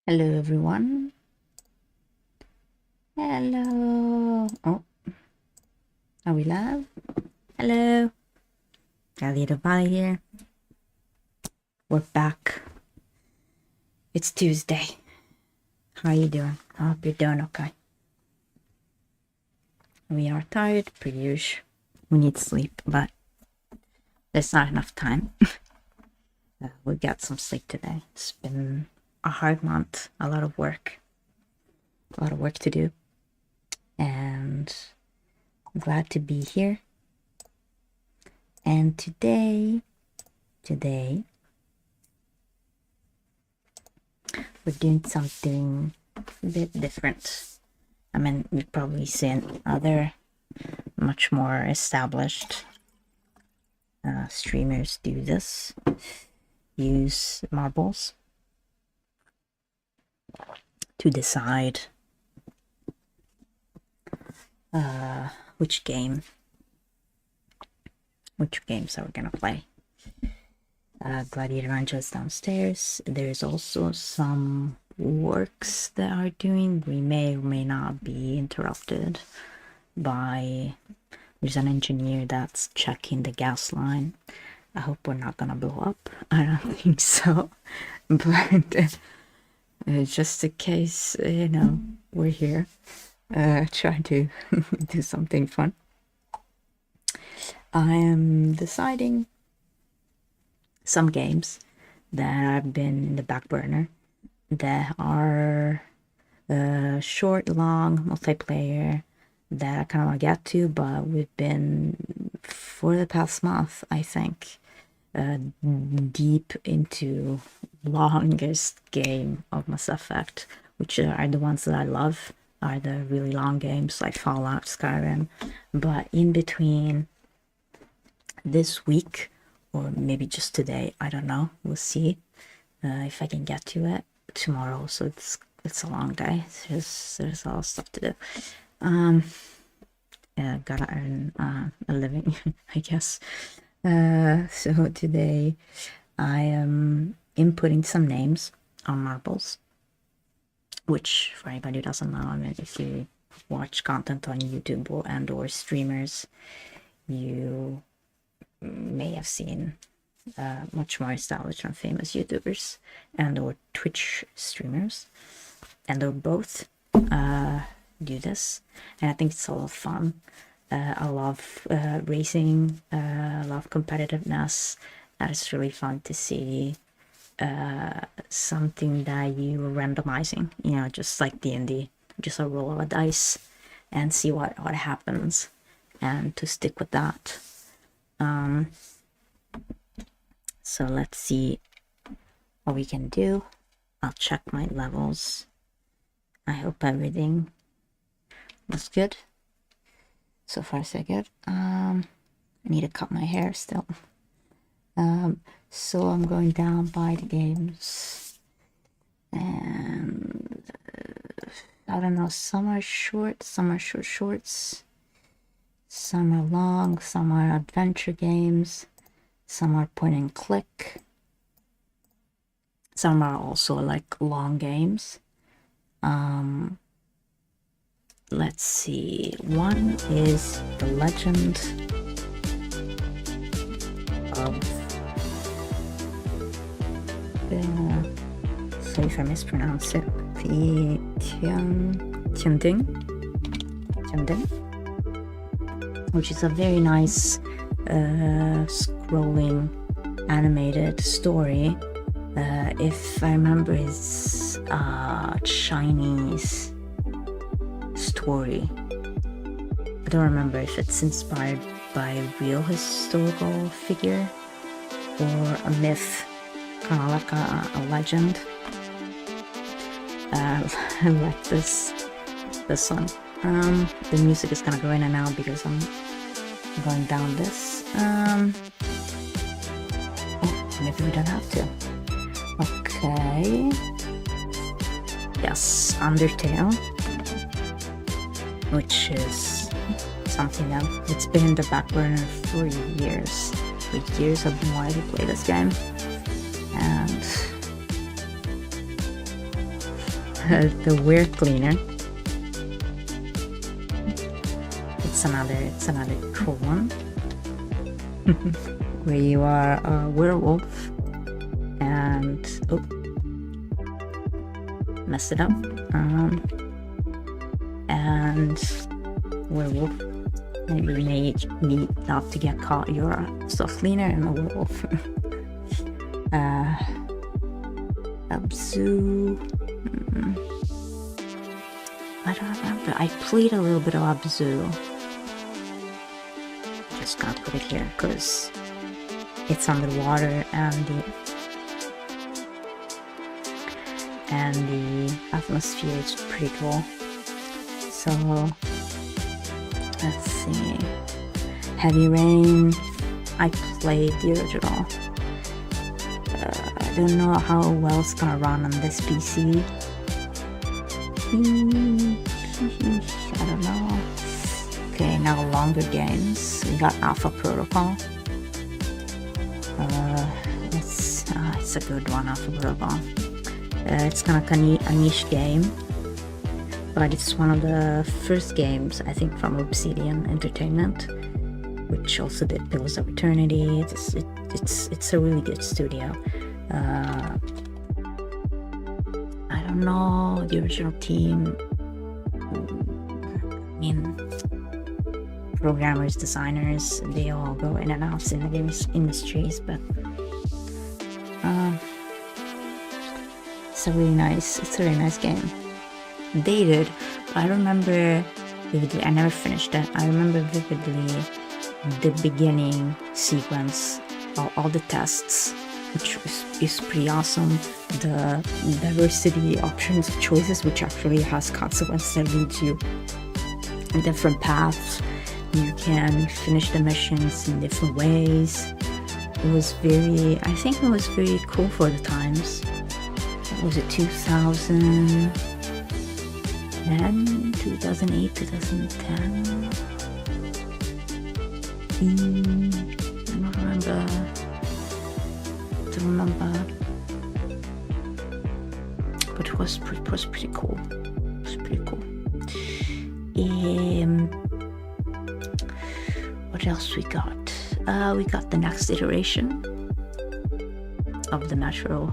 Hello, everyone. Hello. Oh, are we live? Hello. Galita Valley here. We're back. It's Tuesday. How are you doing? I hope you're doing okay. We are tired, per usual. We need sleep, but there's not enough time. We got some sleep today. It's been a hard month, a lot of work to do, and I'm glad to be here. And today we're doing something a bit different. I mean, you've probably seen other much more established streamers do this. Use marbles to decide which games are we gonna play. Gladiator Angels downstairs. There's also some works that are doing. We may or may not be interrupted by. There's an engineer that's checking the gas line. I hope we're not gonna blow up. I don't think so, but just in case, we're here trying to do something fun. I am deciding some games that have been in the back burner that are short, long multiplayer that I kind of want to get to, but we've been for the past month, I think, deep into longest game of Mass Effect, which are the ones that I love, are the really long games like Fallout, Skyrim. But in between this week, or maybe just today, I don't know, we'll see if I can get to it tomorrow. So it's a long day. There's a lot of stuff to do. Yeah, gotta earn a living, I guess. So today I am inputting some names on marbles, which for anybody who doesn't know, I mean, if you watch content on YouTube or streamers, you may have seen much more established and famous YouTubers and or Twitch streamers, and they're both do this, and I think it's a lot of fun. I love racing, I love competitiveness, and it's really fun to see something that you are randomizing, just like D&D, just a roll of a dice and see what happens, and to stick with that. So let's see what we can do. I'll check my levels. I hope everything looks good. So far so good. I need to cut my hair still. So I'm going down by the games, and I don't know, some are short, some are shorts, some are long, some are adventure games, some are point and click, some are also like long games. Let's see, one is The Legend of sorry if I mispronounce it, Tianding, which is a very nice scrolling animated story. If I remember, it's a Chinese story. I don't remember if it's inspired by a real historical figure or a myth, kind of like a legend. I like this one. The music is gonna go in and out because I'm going down this. Oh, maybe we don't have to. Okay. Yes, Undertale, which is something that it's been in the back burner for years. For years I've been wanting to play this game, and the wear cleaner. It's another cool one. Where you are a werewolf and messed it up. And werewolf, maybe you may need not to get caught. You're a stuff cleaner and a werewolf. Abzu. I don't remember. I played a little bit of Abzu. Just gotta put it here because it's underwater and the atmosphere is pretty cool. So let's see. Heavy Rain. I played the original. I don't know how well it's gonna run on this PC. I don't know. Okay, now longer games. We got Alpha Protocol. It's a good one, Alpha Protocol. It's kind of a niche game, but it's one of the first games, I think, from Obsidian Entertainment, which also did Pillars of Eternity. It's a really good studio. I don't know the original team. I mean, programmers, designers, they all go in and out in the games industries, but it's a really nice game. Dated, but I remember vividly. I never finished it. I remember vividly the beginning sequence, all the tests, which is pretty awesome. The diversity options choices, which actually has consequences that lead you in different paths. You can finish the missions in different ways. I think it was very cool for the times. Was it 2010, 2008, 2010? I don't remember. But it was pretty cool. It was pretty cool. What else we got? We got the next iteration of the Metro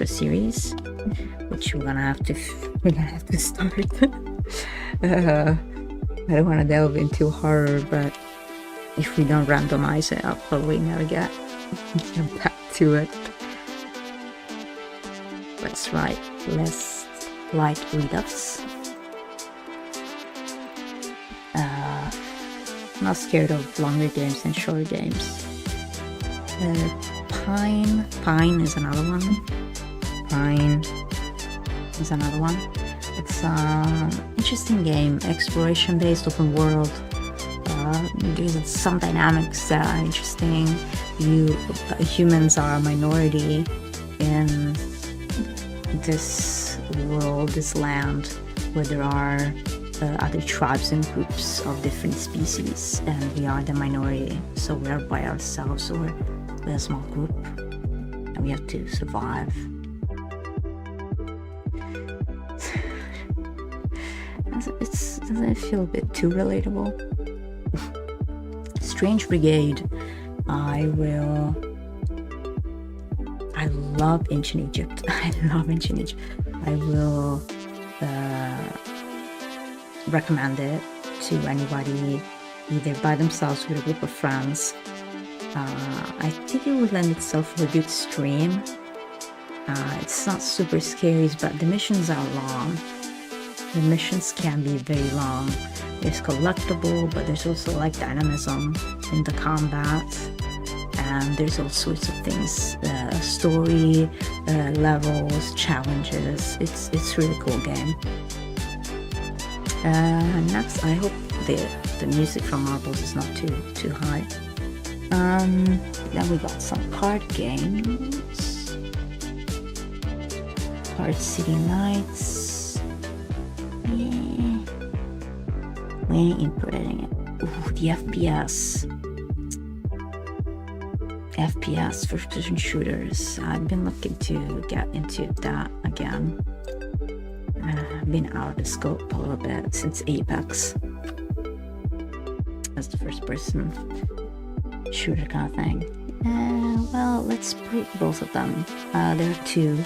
series, which we're gonna have to start. I don't want to delve into horror, but if we don't randomize it, I'll probably never get back to it. Let's write less light redux. I'm not scared of longer games and shorter games. Pine is another one. It's an interesting game, exploration based, open world. There's some dynamics that are interesting. Humans are a minority in this world, this land, where there are other tribes and groups of different species, and we are the minority. So we are by ourselves, or we're a small group, and we have to survive. Doesn't it feel a bit too relatable? Strange Brigade. I love Ancient Egypt. I will recommend it to anybody, either by themselves or with a group of friends. I think it would lend itself for a good stream. It's not super scary, but the missions are long. The missions can be very long. There's collectible, but there's also like dynamism in the combat, and there's all sorts of things, story, levels, challenges. It's a really cool game. Next, I hope the music from Marbles is not too high. Then we got some card games. Card City Nights. We ain't inputting it. Ooh, the FPS first-person shooters. I've been looking to get into that again. been out of the scope a little bit since Apex. As the first person shooter kind of thing. Well, let's put both of them. There are two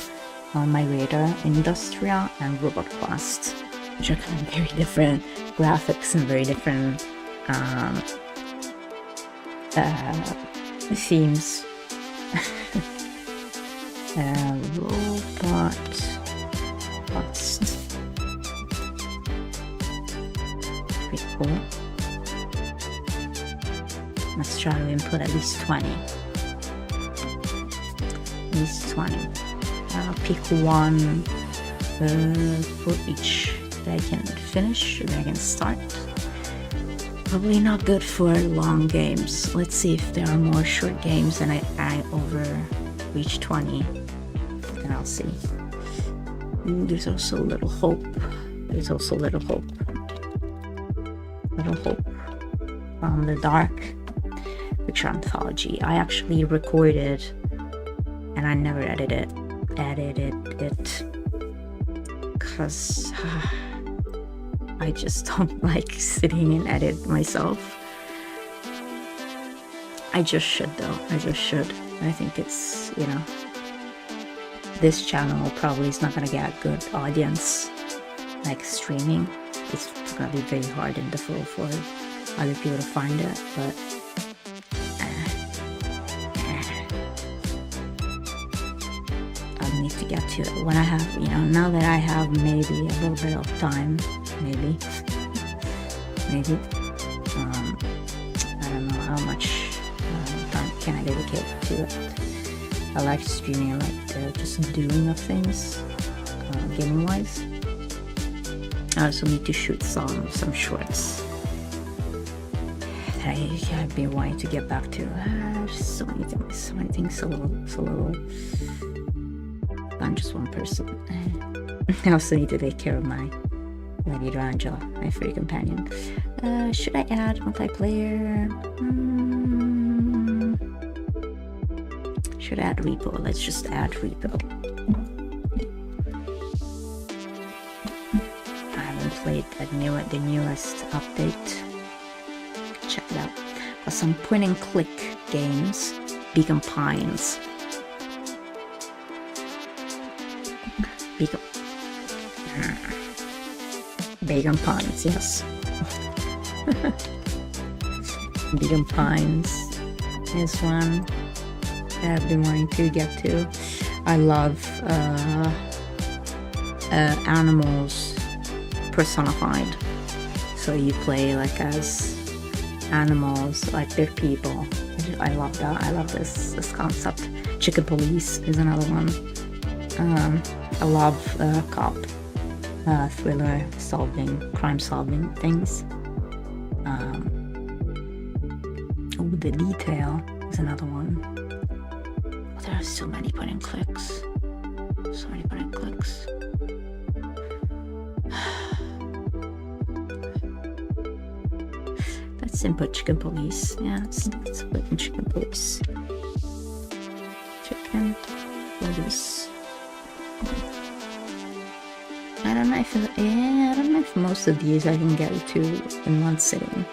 on my radar, Industria and Robot Quest, which are kind of very different graphics and very different themes. Robot Quest. Pretty cool. Let's try to input at least 20. At least 20. I'll pick one for each that I can finish, that I can start. Probably not good for long games. Let's see if there are more short games and I overreach 20. Then I'll see. There's also a little hope. There's also little hope. Little hope. From the Dark Picture Anthology. I actually recorded and I never edited it because I just don't like sitting and edit myself. I just should though. I just should. I think it's, you know, this channel probably is not gonna get a good audience like streaming. It's gonna be very hard and difficult for other people to find it, but I'll need to get to it when I have, you know, now that I have maybe a little bit of time, maybe, I don't know how much time can I dedicate to it. I like streaming, I like the just doing of things, gaming wise. I also need to shoot some shorts that I've been wanting to get back to. So many things, so little. I'm just one person. I also need to take care of my Lady Angela, my furry companion. Should I add multiplayer? Should I add repo? Let's just add repo. I haven't played the newest update. Check it out. Some point and click games. Beacon Pines. Beacon Pines, yes. Beacon Pines is one that I've been wanting to get to. I love animals personified. So you play like as animals, like they're people. I love that. I love this concept. Chicken Police is another one. I love cop thriller crime solving things. The Detail is another one. Oh, there are so many point and clicks. So many point and clicks. Let's input Chicken Police. Yeah, let's put in Chicken Police. Chicken Police. I don't know if most of these I can get to in one sitting.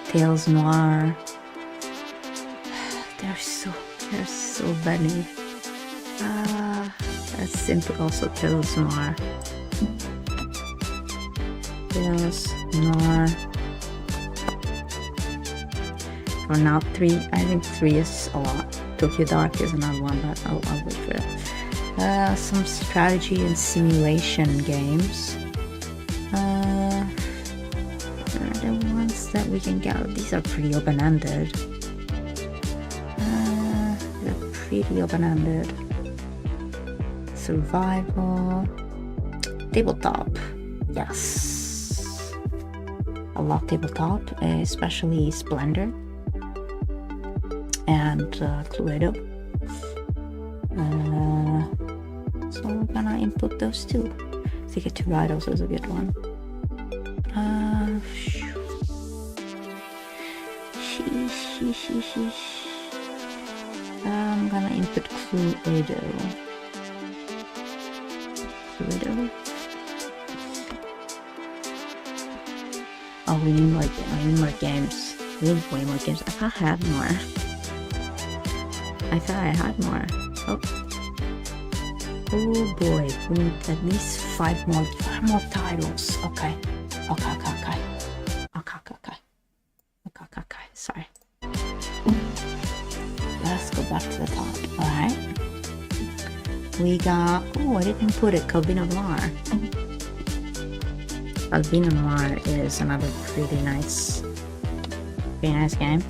Tales Noir. There's so many. That's simple. Also Tales Noir. Tales Noir. For now, 3. I think 3 is a lot. Tokyo Dark is another one, but I'll wait for it. Some strategy and simulation games. The ones that we can get. These are pretty open-ended. They're pretty open-ended. Survival. Tabletop. Yes. I love tabletop, especially Splendor and Cluedo. So we're gonna input those two. Ticket to Ride also is a good one. I'm gonna input Cluedo. we need more. I need more games. We need way more games. I thought I had more. I thought I had more. Oh. Oh boy, we need at least five more titles. Okay. Sorry. Let's go back to the top. Alright. We got, oh, I didn't put it, Calvino Noir. Calvino Noir is another pretty nice game.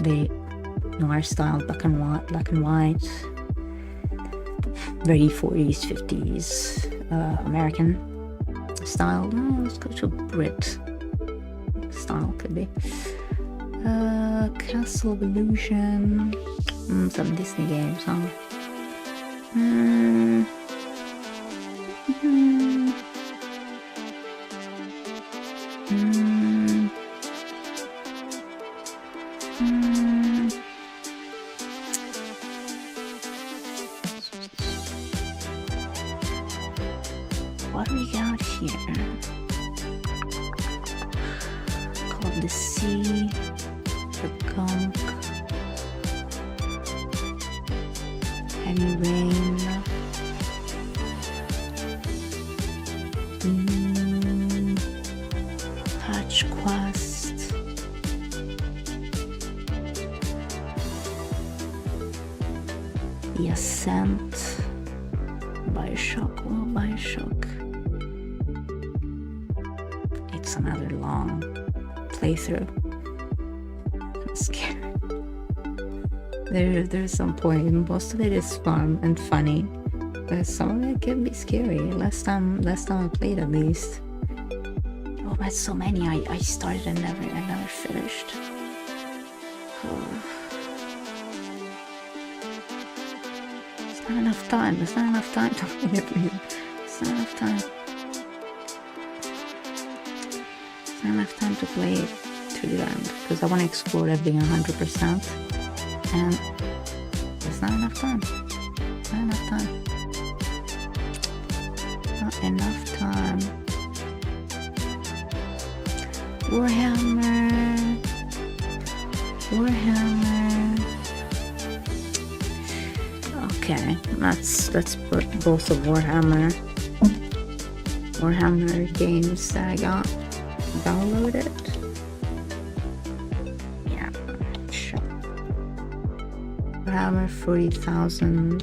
The noir style, black and white, very 40s, 50s, American style. No, let's go to Brit style, could be. Castle of Illusion, some Disney games, huh? What do we got here? Call of the Sea, the Gunk, Heavy Rain, Patch Quest, The Ascent, Bioshock. It's another long playthrough. I'm scared. There's some point. Most of it is fun and funny, but some of it can be scary. Last time I played, at least. Oh, that's so many. I started and never finished. Oh. It's not enough time. There's not enough time to play it. It's not enough time. It's not enough time to play it to the end because I want to explore everything 100%, and there's not enough time. Not enough time. Not enough time. Warhammer. Okay, let's put both of Warhammer games that I got downloaded. Yeah, sure. Warhammer 40,000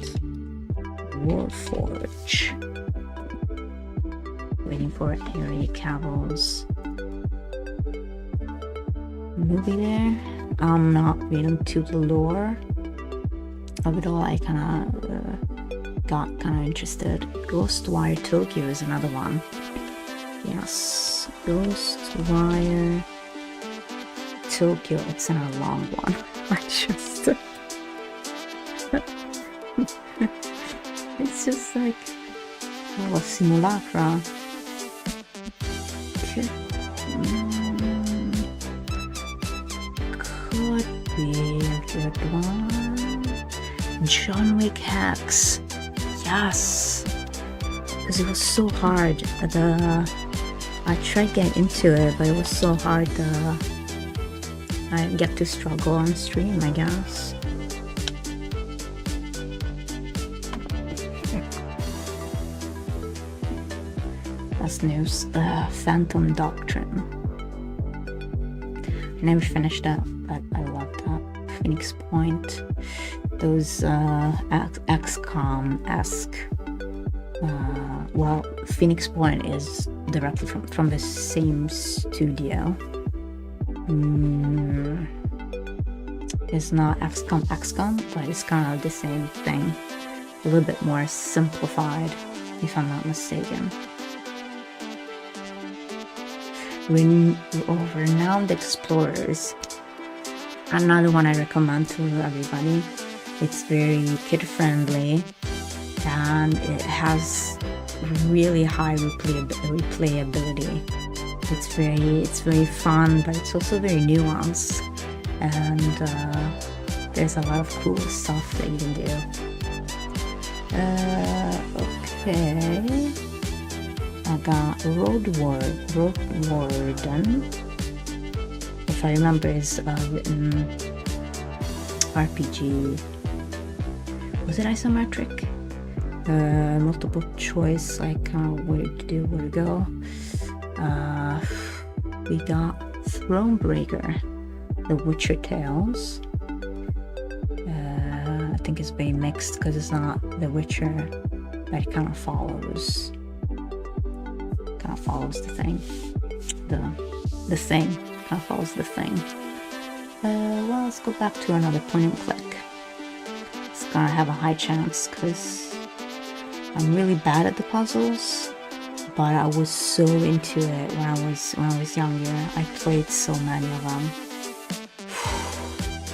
Warforge. Waiting for Henry Cavill's movie there. I'm not reading to the lore of it all. I got interested. Ghostwire Tokyo is another one. Yes, Ghostwire Tokyo. It's a long one. It's just like simulacra. Could be a good one. John Wick Hacks. Yes, because it was so hard. I tried getting into it, but it was so hard. I get to struggle on stream, I guess. That's news. Phantom Doctrine. I never finished that, but I love that. Phoenix Point. Those XCOM-esque. Well, Phoenix Point is directly from the same studio. It's not XCOM, but it's kind of the same thing. A little bit more simplified, if I'm not mistaken. Renowned Explorers. Another one I recommend to everybody. It's very kid-friendly, and it has really high replayability. It's very fun, but it's also very nuanced, and there's a lot of cool stuff that you can do. Okay. I got Road Warden. If I remember, is a written RPG. Was it isometric? Multiple choice, like where to do, where to go. We got Thronebreaker, The Witcher Tales. I think it's very mixed because it's not The Witcher, but it kind of follows the thing. The thing kind of follows the thing. Well, let's go back to another point and click. It's gonna have a high chance because I'm really bad at the puzzles, but I was so into it when I was younger. I played so many of them.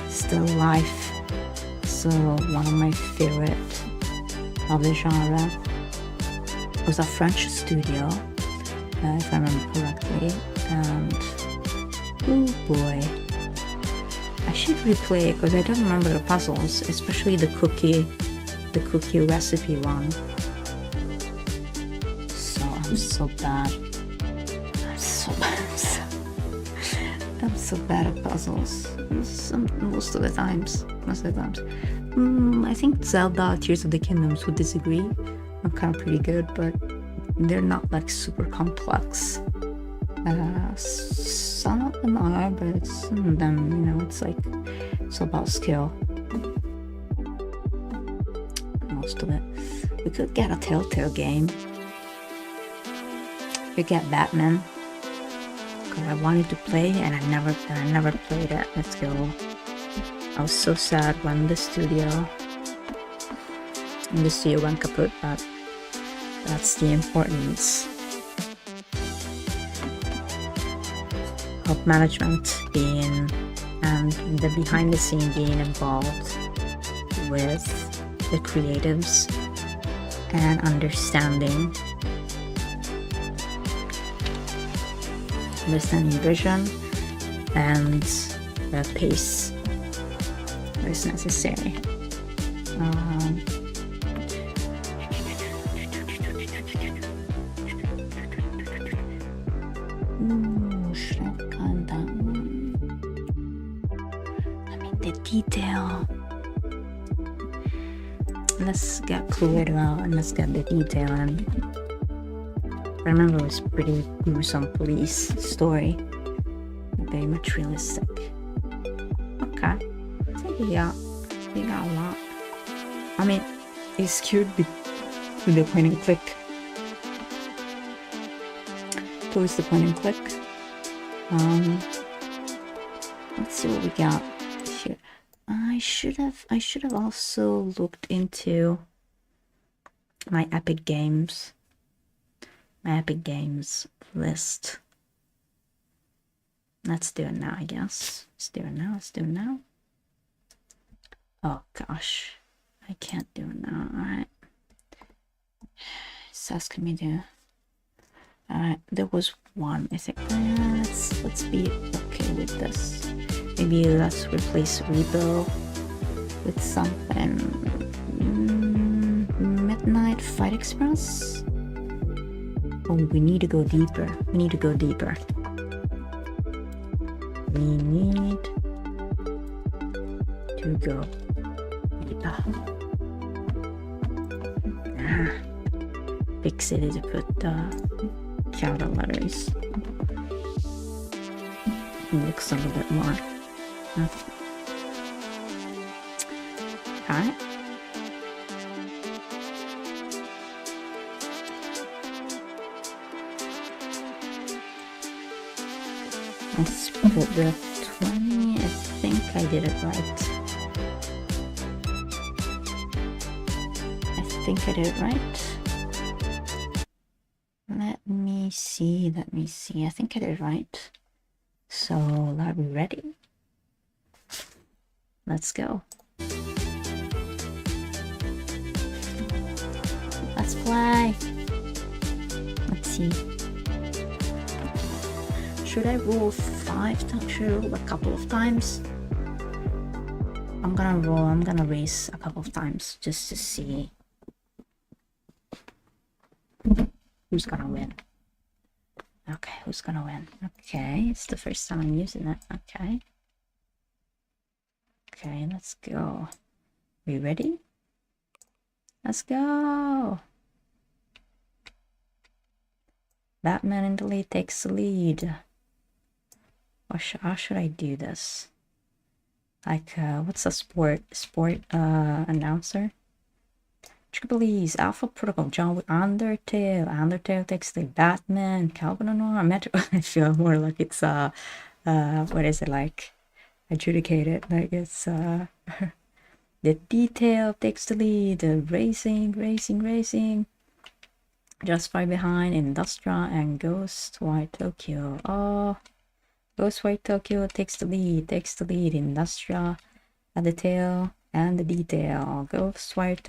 Still Life, so one of my favorite of the genre. It was a French studio, if I remember correctly, and oh boy, I should replay it because I don't remember the puzzles, especially the cookie recipe one. I'm so bad. I'm so bad at puzzles. Most of the times. I think Zelda Tears of the Kingdoms would disagree. I'm kind of pretty good, but they're not like super complex. Some of them are, but some of them, you know, it's about skill. Most of it. We could get a Telltale game. We get Batman. Because I wanted to play and I never played it. Let's go. I was so sad when the studio went kaput, but that's the importance of management being and the behind the scene being involved with the creatives and understanding vision and the pace that is necessary. Should I climb that one? I mean, the detail. Let's get cleared out and let's get the detail in. I remember it was pretty gruesome police story. Very much realistic. Okay. I think we got a lot. I mean, it's skewed with the point and click. Towards the point and click. Let's see what we got here. I should have also looked into my Epic Games. My Epic Games list. Let's do it now, I guess. Let's do it now. Oh gosh. I can't do it now. Alright. It's asking me to. Alright, there was one. I think let's be okay with this. Maybe let's replace Rebuild with something. Midnight Fight Express? Oh, we need to go deeper. We need to go deeper. Big city to put capital letters. Looks a little bit more. Okay. Let's put the 20. I think I did it right. Let me see. I think I did it right. So, are we ready? Let's go. Let's fly. Let's see. Should I roll 5 times? Should I roll a couple of times? I'm gonna race a couple of times just to see Who's gonna win? Okay, who's gonna win? Okay, it's the first time I'm using it. Okay. Okay, let's go. We ready? Let's go! Batman in the lead takes the lead. How should I do this? Like, what's a sport announcer? Tripoli's Alpha Protocol, John Wick, Undertale takes the Batman, Calvin and Noir, Metro. I feel more like it's what is it like? Adjudicated, like it's the Detail takes the lead, racing. Just far behind, Industra and Ghostwire Tokyo. Oh, Ghostwire Tokyo takes the lead, Industra at the tail and the Detail. Ghostwire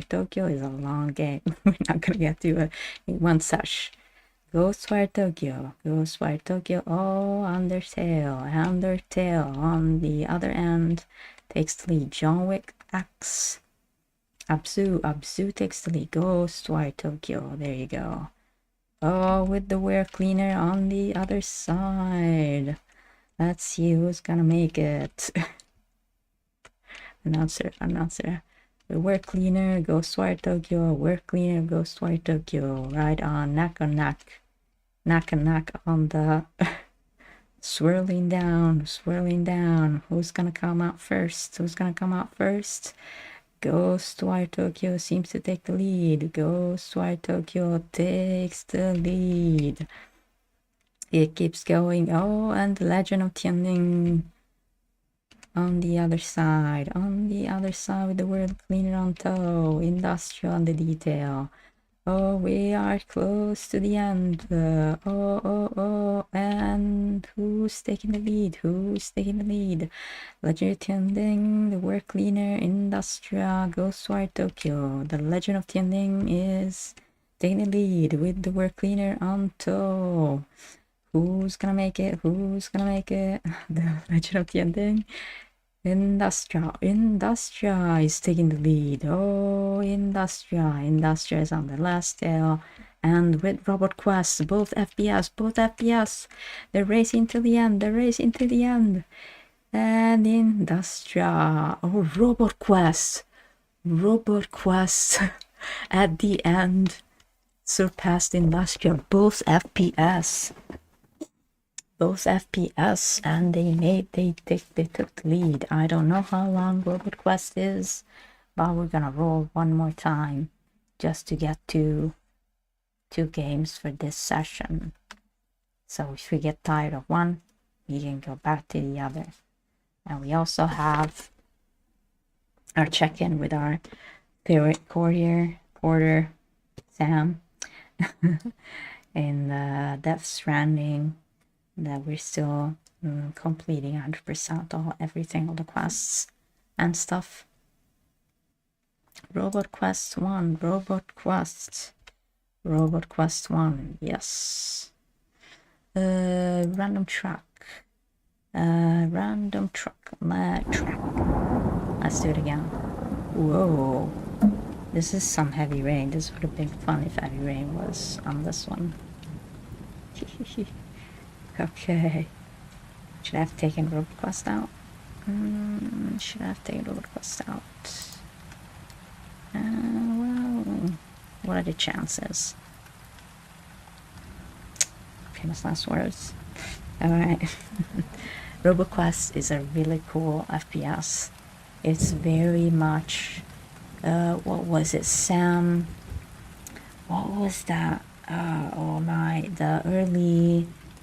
Tokyo is a long game. We're not gonna get to it in one sesh. Ghostwire Tokyo. Oh, Undertale on the other end takes the lead. John Wick X. Abzu takes the lead. Ghostwire Tokyo. There you go. Oh, with the wear cleaner on the other side. Let's see who's gonna make it. Announcer. The wear cleaner, Ghostwire Tokyo. Right on, neck on neck on the swirling down. Who's gonna come out first? Ghostwire Tokyo seems to take the lead. It keeps going. Oh, and the Legend of Tianling on the other side with the world cleaner on toe, Industrial on the Detail. Oh, we are close to the end. And who's taking the lead? Legend of Tianling, the world cleaner, Industrial, Ghostwire Tokyo. The Legend of Tianling is taking the lead with the world cleaner on toe. Who's gonna make it? The Legend of Tianling. Industria is taking the lead. Oh, Industria is on the last tail. And with Robot Quest, both FPS. They're racing to the end. And Industria. Oh, Robot Quest at the end surpassed Industria. Both FPS, and they took the lead. I don't know how long Robot Quest is, but we're gonna roll one more time just to get to 2 games for this session. So if we get tired of one, we can go back to the other. And we also have our check-in with our favorite Porter, Sam, in Death Stranding, that we're still completing 100% all the quests and stuff. Robot Quest 1, yes. Random track. Let's do it again. Whoa, this is some heavy rain. This would have been fun if heavy rain was on this one. Okay. Should I have taken Robot Quest out? Well, what are the chances? Famous last words. Alright. Robot Quest is a really cool FPS. It's very much what was it, Sam? What was that?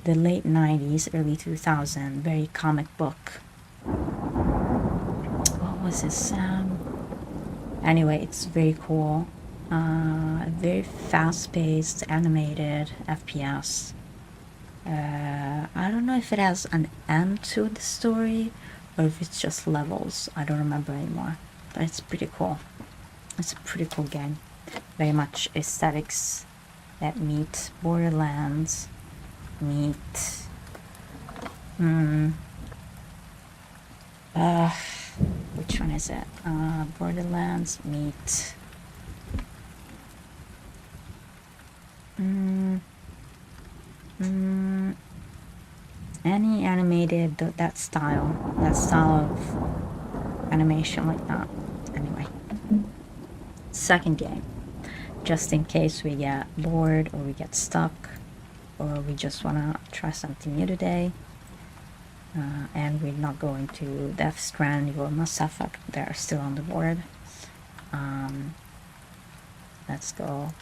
The late 90s, early 2000, very comic book. What was it, Sam? Anyway, it's very cool. Very fast-paced, animated FPS. I don't know if it has an end to the story or if it's just levels. I don't remember anymore, but it's pretty cool. It's a pretty cool game. Very much aesthetics that meet Borderlands, which one is it? Borderlands meet needed that style of animation like that. Anyway, second game, just in case we get bored or we get stuck or we just want to try something new today, and we're not going to Death Stranding or Mass Effect, they're still on the board. Let's go.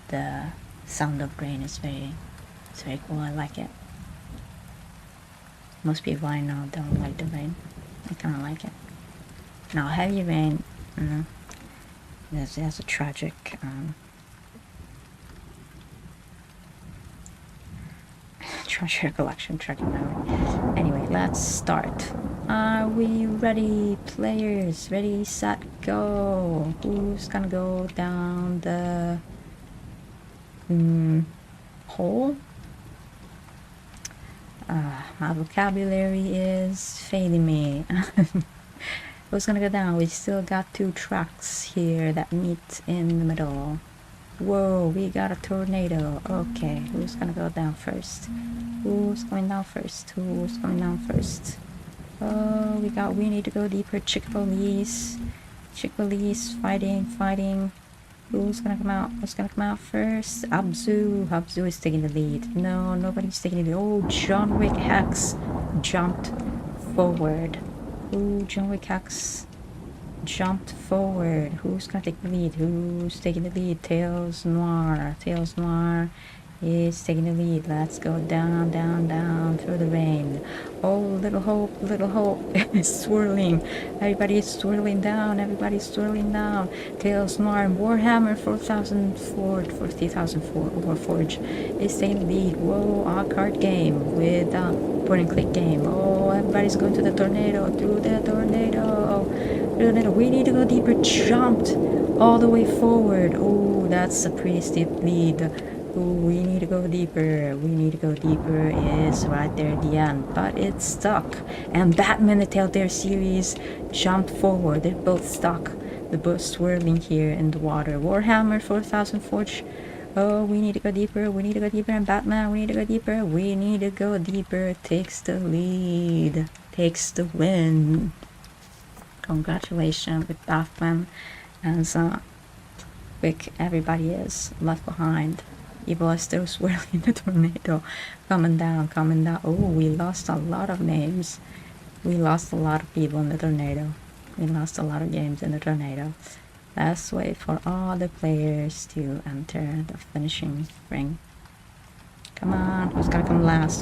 The sound of rain is very cool. I like it. Most people I know don't like the rain. I kind of like it. Now heavy rain, there's a tragic treasure collection tragic memory. Anyway, let's start. Are we ready, players? Ready, set, go. Who's gonna go down the hole? My vocabulary is failing me. Who's gonna go down? We still got 2 tracks here that meet in the middle. Whoa, we got a tornado. Okay, who's gonna go down first? Who's going down first? Who's going down first? Oh, we need to go deeper. Chick-fil-A's fighting. Who's gonna come out? Who's gonna come out first? Abzu is taking the lead. No, nobody's taking the lead. Oh, John Wick Hex jumped forward. Ooh, John Wick Hex jumped forward. Who's gonna take the lead? Who's taking the lead? Tails Noir is taking the lead. Let's go down through the rain. Oh, little hope is swirling. Everybody's swirling down. Tails Noir, Warhammer 40,004 Forge is taking the lead. Whoa, a card game with point and click game. Oh, everybody's going to the tornado, through the tornado. We need to go deeper. Jumped all the way forward. Oh, that's a pretty steep lead. Ooh, we need to go deeper. Is right there at the end, but it's stuck. And Batman the Telltale series jumped forward. They're both stuck. They're both swirling here in the water. Warhammer 4000 Forge. Oh, we need to go deeper. And Batman, we need to go deeper. Takes the lead. Takes the win. Congratulations with Batman. As quick everybody is left behind. People are still swirling in the tornado. Coming down. Oh, we lost a lot of names. We lost a lot of people in the tornado. We lost a lot of games in the tornado. Let's wait for all the players to enter the finishing ring. Come on, who's gonna come last?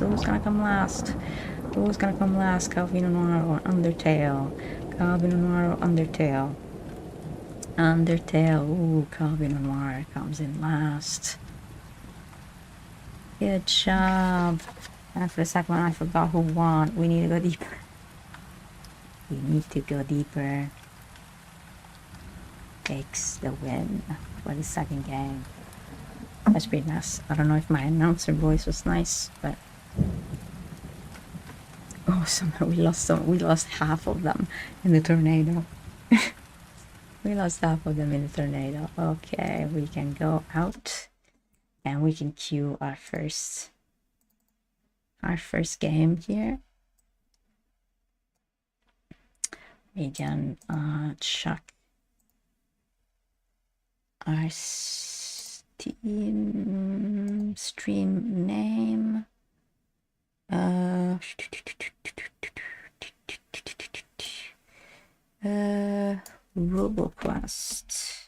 Calvino Noir or Undertale? Undertale. Ooh, Calvino Noir comes in last. Good job. And for the second one, I forgot who won. We need to go deeper. Takes the win for the second game. That's pretty nice. I don't know if my announcer voice was nice, but oh, somehow we lost half of them in the tornado. Okay, we can go out and we can cue our first game here. We can check our Steam stream name. RoboQuest.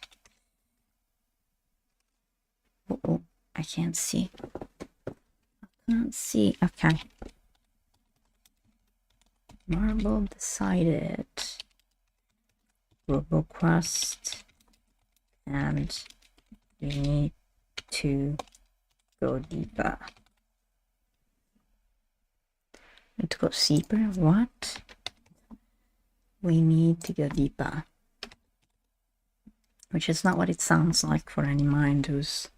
Oh, I can't see. Okay. Marble decided. RoboQuest. And we need to go deeper. Need to go deeper? What? We need to go deeper. Which is not what it sounds like for any mind who's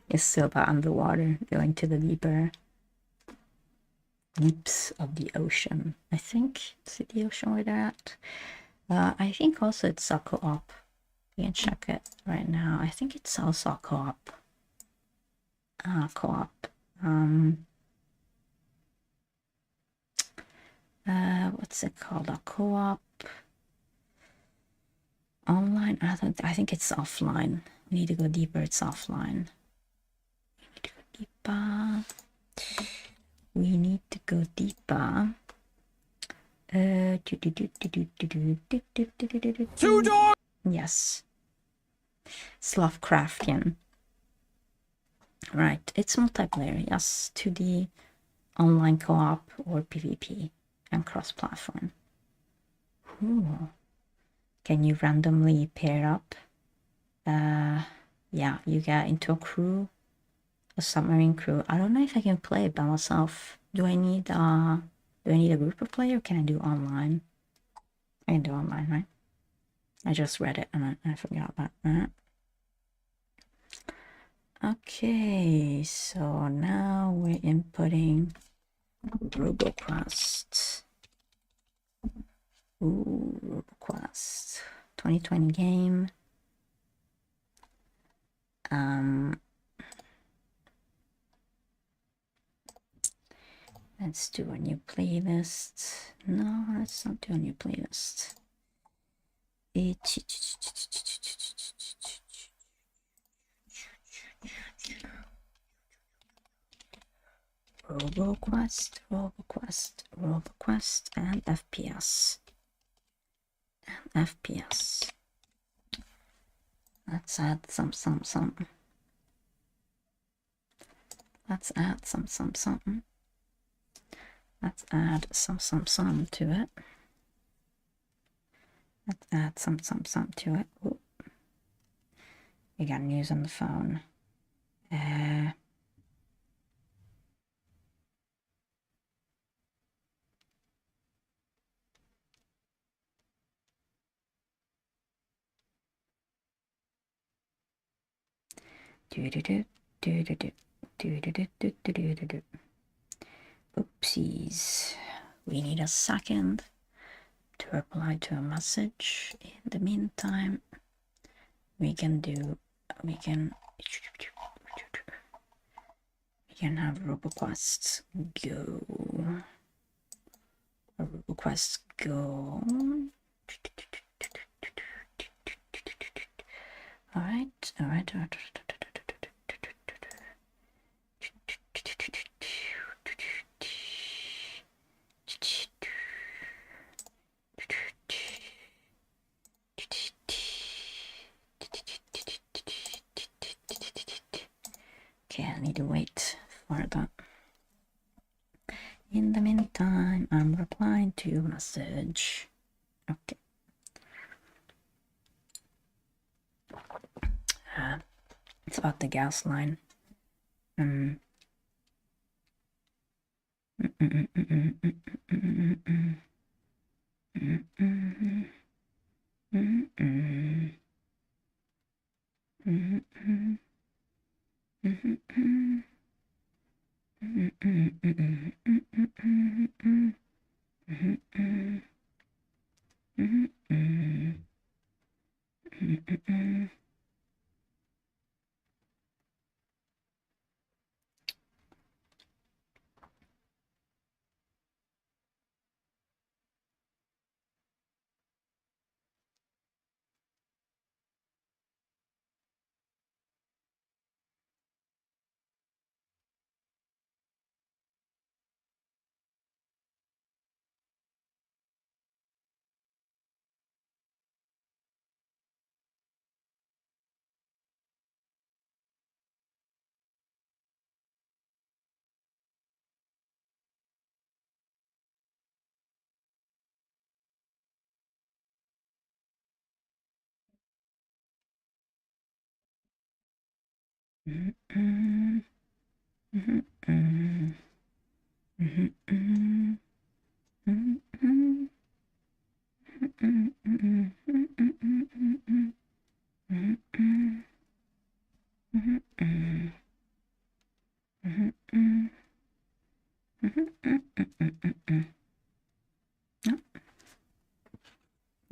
is still about underwater, going to the deeper deeps of the ocean. I think it's the ocean where they're at. I think also it's a co-op. You can check it right now. I think it's also a co-op. co-op. What's it called? A co-op online? I think it's offline. We need to go deeper. It's offline. We need to go deeper. Yes. Lovecraftian. Right. It's multiplayer. Yes. 2D online co-op or PvP and cross-platform. Can you randomly pair up? Yeah, you get into a crew, a submarine crew. I don't know if I can play it by myself. Do I need a group of players, or can I do online? I can do online, right? I just read it and I forgot about that. Okay, so now we're inputting RoboQuest. Ooh, RoboQuest. 2020 game. Let's do a new playlist. No, let's not do a new playlist. RoboQuest, and FPS. Let's add some. Let's add some. Let's add some to it. Let's add some to it. Ooh. We got news on the phone. Oopsies. We need a second to reply to a message. In the meantime, we can have RoboQuest go. RoboQuest go. All right. Okay, I need to wait for that. In the meantime, I'm replying to your message. Okay. It's about the gas line.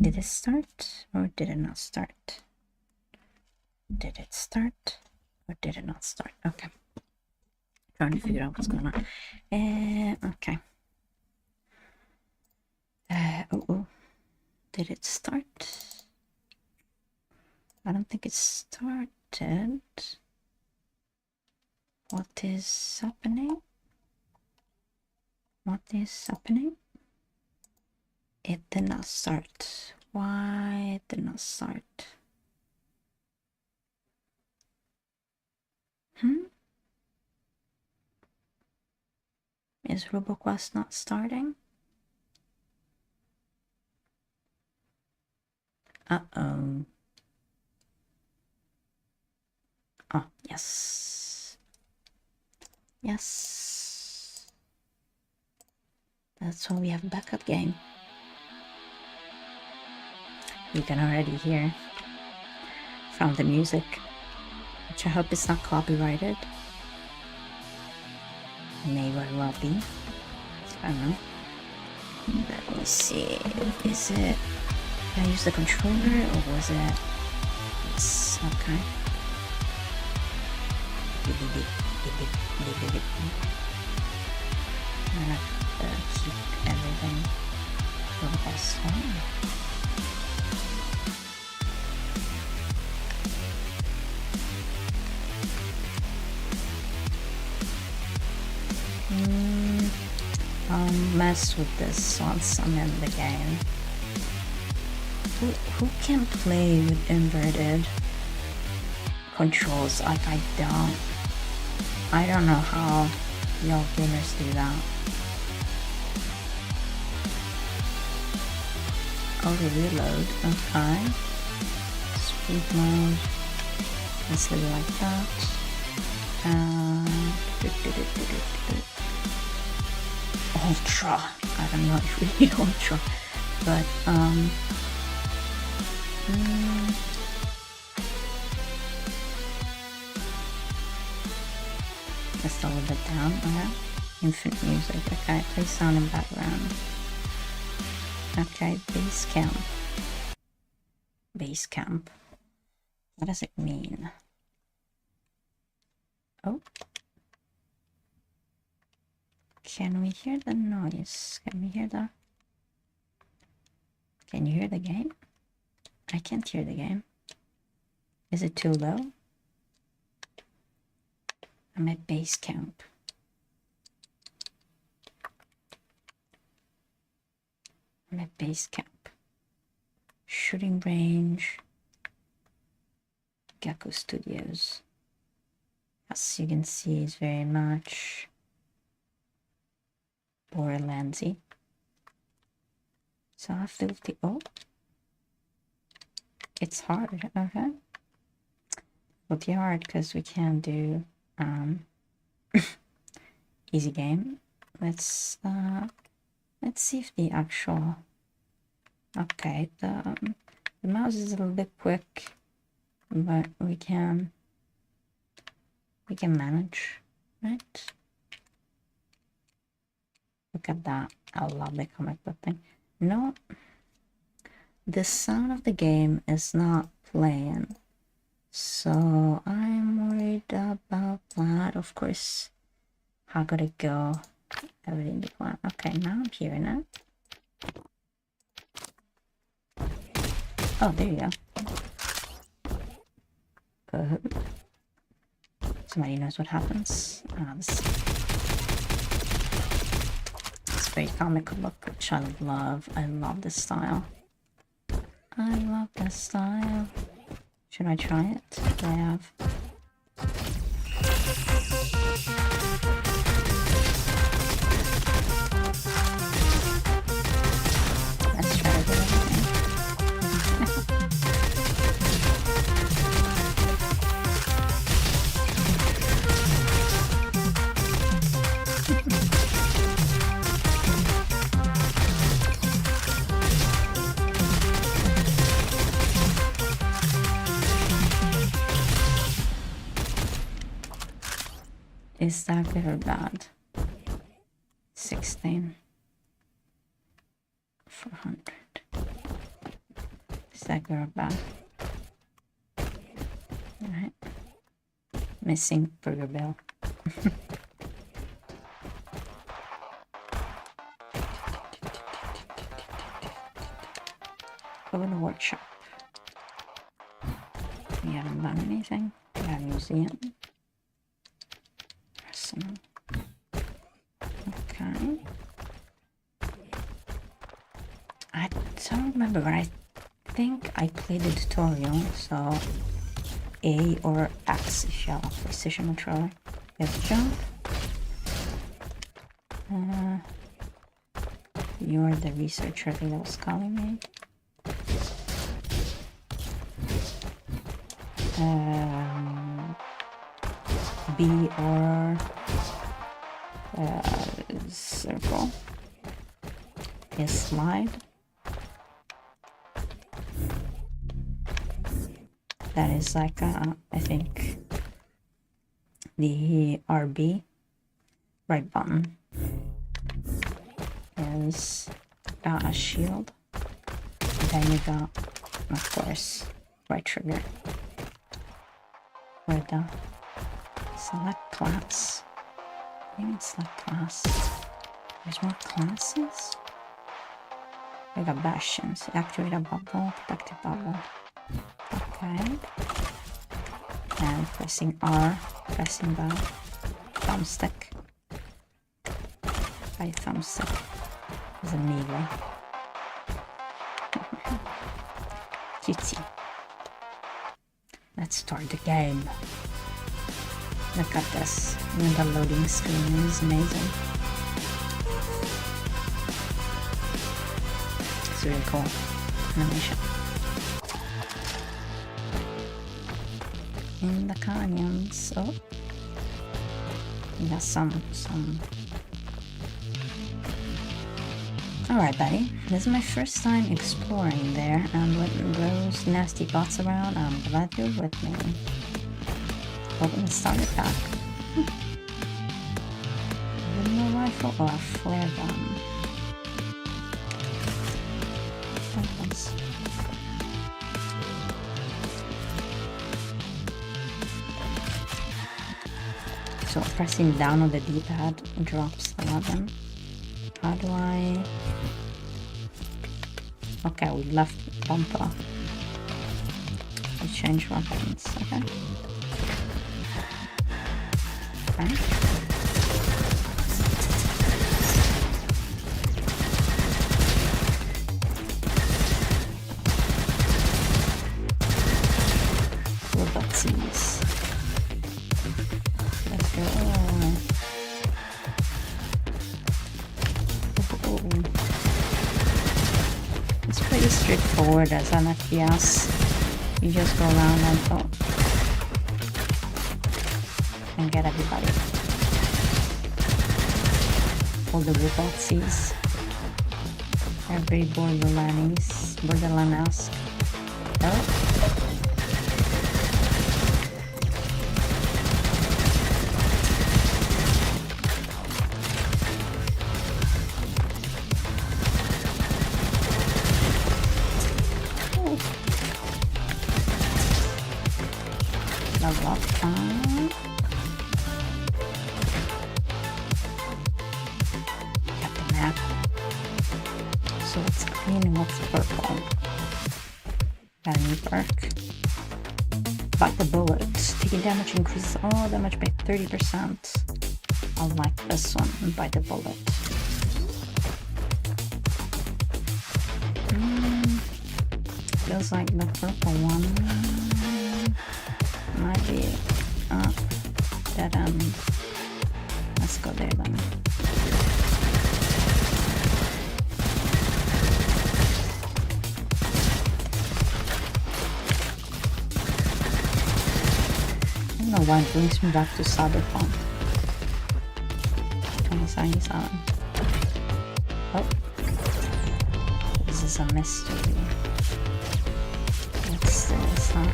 Did it start or did it not start? Did it start or did it not start? Okay. Trying to figure out what's going on. Okay. Oh. Did it start? I don't think it started. What is happening? What is happening? It did not start. Why it did not start? Is RoboQuest not starting? Uh-oh. Oh, yes. Yes. That's why we have a backup game. You can already hear from the music, which I hope is not copyrighted. May very well be. I don't know. Let me see. Is it... Did I use the controller or was it... It's okay. I'm gonna keep everything for the best one. I'll mess with this once I'm in the game. Who can play with inverted controls? Like I don't know how y'all gamers do that. Auto reload, okay. Speed mode. Let's leave it like that. Ultra. I don't know if we need ultra, but just a little bit down. Okay. Infinite music. Okay. Play sound in background. Okay. Base camp. Base camp. What does it mean? Oh. Can we hear the noise? Can we hear the... Can you hear the game? I can't hear the game. Is it too low? I'm at base camp. I'm at base camp. Shooting range. Gecko Studios. As you can see, it's very much Borderlandsy. So I feel the... Oh. It's hard, okay. But the hard because we can do easy game. Let's see if the actual... Okay, the mouse is a little bit quick, but we can manage, right? Look at that. I love the comic book thing. No, the sound of the game is not playing, so I'm worried about that. Of course, how could it go? Everything be quiet. Okay, now I'm hearing it. Oh, there you go. Somebody knows what happens. It's very comic book, which I love. I love this style. I love this style. Should I try it? I have. Let's try to do everything. Is that good or bad? 16. 400. Is that good or bad? Alright. Missing Burger Bill. go in the workshop. We haven't done anything. We got a museum. Personal. Okay. I don't remember, but I think I played the tutorial, so A or X if you have a precision controller. Yes, jump. You're the researcher that was calling me. B or circle. Yes, slide. That is like, I think, the RB, right button, is a shield. Then you got, of course, right trigger. Where the select class. Maybe it's select class. There's more classes. We got bastions. Activate a bubble, protective bubble. Okay. And pressing R, pressing the thumbstick. By thumbstick is a melee. Cutesy. Let's start the game. Look at this. And the loading screen is amazing. It's really cool animation. In the canyons. Oh, we got some. Alright, buddy. This is my first time exploring there, and with those nasty bots around, I'm glad you're with me. Open the starter pack. With rifle or a flare gun. Weapons. So pressing down on the D-pad drops the weapon. How do I... Okay, we left bumper. We change weapons, okay. Okay. Robotsies. Let's go. It's pretty straightforward as an FPS. You just go around and get everybody. All the robotsies. Every Borderlands-esque. Oh. Level up. Got the map. So it's green. What's purple? Got a new perk. Bite the bullet. Taking damage increases all damage by 30%. I like this one. Bite the bullet. Feels like the purple one. Might be dead end. Let's go there then. I don't know why it brings me back to Cyberpunk 2077. Oh, this is a mystery. What's this? Oh.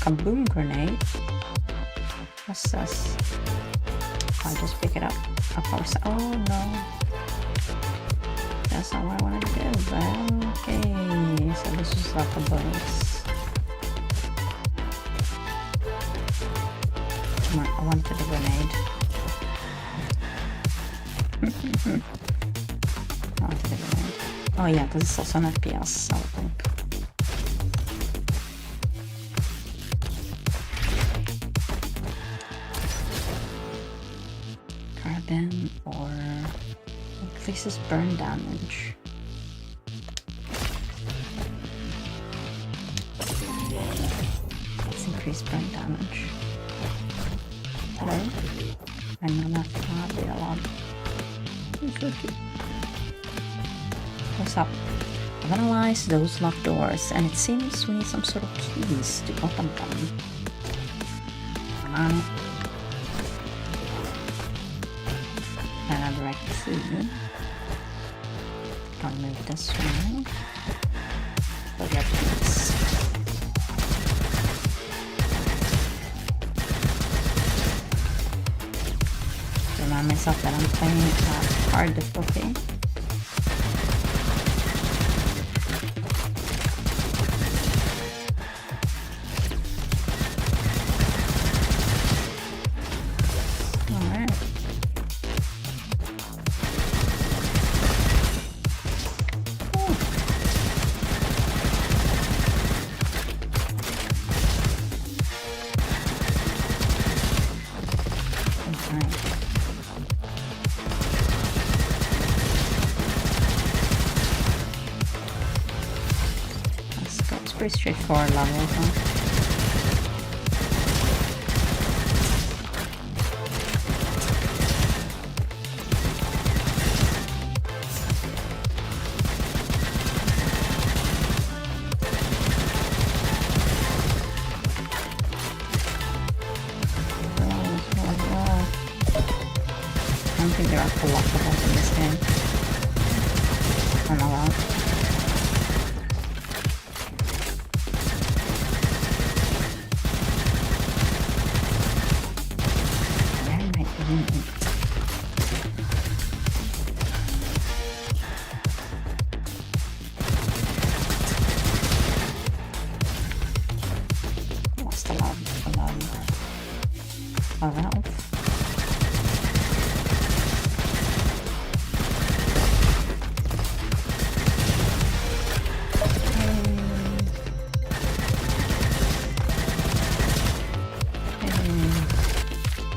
Kaboom grenade. What's this? I'll just pick it up. Of course. Oh no. That's not what I wanted to do, but okay. So this is like a bonus. Come on, I wanted a grenade. I wanted a grenade. Oh yeah, this is also an FPS, I would think. Carbon or increases burn damage. Let's increase burn damage. Hello? I'm gonna have the alarm. What's up? I've analyzed those locked doors, and it seems we need some sort of keys to open them. Direct key. I'll move this one. We'll get keys. Remind myself that I'm playing at hard difficulty. Pretty straightforward level, huh? I don't think there are collectibles in this game. I'm allowed. Lost a lot. A valve.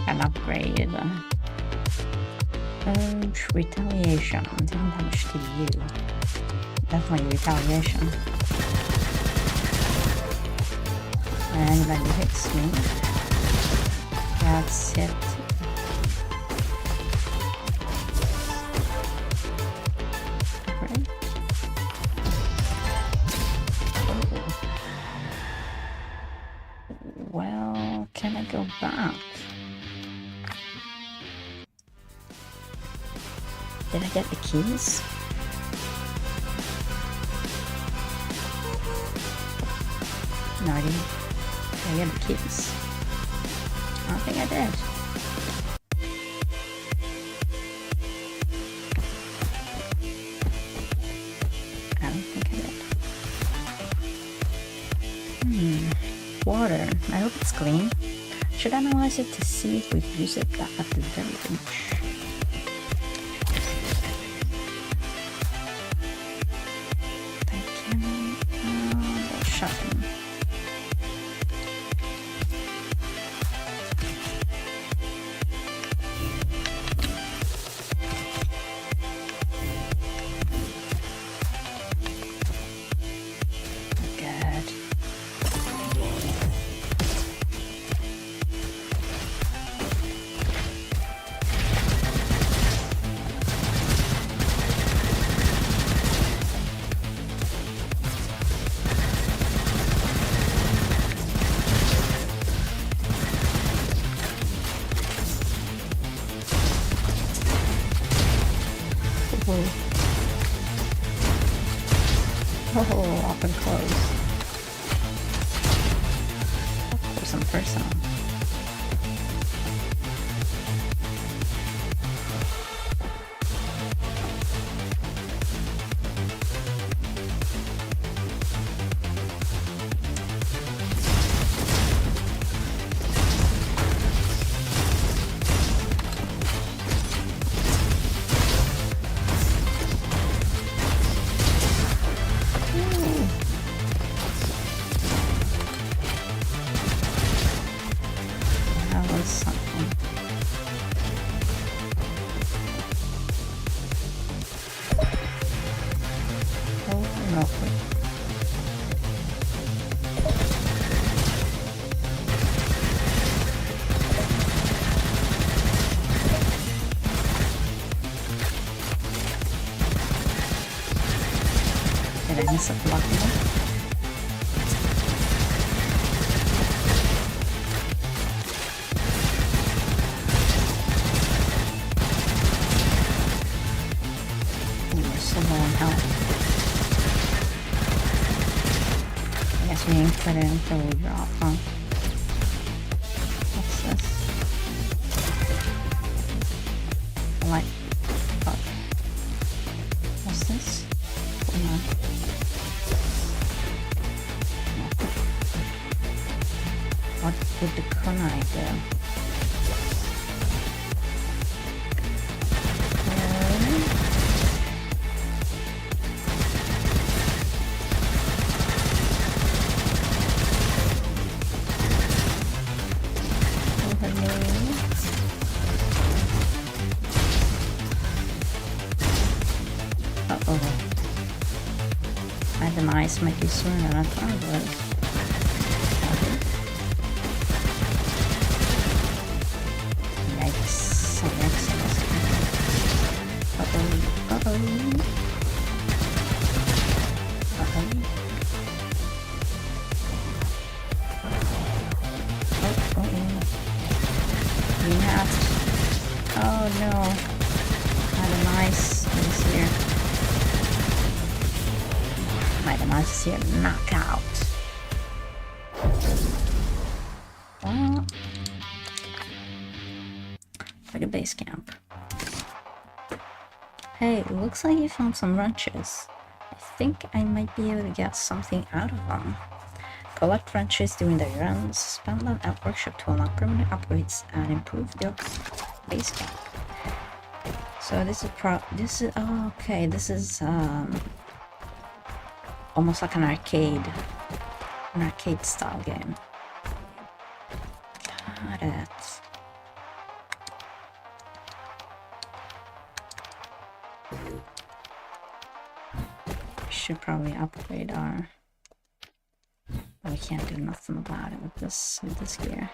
An upgrade. Retaliation. Dealing damage to you. Definitely retaliation. Anybody who hits me, that's it. Right. Well, can I go back? Did I get the keys? No, I didn't. Did I get the keys? I don't think I did. I don't think I did. Water. I hope it's clean. Should analyze it to see if we've used it at the very beach. Shopping. Good. Oh, up and close. Up close and personal. was something. Oh, no. Did I miss a block here? We ain't put it until we drop, huh? What's this? Like, fuck. What's this? Hold on. What would the kunai do? My demise might be sooner than I thought it was. Yikes. Yikes. Uh-oh. Uh-oh. Uh-oh. Oh no. My demise is here. My demise is here. Knockout. Like a base camp. Hey, it looks like you found some wrenches. I think I might be able to get something out of them. Collect wrenches during the runs, spend them at workshop to unlock permanent upgrades and improve your base camp. So this is oh, okay, this is almost like an arcade style game. Got it. We should probably upgrade our. We can't do nothing about it with this gear.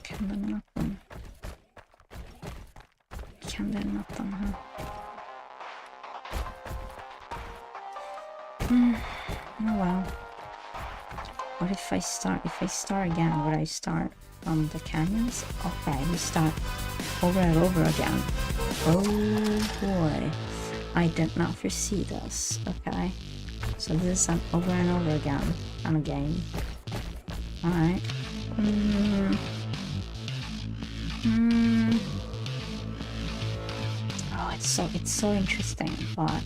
Can do nothing. Can do nothing, huh? Oh well. What if I start? If I start again, would I start from the canyons? Okay, we start over and over again. Oh boy, I did not foresee this. Okay, so this is an over and over again kind of game. All right. Oh, it's so interesting, but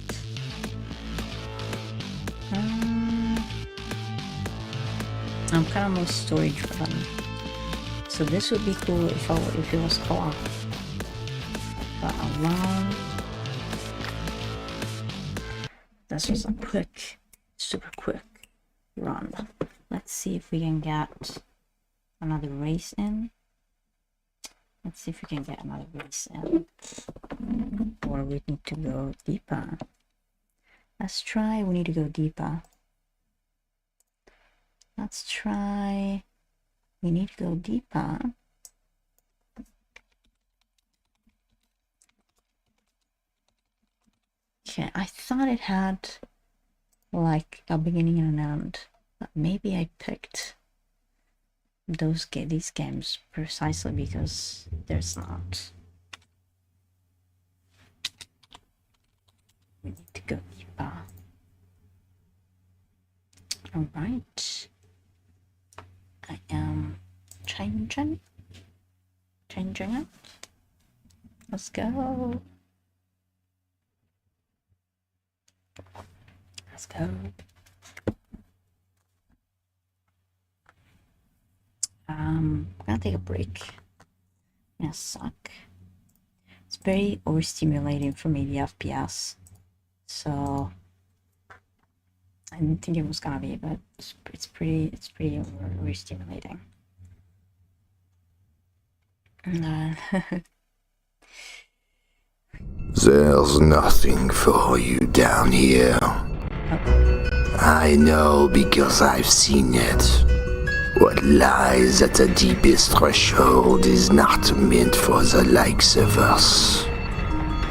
I'm kind of more story driven. So this would be cool if it was co-op. But alone, this was a quick, super quick run. Let's see if we can get another race in. Let's see if we can get another race in. Or we need to go deeper. Let's try, we need to go deeper. Let's try, we need to go deeper. Okay, I thought it had like a beginning and an end, but maybe I picked these games precisely because there's not. We need to go deeper. All right. I am changing it. Let's go. Let's go. I'm gonna take a break. Yeah, suck. It's very overstimulating for me, the FPS. So I didn't think it was gonna be, but it's pretty overstimulating. There's nothing for you down here. I know because I've seen it. What lies at the deepest threshold is not meant for the likes of us.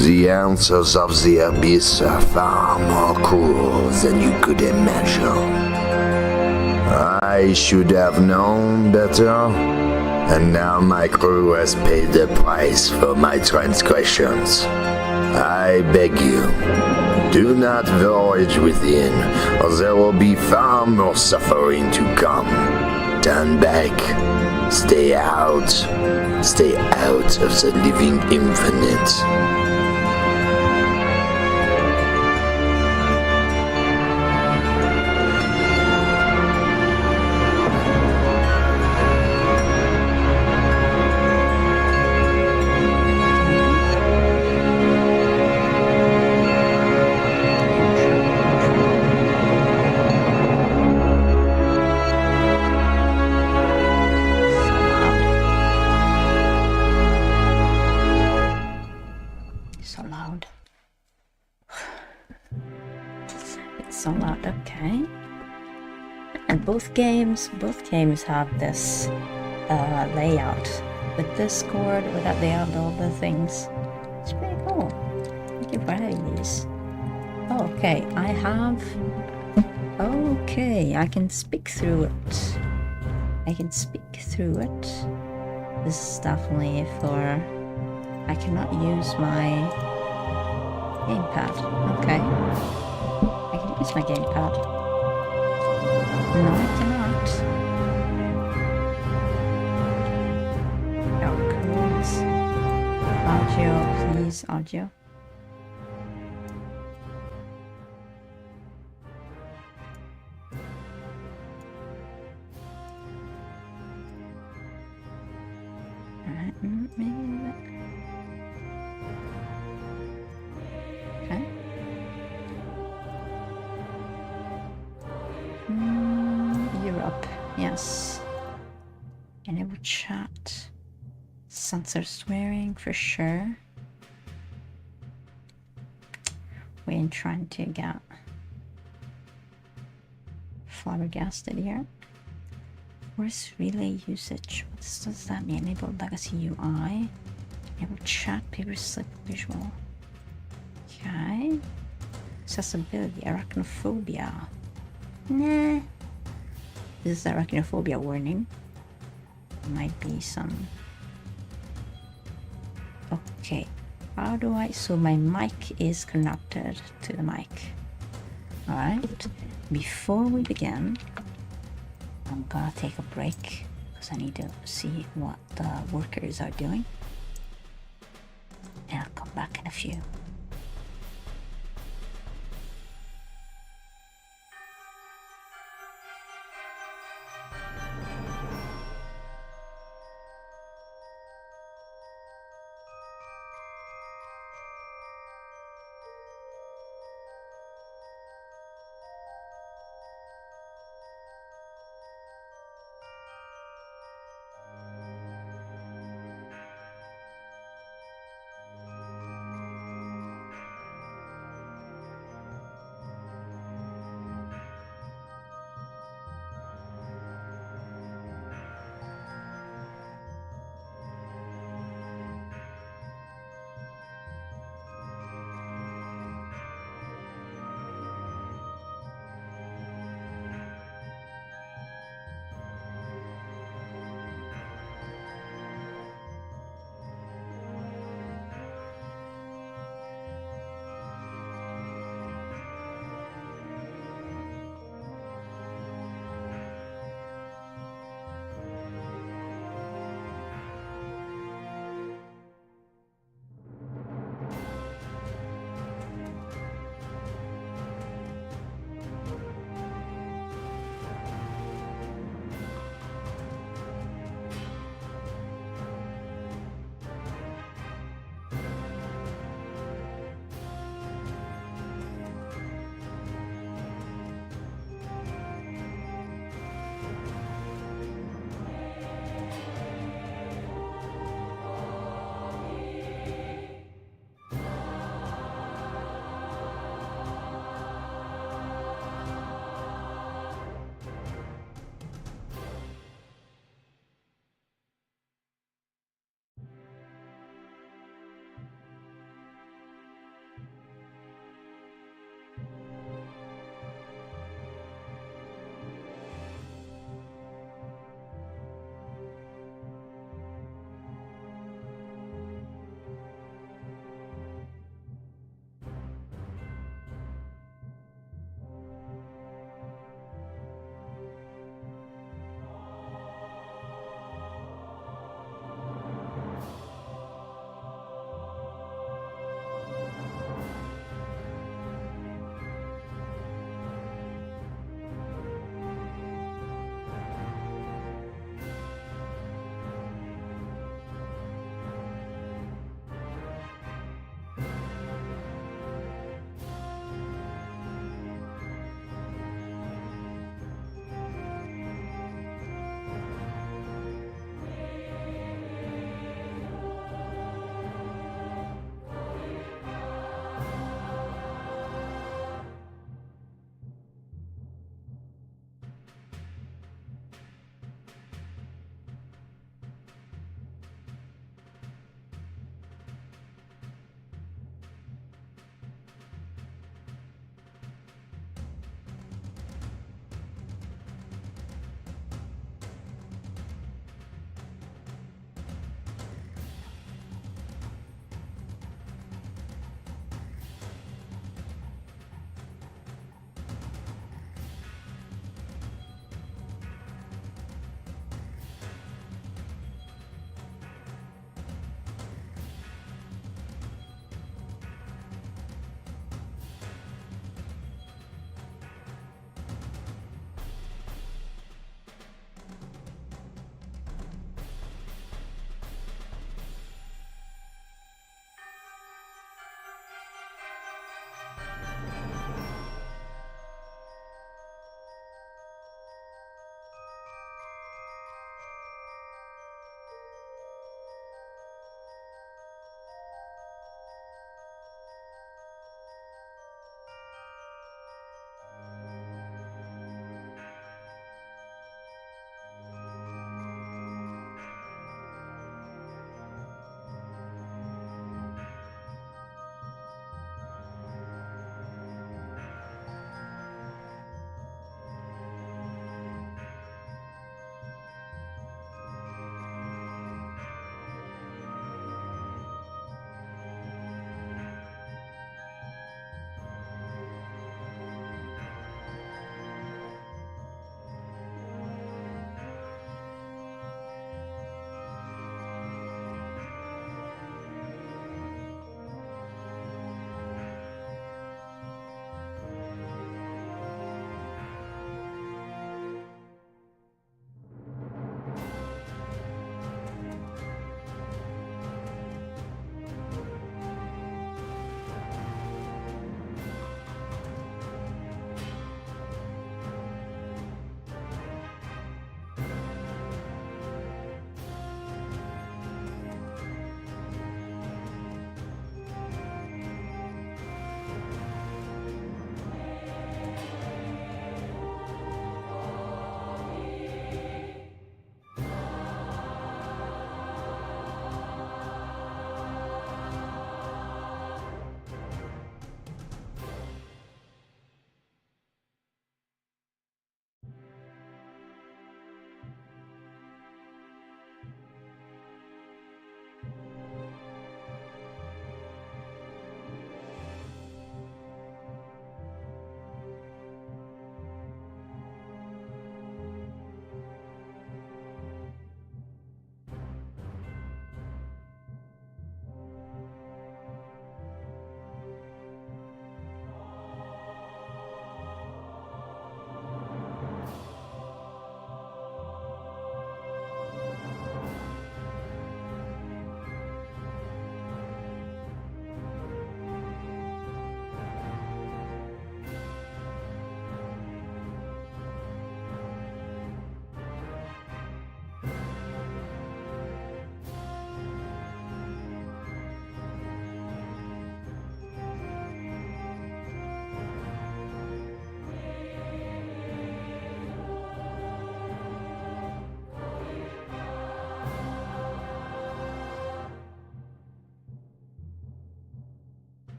The answers of the abyss are far more cruel than you could imagine. I should have known better, and now my crew has paid the price for my transgressions. I beg you, do not voyage within, or there will be far more suffering to come. Turn back, stay out of the living infinite. So loud. It's so loud. Okay. And both games have this layout with Discord, without layout, all the things. It's pretty cool. I can buy these. Oh, okay, I have. Okay, I can speak through it. This is definitely for. I cannot use my gamepad. Okay. I can use my gamepad. No, I cannot. Outcomes. Audio, please, audio. Alright, maybe that. Okay. Europe, yes. Enable chat. Censor swearing for sure. We ain't trying to get flabbergasted here. Voice relay usage. What does that mean? Enable legacy UI. Enable chat, paper slip, visual. Okay. Accessibility, arachnophobia. Nah. This is arachnophobia warning. Might be some. Okay. How do I? So my mic is connected to the mic. Alright. Before we begin, I'm gonna take a break because I need to see what the workers are doing. And I'll come back in a few.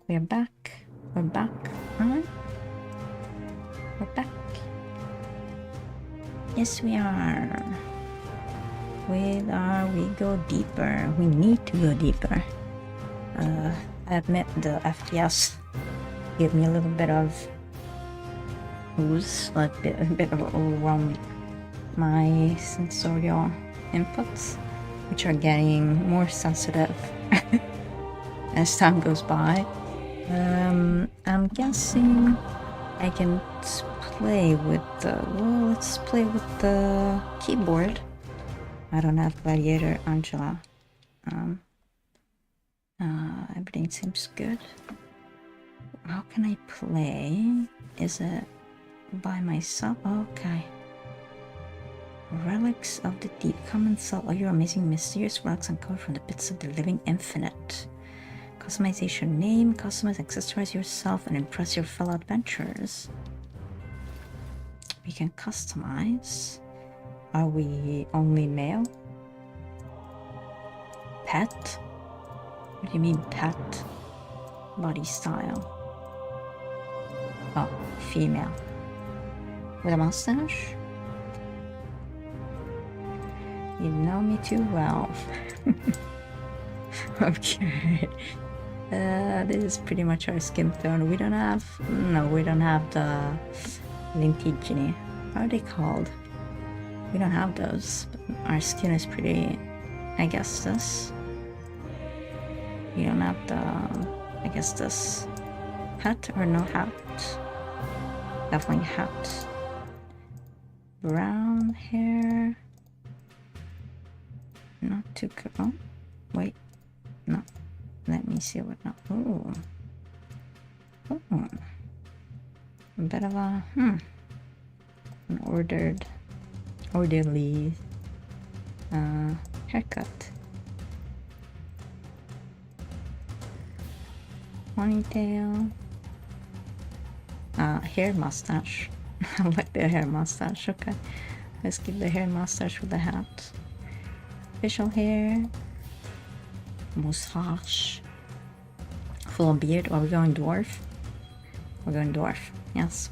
We're back. We're back. Alright. We're back. Yes, we are. We go deeper. We need to go deeper. I admit the FPS gave me a little bit of ooze, like a bit of overwhelming. My sensorial inputs, which are getting more sensitive as time goes by. I'm guessing I can play with the, well, let's play with the keyboard. I don't have Gladiator Angela. Everything seems good. How can I play? Is it by myself? Okay. Relics of the deep. Come and sell all your amazing mysterious relics uncovered from the pits of the living infinite. Customization name, customize, accessorize yourself, and impress your fellow adventurers. We can customize. Are we only male? Pet? What do you mean pet? Body style. Oh, female. With a mustache? You know me too well. Okay. This is pretty much our skin tone. We don't have the lentiggini. How are they called? We don't have those. But our skin is pretty, I guess this. We don't have the, I guess this. Hat or no hat? Definitely hat. Brown hair. Not too cool. Oh, wait. No. Let me see what now. Oh. Oh. A bit of a, an orderly haircut. Ponytail. Hair mustache. I like the hair mustache. Okay. Let's keep the hair mustache with the hat. Facial hair. Mustache. Full beard. Are we going dwarf? We're going dwarf. Yes.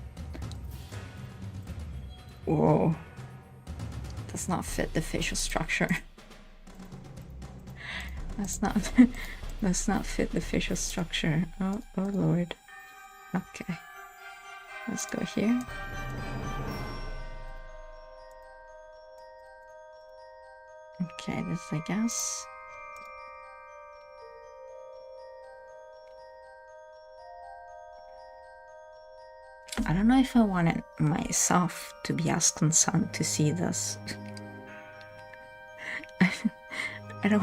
Whoa. Does not fit the facial structure. Does not fit the facial structure. Oh lord. Okay. Let's go here. Okay, this I guess. I don't know if I wanted myself to be as concerned to see this. I don't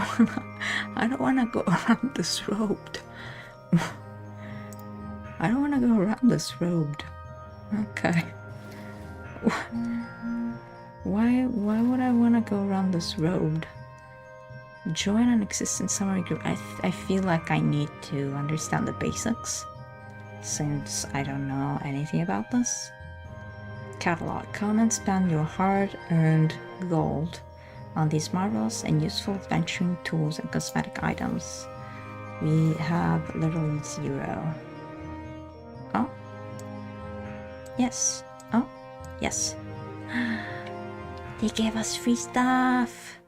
wanna go around this robed. I don't wanna go around this robed. Okay. Why would I wanna go around this robed? Join an existing summary group. I feel like I need to understand the basics, since I don't know anything about this. Catalog. Come and spend your hard-earned gold on these marvelous and useful adventuring tools and cosmetic items. We have literally 0. Oh. Yes. Oh. Yes. They gave us free stuff.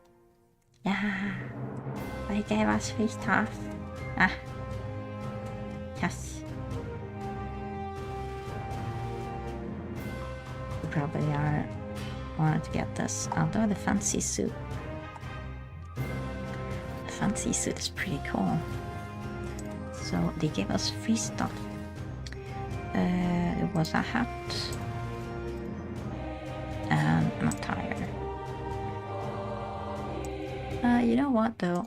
Yeah. They gave us free stuff. Ah. Yes. We probably wanted to get this. Although the fancy suit. The fancy suit is pretty cool. So they gave us free stuff. It was a hat and an attire. You know what though?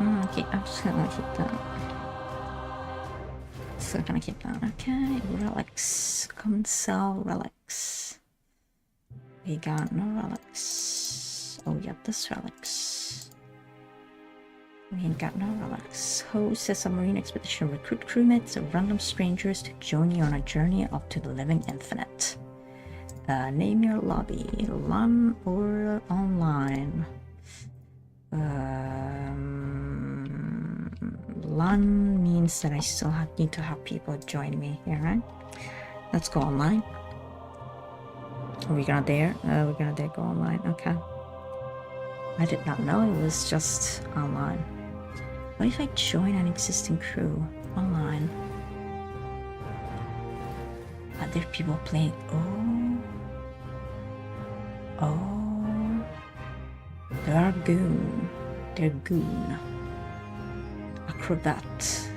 Okay, I'm just gonna keep that. Still gonna keep that. Okay, relics. Come and sell relics. We got no relics. Oh, we got this relics. We ain't got no relics. Host a submarine expedition. Recruit crewmates of random strangers to join you on a journey up to the living infinite. Name your lobby. LAN or online? Online means that I still need to have people join me here, right? Let's go online. Are we gonna dare? We're gonna dare go online. Okay. I did not know it was just online. What if I join an existing crew online? Are there people playing? Oh. There are goon. They're goon. Acrobat.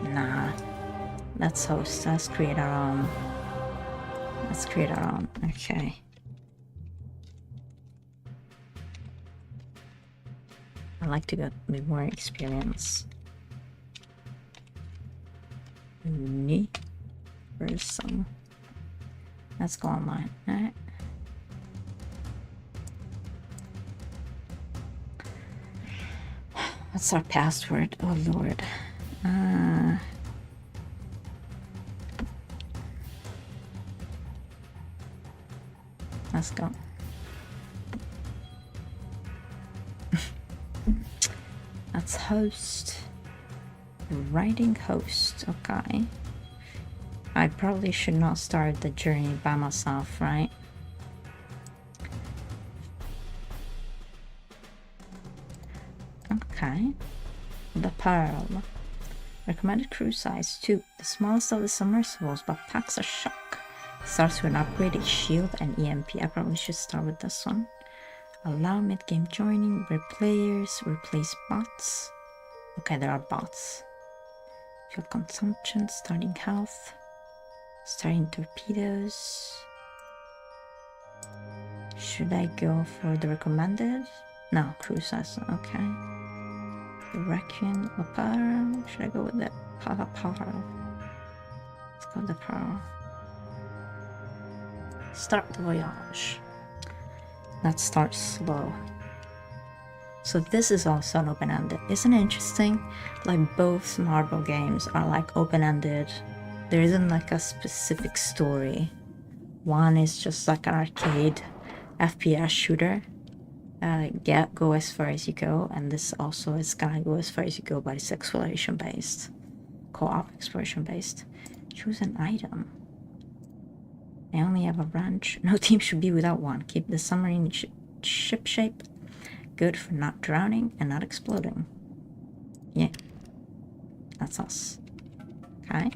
Nah. Let's host. Let's create our own. Okay. I like to get more experience. Where's some? Let's go online. Alright. What's our password? Oh Lord. Let's go. Let's host. Writing host. Okay. I probably should not start the journey by myself, right? Okay. The Pearl. Recommended crew size 2. The smallest of the submersibles, but packs a shock. Starts with an upgraded shield and EMP. I probably should start with this one. Allow mid-game joining, where players replace bots. Okay, there are bots. Fuel consumption, starting health, starting torpedoes. Should I go for the recommended? No, crew size. Okay. The Requiem or Power. Should I go with the Power? Let's go with the Power. Start the voyage. Let's start slow. So this is also an open-ended. Isn't it interesting? Like both Marvel games are like open-ended. There isn't like a specific story. One is just like an arcade FPS shooter. Go as far as you go, and this also is gonna go as far as you go, but it's exploration based. Co-op exploration based. Choose an item. I only have a wrench. No team should be without one. Keep the submarine ship shape. Good for not drowning and not exploding. Yeah. That's us. Okay.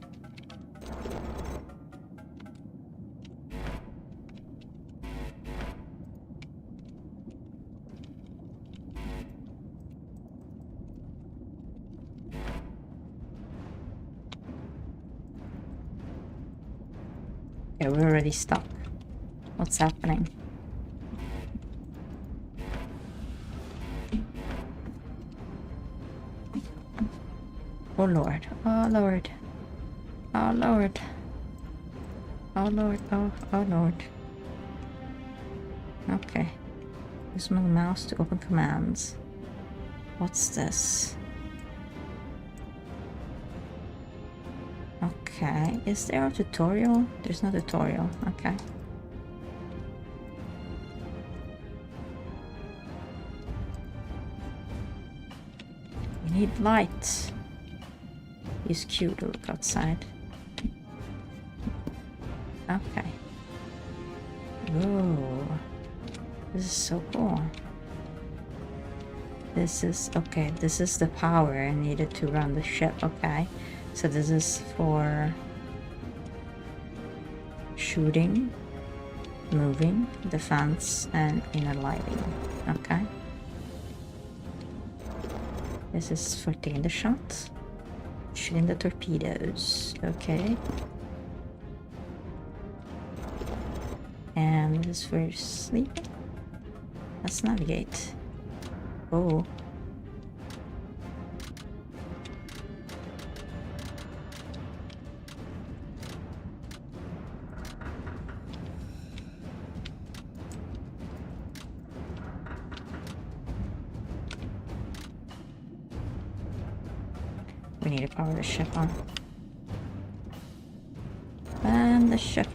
Okay, we're already stuck. What's happening? Oh Lord, oh Lord, oh Lord, oh Lord, oh Lord. Okay. Use my mouse to open commands. What's this? Okay, is there a tutorial? There's no tutorial, okay. We need light. Use Q to look outside. Okay. Ooh. This is so cool. This is, okay, this is the power needed to run the ship, okay. So this is for shooting, moving, defense, and inner lighting, okay. This is for taking the shots. Shooting the torpedoes, okay. And this is for sleeping. Let's navigate. Oh. We need to power the ship on. And the ship.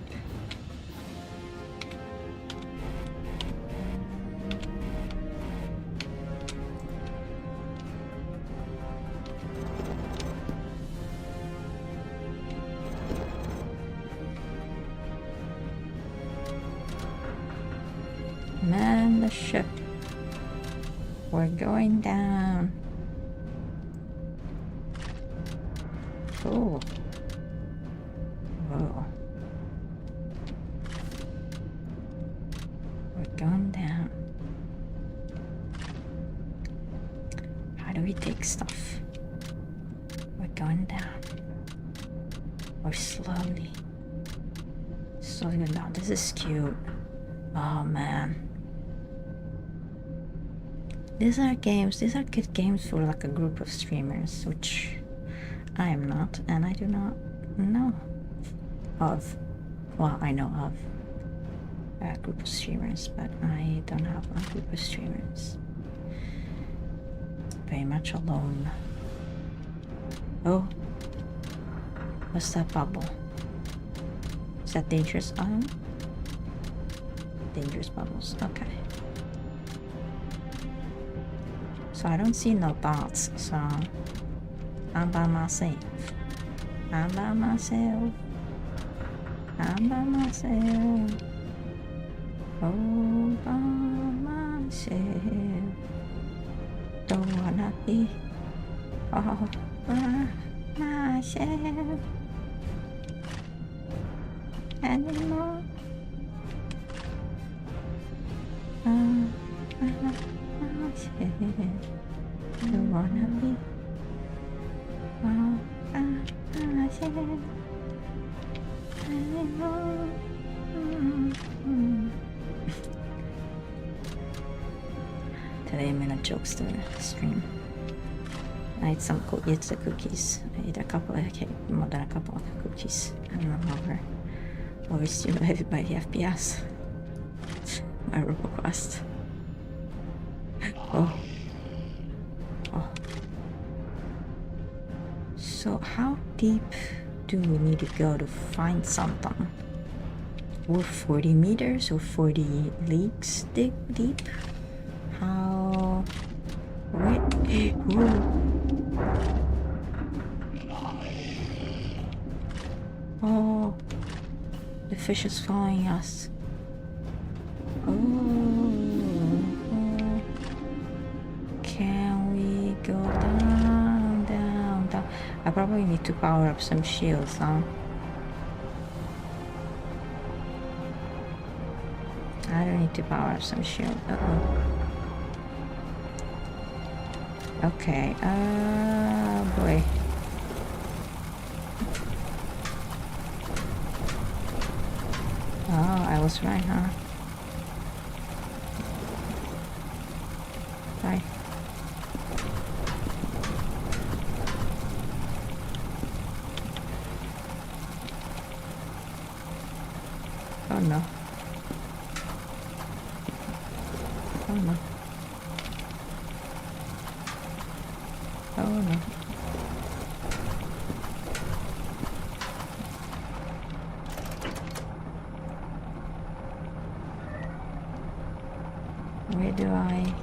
the ship. We're going down. Oh. Whoa. We're going down. How do we take stuff? We're going down. We're slowly going down. This is cute. Oh man. These are good games for like a group of streamers, which I am not, and I do not know of. Well, I know of a group of streamers, but I don't have a group of streamers. Very much alone. Oh, what's that bubble? Is that dangerous? Dangerous bubbles. Okay. So I don't see no bots, so I'm by myself. I'm by myself. I'm by myself. Oh, by myself. Don't wanna be all by myself anymore. Don't wanna be all by myself anymore. Today I'm in a jokester stream. I ate some cookies. I ate more than a couple of cookies. I don't know over stimulated by the FPS. My RoboQuest. Oh. So how deep do we need to go to find something? Or 40 meters or 40 leagues deep? How? Wait. Oh, the fish is following us. Oh, can we go down? I probably need to power up some shields, huh? I don't need to power up some shield. Okay, boy. Oh, I was right, huh? Bye. Oh no. Oh no. Oh no. Where do I?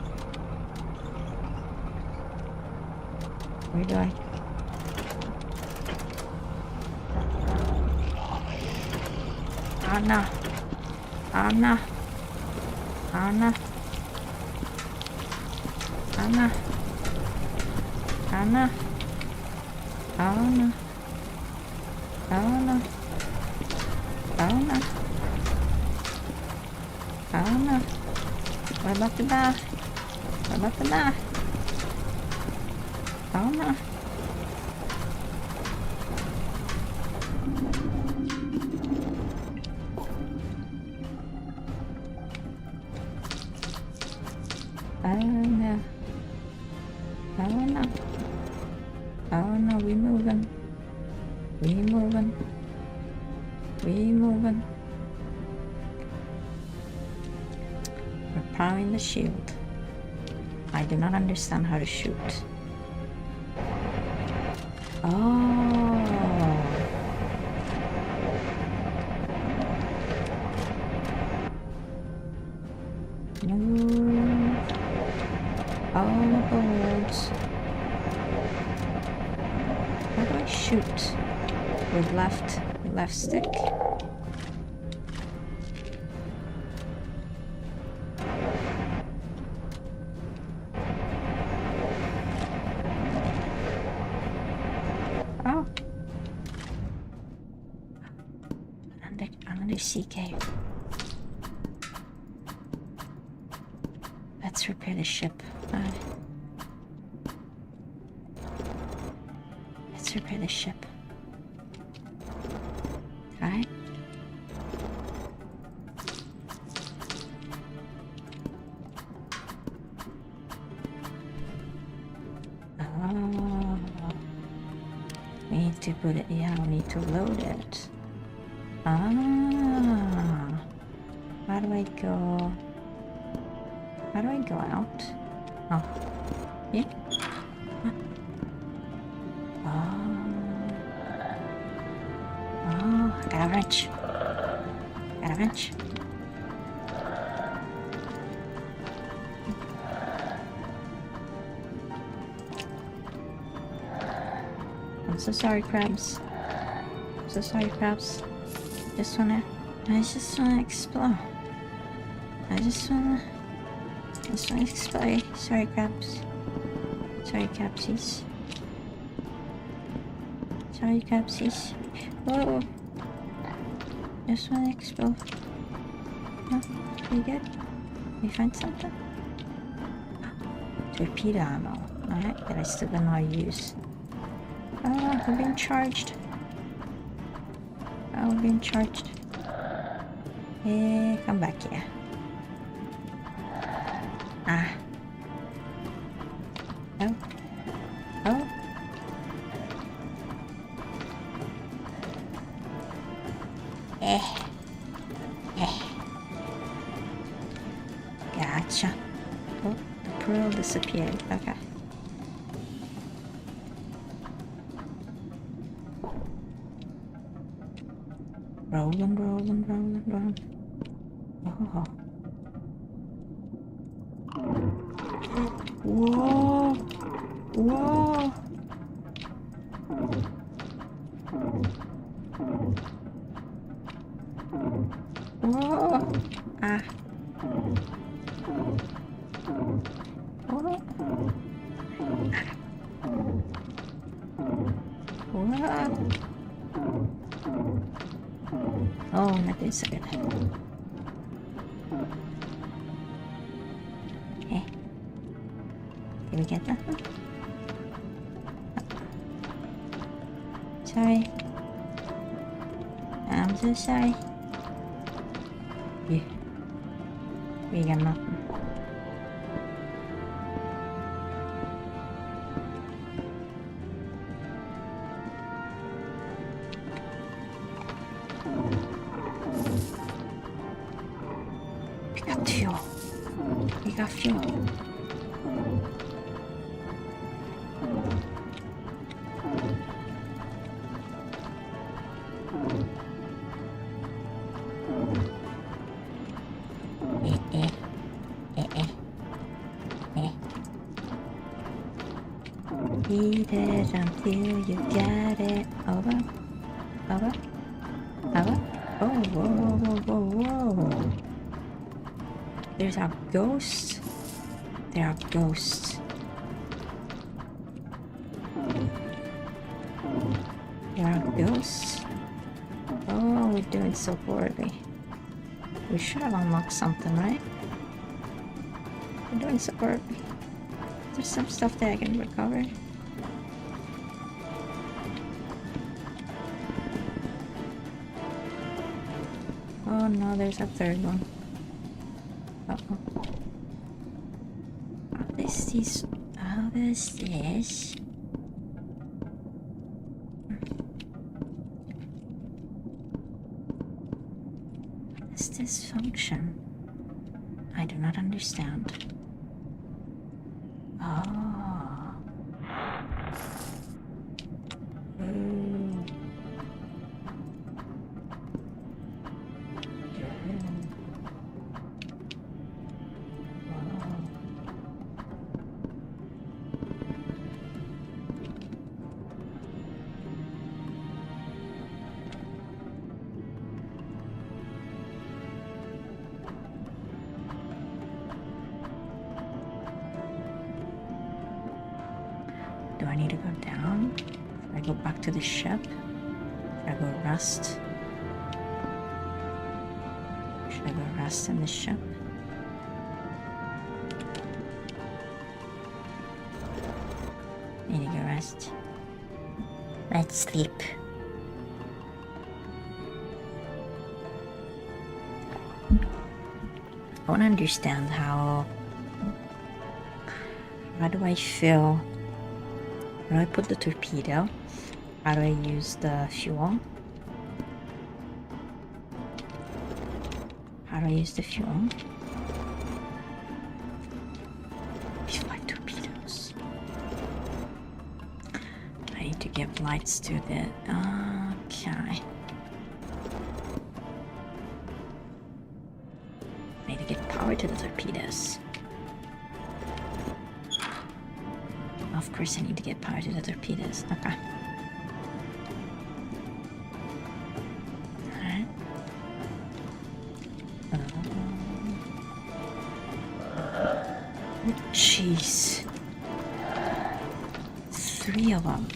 Anna. Anna. Anna. Anna. Anna. Anna. Anna. Anna. Anna. We're about to die. We're about to die. Anna. Oh no, we moving. We're powering the shield. I do not understand how to shoot. Oh. Move. All aboard. How do I shoot? With left stick. regular sea cave. Let's repair the ship. Let's repair the ship. Right? Oh. We need to put it, yeah, we need to load it. Ah. How do I go? How do I go out? Oh. Yeah. Huh. Oh, I got a wrench. Got a wrench. I'm so sorry, crabs. I'm so sorry, crabs. I just wanna explore. I just wanna explore. Sorry, crabs. Sorry, crabsies. Sorry, crabsies. Whoa. Just wanna explore. No, you good? We find something? Torpedo ammo. Alright, that I still don't know how to use. Oh, we're being charged. Oh, we're being charged. Hey, come back here. Ah. Oh. Oh. Gotcha. Oh, the pearl disappeared. Okay. Rolling. Oh. Whoa. Whoa. Whoa. Ah. Whoa. Whoa. Oh, that is so good. Okay. Did we get nothing? Sorry. I'm so sorry. Yeah. We got nothing. We got fuel. We got fuel. Eat it until you get it. Over. Over. Over. Oh, whoa. There's our ghosts. There are ghosts. There are ghosts. Oh, we're doing so poorly. We should have unlocked something, right? We're doing so poorly. There's some stuff that I can recover. Oh no, there's a third one. Uh-oh. How is this? How is this? How does this function? I do not understand. Oh. Ooh. Do I need to go down? Should I go back to the ship? Should I go rest? rest in the ship. Need to go rest. Let's sleep. I want to understand how do I fill? How do I put the torpedo? How do I use the fuel? How do I use the fuel? These light torpedoes. I need to give lights to the... Okay. I need to get power to the torpedoes. Of course I need to get power to the torpedoes. Okay. Alright. Oh, jeez. 3 of them.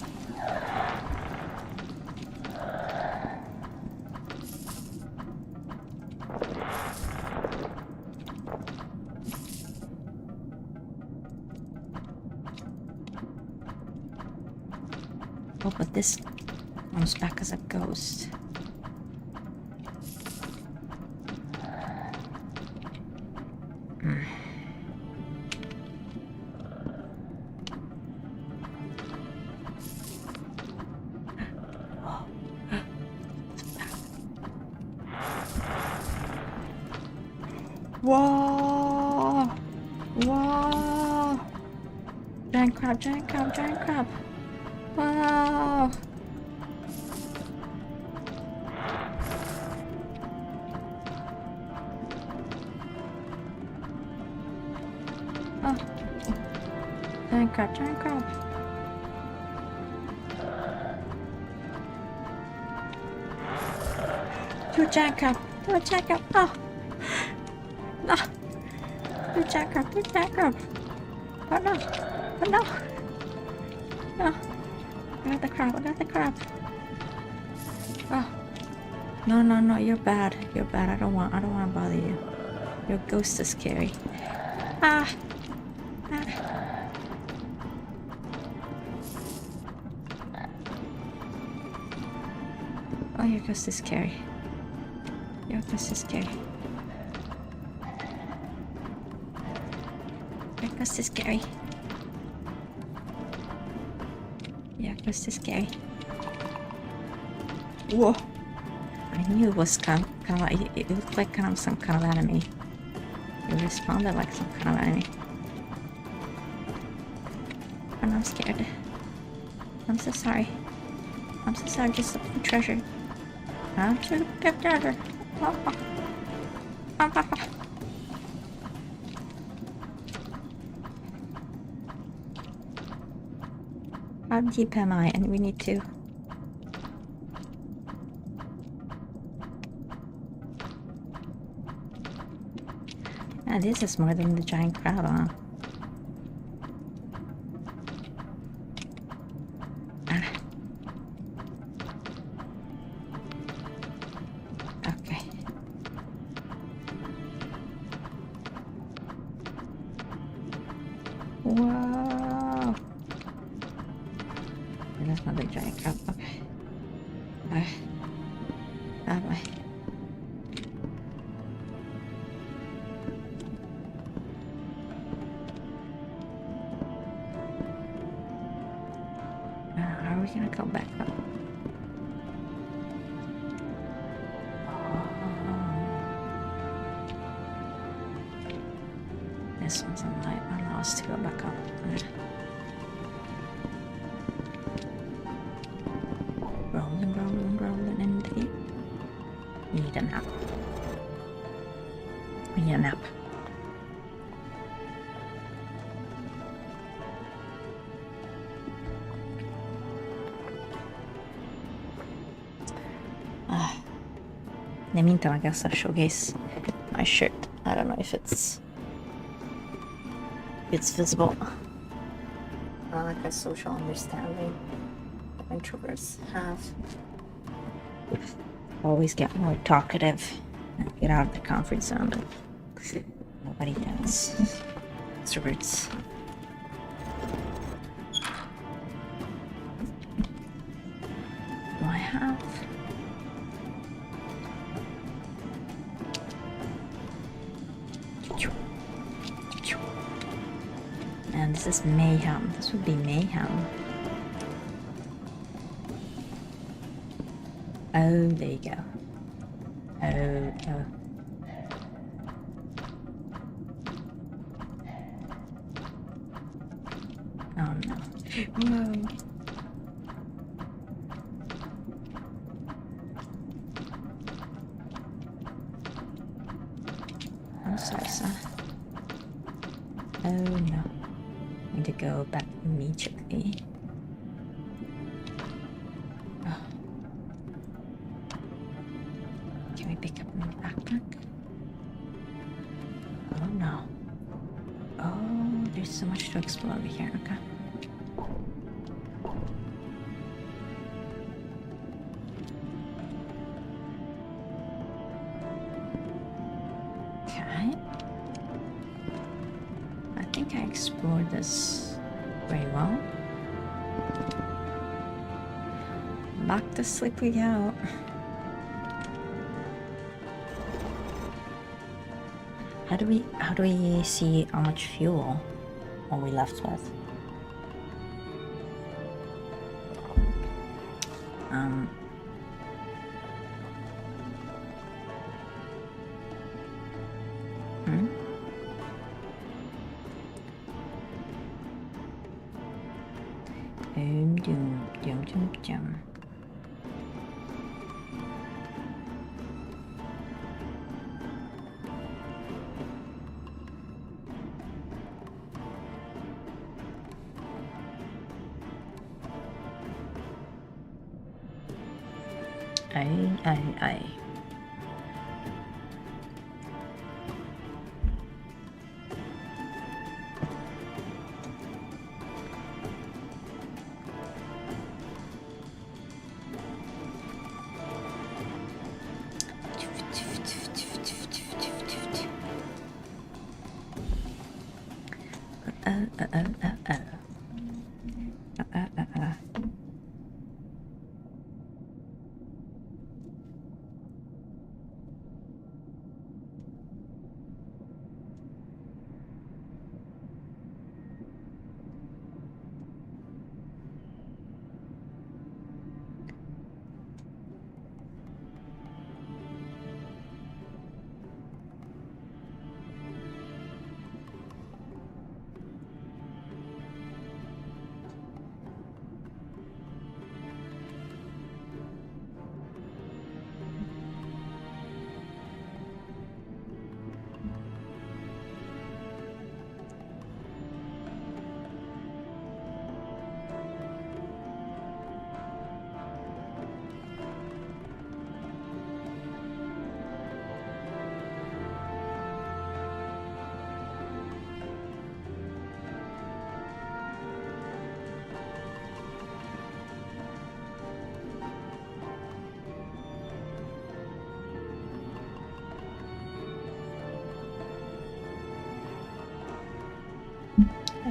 Oh, but this comes back as a ghost. Whoa! Whoa! Giant crab, giant crab, giant crab. Wow! Oh. Giant crab, giant crab. Do a giant crab, do a giant crab. Oh! No! Do a giant crab, do a giant crab. Oh no! Oh no! No! I got the crab, I got the crab. Oh. No, no, no, you're bad. You're bad. I don't want to bother you. Your ghost is scary. Ah. Ah. Oh, your ghost is scary. Your ghost is scary. Your ghost is scary. Yeah, ghost is scary. Whoa! I knew it was kind of like, it looked like kind of some kind of enemy. It responded like some kind of enemy. And I'm scared. I'm so sorry. I'm so sorry, just look for treasure. I'm trying to get treasure. How deep am I? And we need to... this is more than the giant crab, huh? Ah. Okay. Whoa! There's another giant crab. Okay. That way. How are we gonna go back up? This one's on light. I lost to go back up. Rolling, rolling, rolling in the deep. We need a nap. We need a nap. In the meantime, I guess I'll showcase my shirt. I don't know if it's visible. Like a social understanding that introverts have. Always get more talkative Get out of the comfort zone, but nobody does. Extroverts. Do I have? And this is mayhem. This would be mayhem. Oh, there you go. Oh. Oh no. No. I'm sorry, son. Oh no. I need to go back immediately. Oh. Can we pick up my backpack? Oh no. Oh, there's so much to explore over here. Okay. Okay. I think I explored this very well. Back to sleep we go. How do we see how much fuel are we left with? Dum. Aye.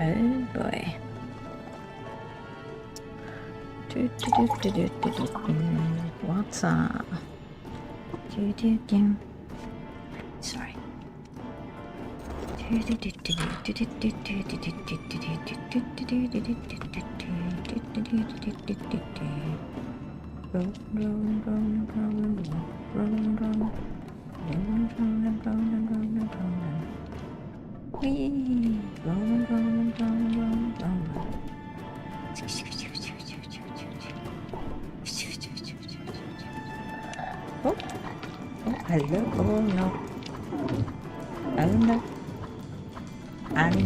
Oh boy. What's up? Sorry. Whee! Rolling. Oh, hello. Oh no. Oh no. Anna.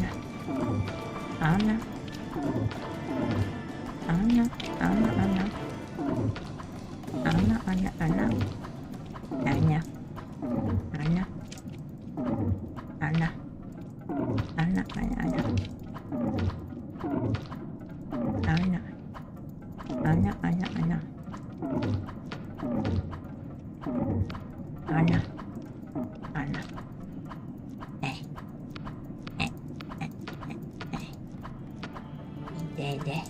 Anya. Anya. did it.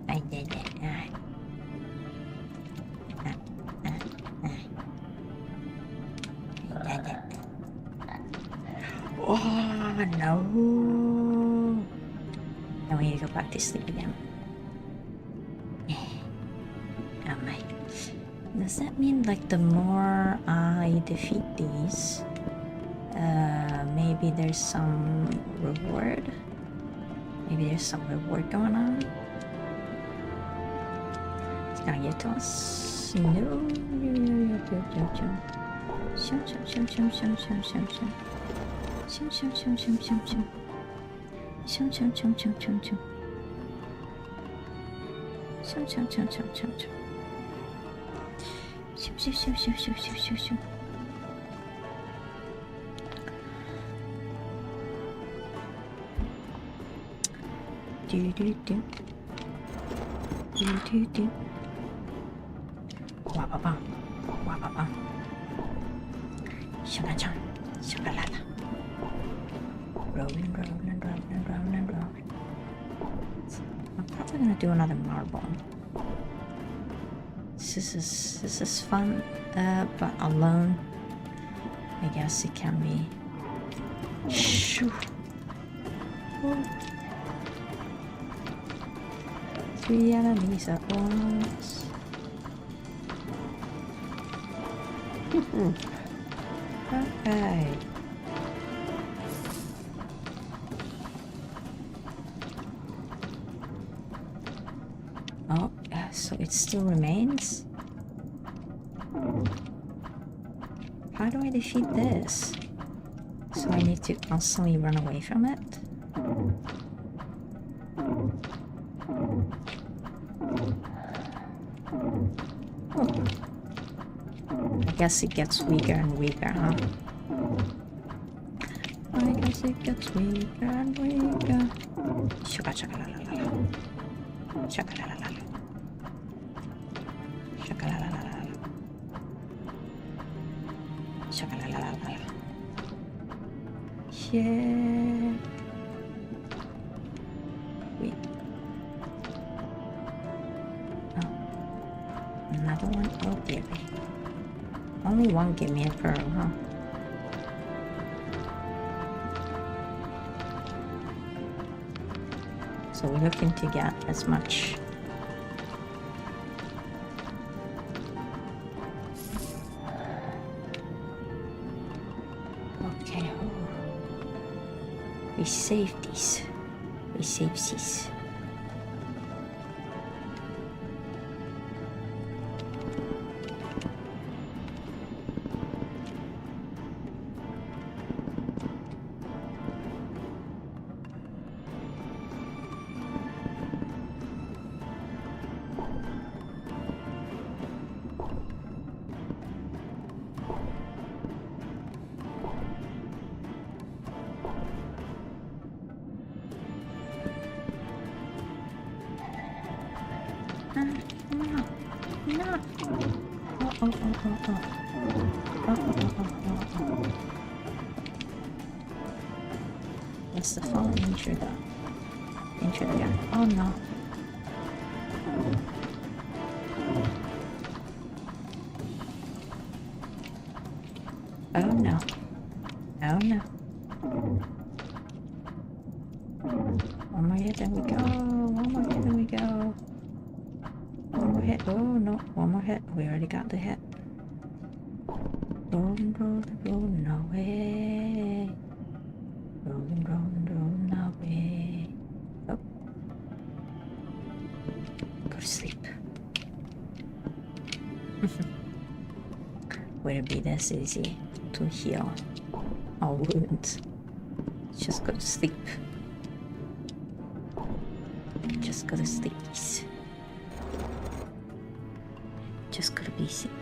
I did it. I did it. Oh no! Now we need to go back to sleep again. Oh my. Does that mean like the more I defeat these, maybe there's some reward? Maybe there's some reward going on? It's gonna give it to us? No. Shum shum shum shum shum shum shum shum. Shum shum shum shum shum shum. Shum shum shum shum shum shum. Shum shum shum shum shum shum. Shum shum shum shum shum shum shum shum. Do do do. Do do do. Wah ba bum. Wah ba bum. Shaka chan. Shaka la la. Rolling, rolling, rolling, rolling, rolling. I'm probably gonna do another marble. This is fun, but alone, I guess it can be. Shoo. Oh. 3 enemies at once. Okay. Oh, so it still remains? How do I defeat this? So I need to constantly run away from it? Oh. I guess it gets weaker and weaker, huh? I guess it gets weaker and weaker. Shaka shaka la la la la. Shaka la la la la. Shaka la la la la la. Shaka la la la la la. Yeah. Wait. Oh. Another one? Oh dear. Only one gave me a pearl, huh? So we're looking to get as much. Okay. We save these. We save these. That's the fallen intruder. Intruder. Oh no. Oh no. Oh no. One more hit, then we go. One more hit, then we go. One more hit. Oh no. One more hit. We already got the hit. Rolling, rolling, rolling away. Rolling, rolling, rolling away. Oh. Go to sleep. Would it be this easy to heal our wounds? Just go to sleep. Just go to sleep. Just go to be sleep.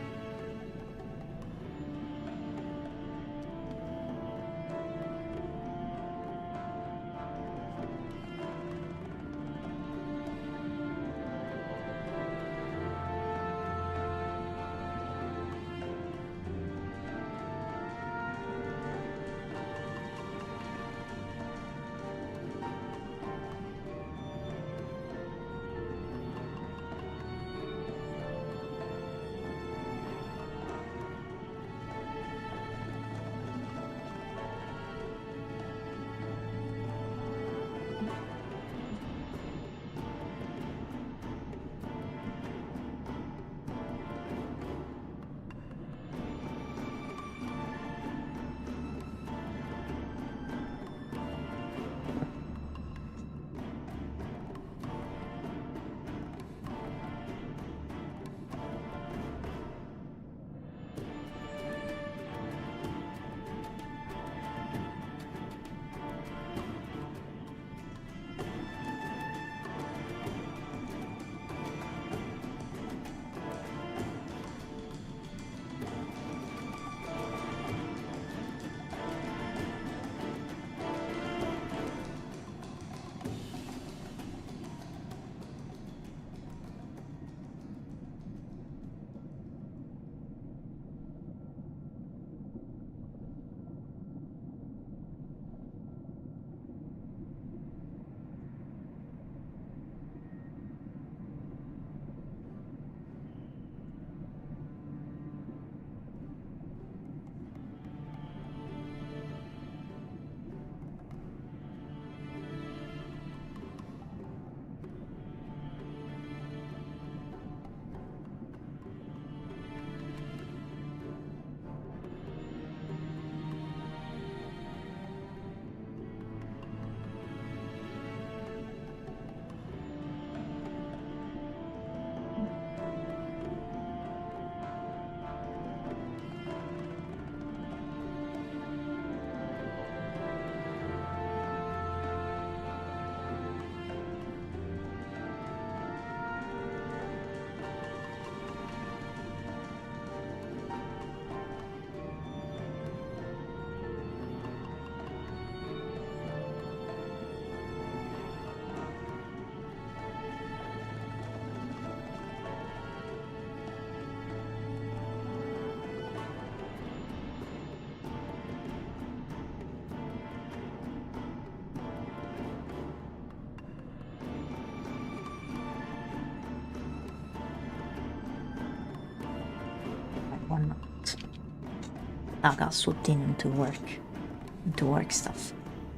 I got swept into work stuff.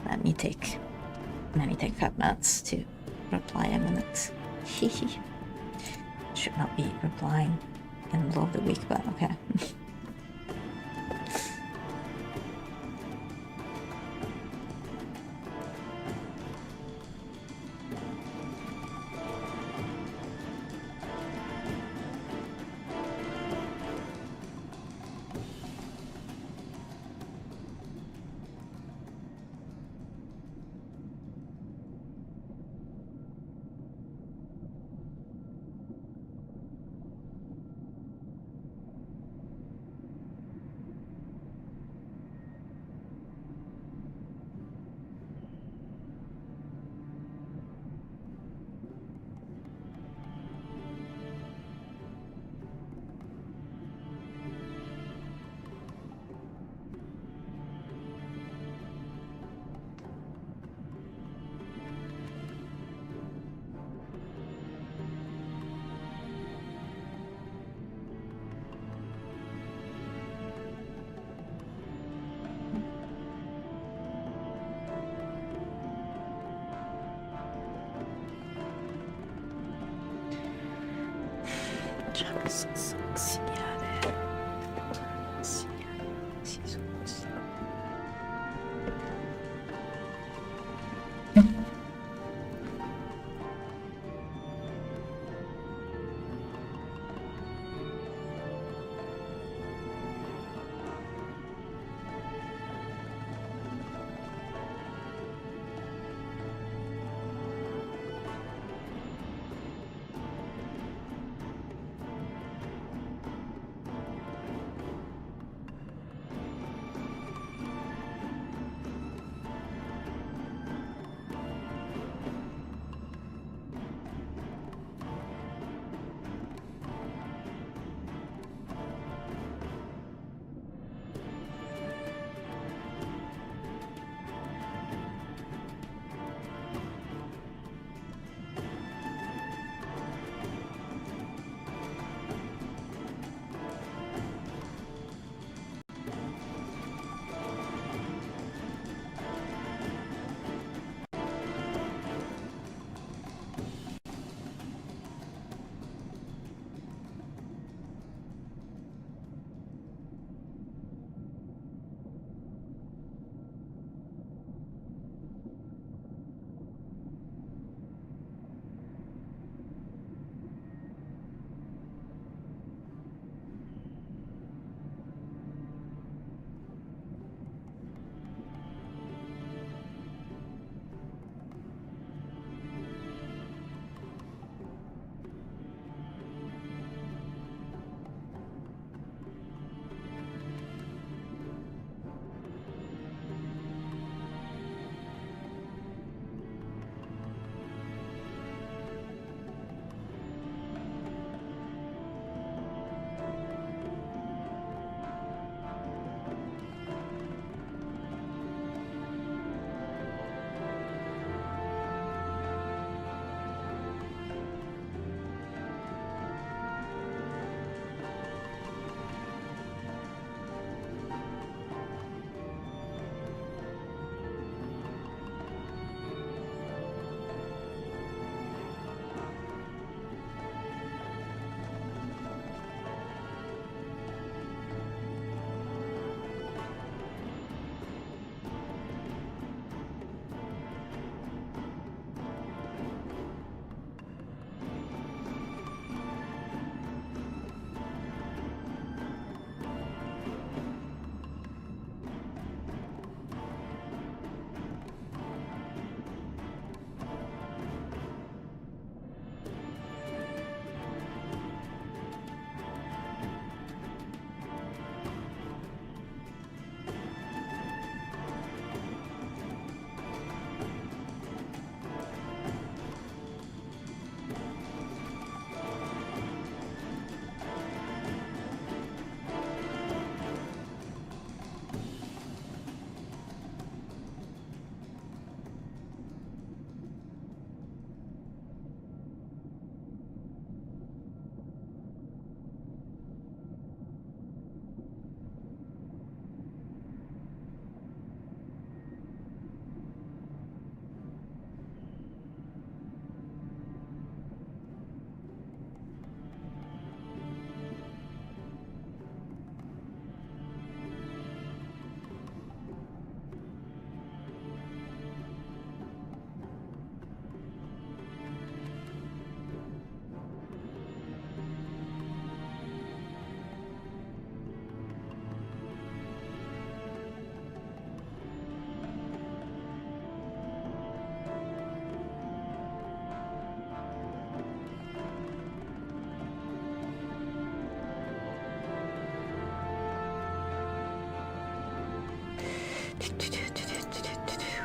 Let me take 5 minutes to reply a minute. Should not be replying in the middle of the week, but okay.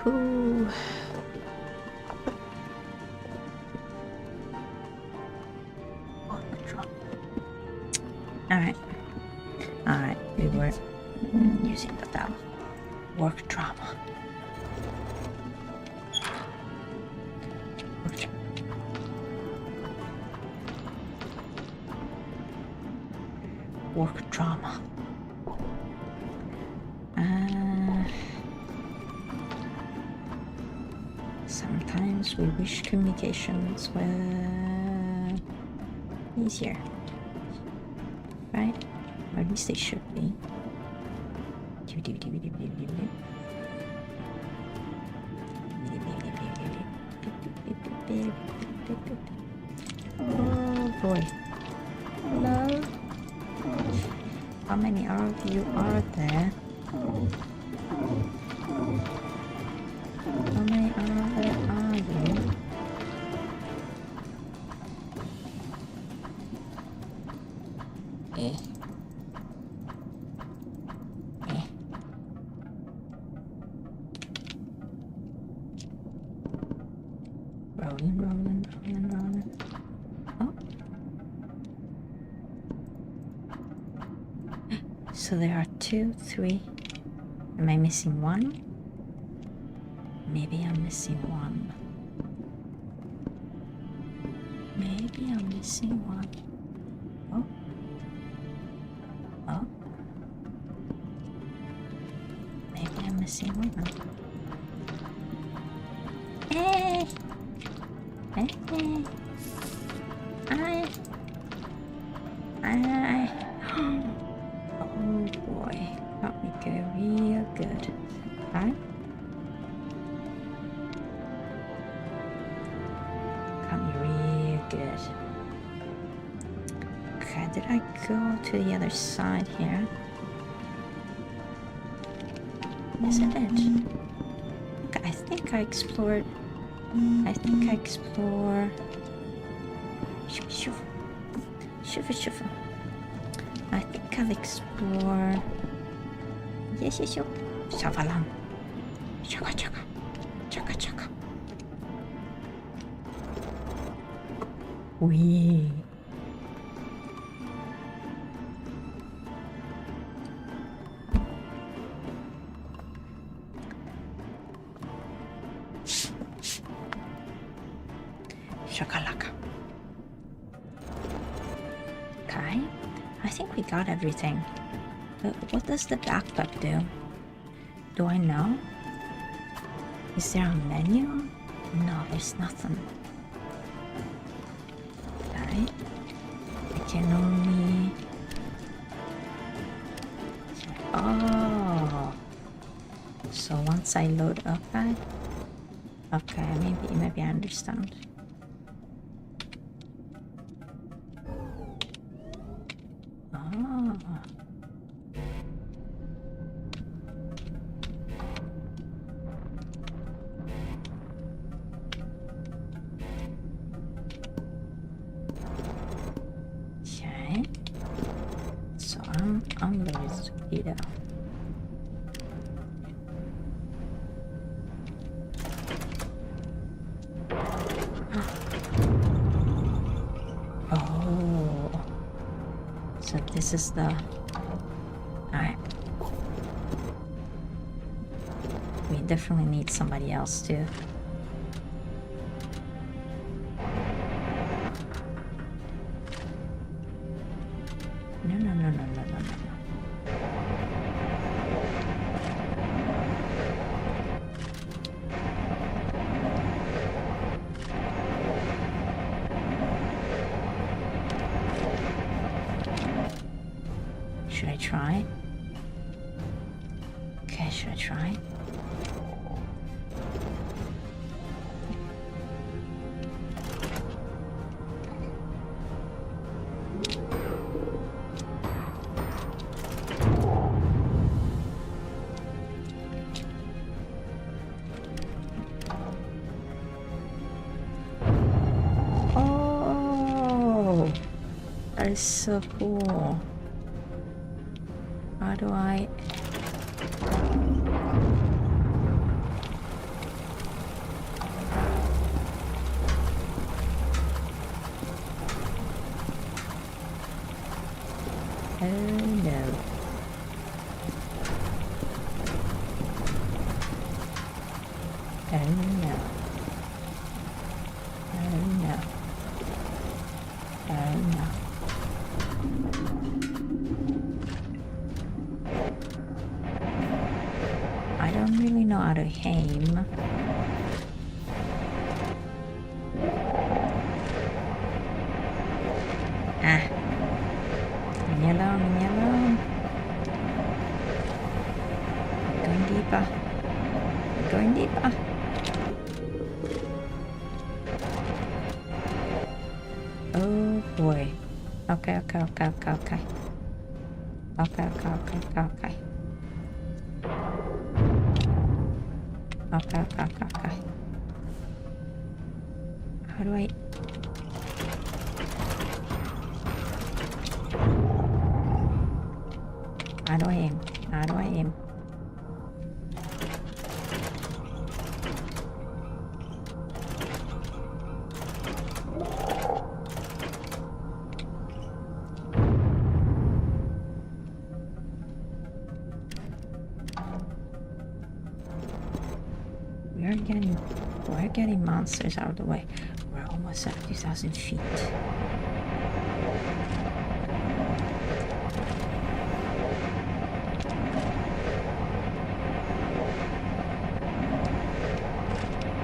Ooh. Alright. Alright, we were using the valve. Work drama. Work drama. Sometimes we wish communications were easier, right? Or at least they should be. Oh boy. Hello? How many of you are there? How many of there are you? Eh. Rolling. Oh. So there are 2, 3. Am I missing one? Maybe I'm missing one. Maybe I'm missing one. Oh. Oh. Maybe I'm missing one. Hey! Hey! Oh boy, got me go real good. Right? Got me real good. Okay, did I go to the other side here? Yes, I did. Okay, I think I explored. Shuffle. I think I've explored. Yes. Shavalam. Chaka. Wee. Shakalaka. Okay, I think we got everything. But what does the backpack do? Do I know? Is there a menu? No, there's nothing. Okay, I can only... Oh, so once I load up that... Okay, maybe I understand. Okay, so I'm ready to eat out. Oh, so this is the... Alright. We definitely need somebody else too. No. Should I try? Okay, should I try? Oh, that is so cool. How do I... Oh no. Oh no. Oh no. Oh no. I don't really know how to aim. Ah. Leave me alone, leave me alone. I'm going deeper. I'm going deeper. Oh boy. Okay. Okay. Okay. How do I... How do I aim? How do I aim? We're getting monsters out of the way. We're almost at 2,000 feet.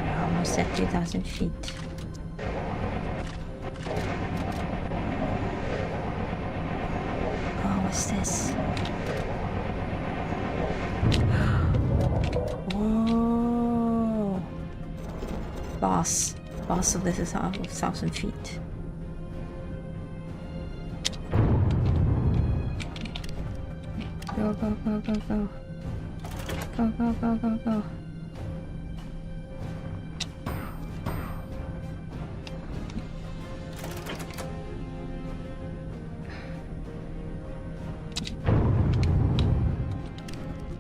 We're almost at 2,000 feet. Oh, what's this? Whoa! Boss of this is 1,000 feet. Go. Go. Come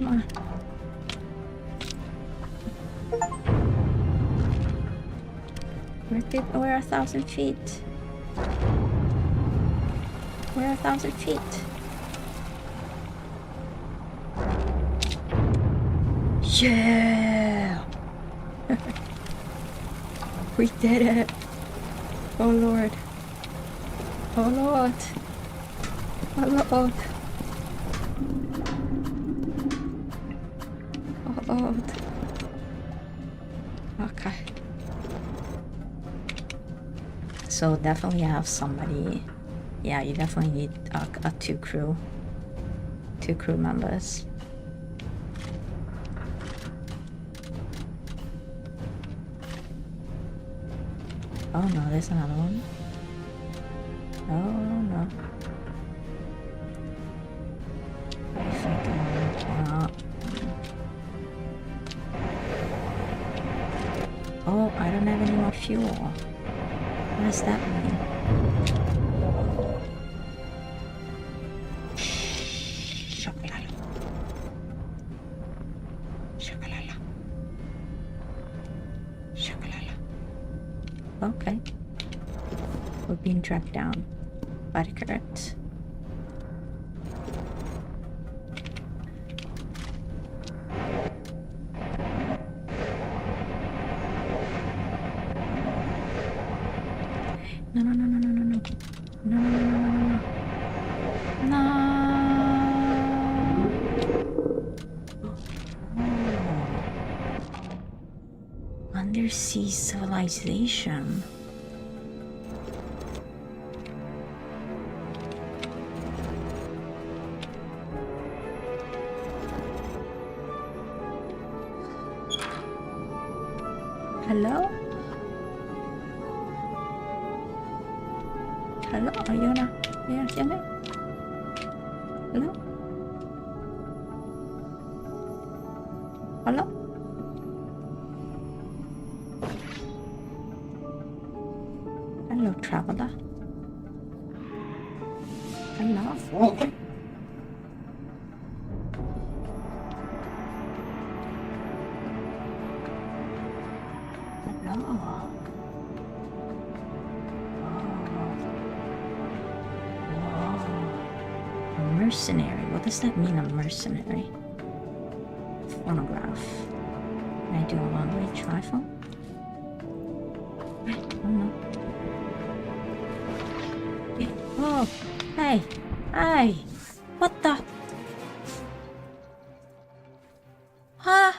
on. We're 1,000 feet. We're 1,000 feet. Yeah! We did it! Oh Lord! Oh Lord! Oh Lord! Oh Lord! Okay. So definitely have somebody. Yeah, you definitely need a two crew members. Oh no, there's another one. Oh no. If I can... Oh, I don't have any more fuel. What does that mean? Okay. We're being dragged down by the current. No. Undersea civilization. Hello? Hello? Are you gonna hear me? Hello? Hello? Hello, traveler. Hello? mercenary. What does that mean, a mercenary? Phonograph. Can I do a long-range rifle? I don't know. Okay. Oh, hey, hey, what the? Huh?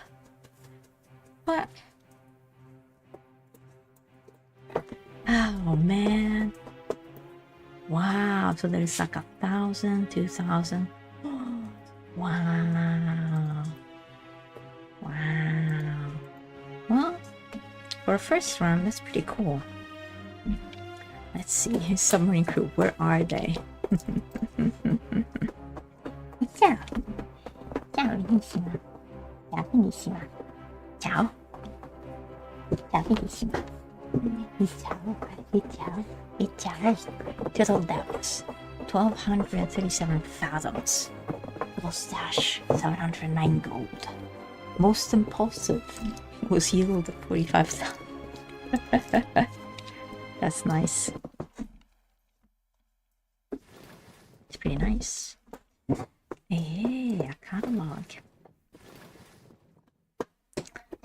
What? Oh man. Wow, so there's like 1,000, 2,000. Wow. Wow. Well, for a first round, that's pretty cool. Let's see, submarine crew, where are they? Ciao. Ciao, benissimo. Ciao, benissimo. Ciao. Ciao, benissimo. Ciao. Total depths 1,237 fathoms. Total stash 709 gold. Most impulsive was yield 45,000. That's nice. It's pretty nice. Hey, a catalog.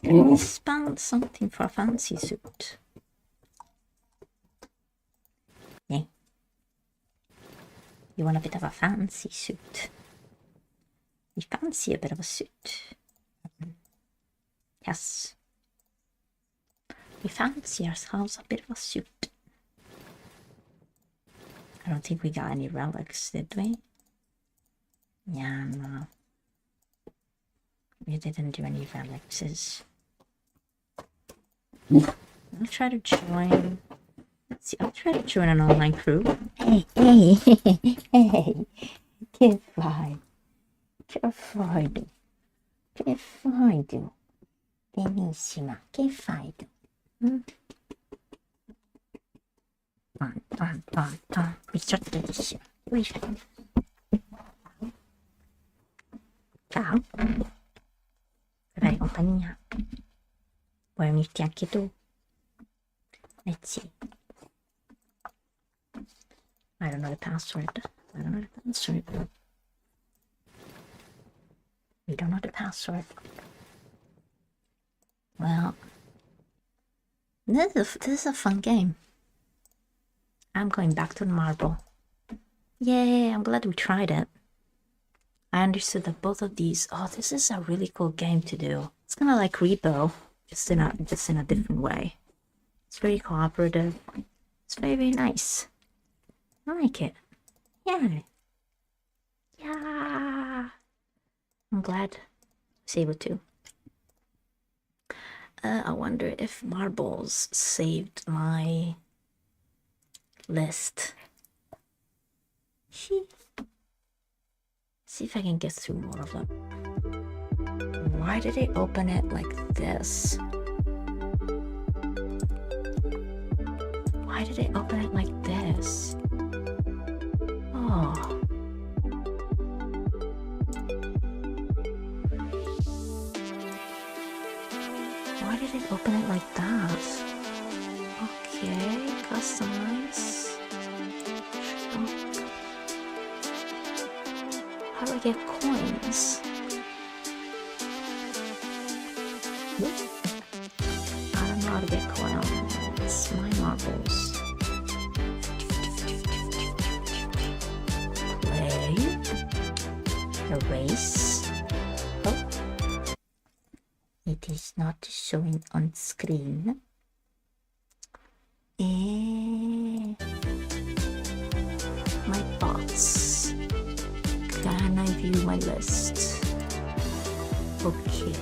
Can we spend something for a fancy suit? Yeah. You want a bit of a fancy suit? We fancy a bit of a suit. Yes. We fancy ourselves a bit of a suit. I don't think we got any relics, did we? Yeah, no. We didn't do any relics. I'll try to join. Let's see, I'll try to join an online crew. Hey. Che fai? Che fai tu? Che fai tu? Benissima, che fai tu? Picciottelissima. Ciao. Fai compagnia. Vuoi unirti anche tu? Let's see. I don't know the password. We don't know the password. Well, this is a fun game. I'm going back to the marble. Yay, I'm glad we tried it. I understood that both of these... Oh, this is a really cool game to do. It's kind of like Repo, just in a different way. It's very cooperative. It's very, very nice. I like it. Yeah. I'm glad I was able to. I wonder if marbles saved my list. See if I can get through more of them. Why did they open it like this? Why did they open it like this? Oh. Why did it open it like that? Okay, customize. Oh. How do I get coins? I don't know how to get coins. My marbles. Play. Erase. Oh. It is not showing on screen. My thoughts. Can I view my list? Okay.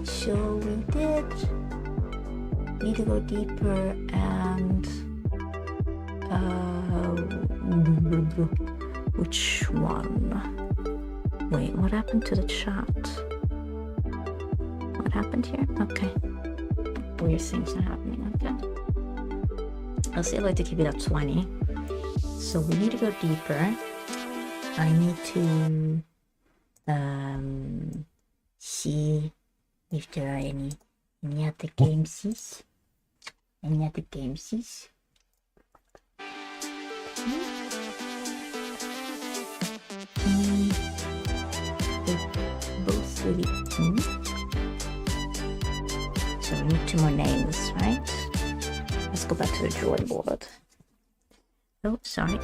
So we need to go deeper and which one? Wait, what happened to the chat? What happened here? Okay. Weird things are happening. Okay. I'll still like to keep it at 20. So we need to go deeper. I need to see if there are any other gameses. Any other gameses? really... So we need 2 more names, right? Let's go back to the drawing board. Oh, sorry.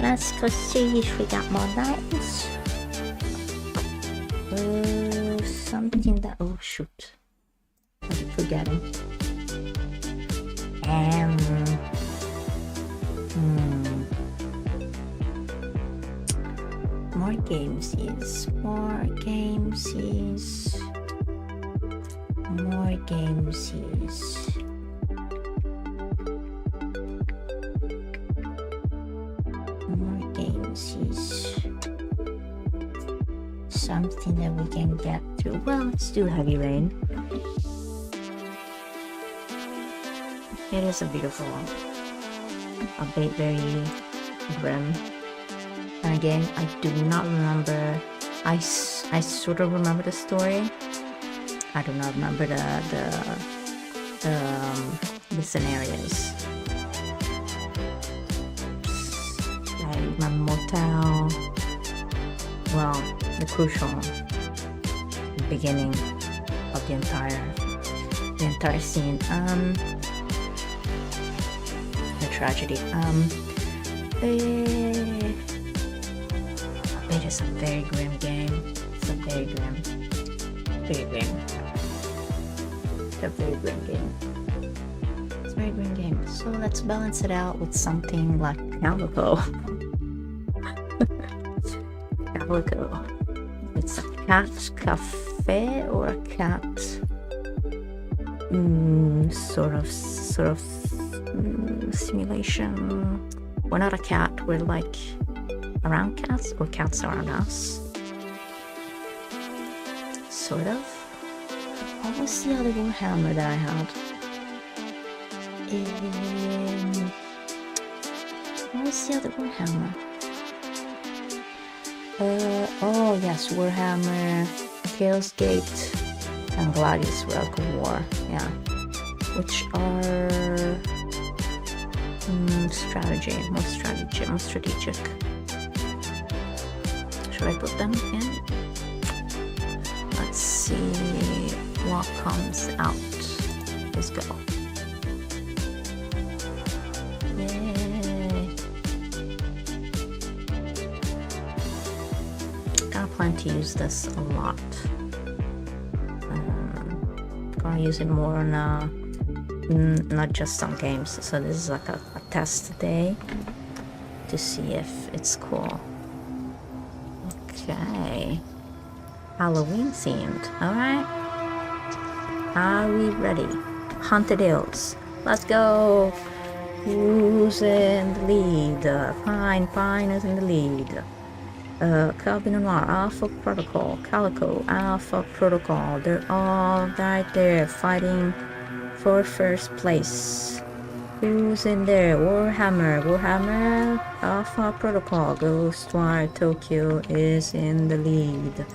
Let's go see if we got more names. Something that... Oh, shoot. I keep forgetting. More games is... More games is... More games is... More games is... Something that we can get through. Well, let's do Heavy Rain. It is a beautiful one. A bit very grim. And again, I do not remember. I sort of remember the story. I do not remember the scenarios. I remember Motel. Well, the crucial beginning of the entire scene. The tragedy. It is a very grim game. It's a very grim. It's a very grim game. It's a very grim game. So let's balance it out with something like Calico. Calico. It's a cat cafe or a cat sort of simulation. We're not a cat, we're like around cats, or cats around us. Sort of. What was the other Warhammer that I had? What was the other Warhammer? Oh yes, Warhammer, Chaos Gate, and Gladius Relic of War. Yeah, which are more strategic. Should I put them in? Let's see what comes out. Let's go. Yay! I plan to use this a lot. Gonna use it more on not just on games. So this is like a test day to see if it's cool. Okay, Halloween themed. All right, are we ready? Haunted Hills. Let's go. Who's in the lead? Pine is in the lead. Calvin and Noir, Alpha Protocol, Calico, Alpha Protocol. They're all right there fighting for first place. Who's in there? Warhammer, Alpha Protocol, Ghostwire Tokyo is in the lead.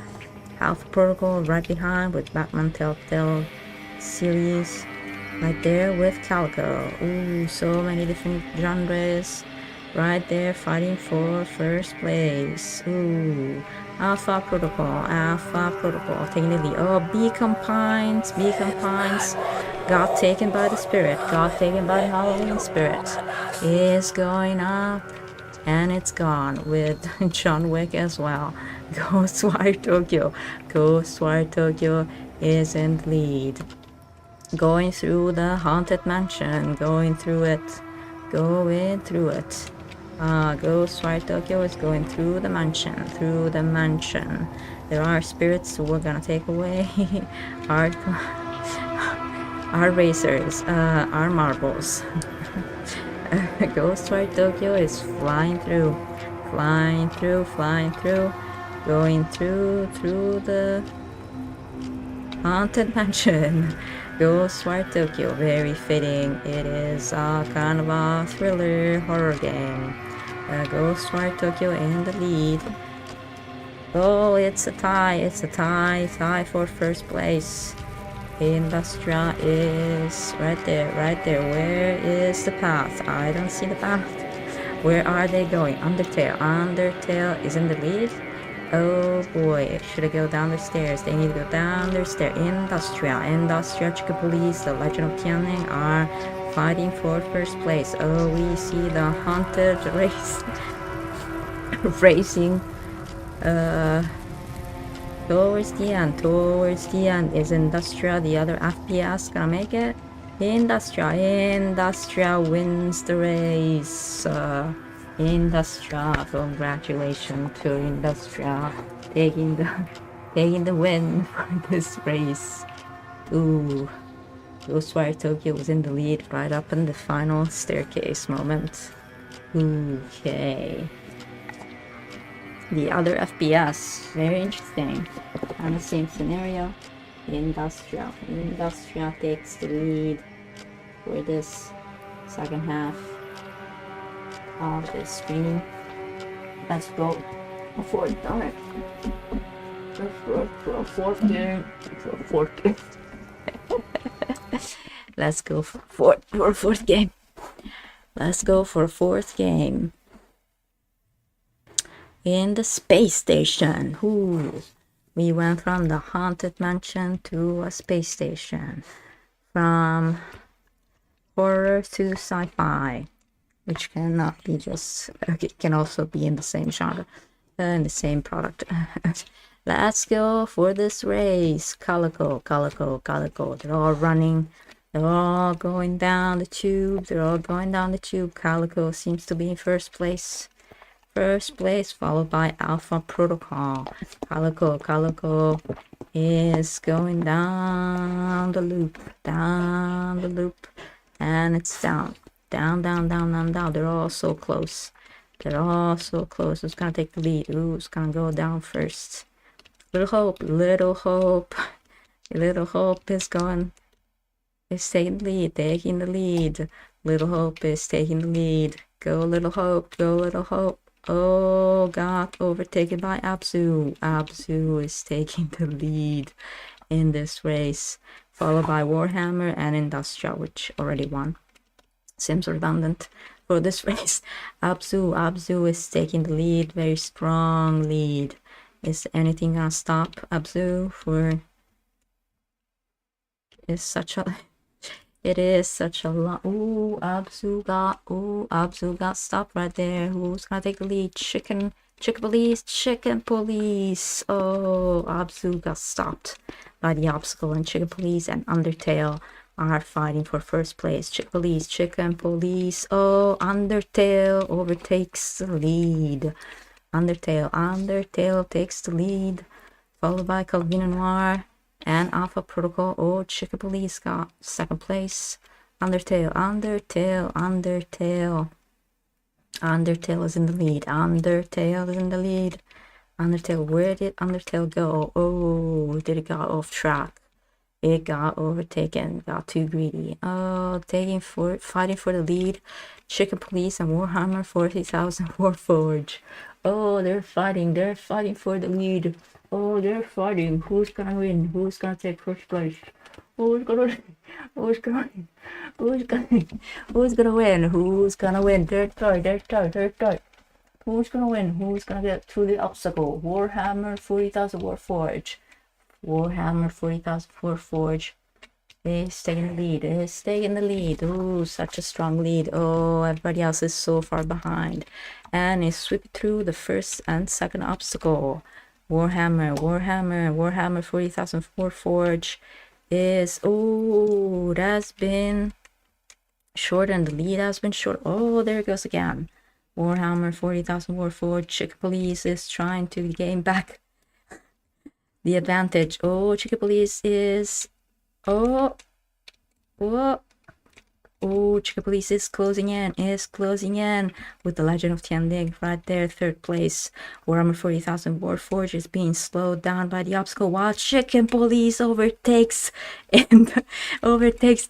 Alpha Protocol right behind with Batman Telltale series right there with Calico. Ooh, so many different genres right there fighting for first place. Ooh, Alpha Protocol taking the lead. Oh, Beacon Pines got taken by the spirit, got taken by the Halloween spirit, is going up, and it's gone with John Wick as well. Ghostwire Tokyo is in the lead. Going through the haunted mansion, going through it. Ghostwire Tokyo is going through the mansion. There are spirits who are gonna take away our razors, our marbles. Ghostwire Tokyo is flying through, going through the haunted mansion. Ghostwire Tokyo, very fitting. It is kind of a thriller horror game. Ghostwire Tokyo in the lead. Oh, it's a tie for first place. Industria is right there. Where is the path? I don't see the path. Where are they going? Undertale is in the lead. Oh boy, should I go down the stairs? They need to go down the stairs. Industrial, Chicken Police, the Legend of Tianling are fighting for first place. Oh, we see the haunted race racing towards the end. Is Industrial the other FPS gonna make it? Industrial wins the race. Industrial, congratulations to Industrial taking the win for this race. Ooh, Ghostwire Tokyo was in the lead right up in the final staircase moment. Okay. The other FPS, very interesting. On the same scenario, Industrial takes the lead for this second half of the stream. Let's go for it. For a fourth game. Let's go for a fourth game. Let's go for a fourth game. In the space station. Ooh. We went from the haunted mansion to a space station. From horror to sci-fi, which cannot be just, it can also be in the same genre, in the same product. Let's go for this race. Calico. They're all running. They're all going down the tube. Calico seems to be in first place, followed by Alpha Protocol. Calico is going down the loop, and it's down. They're all so close. Who's gonna take the lead? Who's gonna go down first? Little Hope is taking the lead. Little Hope is taking the lead. Go Little Hope. Oh, got overtaken by Abzu. Abzu is taking the lead in this race, followed by Warhammer and Industrial, which already won. Seems redundant for this race. Abzu is taking the lead, very strong lead. Is anything gonna stop Abzu for? It is such a lot. Ooh, Abzu got stopped right there. Who's gonna take the lead? Chicken Police. Oh, Abzu got stopped by the obstacle, and Chicken Police and Undertale are fighting for first place. Chicken Police. Oh, Undertale overtakes the lead. Undertale takes the lead, followed by Calvino Noir and Alpha Protocol. Oh, Chicken Police got second place. Undertale is in the lead. Where did Undertale go? Oh, did it got off track? It got overtaken, got too greedy. Oh, fighting for the lead. Chicken Police and Warhammer 40,000 Warforge. Oh, they're fighting for the lead. Oh, they're fighting. Who's gonna win? Who's gonna take first place? Who's gonna win? Who's gonna win? They're tied. Who's gonna win? Who's gonna get through the obstacle? Warhammer 40,000 Warforge. Warhammer 40,000 Warforge is taking the lead. Oh, such a strong lead. Oh, everybody else is so far behind. And is sweeping through the first and second obstacle. Warhammer 40,000 Warforge is, oh, it has been shortened. The lead has been short. Oh, there it goes again. Warhammer 40,000 Warforge. Chicken Police is trying to gain back the advantage. Oh, Chicken Police is, Chicken Police is closing in with the Legend of Tianling right there, third place. Warhammer 40,000 Warforge is being slowed down by the obstacle while Chicken Police overtakes the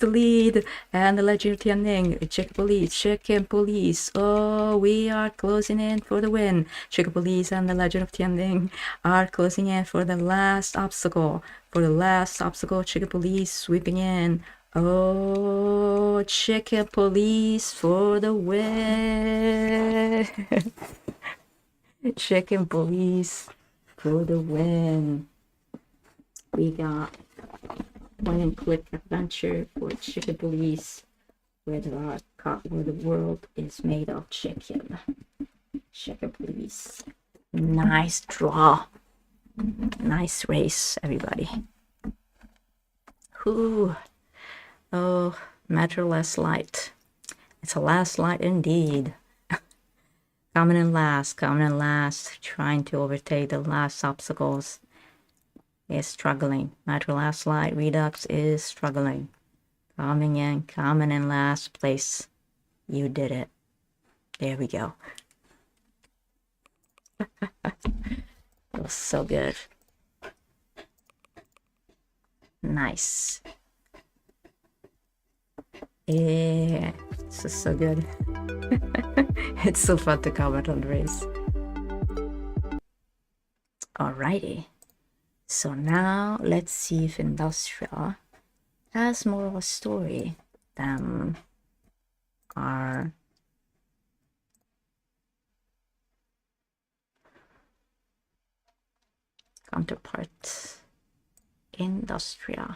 lead, and the Legend of Tianling. Chicken Police. Oh, we are closing in for the win. Chicken Police and the Legend of Tianling are closing in for the last obstacle. Chicken Police sweeping in. Oh, Chicken Police for the win. Chicken Police for the win. We got point and click adventure for Chicken Police, where the world is made of chicken. Chicken Police. Nice draw. Nice race, everybody. Ooh. Oh, Metro Last Light. It's a last light indeed. Coming in last, trying to overtake the last obstacles. Is struggling. Metro Last Light Redux is struggling. Coming in last place. You did it. There we go. It was so good. Nice. Yeah, this is so good. It's so fun to comment on the race. Alrighty. So now let's see if Industrial has more of a story than our counterpart. Industrial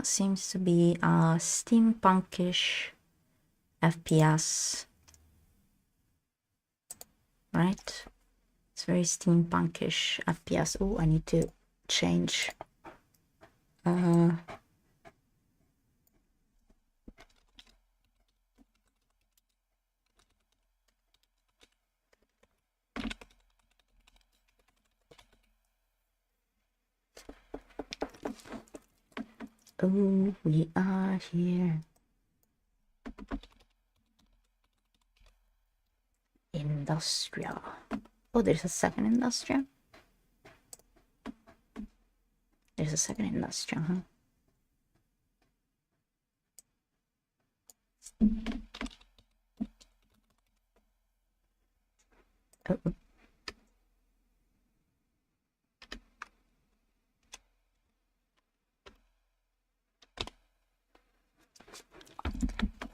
seems to be a steampunkish FPS, right? It's very steampunkish FPS. Oh, I need to change. Oh, we are here. Industrial. Oh, there's a second Industrial? There's a second Industrial, huh? Uh-oh.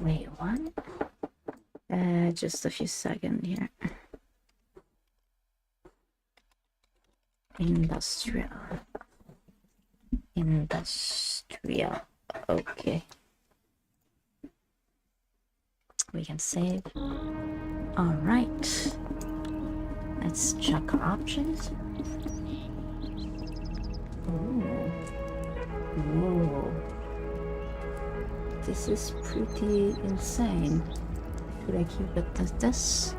Wait, what? Just a few seconds here. Industrial. Okay. We can save. All right. Let's check our options. Ooh. This is pretty insane. Should I keep it as this?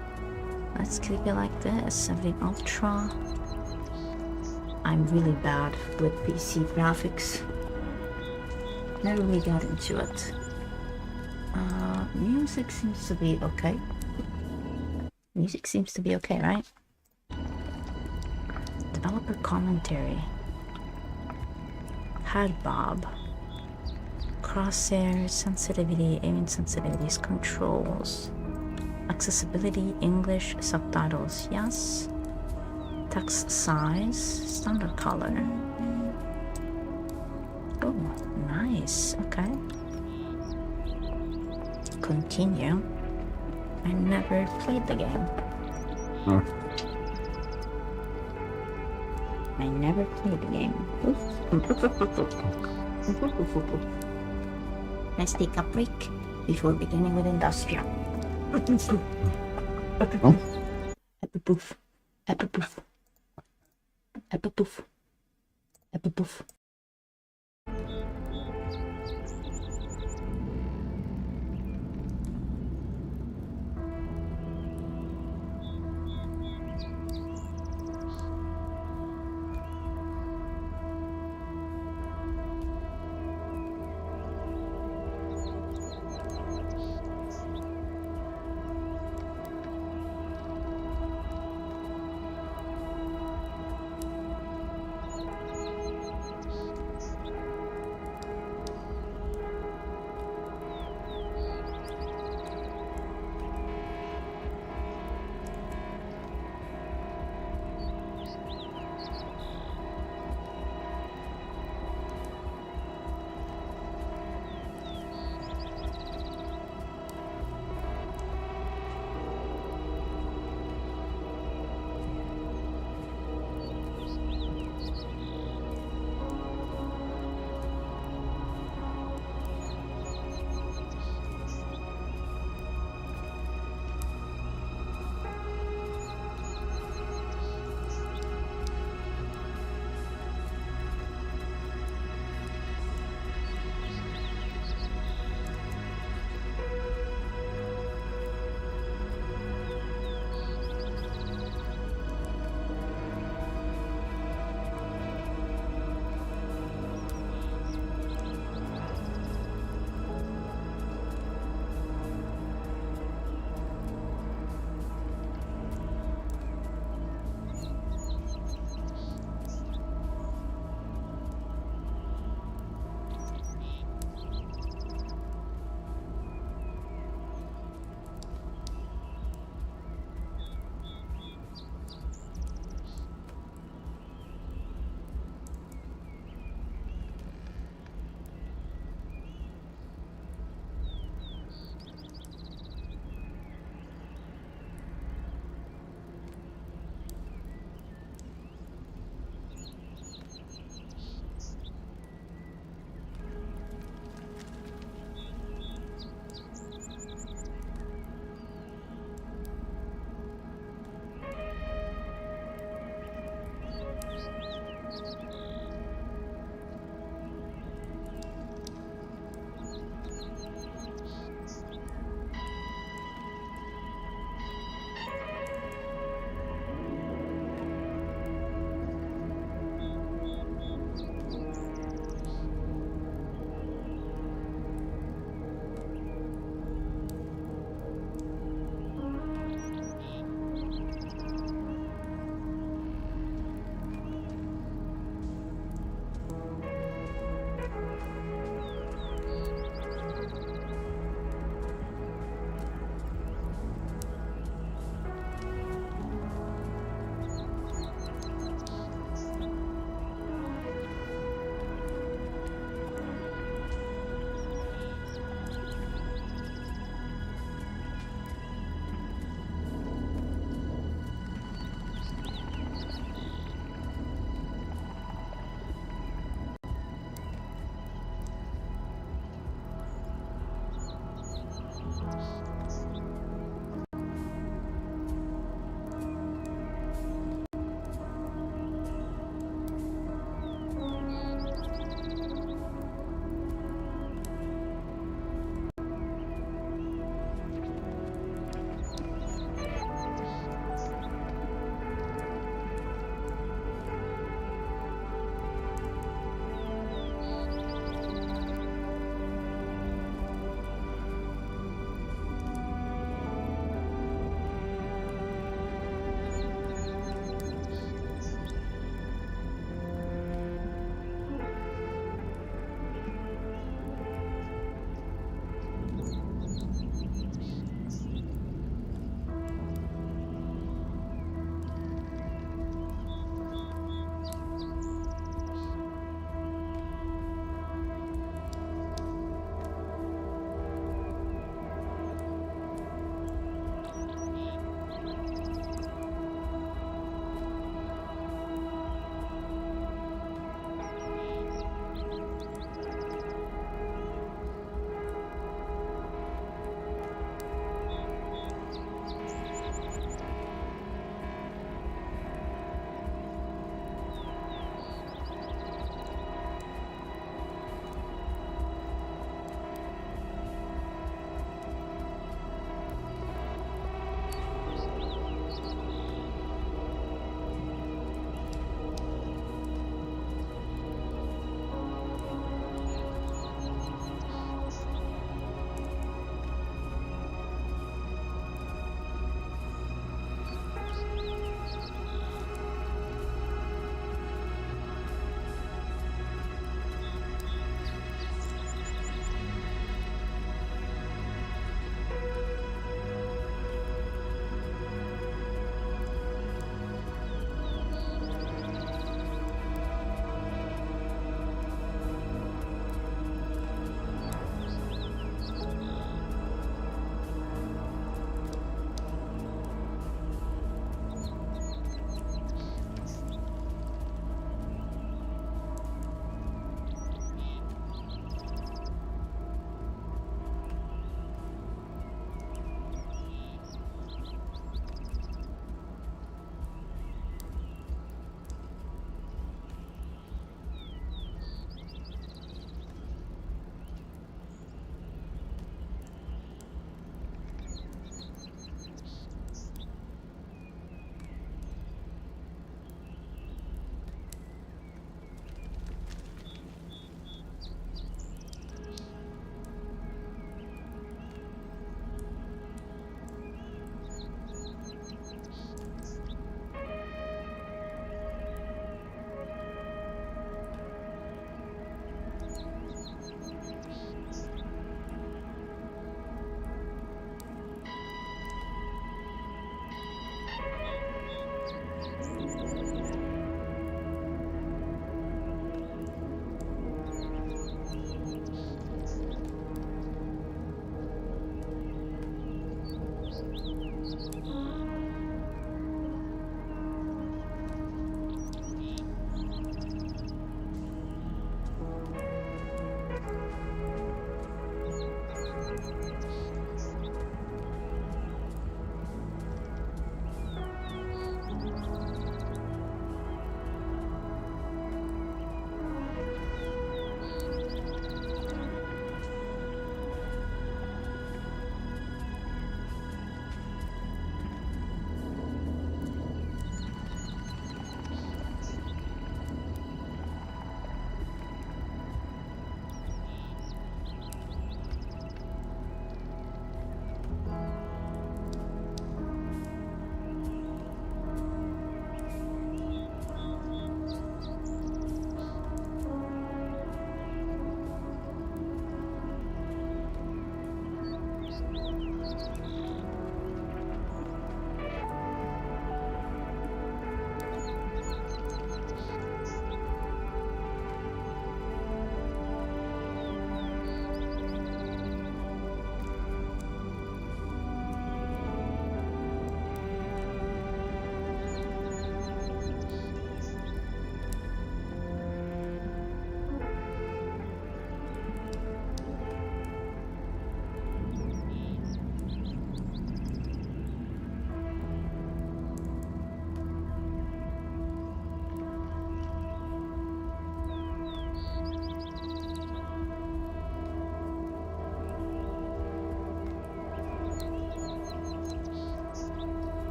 Let's keep it like this. Everything ultra. I'm really bad with PC graphics. Never really got into it. Music seems to be okay. Music seems to be okay, right? Developer commentary. Head bob. Crosshair, sensitivity, aiming sensitivities, controls. Accessibility, English, subtitles, yes. Text size, standard color. Oh, nice, okay. Continue. I never played the game. I never played the game. Let's take a break before beginning with Industrial. Epipoof. Epipoof. Epipoof. Epipoof.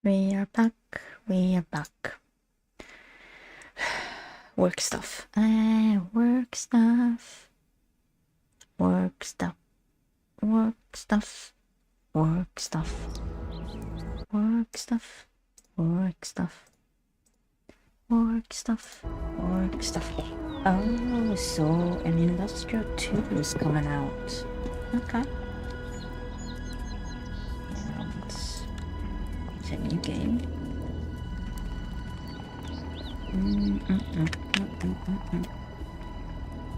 We are back. We are back. Work stuff. Work stuff. Work stuff. Work stuff. Work stuff. Work stuff. Work stuff. Work stuff. Work stuff. Oh, so an Industrial 2 is coming out. Okay. And it's a new game.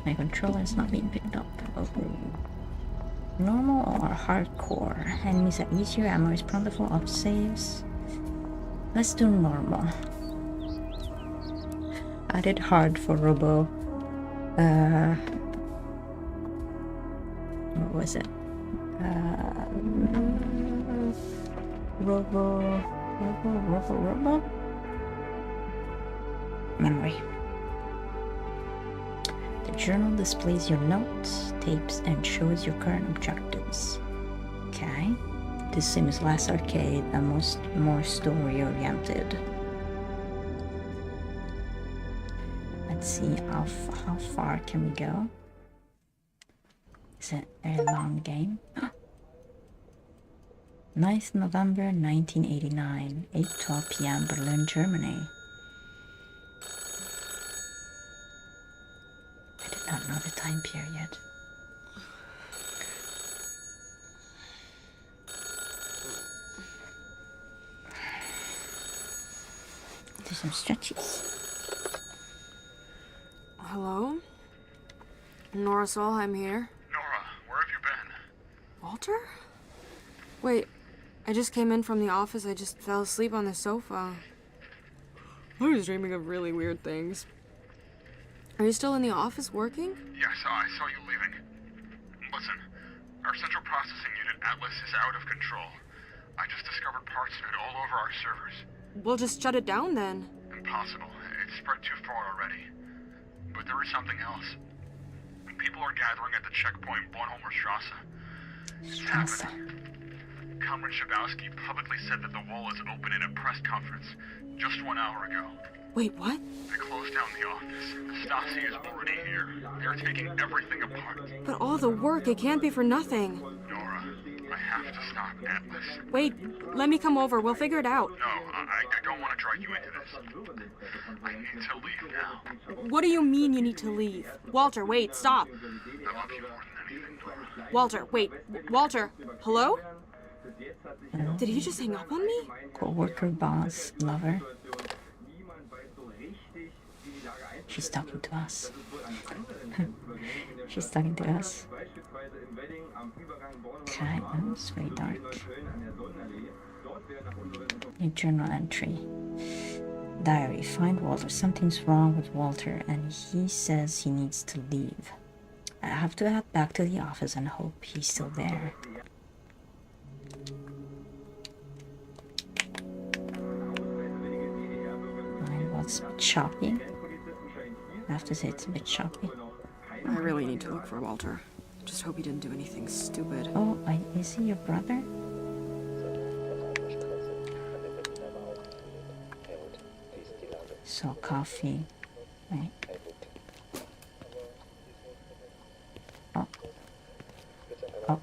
My controller is not being picked up. Oh. Normal or hardcore? Enemies are easier, ammo is plentiful, up saves. Let's do normal. I did hard for Robo. What was it? Robo. Memory. The journal displays your notes, tapes, and shows your current objectives. Okay. This sim is less arcade and more story-oriented. Let's see how far can we go. It's a very long game. 9th November 1989, 8:12 p.m. Berlin, Germany. I did not know the time period. Do some stretches. Hello? Nora Solheim here. Nora, where have you been? Walter? Wait, I just came in from the office. I just fell asleep on the sofa. I was dreaming of really weird things. Are you still in the office working? Yes, I saw you leaving. Listen, our central processing unit, Atlas, is out of control. I just discovered parts of it all over our servers. We'll just shut it down then. Impossible. It's spread too far already. But there is something else. People are gathering at the checkpoint Bornholmer Strasse. It's happening. Comrade Schabowski publicly said that the wall is open in a press conference just 1 hour ago. Wait, what? They closed down the office. The Stasi is already here. They're taking everything apart. But all the work, it can't be for nothing. Nora, I have to stop Atlas. Wait, let me come over. We'll figure it out. No, I don't want to drag you into this. I need to leave now. What do you mean you need to leave? Walter, wait, stop. I love you more than anything, Nora. Walter, wait. Walter, hello? Did he just hang up on me? Co-worker, boss, lover. She's talking to us. She's talking to us. Okay, oh, it's very dark. New journal entry. Diary. Find Walter. Something's wrong with Walter and he says he needs to leave. I have to head back to the office and hope he's still there. Mine was a bit choppy. I have to say it's a bit choppy. I really need to look for Walter. Just hope he didn't do anything stupid. Oh, is he your brother? So coffee, right? Oh. Oh.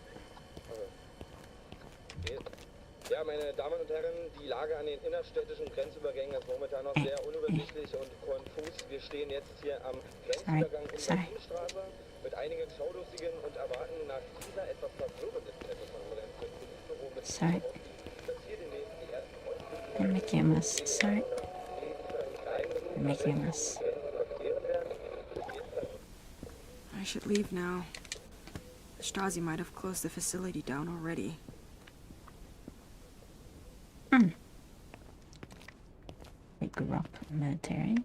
Ja, meine Damen und Herren, die Lage an den innerstädtischen Grenzübergängen ist momentan noch sehr unübersichtlich und konfus. Wir stehen jetzt hier am Grenzübergang in der Innenstraße mit einigen Schaulustigen und erwarten nach dieser etwas verwirrenden Kette von Modellbüro mit Sorry. dass hier demnächst die ersten I'm making a mess. Sorry. I'm making a mess. I should leave now. The Stasi might have closed the facility down already. We grew up military.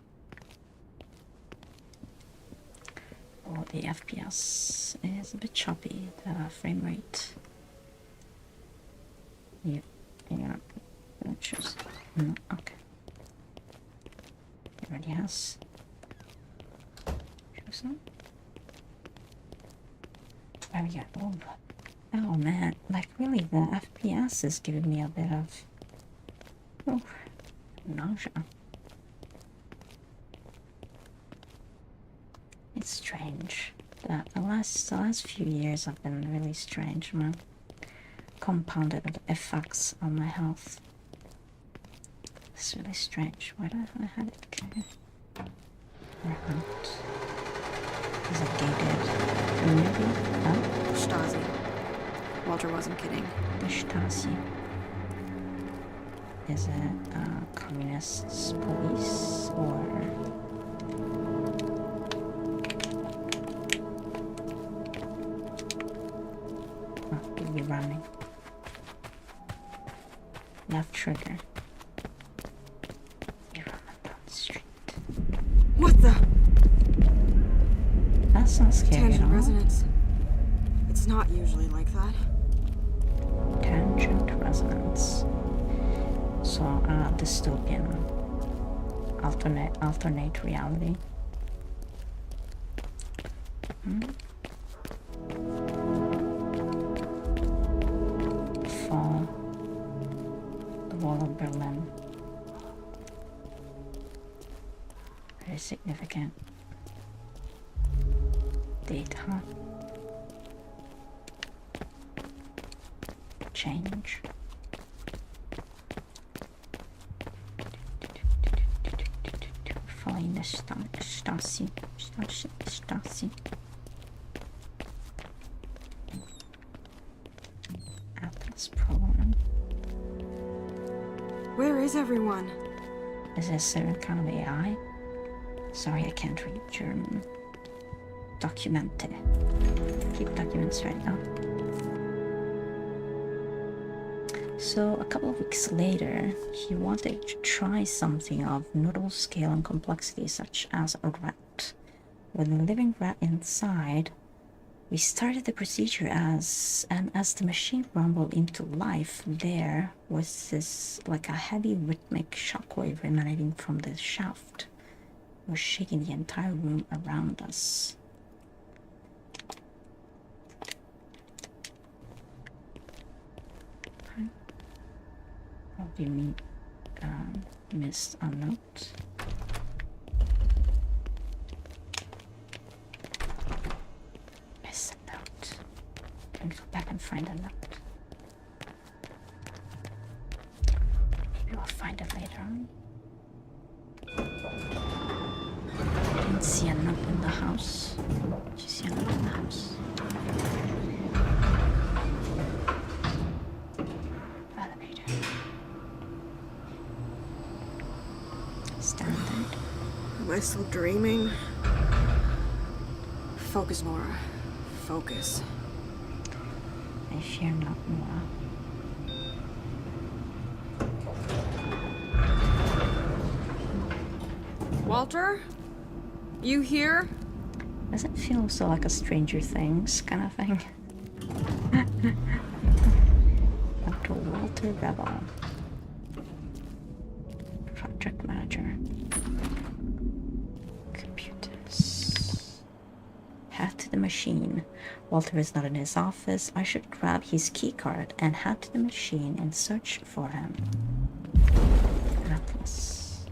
Oh, the FPS is a bit choppy, the frame rate. Yeah, hang on. Let's choose. No, okay. It already has. Choose them. There we go. Oh man, like really, the FPS is giving me a bit of Oh, nausea. It's strange that the last few years have been really strange, man. Compounded effects on my health. It's really strange. Why do I have it? Okay. We're out. Is it gated? Maybe? Oh? Stasi. Walter wasn't kidding. The Stasi. Is it communist police or... Oh, we'll be running. Left trigger. You're running down the street. What the? That's not scary at Tangent all. resonance. It's not usually like that. Tangent resonance. So, dystopian. Alternate reality. Fall. The wall of Berlin. Very significant. Date, huh? Change. Following the Stasi. Atlas program. Where is everyone? Is this some kind of AI? Sorry, I can't read German. Documente. Keep documents right now. So a couple of weeks later, he wanted to try something of notable scale and complexity, such as a rat. With a living rat inside, we started the procedure as the machine rumbled into life, there was this like a heavy rhythmic shockwave emanating from the shaft. It was shaking the entire room around us. What do you mean? Missed a note. Missed a note. Can we go back and find a note? Maybe we'll find it later on. I didn't see a note in the house. Did you see a note in the house? Standard. Am I still dreaming? Focus, Nora. Focus. I fear not, Nora. Walter? You here? Does it feel so like a Stranger Things kind of thing? Dr. Walter Rebel. Project manager. Computers. Head to the machine. Walter is not in his office. I should grab his keycard and head to the machine and search for him. Atlas.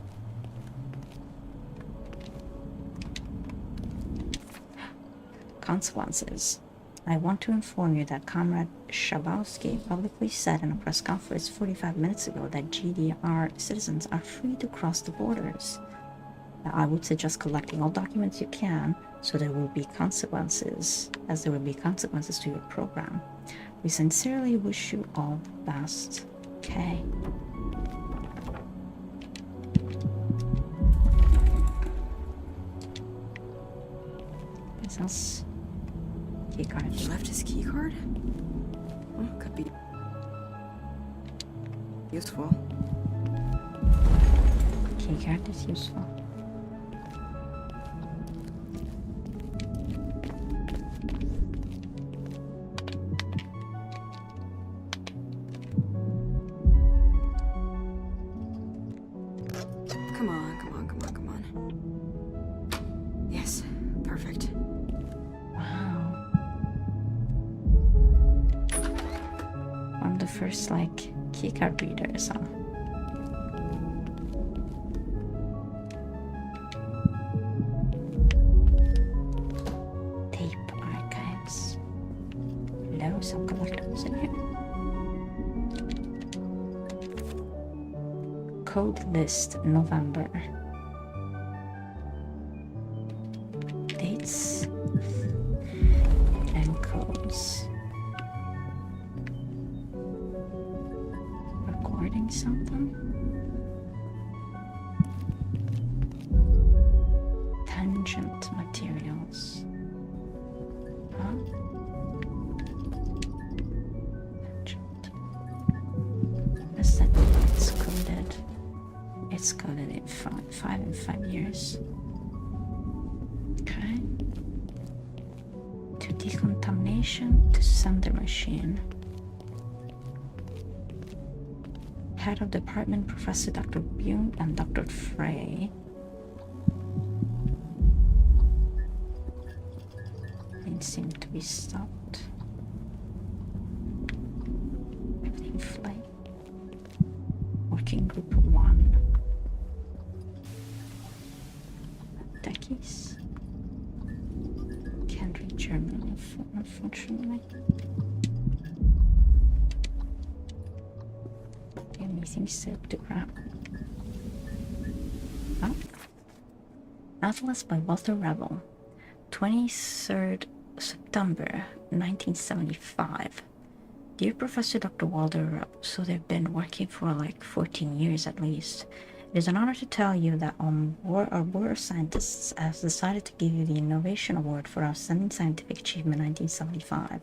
Consequences. I want to inform you that Comrade Schabowski publicly said in a press conference 45 minutes ago that GDR citizens are free to cross the borders. I would suggest collecting all documents you can, so there will be consequences, as there will be consequences to your program. We sincerely wish you all the best. Okay. This is keycard. He left his key card? Well, could be useful. Keycard is useful. Come on, come on, come on, come on. Yes, perfect. Wow. One of the first, like, keycard readers, huh? Hello, some collectibles in here. Code list, November. Dates and codes. Recording something? Tangent materials. Huh? Tangent. What's that? It's coded. It's coded in 5 years. Okay. To decontamination to sender machine. Head of department, Professor Dr. Byung and Dr. Frey. Things seem to be stopped. Everything flight. Working group 1. Techies. Can't read German, unfortunately. Anything still to grab. Oh. Atlas by Walter Rebel. 23rd September 1975. Dear Professor Dr. Walter Rebel, so they've been working for like 14 years at least. It is an honor to tell you that our board of scientists has decided to give you the Innovation Award for Outstanding Scientific Achievement 1975.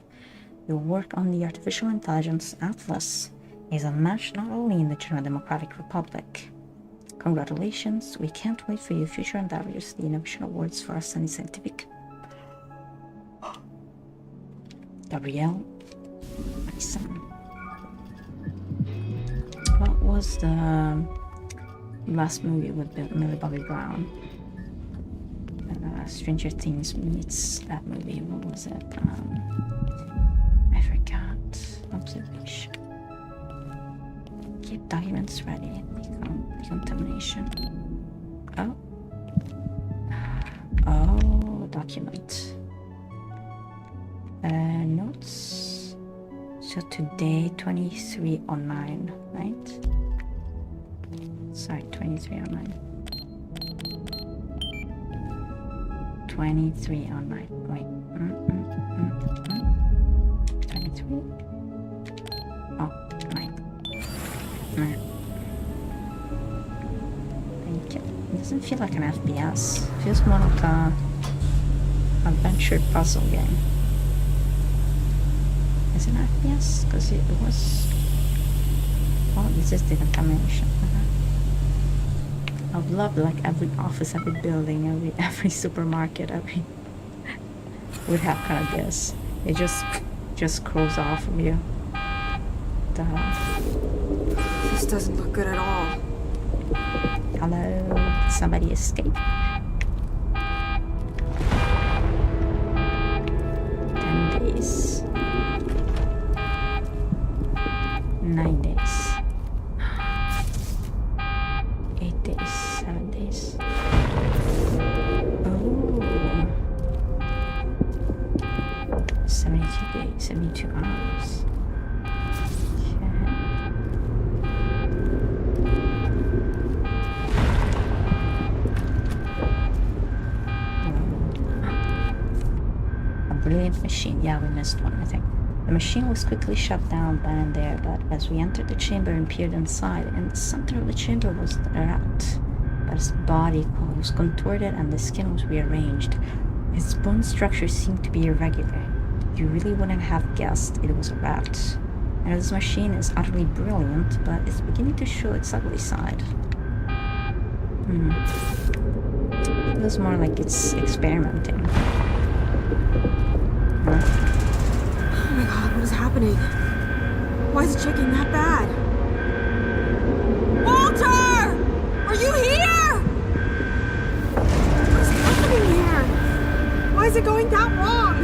Your work on the artificial intelligence Atlas is unmatched not only in the General Democratic Republic. Congratulations, we can't wait for your future endeavors, the Innovation Awards for Outstanding Scientific. Gabrielle Mason. What was the last movie with Millie Bobby Brown? Stranger Things meets that movie. What was it? I forgot. Observation. Keep documents ready. Decontamination. Oh. Oh, document. Notes. So today, 2309, right? Sorry, 2309. 2309. Wait. 23. Oh, 9. Thank you. It doesn't feel like an FPS. It feels more like a adventure puzzle game. Is it an FPS? Because it was... Oh, this is decontamination. I've loved like every office, every building, every supermarket, would have kind of this. It just crawls off of you. This doesn't look good at all. Hello, somebody escaped. 10 days. 9 days. 8 days. 7 days. Oh. 72 days. 72 hours. Brilliant machine. Yeah, we missed one, I think. The machine was quickly shut down then and there, but as we entered the chamber and peered inside, in the center of the chamber was a rat. But his body was contorted and the skin was rearranged. Its bone structure seemed to be irregular. You really wouldn't have guessed it was a rat. And this machine is utterly brilliant, but it's beginning to show its ugly side. It feels more like it's experimenting. Oh my god, what is happening? Why is it shaking that bad? Walter! Are you here? What is happening here? Why is it going that wrong?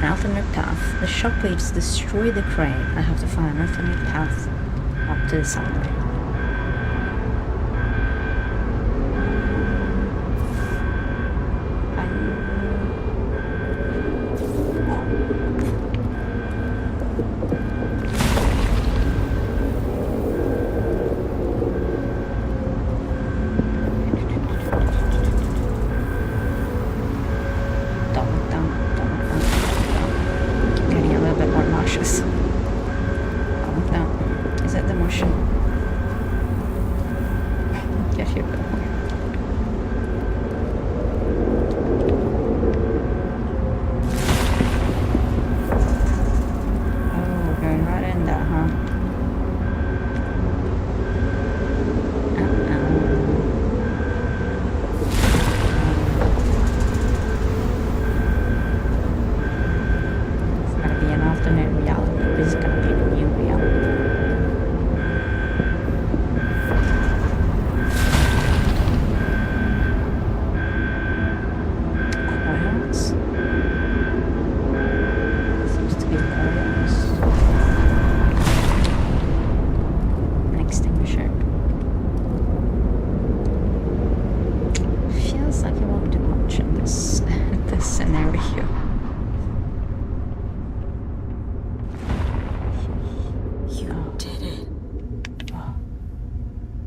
An alternate path. The shockwaves destroy the crane. I have to find an alternate path up to the subway.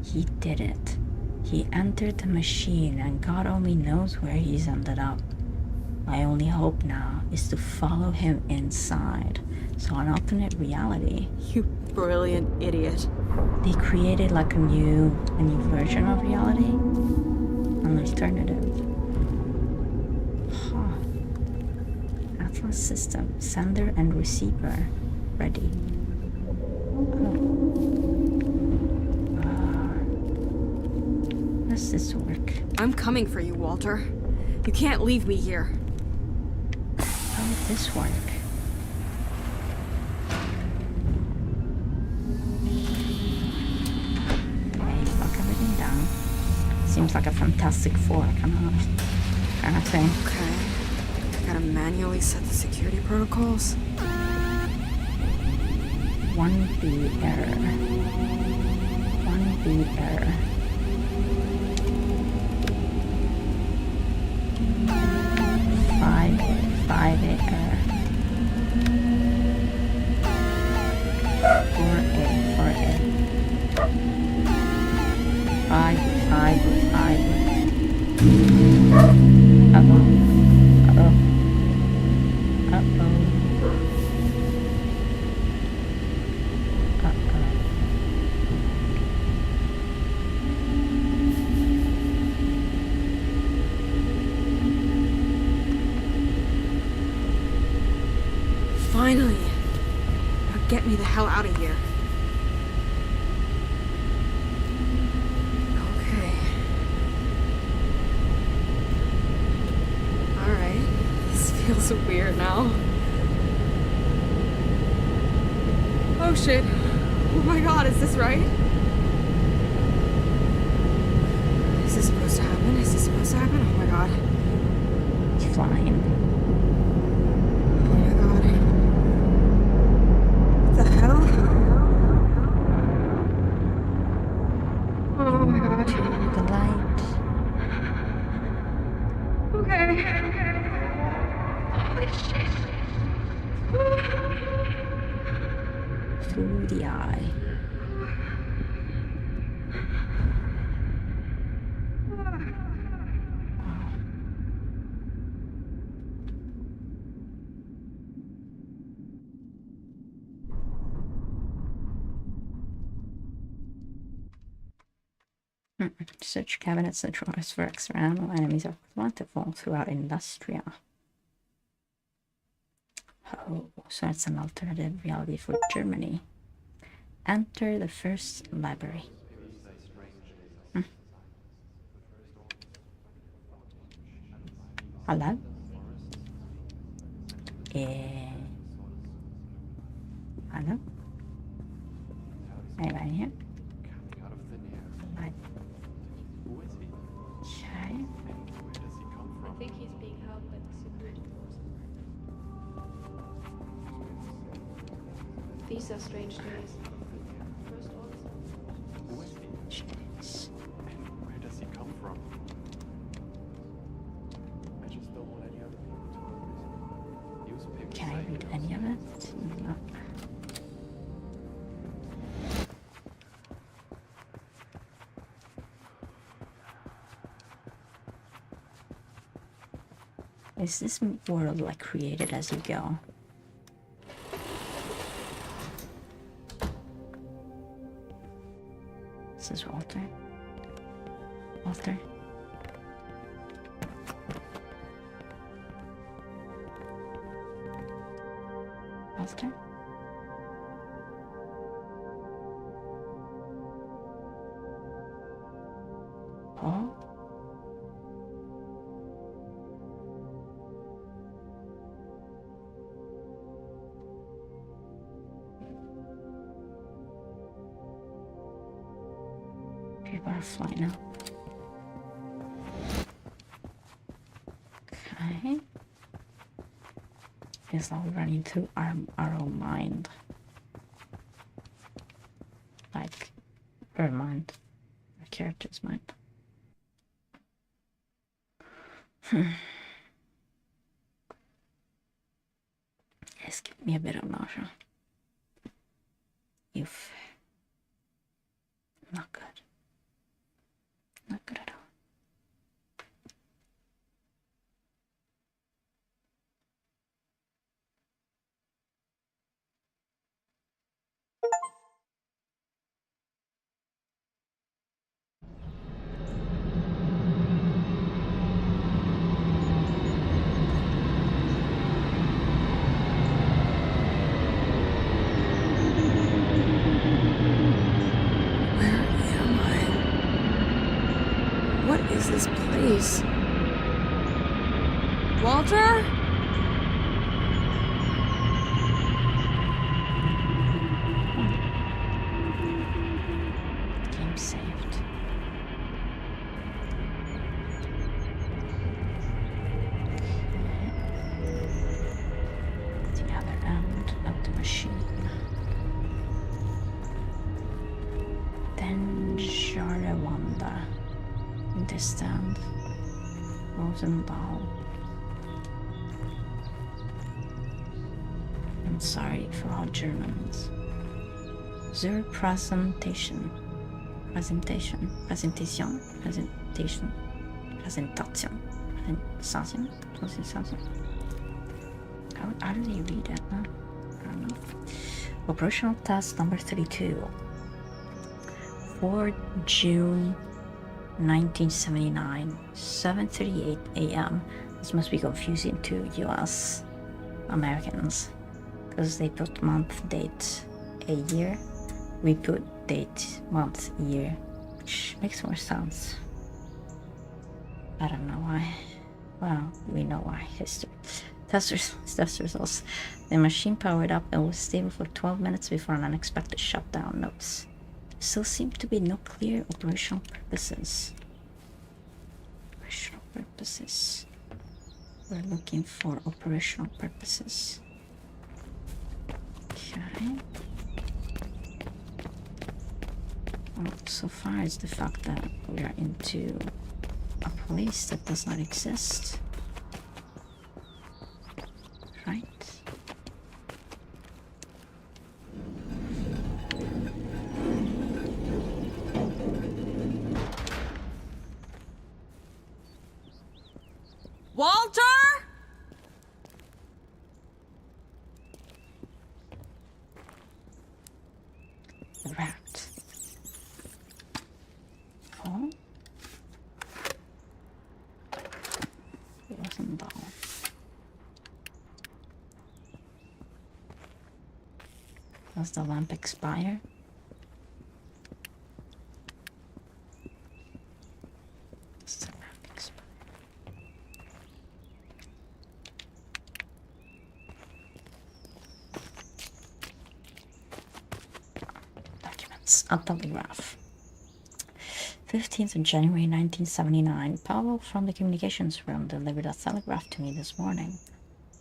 He did it. He entered the machine and God only knows where he's ended up. My only hope now is to follow him inside. So an alternate reality. You brilliant idiot. They created like a new version of reality. An alternative. Huh. Atlas system, sender and receiver ready. How does this work? I'm coming for you, Walter. You can't leave me here. How would this work? Okay, lock everything down. Seems like a Fantastic Four kind of thing. Okay. Gotta manually set the security protocols. 1B error. 1B error. 5A error. 4A. 5. Finally! Now get me the hell out of here. Okay. Alright. This feels weird now. Oh shit. Oh my god, is this right? Is this supposed to happen? Is this supposed to happen? Oh my god. He's flying. The hell? Oh my god. The light. Okay. Holy shit. Through the eye. Search cabinets and drawers for extra ammo. Enemies are plentiful throughout Industria. Oh, so it's an alternative reality for Germany. Enter the first library. Hello? Hello? Anybody here? I think he's being held by the secret force. These are strange days. First also. Who is he? Jeez. And where does he come from? I just don't want any other people to know this. Newspapers Can I say he read knows. any of it? No. Is this world like created as you go? This is Walter. Walter. Walter. Paul. Okay, butterfly now. Okay. It's all running through our own mind. Like her mind. Our character's mind. It's giving me a bit of nausea. Oof. Not good. Not good at all. Where am I? What is this place? Walter? Game saved. The other end of the machine. Then Jarewanda. Distant. Rosendahl. I'm sorry for all Germans. Zur Präsentation. Presentation. Presentation. Presentation. Presentation. Presentation. Presentation. How do they read it? Huh? I don't know. Operational task number 32. 4 June 1979, 7:38 a.m. This must be confusing to US Americans because they put month, date, a year. We put date, month, year, which makes more sense. I don't know why. Well, we know why. History. Test results. The machine powered up and was stable for 12 minutes before an unexpected shutdown. Notes. Still seem to be no clear operational purposes. Operational purposes. We're looking for operational purposes. Okay. Well, so far it's the fact that we are into a place that does not exist. Right? Walter? The rat. Oh. It wasn't down. Does the lamp expire? Does the lamp expire? Documents. A telegraph. 15th of January 1979. Pavel from the communications room delivered a telegraph to me this morning.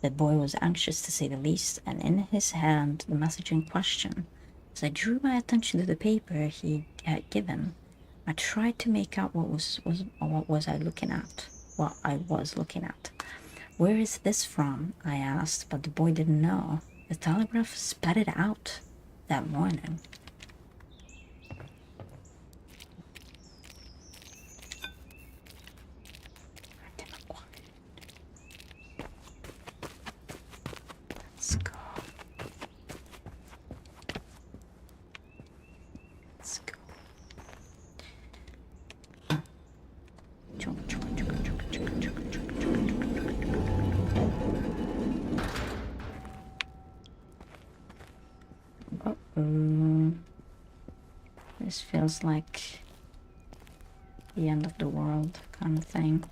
The boy was anxious to say the least, and in his hand the message in question. As I drew my attention to the paper he had given, I tried to make out what was I looking at. What I was looking at. Where is this from? I asked, but the boy didn't know. The telegraph spat it out that morning. Let's go. Let's go. Uh-oh. This feels like the end of the world kind of thing.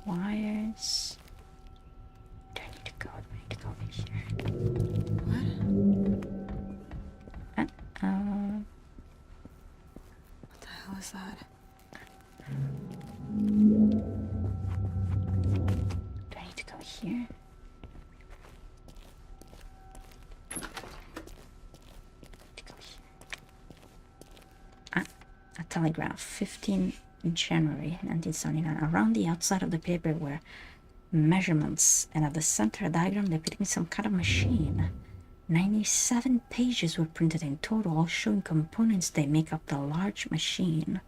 Wires. Do I need to go? Do I need to go over here? What? What the hell is that? Do I need to go here? A telegraph, 15 January 1979. Around the outside of the paper were measurements, and at the center a diagram depicting some kind of machine. 97 pages were printed in total, all showing components that make up the large machine.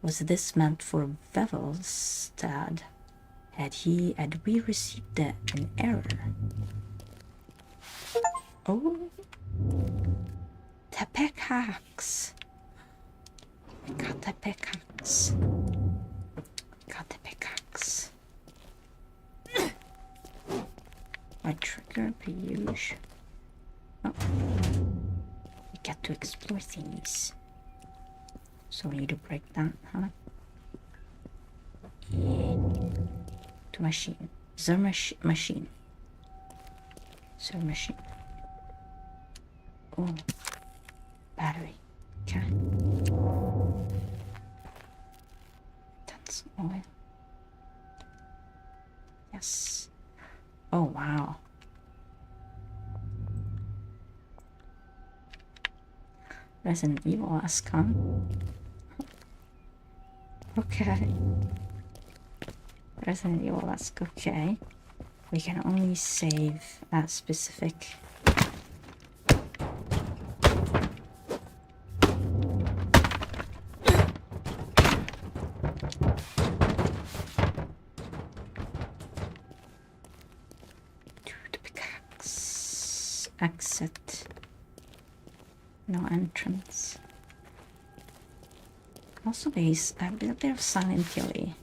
Was this meant for Vevelstad? Had we received an error? Oh, the pickaxe. We got the pickaxe. Got the pickaxe. A trigger per use. Oh, we get to explore things. So we need to break that, huh? Yeah. To machine. The machine. So machine. Oh, battery. Okay. That's oil. Yes. Oh, wow. Resident Evil-esque, huh? Okay. Resident Evil-esque, okay. We can only save that specific. The pickaxe. Exit. No entrance. Also, there's a bit of Silent Hilly.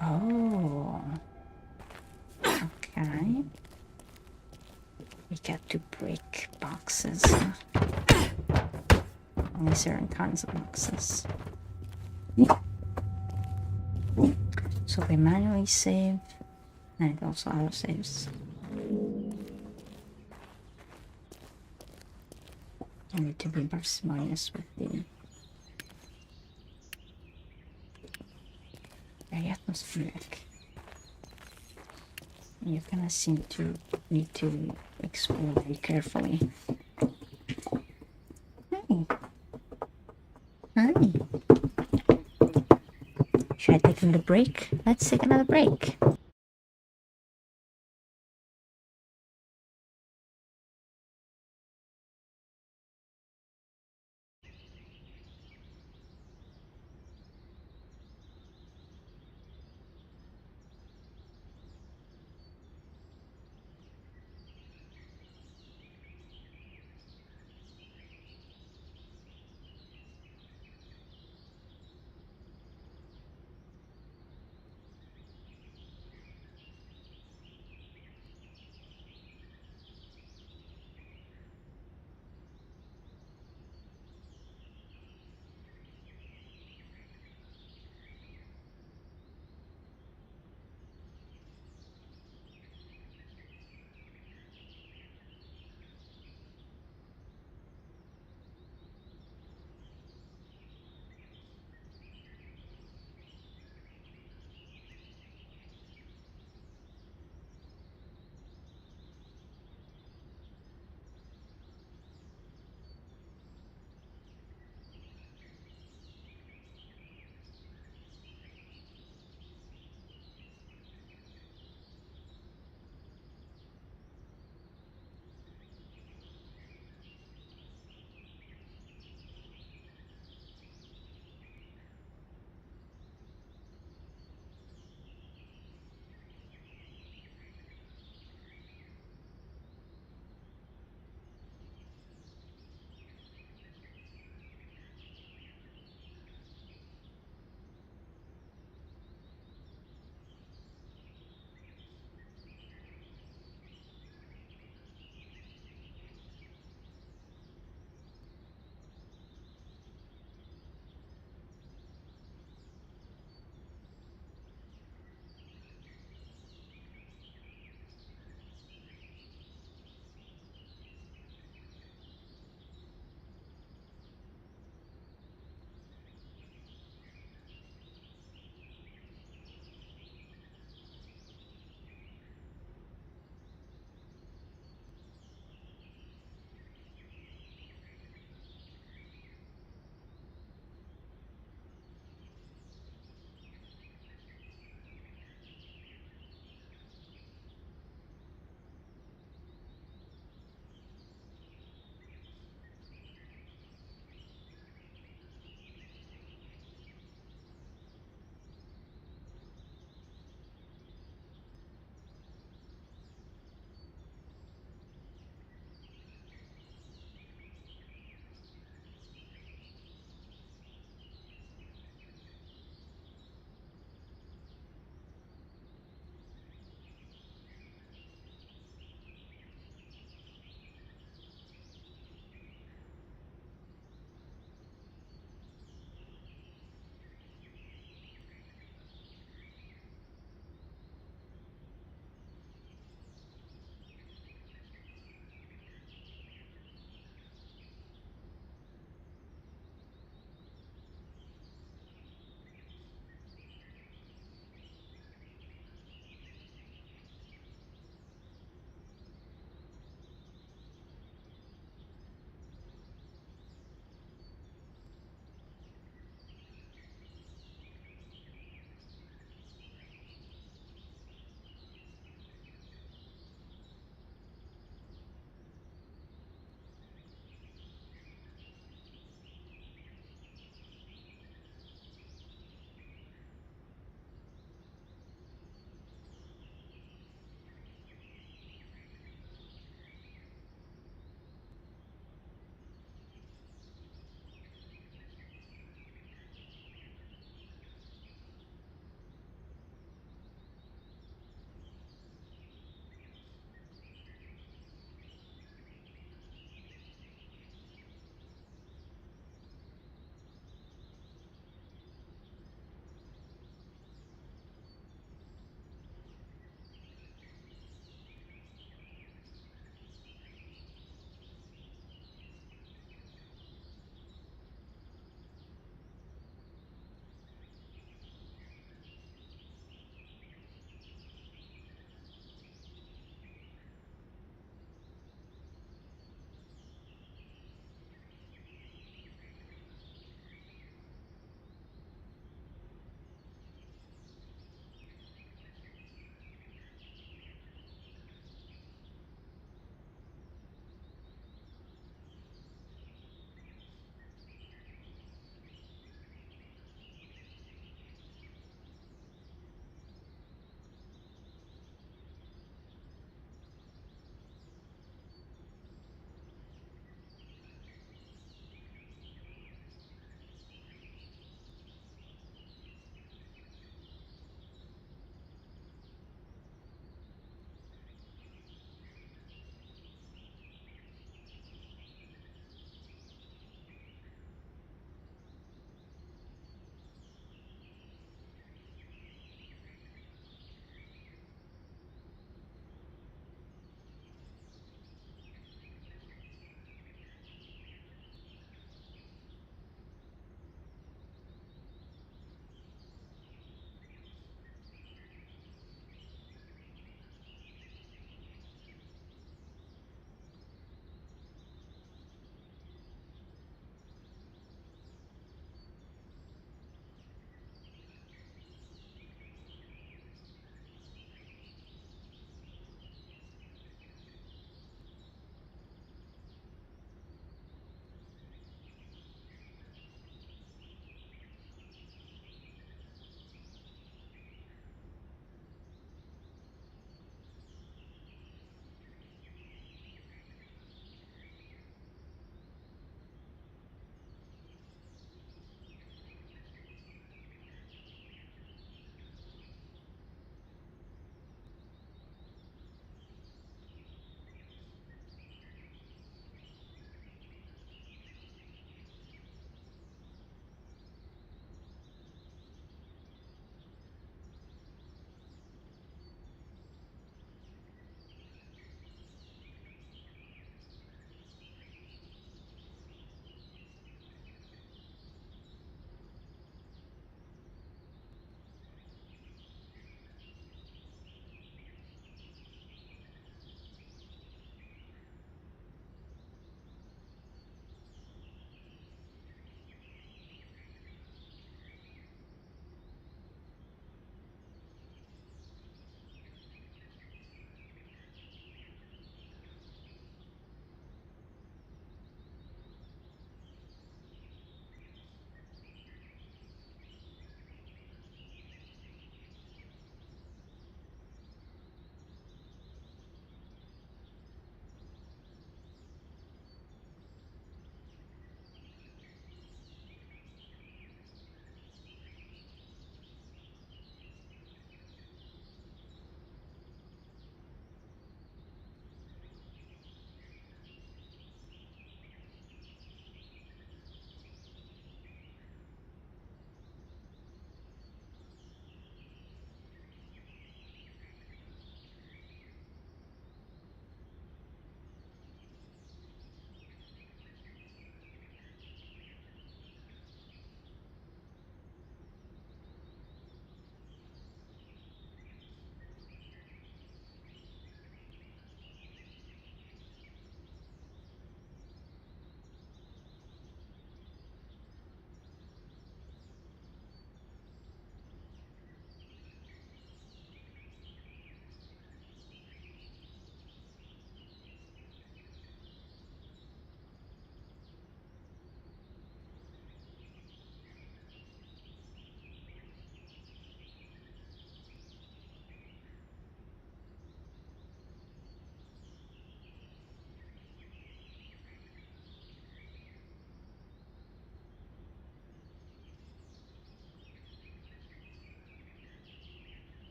Oh. Okay. We get to break boxes. Only certain kinds of boxes. So we manually save, and it also auto saves. I need to be parsimonious with the very atmospheric. You're gonna seem to need to explore very carefully. Hi. Hi. Should I take another break? Let's take another break.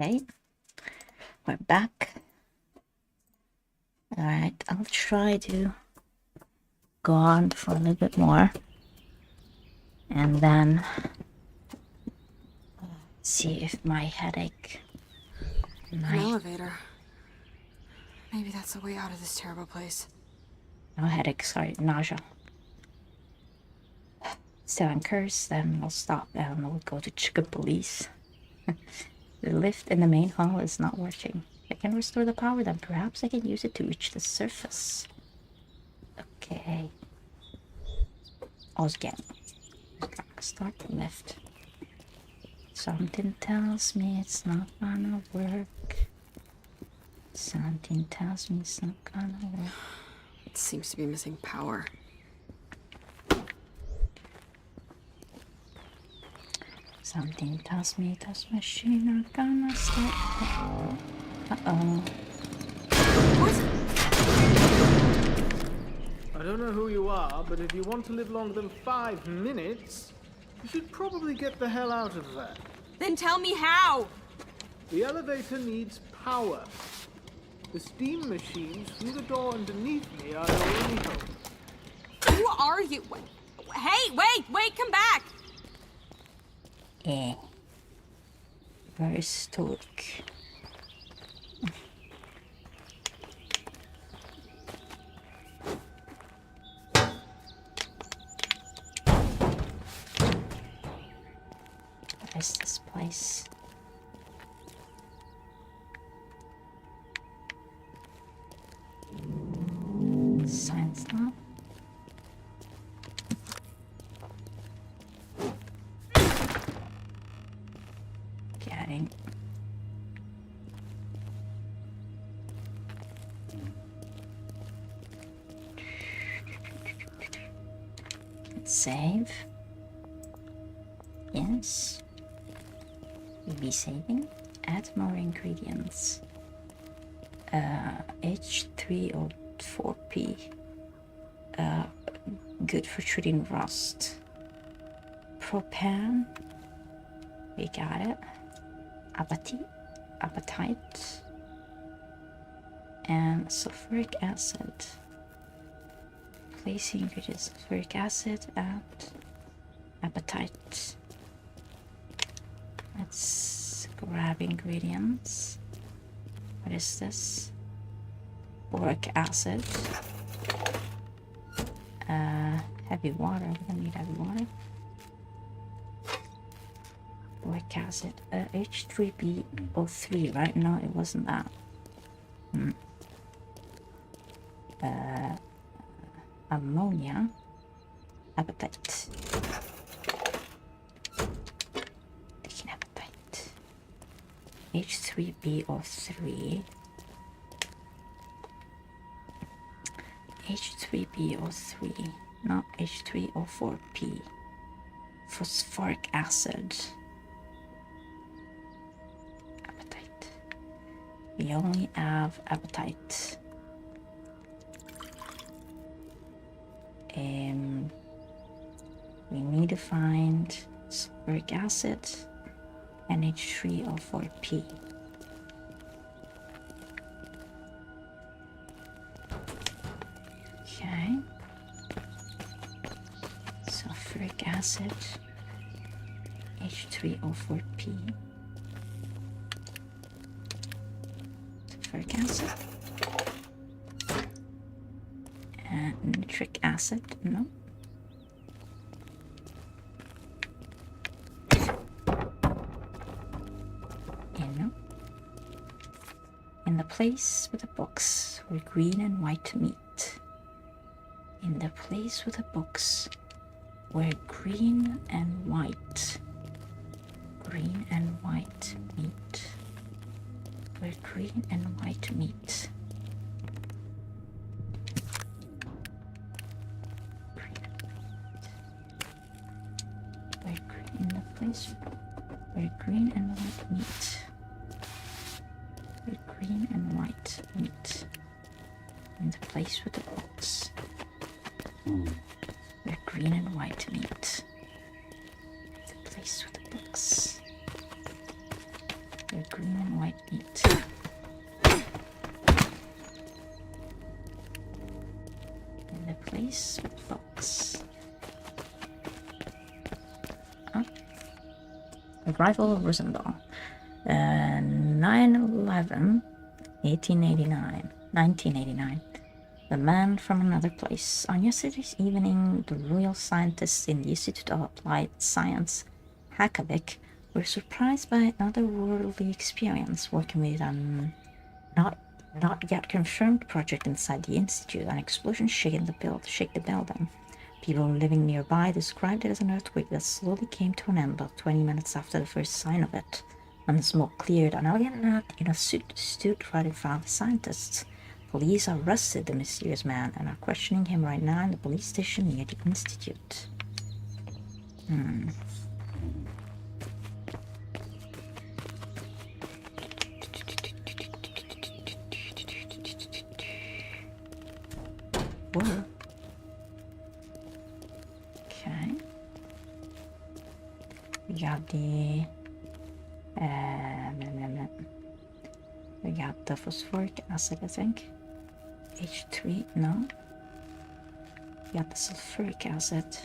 Okay, we're back. Alright, I'll try to go on for a little bit more and then see if my headache. An elevator. Maybe that's the way out of this terrible place. No headache, sorry, nausea. Still on curse, then we'll stop and we'll go to Chicken Police. The lift in the main hall is not working. I can restore the power, then perhaps I can use it to reach the surface. Okay. Again. Start the lift. Something tells me it's not gonna work. Something tells me it's not gonna work. It seems to be missing power. Something tells me this machine not gonna start. Uh-oh. I don't know who you are, but if you want to live longer than 5 minutes, you should probably get the hell out of there. Then tell me how! The elevator needs power. The steam machines through the door underneath me are your only hope. Who are you? Hey, wait, come back! Very stoic. What is this place? Science lab? Getting. Let's save. Yes. We'll be saving. Add more ingredients. H3O4P. Good for treating rust. Propan. We got it. Appetite. And sulfuric acid. Placing ingredients. Sulfuric acid and appetite. Let's grab ingredients. What is this? Boric acid. Heavy water. We don't need heavy water. Boric acid. H3BO3, right? No, it wasn't that. Ammonia. Appetite. Taking appetite. H3BO3. H3BO3, not H3O4P. Phosphoric acid. Appetite. We only have appetite. We need to find sulfuric acid and H3O4P. Okay. Sulfuric acid, H3O4P. Sulfuric acid. And nitric acid, no. And no. In the place with the books were green and white meat. In the place with the books were green and white. Green and white meat. Were green and white meat. In the place where green and white meat. Where green and white meat. In the place with the box. Where green and white meat. The place with the books. Where green and Alright, neat. In the place with books. Oh. The Rifle of Rosendal. 9/11, 1989. The man from another place. On yesterday's evening, the royal scientists in the Institute of Applied Science, Hakavik, were surprised by an otherworldly experience working with an not yet confirmed project inside the institute. An explosion shook the building. People living nearby described it as an earthquake that slowly came to an end about 20 minutes after the first sign of it. When the smoke cleared, an elegant man in a suit stood right in front of the scientists. Police arrested the mysterious man and are questioning him right now in the police station near the institute. Whoa. Okay. We got the we got the phosphoric acid, I think. H3, no. We got the sulfuric acid.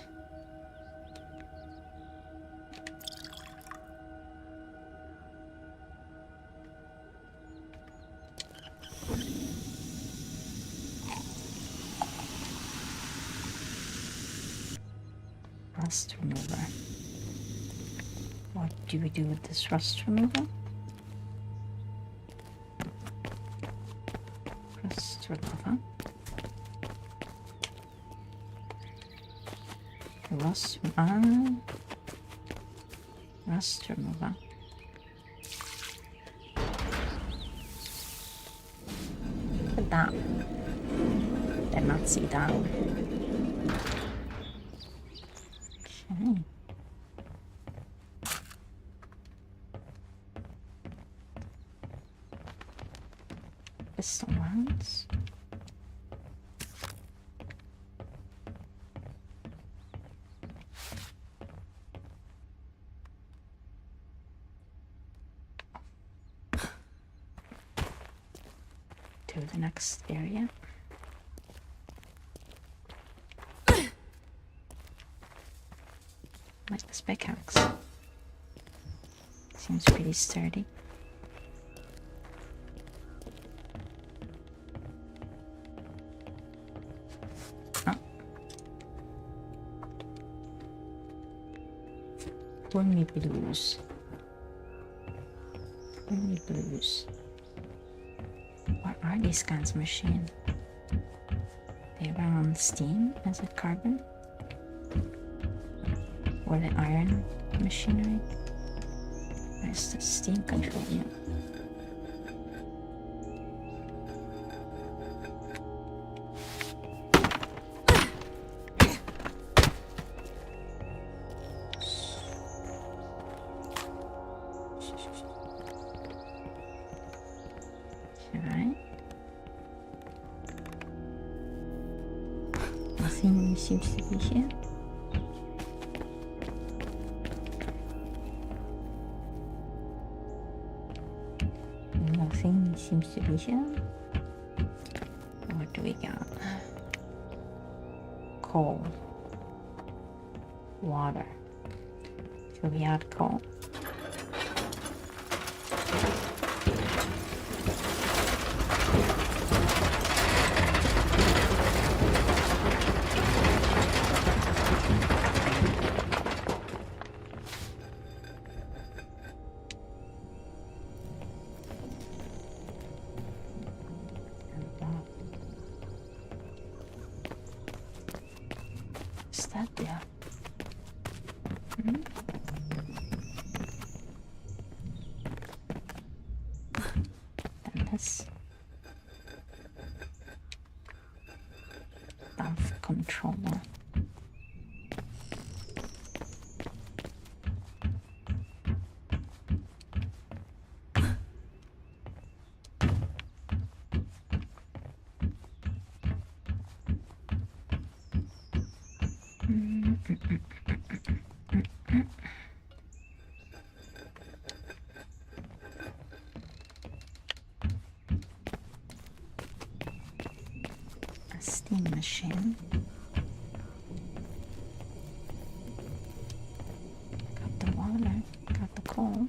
Rust remover. What do we do with this rust remover? Rust remover. Rust remover. Look at that. Did not see that. Okay. Pistol rounds. To the next area. Like this pickaxe. Seems pretty sturdy. Oh. Pour me blues. Pour me blues. What are these kinds of machines? They run on steam as a carbon? Or the iron machinery? Where's the steam control unit? Alright. Nothing seems to be here. Nothing seems to be here. What do we got? Coal. Water. So we add coal. Is that there? Then this valve controller. Steam machine. Got the water. Got the coal.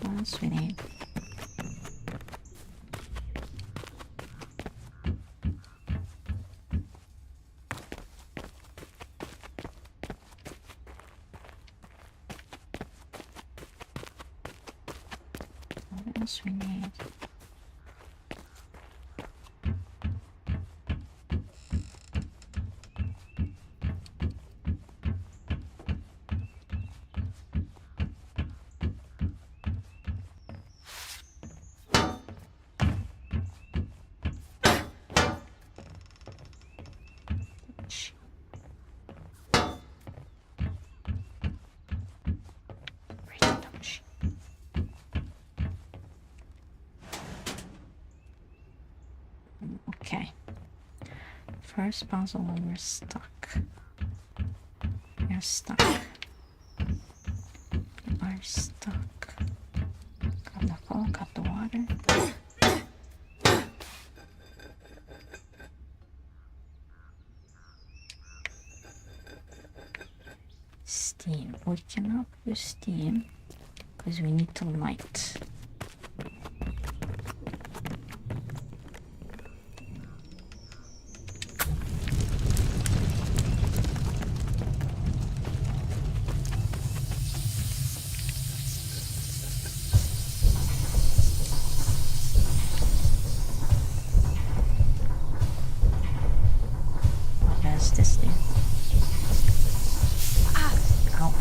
What else we need? What else we need? Okay. First puzzle, we're stuck. We're stuck. We are stuck. Got the coal, got the water. Steam. We cannot use steam because we need to light. What does this do? Ow.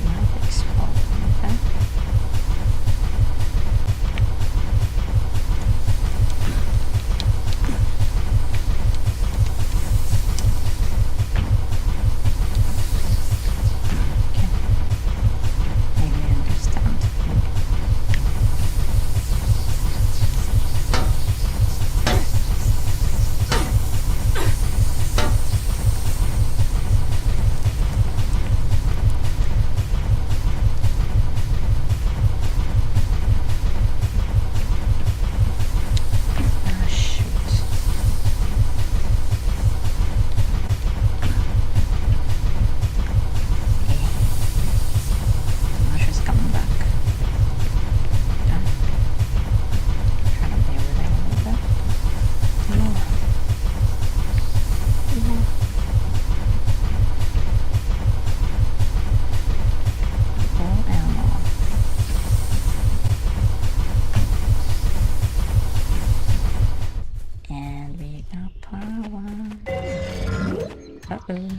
Not exploding, okay? Okay. Maybe I understand. Ah, shoot. Masha's coming back. Yeah. Trying to bear with it a little bit. No. No. Full ammo. And we got power. Uh-oh.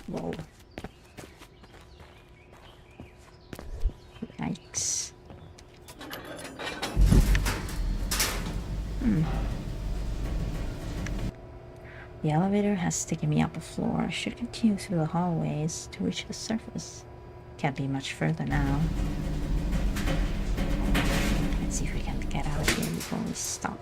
Whoa. Yikes. The elevator has taken me up a floor. I should continue through the hallways to reach the surface. Can't be much further now. Let's see if we can get out of here before we stop.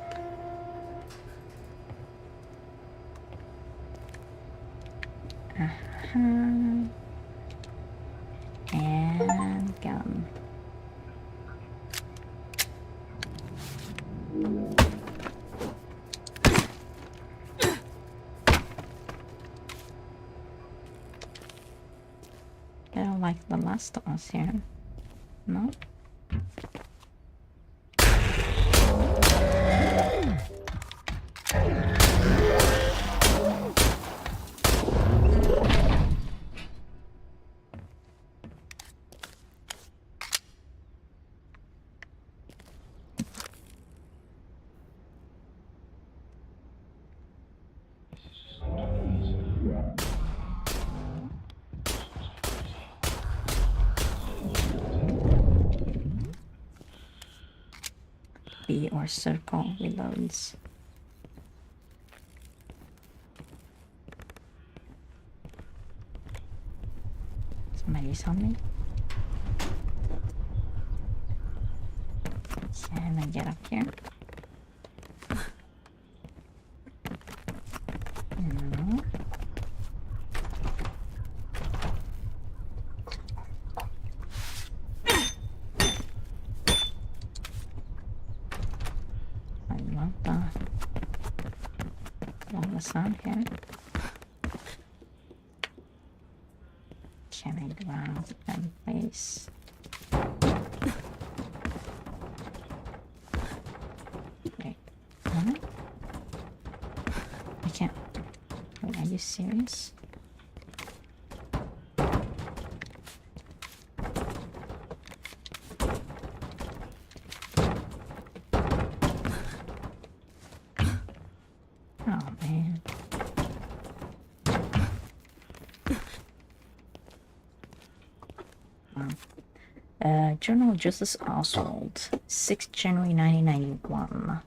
And gum. I don't like the last of us here. No? B or circle reloads. Somebody saw me. Can I get up here? No. I love the sound here. Can I grab and place? Wait, what? I can't. Wait, are you serious? Oh man. Journal Justice Oswald, 6th January 1991.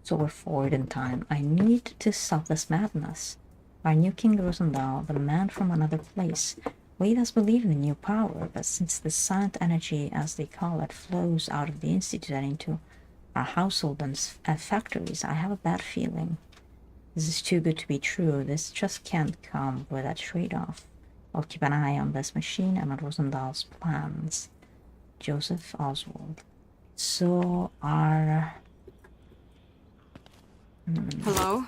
So we're forward in time. I need to stop this madness. Our new King Rosendal, the man from another place, made us believe in the new power, but since the silent energy, as they call it, flows out of the Institute and into our household and factories, I have a bad feeling. This is too good to be true. This just can't come with a trade-off. I'll keep an eye on this machine and on Rosendal's plans. Joseph Oswald. So our... Hello?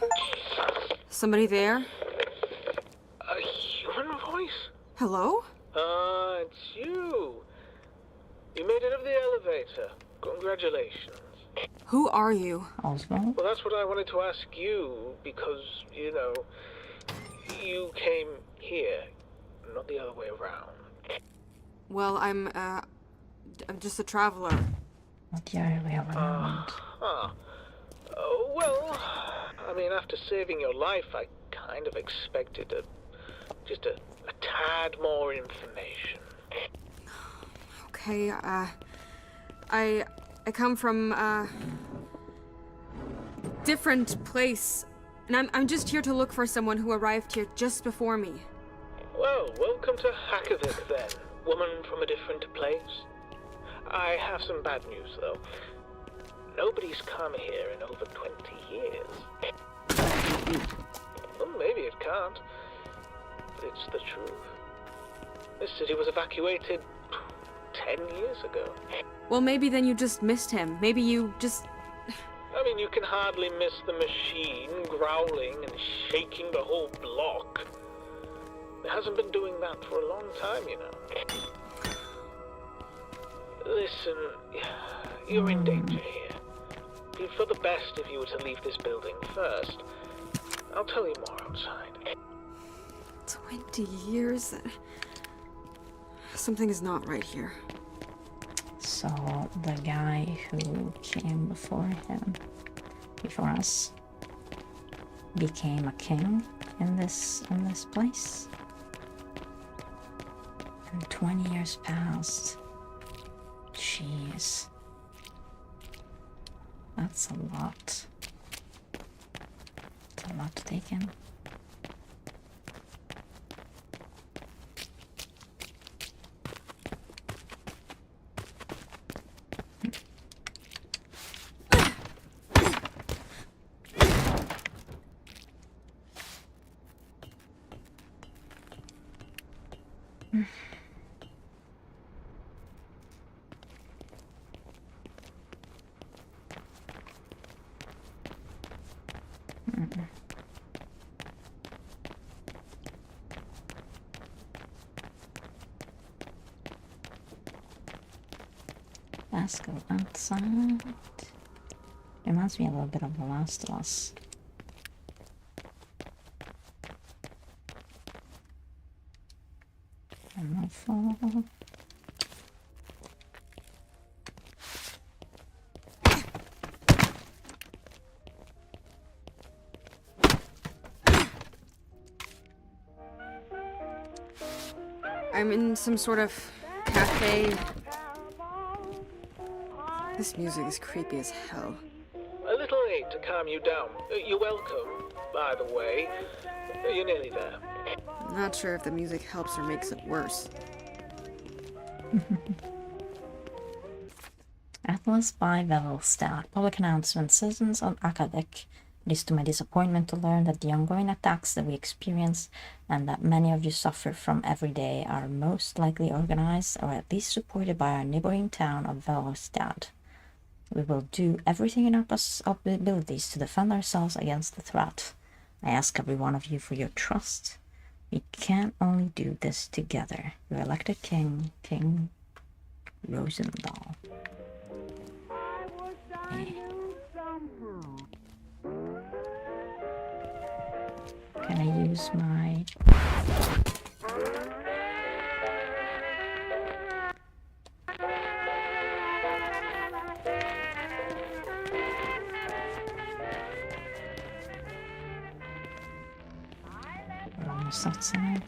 Somebody there? A human voice? Hello? It's you. You made it up the elevator. Congratulations. Who are you? Oswald? Well, that's what I wanted to ask you, because, you know, you came here, not the other way around. Well, I'm just a traveler. Not the other way around. Well, I mean, after saving your life, I kind of expected just a tad more information. Okay, I come from a different place, and I'm just here to look for someone who arrived here just before me. Well, welcome to Hakovic then, woman from a different place. I have some bad news, though. Nobody's come here in over 20 years. Well, maybe it can't, but it's the truth. This city was evacuated 10 years ago. Well, maybe then you just missed him. Maybe you just... I mean, you can hardly miss the machine growling and shaking the whole block. It hasn't been doing that for a long time, you know. Listen, you're in danger here. It'd be for the best if you were to leave this building first. I'll tell you more outside. 20 years? Something is not right here. So the guy who came before us, became a king in this place. And 20 years passed. Jeez. That's a lot. It's a lot to take in. Let's go outside. Reminds me a little bit of The Last of Us. And my phone. I'm in some sort of cafe. This music is creepy as hell. A little aid to calm you down. You're welcome, by the way. You're nearly there. I'm not sure if the music helps or makes it worse. Atlas by Velstad. Public announcement. Citizens of Akadek. It is to my disappointment to learn that the ongoing attacks that we experience and that many of you suffer from every day are most likely organized or at least supported by our neighboring town of Velstad. We will do everything in our abilities to defend ourselves against the threat. I ask every one of you for your trust. We can only do this together. Your elected king, King Rosendahl. Okay. Can I use my... We're almost outside.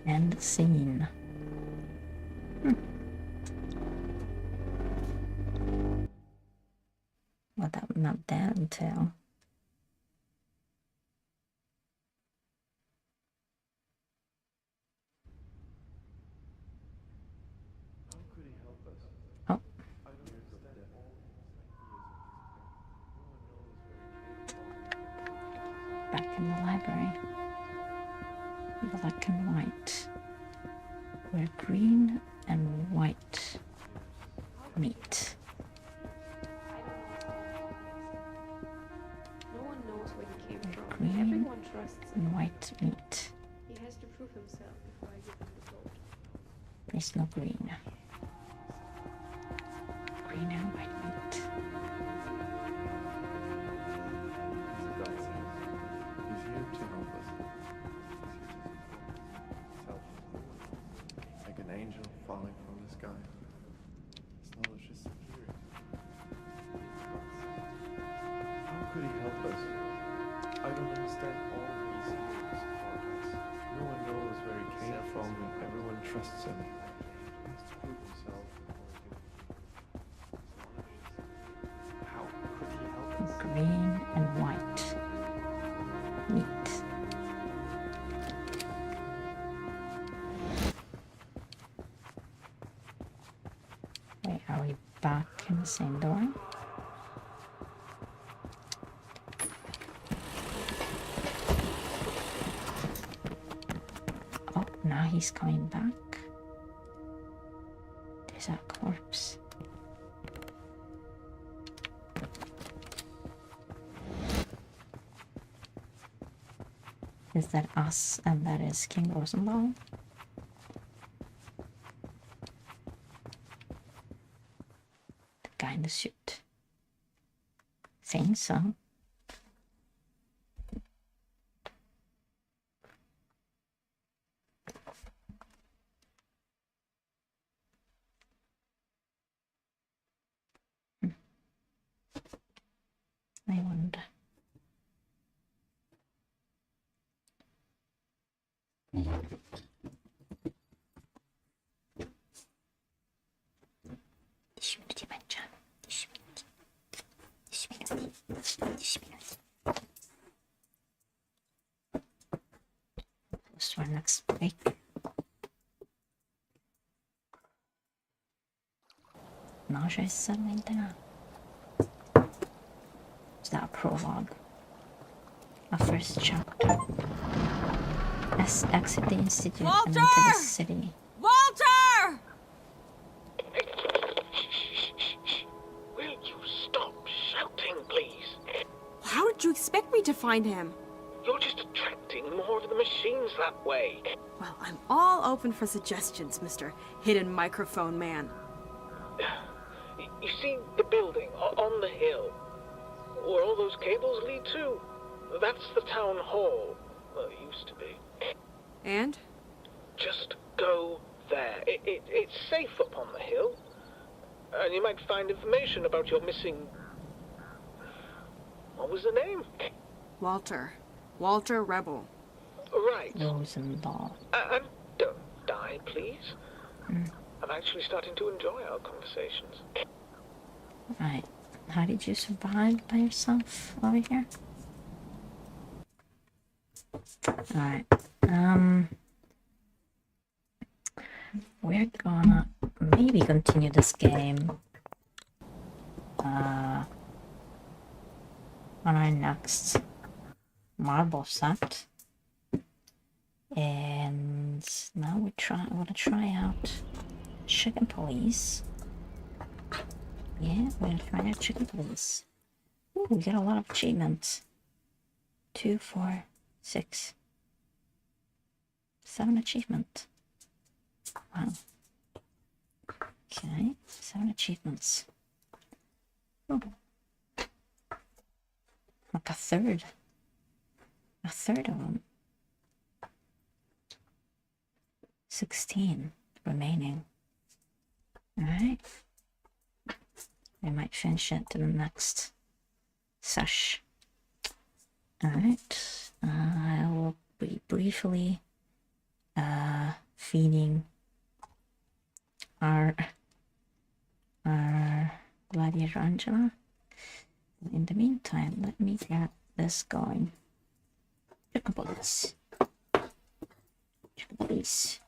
End scene. What that not that entail? Oh. Back in the library. Black and white. Where green and white meet. No one knows where he came from. Green Everyone trusts him. and white meet. He has to prove himself before I give him the gold. There's no green. Green and white meet. He's here to help us. Like an angel falling from the sky. His knowledge is superior. How could he help us? I don't understand all he's here to support us. No one knows where he came from and everyone trusts him. He has to prove himself before he... How could he help us? Green and white meet. Wait, are we back in the same door? Oh, now he's coming back. There's a corpse. Is that us and that is King Rosendahl? The guy in the suit. Think so. I wonder. Just our next break. Nausea is settling down. that prologue? A first chapter. Exit the institute and enter the city. Walter! Will you stop shouting, please? How did you expect me to find him? You're just attracting more of the machines that way. Well, I'm all open for suggestions, Mr. Hidden Microphone Man. You see the building on the hill, where all those cables lead to? That's the town hall. Well, it used to be. And? Just go there. It's safe up on the hill. And you might find information about your missing... What was the name? Walter. Walter Rebel. Right. Rosendahl. And don't die, please. I'm actually starting to enjoy our conversations. Right. How did you survive by yourself over here? Alright. We're gonna maybe continue this game on our next marble set. And now I want to try out Chicken Police. Yeah, we're gonna try out Chicken Police. Ooh, we got a lot of achievements. 2, 4, 6, 7 achievements. Wow. Okay, 7 achievements. Oh. Like a third. A third of them. 16 remaining. Alright. We might finish it to the next sesh. Alright. I will be briefly feeding our gladiator Angela. In the meantime, let me get this going. Chicken Police. Chicken Police.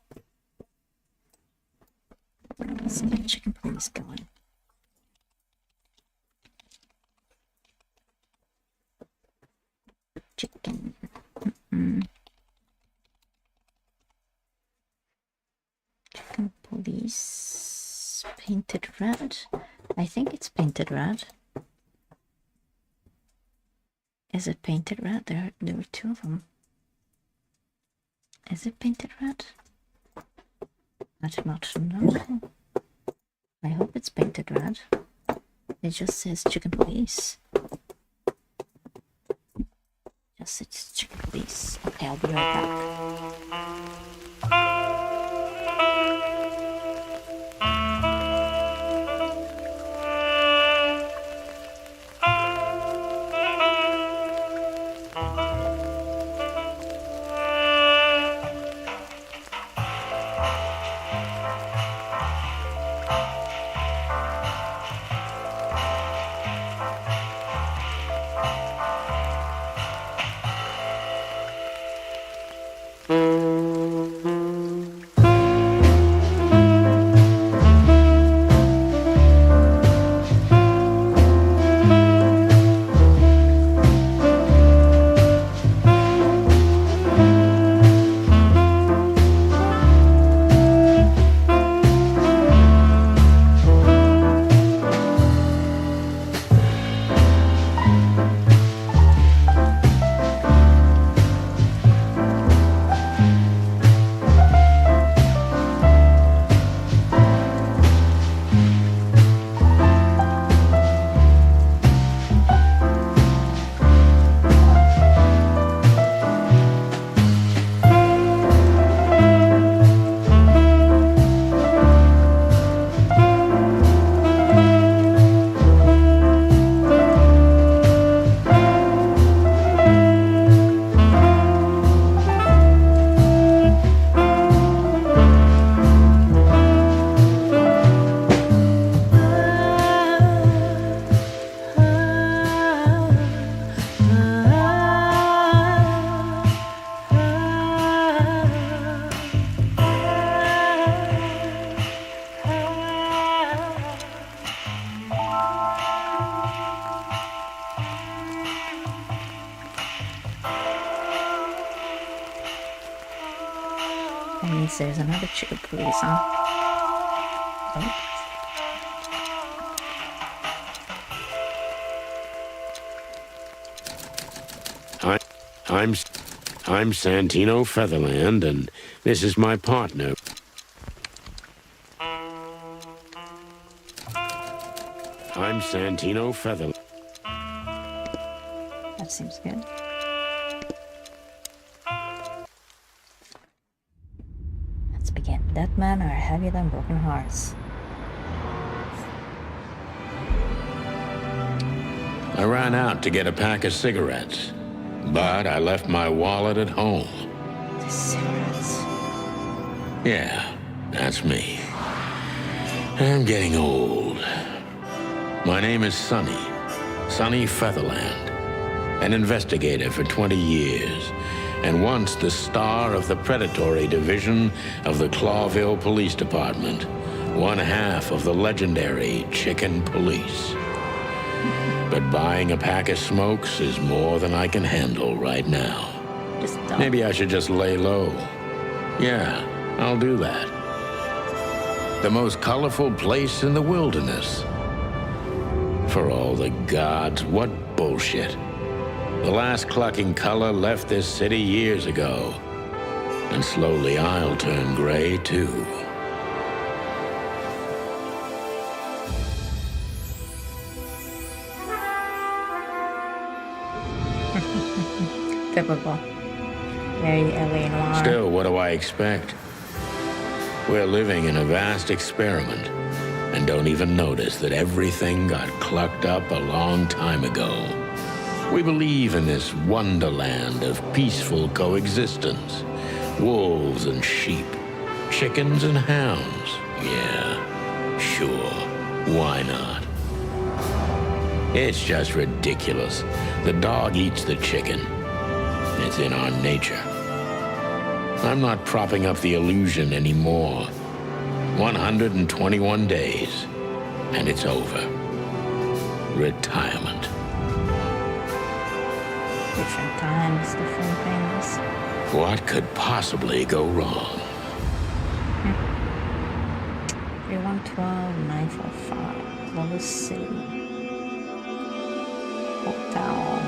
Let's get Chicken Police going. Chicken. Chicken Police. Painted red. I think it's painted red. Is it painted red? There were 2 of them. Is it painted red? I do not know. I hope it's painted red. It just says Chicken Police. Just says Chicken Police. Okay, I'll be right back. That means there's another chicken police, huh? Nope. I'm Santino Featherland, and this is my partner. I'm Santino Featherland. That seems good. Let's begin. Dead men are heavier than broken hearts. I ran out to get a pack of cigarettes, but I left my wallet at home. The cigarettes. Yeah, that's me. I'm getting old. My name is Sonny Featherland, an investigator for 20 years, and once the star of the predatory division of the Clawville Police Department, one half of the legendary Chicken Police. But buying a pack of smokes is more than I can handle right now. Just don't. Maybe I should just lay low. Yeah, I'll do that. The most colorful place in the wilderness. For all the gods, what bullshit. The last clucking color left this city years ago. And slowly I'll turn gray, too. Typical. Very LA noir. Still, what do I expect? We're living in a vast experiment, and don't even notice that everything got clucked up a long time ago. We believe in this wonderland of peaceful coexistence. Wolves and sheep, chickens and hounds. Yeah, sure, why not? It's just ridiculous. The dog eats the chicken. It's in our nature. I'm not propping up the illusion anymore. 121 days, and it's over. Retirement. Different times, different things. What could possibly go wrong? 3112 945. Clover City. Hotel.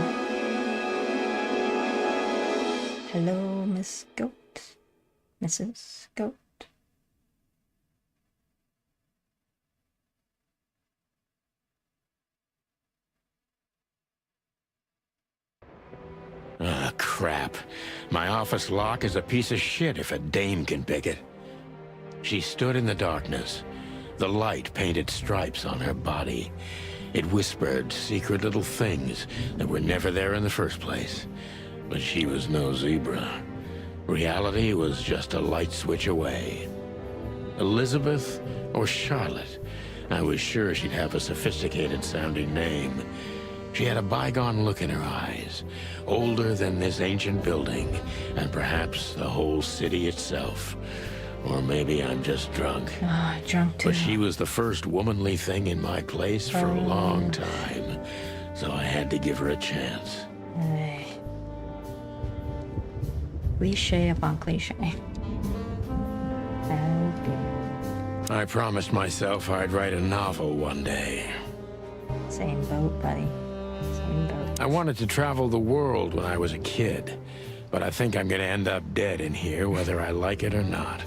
Hello, Miss Goat. Mrs. Goat. Ah, crap. My office lock is a piece of shit if a dame can pick it. She stood in the darkness. The light painted stripes on her body. It whispered secret little things that were never there in the first place. But she was no zebra. Reality was just a light switch away. Elizabeth or Charlotte? I was sure she'd have a sophisticated-sounding name. She had a bygone look in her eyes, older than this ancient building, and perhaps the whole city itself. Or maybe I'm just drunk. Drunk too. But she was the first womanly thing in my place for a long time, so I had to give her a chance. Cliche upon cliche. I promised myself I'd write a novel one day. Same boat, buddy. Same boat. I wanted to travel the world when I was a kid, but I think I'm gonna end up dead in here whether I like it or not.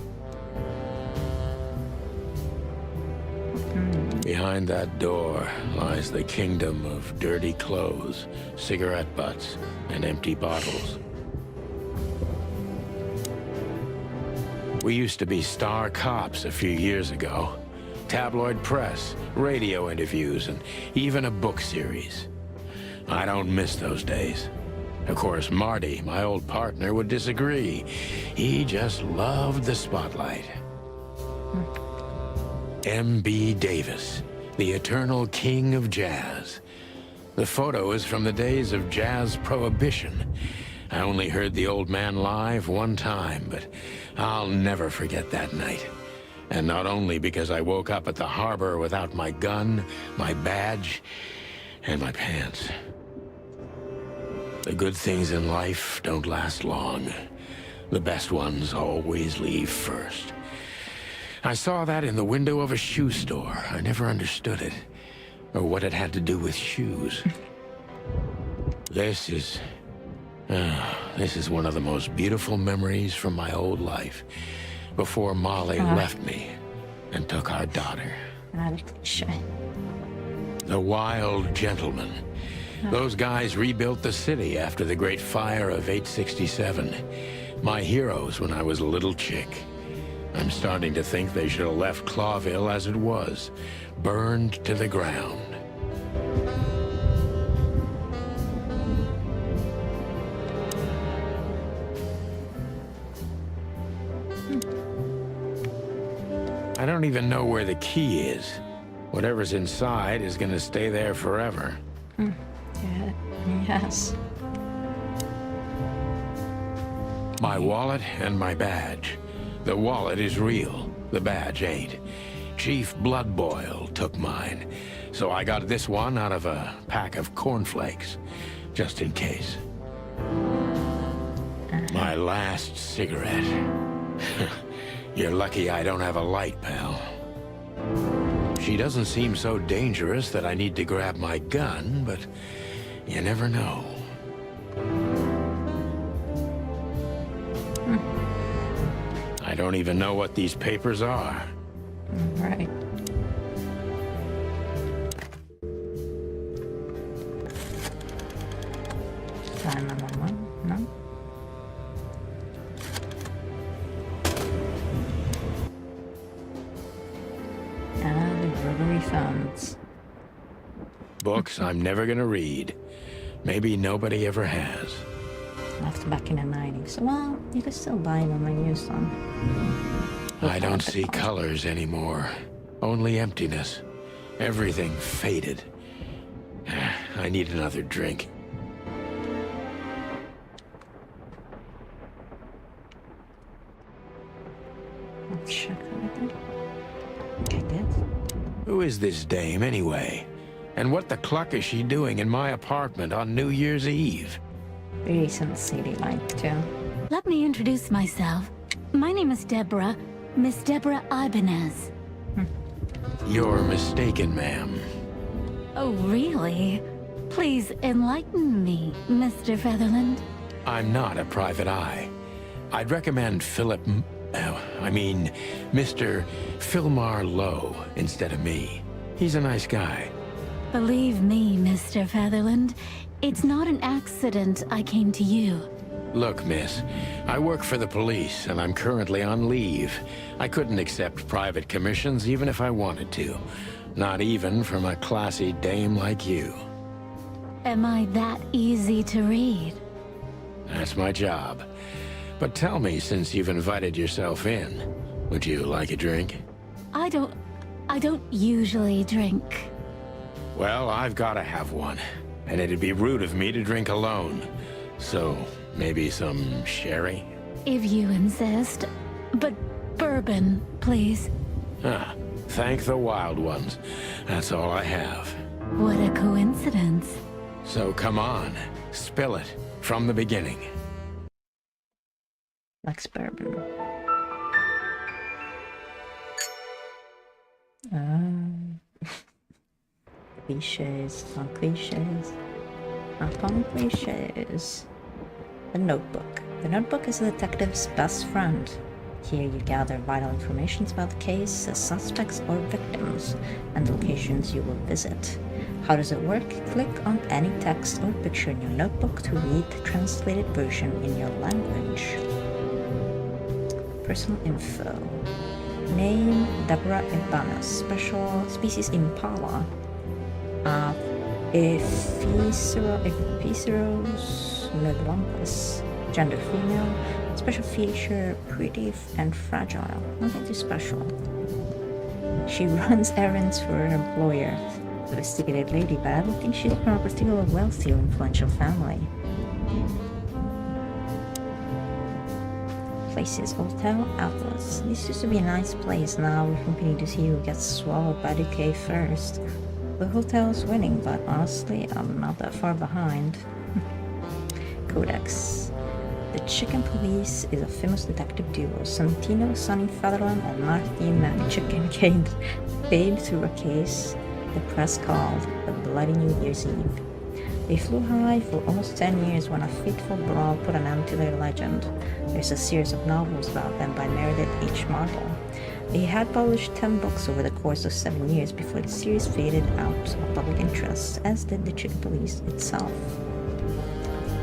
Behind that door lies the kingdom of dirty clothes, cigarette butts, and empty bottles. We used to be star cops a few years ago. Tabloid press, radio interviews, and even a book series. I don't miss those days. Of course, Marty, my old partner, would disagree. He just loved the spotlight. M.B. Davis, the eternal king of jazz. The photo is from the days of jazz prohibition. I only heard the old man live one time, but I'll never forget that night. And not only because I woke up at the harbor without my gun, my badge, and my pants. The good things in life don't last long. The best ones always leave first. I saw that in the window of a shoe store. I never understood it, or what it had to do with shoes. This is one of the most beautiful memories from my old life, before Molly left me and took our daughter. The Wild Gentlemen. Those guys rebuilt the city after the Great Fire of 867. My heroes when I was a little chick. I'm starting to think they should have left Clawville as it was, burned to the ground. I don't even know where the key is. Whatever's inside is gonna stay there forever. Yeah, yes. My wallet and my badge. The wallet is real, the badge ain't. Chief Bloodboil took mine, so I got this one out of a pack of cornflakes, just in case. My last cigarette. You're lucky I don't have a light, pal. She doesn't seem so dangerous that I need to grab my gun, but you never know. I don't even know what these papers are. Right. Sign number 1, no? And the burglary funds. Books I'm never gonna read. Maybe nobody ever has. Left back in the 90s. Well, you can still buy them when you use them. I don't see colors anymore. Only emptiness. Everything faded. I need another drink. Check everything. Okay, good. Who is this dame, anyway? And what the cluck is she doing in my apartment on New Year's Eve? Recent city light, too. Let me introduce myself. My name is Deborah, Miss Deborah Ibanez. You're mistaken, ma'am. Oh, really? Please enlighten me, Mr. Featherland. I'm not a private eye. I'd recommend Mr. Philmar Lowe instead of me. He's a nice guy. Believe me, Mr. Featherland, it's not an accident I came to you. Look, miss, I work for the police, and I'm currently on leave. I couldn't accept private commissions even if I wanted to. Not even from a classy dame like you. Am I that easy to read? That's my job. But tell me, since you've invited yourself in, would you like a drink? I don't usually drink. Well, I've got to have one. And it'd be rude of me to drink alone. So, maybe some sherry? If you insist. But bourbon, please. Ah, thank the wild ones. That's all I have. What a coincidence. So come on, spill it from the beginning. Like bourbon. Cliches on cliches upon cliches. The Notebook. The Notebook is a detective's best friend. Here you gather vital information about the case, the suspects or victims, and the locations you will visit. How does it work? Click on any text or picture in your notebook to read the translated version in your language. Personal info. Name Deborah Ibanez. Special species Impala. Epheseros megalumpus. Gender female. Special feature pretty and fragile. Nothing too special. She runs errands for her employer. Sophisticated lady, but I don't think she's from a particularly wealthy or influential family. Places. Hotel Atlas. This used to be a nice place. Now we're competing to see who gets swallowed by decay first. The hotel's winning, but honestly, I'm not that far behind. Codex. The Chicken Police is a famous detective duo, Santino Sonny Fetherland and Martin McChicken, famed through a case the press called the Bloody New Year's Eve. They flew high for almost 10 years when a fateful brawl put an end to their legend. There's a series of novels about them by Meredith H. Marble. They had published 10 books over the course of 7 years before the series faded out of public interest, as did the Chicken Police itself.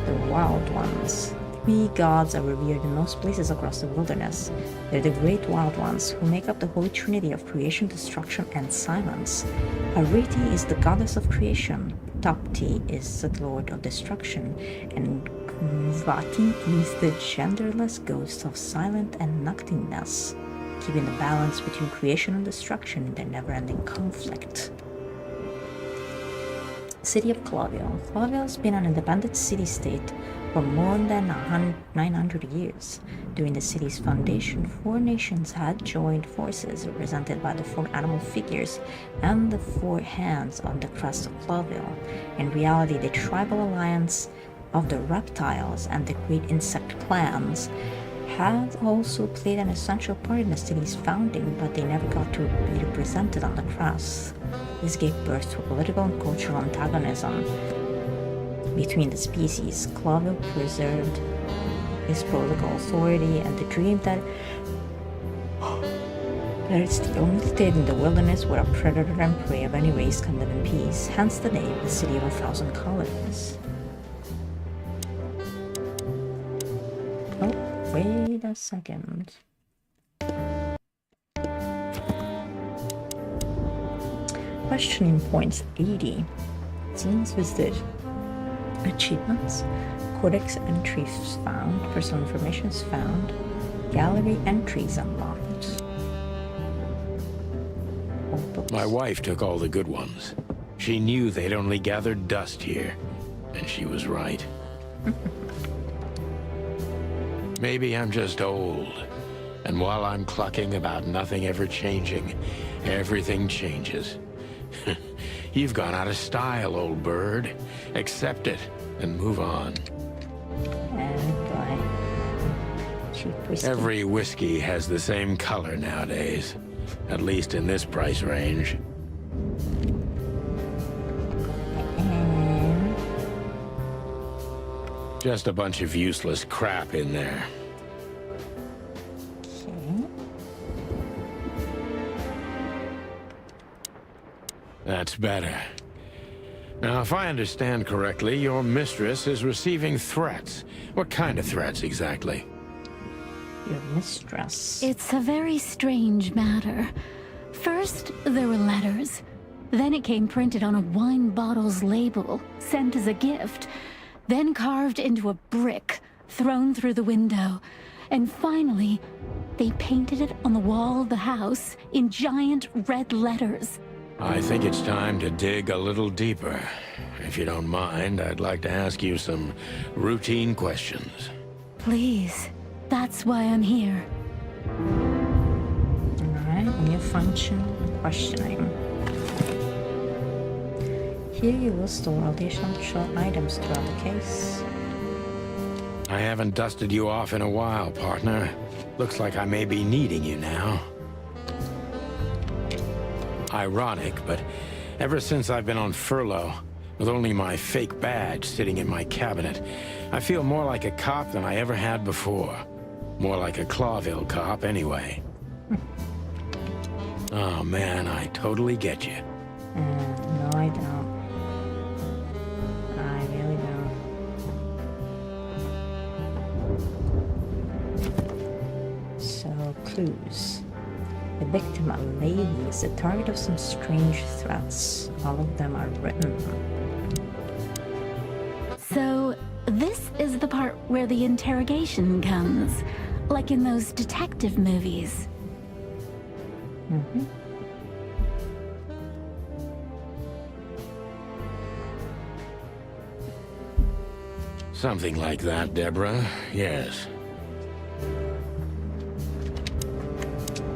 The Wild Ones. 3 gods are revered in most places across the wilderness. They're the Great Wild Ones, who make up the holy trinity of creation, destruction, and silence. Ariti is the goddess of creation, Tapti is the lord of destruction, and Vati is the genderless ghost of silence and nothingness, keeping the balance between creation and destruction in their never-ending conflict. City of Clawville. Clawville has been an independent city-state for more than 900 years. During the city's foundation, 4 nations had joined forces, represented by the 4 animal figures and the 4 hands on the crest of Clawville. In reality, the tribal alliance of the reptiles and the great insect clans had also played an essential part in the city's founding, but they never got to be represented on the crest. This gave birth to political and cultural antagonism between the species. Clawville preserved its political authority and the dream that it's the only state in the wilderness where a predator and prey of any race can live in peace, hence the name, the City of 1,000 Colonies. Oh, wait a second. Questioning points 80. Scenes visited. Achievements. Codex entries found. Personal information found. Gallery entries unlocked. My wife took all the good ones. She knew they'd only gathered dust here, and she was right. Maybe I'm just old, and while I'm clucking about nothing ever changing, everything changes. You've gone out of style, old bird. Accept it and move on. And buy cheap whiskey. Every whiskey has the same color nowadays, at least in this price range. And Just a bunch of useless crap in there. okay. That's better. Now, if I understand correctly, your mistress is receiving threats. What kind of threats, exactly? Your mistress. It's a very strange matter. First, there were letters. Then it came printed on a wine bottle's label, sent as a gift. Then carved into a brick, thrown through the window. And finally, they painted it on the wall of the house in giant red letters. I think it's time to dig a little deeper. If you don't mind, I'd like to ask you some routine questions. Please, that's why I'm here. Alright, new function, questioning. Here you will store all the essential items throughout the case. I haven't dusted you off in a while, partner. Looks like I may be needing you now. Ironic, but ever since I've been on furlough, with only my fake badge sitting in my cabinet, I feel more like a cop than I ever had before. More like a Clawville cop, anyway. Oh man, I totally get you. No, I don't. I really don't. So, clues. The victim, a lady, is the target of some strange threats. All of them are written. So, this is the part where the interrogation comes, like in those detective movies. Mm-hmm. Something like that, Deborah. Yes.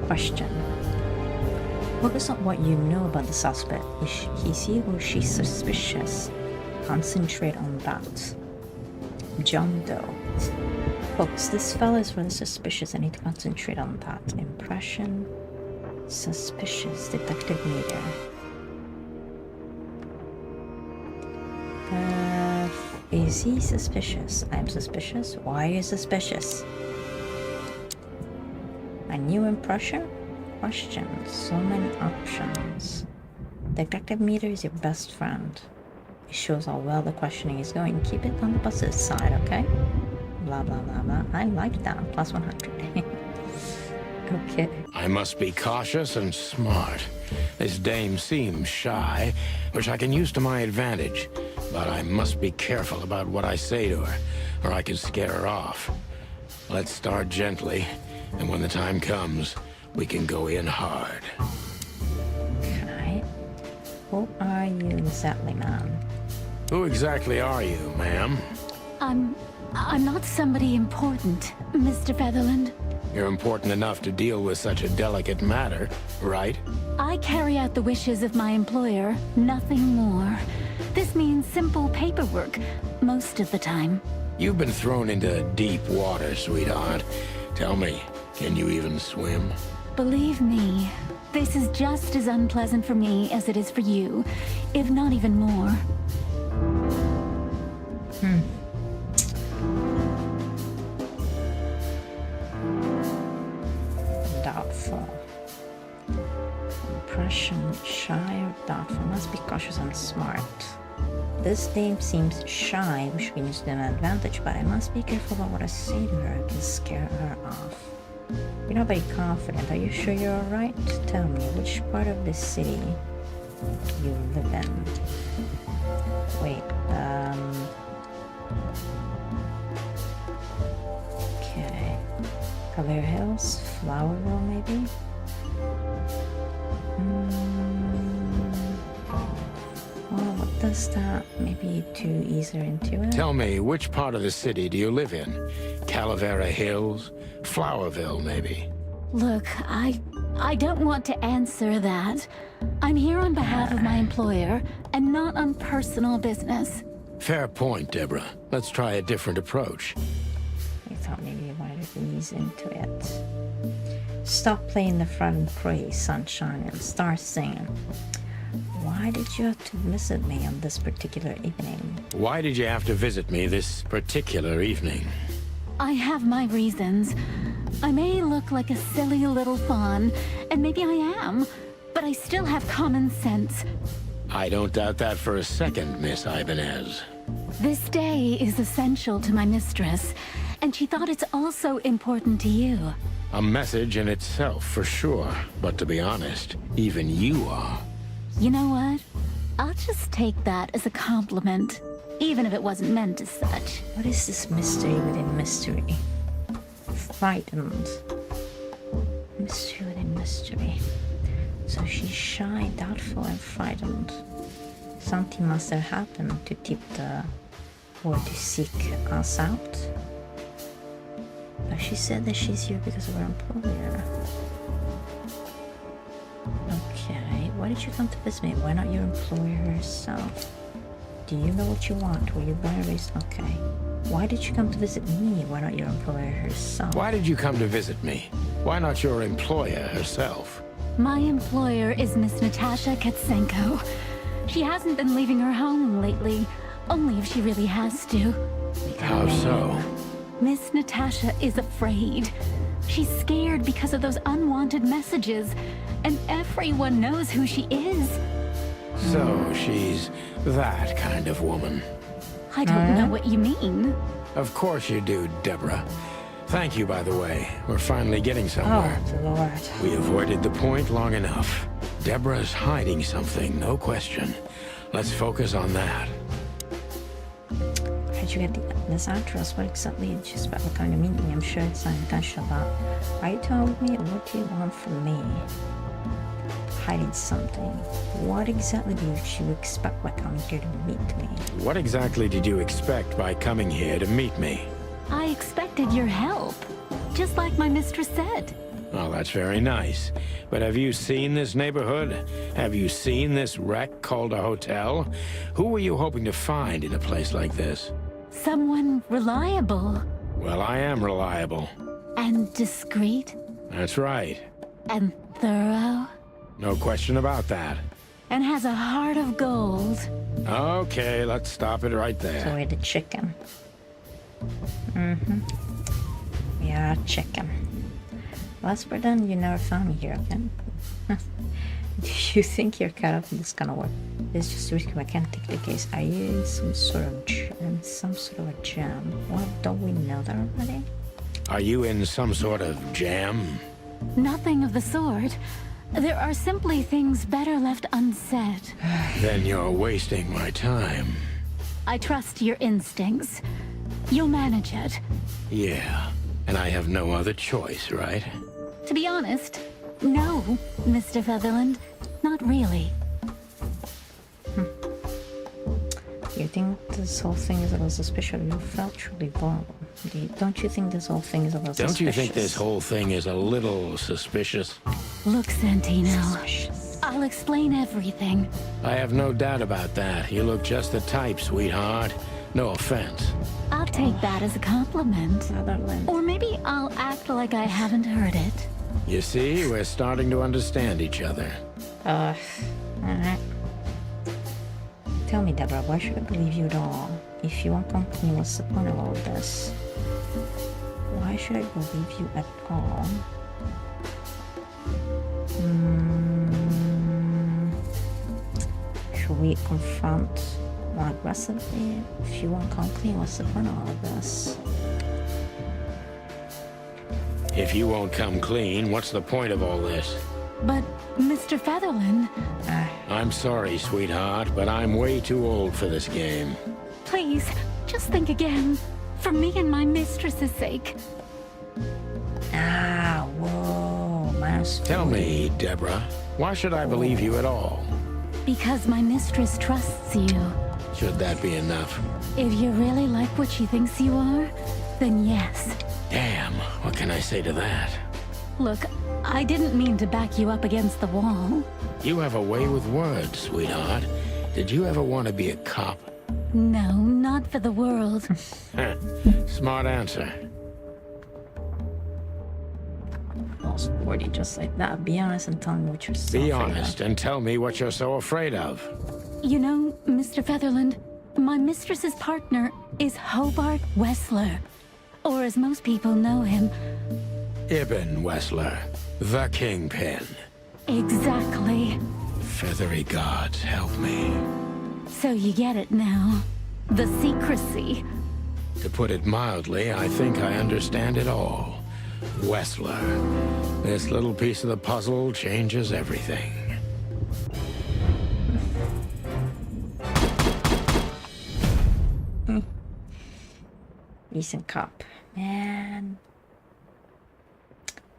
Question. Focus on what you know about the suspect. Is he or she suspicious? Concentrate on that. John Doe. Focus. This fella is really suspicious. I need to concentrate on that. Impression. Suspicious. Detective meter. Is he suspicious? I'm suspicious. Why are you suspicious? A new impression? Question. So many options. Detective meter is your best friend. It shows how well the questioning is going. Keep it on the positive side, okay? Blah, blah, blah, blah. I like that. Plus 100. Okay. I must be cautious and smart. This dame seems shy, which I can use to my advantage. But I must be careful about what I say to her, or I can scare her off. Let's start gently, and when the time comes, we can go in hard. Okay. Who are you exactly, ma'am? Who exactly are you, ma'am? I'm not somebody important, Mr. Featherland. You're important enough to deal with such a delicate matter, right? I carry out the wishes of my employer, nothing more. This means simple paperwork, most of the time. You've been thrown into deep water, sweetheart. Tell me, can you even swim? Believe me, this is just as unpleasant for me as it is for you, if not even more. Doubtful. Impression, shy or doubtful. Must be cautious and smart. This dame seems shy, which means to an advantage, but I must be careful about what I say to her. I can scare her off. You're not very confident. Are you sure you're alright? Tell me, which part of the city you live in? Wait, okay. Calvary Hills? Flowerville, maybe? Well, what does that? Maybe to ease her into it? Tell me, which part of the city do you live in? Calavera Hills? Flowerville, maybe? Look, I don't want to answer that. I'm here on behalf of my employer, and not on personal business. Fair point, Deborah. Let's try a different approach. I thought maybe you wanted to ease into it. Stop playing the front and pray, sunshine, and start singing. Why did you have to visit me on this particular evening? Why did you have to visit me this particular evening? I have my reasons. I may look like a silly little fawn, and maybe I am, but I still have common sense. I don't doubt that for a second, Miss Ibanez. This day is essential to my mistress, and she thought it's also important to you. A message in itself, for sure. But to be honest, even you are. You know what? I'll just take that as a compliment, even if it wasn't meant as such. What is this mystery within mystery? Frightened. Mystery within mystery. So she's shy, doubtful, and frightened. Something must have happened to tip the or to seek us out. But she said that she's here because of her employer. Okay, why did you come to visit me? Why not your employer herself? Do you know what you want? Were you born and raised? Okay. Why did you come to visit me? Why not your employer herself? Why did you come to visit me? Why not your employer herself? My employer is Miss Natasha Katsenko. She hasn't been leaving her home lately, only if she really has to. How so? Miss Natasha is afraid. She's scared because of those unwanted messages, and everyone knows who she is. So she's that kind of woman. I don't know what you mean. Of course you do, Deborah. Thank you, by the way. We're finally getting somewhere. Oh, Lord. We avoided the point long enough. Deborah's hiding something, no question. Let's focus on that. How'd you get this address? What exactly did you expect the kind of meet me? I'm sure it's not intentional, but are you telling me what do you want from me? Hiding something. What exactly did you expect by coming here to meet me? What exactly did you expect by coming here to meet me? I expected your help, just like my mistress said. Oh, that's very nice. But have you seen this neighborhood? Have you seen this wreck called a hotel? Who were you hoping to find in a place like this? Someone reliable. Well, I am reliable. And discreet. That's right. And thorough. No question about that. And has a heart of gold. Okay, let's stop it right there. So we're the chicken. We are a chicken. Last we're done, you never found me here again. Do you think your cutoff is gonna work? It's just risky. I can't take the case. Are you in some sort of jam? Well, don't we know that already? Are you in some sort of jam? Nothing of the sort. There are simply things better left unsaid. Then you're wasting my time. I trust your instincts. You'll manage it. Yeah, and I have no other choice, right? To be honest, no, Mr. Featherland. Not really. You think this whole thing is a little suspicious? You felt truly vulnerable. Don't you think this whole thing is a little suspicious? Don't you think this whole thing is a little suspicious? Look, Santino. I'll explain everything. I have no doubt about that. You look just the type, sweetheart. No offense. I'll take that as a compliment. Or maybe I'll act like I haven't heard it. You see, we're starting to understand each other. Alright. Tell me, Deborah, why should I believe you at all? If you want company, what's the point of all this? Why should I believe you at all? Should we confront more aggressively? If you want company, what's the point of all of this? If you won't come clean, what's the point of all this? But, Mr. Featherland... I'm sorry, sweetheart, but I'm way too old for this game. Please, just think again. For me and my mistress's sake. Whoa, minus 40. Tell me, Deborah, why should I believe you at all? Because my mistress trusts you. Should that be enough? If you really like what she thinks you are, then yes. Damn, what can I say to that? Look, I didn't mean to back you up against the wall. You have a way with words, sweetheart. Did you ever want to be a cop? No, not for the world. Smart answer. I'll support you just like that. Be honest and tell me what you're so Be afraid honest of. and tell me what you're so afraid of. You know, Mr. Featherland, my mistress's partner is Hobart Wessler. Or as most people know him... Ibn Wessler, the Kingpin. Exactly. Feathery gods, help me. So you get it now. The secrecy. To put it mildly, I think I understand it all. Wessler. This little piece of the puzzle changes everything. Decent cop. Man.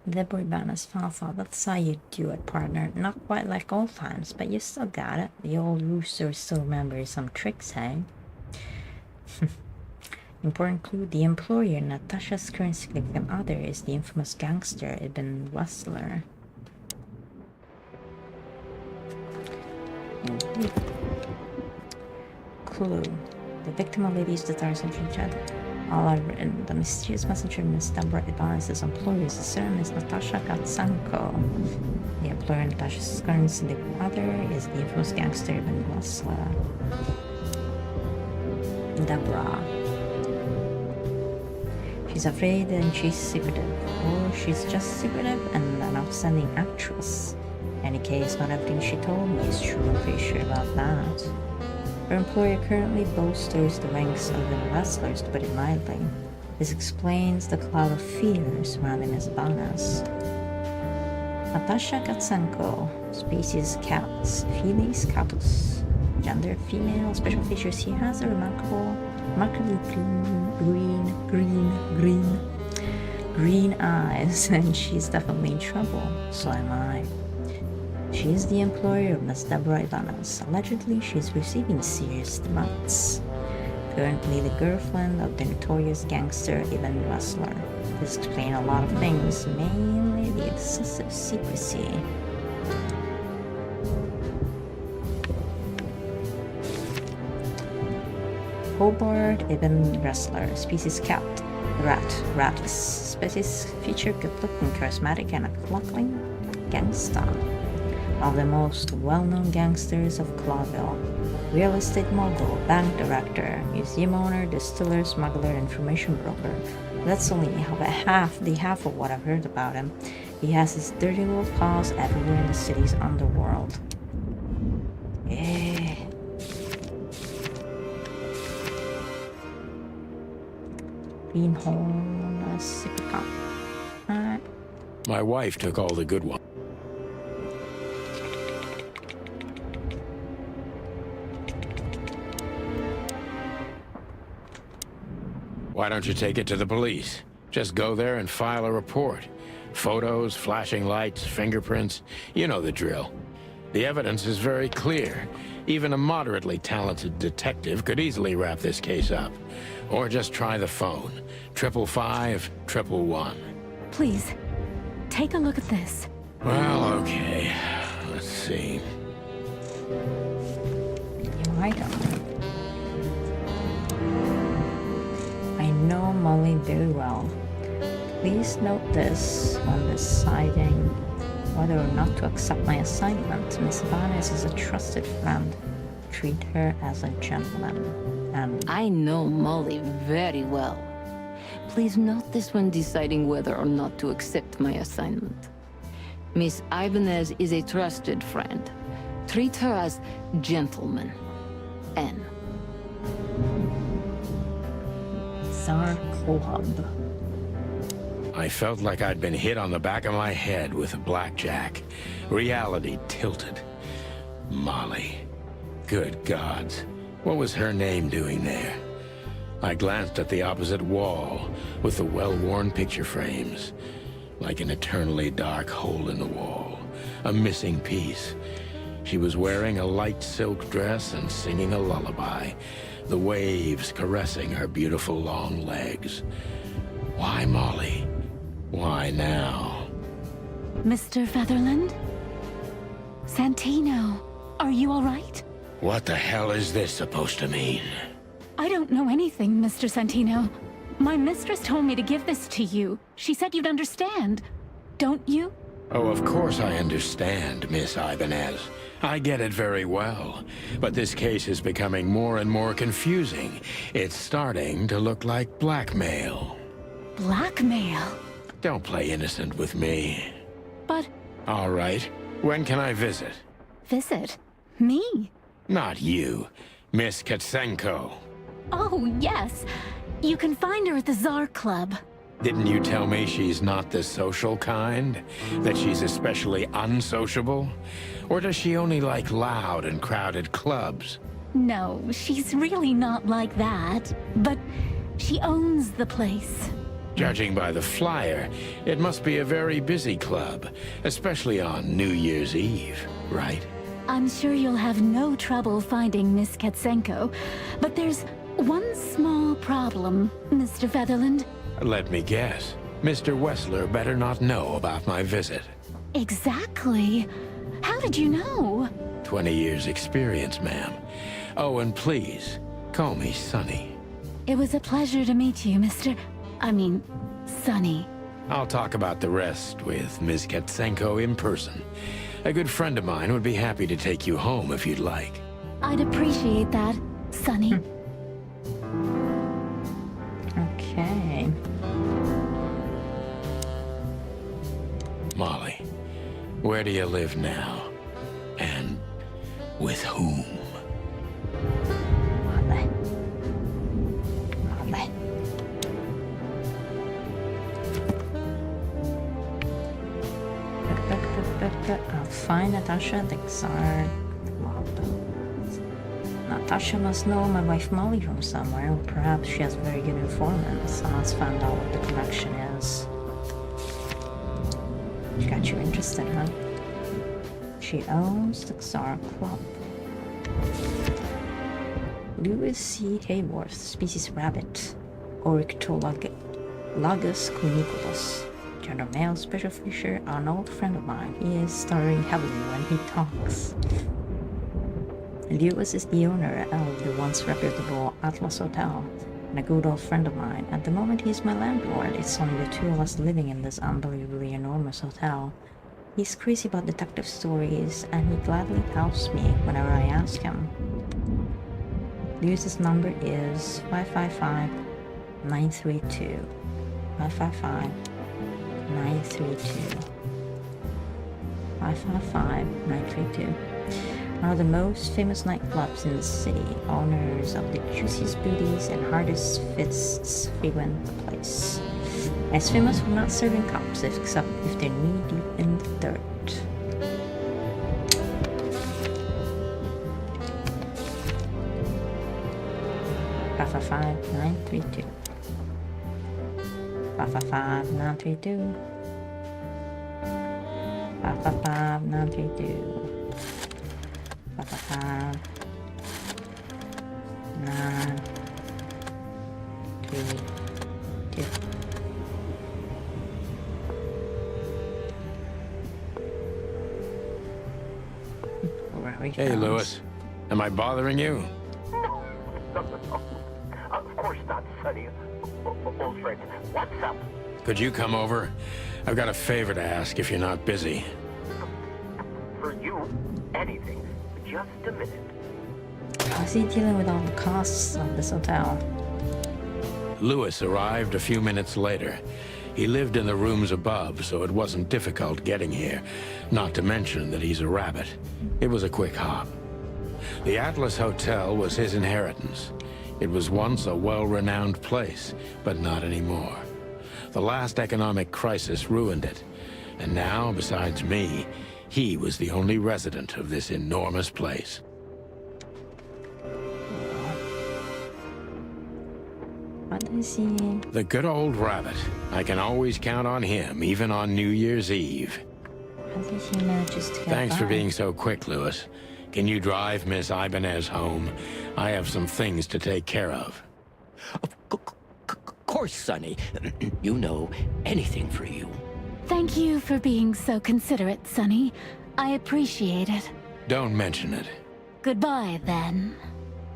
The boy Banner's father, that's how you do it, partner. Not quite like old times, but you still got it. The old rooster still remembers some tricks, hey? Important clue, the employer, Natasha's current significant other, is the infamous gangster Ibn Wessler. Clue. The victim of Lady's Tatars and Chat. All are written. The mysterious messenger Miss Deborah Ibanez's employer is the certain Miss Natasha Gatsanko. The employer Natasha's current significant other is the infamous gangster Ibn Wessler. Deborah. She's afraid and she's secretive. Or she's just secretive and an outstanding actress. In any case, not everything she told me is true. I'm pretty sure about that. Her employer currently bolsters the ranks of the wrestlers, to put it mildly. This explains the cloud of fear surrounding Ms. Banas. Natasha Gatsanko, species Catus, Felis Catus, gender female, special features he has a remarkably green eyes, and she's definitely in trouble, so am I. She is the employer of Ms. Deborah Ibanez. Allegedly, she is receiving serious threats. Currently the girlfriend of the notorious gangster Ibn Wessler. This explains a lot of things, mainly the excessive secrecy. Hobart Ibn Wessler, species cat. Rat species feature good-looking, charismatic, and a pluckling gangsta. One of the most well-known gangsters of Clawville. Real estate mogul, bank director, museum owner, distiller, smuggler, information broker. That's only half of what I've heard about him. He has his dirty little paws everywhere in the city's underworld. Yeah. Greenhorn, sippy cup. Alright. My wife took all the good ones. Why don't you take it to the police? Just go there and file a report. Photos, flashing lights, fingerprints, you know the drill. The evidence is very clear. Even a moderately talented detective could easily wrap this case up. Or just try the phone. 555-111. Please, take a look at this. Well, okay. Let's see. I don't. I know Molly very well. Please note this when deciding whether or not to accept my assignment. Miss Ibanez is a trusted friend. Treat her as a gentleman. And I know Molly very well. Please note this when deciding whether or not to accept my assignment. Miss Ibanez is a trusted friend. Treat her as gentleman. N. Tsar Club. I felt like I'd been hit on the back of my head with a blackjack. Reality tilted. Molly. Good gods. What was her name doing there? I glanced at the opposite wall with the well-worn picture frames. Like an eternally dark hole in the wall. A missing piece. She was wearing a light silk dress and singing a lullaby. The waves caressing her beautiful long legs. Why Molly? Why now? Mr. Featherland? Santino, are you all right? What the hell is this supposed to mean? I don't know anything, Mr. Santino. My mistress told me to give this to you. She said you'd understand. Don't you? Oh, of course I understand, Miss Ibanez. I get it very well. But this case is becoming more and more confusing. It's starting to look like blackmail. Blackmail? Don't play innocent with me. But... All right. When can I visit? Visit? Me? Not you. Miss Katsenko. Oh, yes. You can find her at the Tsar Club. Didn't you tell me she's not the social kind? That she's especially unsociable? Or does she only like loud and crowded clubs? No, she's really not like that. But she owns the place. Judging by the flyer, it must be a very busy club, especially on New Year's Eve, right? I'm sure you'll have no trouble finding Miss Katsenko, but there's one small problem, Mr. Featherland. Let me guess. Mr. Wessler better not know about my visit. Exactly. How did you know? 20 years experience, ma'am. Oh, and please, call me Sonny. It was a pleasure to meet you, Sonny. I'll talk about the rest with Ms. Katsenko in person. A good friend of mine would be happy to take you home if you'd like. I'd appreciate that, Sonny. Okay. Molly, where do you live now? And with whom? Molly. I'll find Natasha at the Tsar Club. Natasha must know my wife Molly from somewhere, or perhaps she has very good informants. I must find out what the connection is. She got you interested, huh? She owns the Tsar Club. Louis C. Hayworth, species rabbit. Oryctolagus cuniculus. Gender male, special feature, an old friend of mine. He is starring heavily when he talks. Lewis is the owner of the once reputable Atlas Hotel. and a good old friend of mine. At the moment, he's my landlord. It's only the two of us living in this unbelievably enormous hotel. He's crazy about detective stories, and he gladly helps me whenever I ask him. Lewis's number is 555-932. 555-932. 555-932. One of the most famous nightclubs in the city. Owners of the juiciest booties and hardest fists frequent the place. It's famous for not serving cops except if they're knee deep in the dirt. 555-932. 555-932. 555-932. 555-932. Hey, Lewis. Am I bothering you? No. Of course not, Sonny. Old friend. What's up? Could you come over? I've got a favor to ask if you're not busy. For you, anything. Just a minute. How's he dealing with all the costs of this hotel? Lewis arrived a few minutes later. He lived in the rooms above, so it wasn't difficult getting here. Not to mention that he's a rabbit. It was a quick hop. The Atlas Hotel was his inheritance. It was once a well-renowned place, but not anymore. The last economic crisis ruined it. And now, besides me, he was the only resident of this enormous place. What is he? The good old rabbit. I can always count on him, even on New Year's Eve. How did he manage to get Thanks for by? being so quick, Lewis. Can you drive Miss Ibanez home? I have some things to take care of. Of course, Sonny. You know, anything for you. Thank you for being so considerate, Sonny. I appreciate it. Don't mention it. Goodbye, then.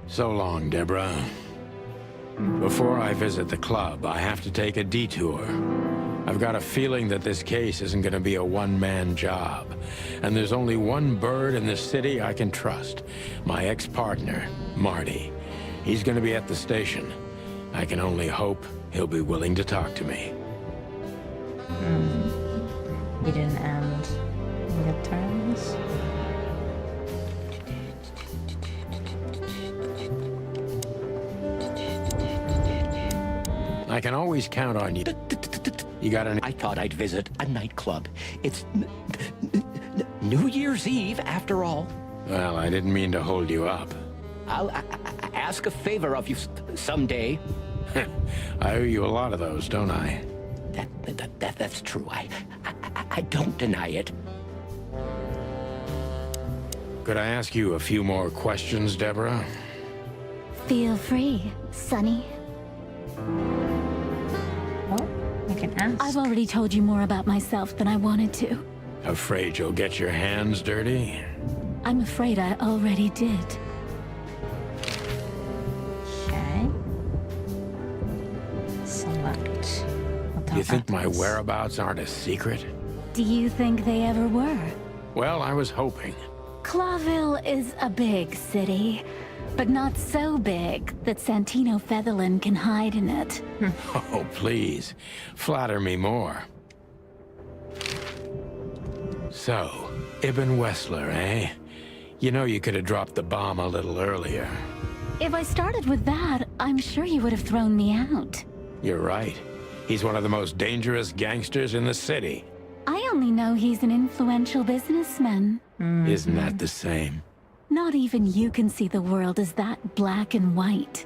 So long, Deborah. Before I visit the club, I have to take a detour. I've got a feeling that this case isn't going to be a one-man job. And there's only one bird in this city I can trust. My ex-partner, Marty. He's going to be at the station. I can only hope he'll be willing to talk to me. He didn't end on good terms. I can always count on you. You got any? I thought I'd visit a nightclub. It's New Year's Eve, after all. Well, I didn't mean to hold you up. I'll ask a favor of you someday. I owe you a lot of those, don't I? That's true. I don't deny it. Could I ask you a few more questions, Deborah? Feel free, Sonny. Oh, I can ask. I've already told you more about myself than I wanted to. Afraid you'll get your hands dirty? I'm afraid I already did. Okay. Select. You think my whereabouts aren't a secret? Do you think they ever were? Well, I was hoping. Clawville is a big city, but not so big that Santino Featherland can hide in it. Oh, please. Flatter me more. So, Ibn Wessler, eh? You know you could have dropped the bomb a little earlier. If I started with that, I'm sure you would have thrown me out. You're right. He's one of the most dangerous gangsters in the city. I only know he's an influential businessman. Isn't that the same? Not even you can see the world as that black and white.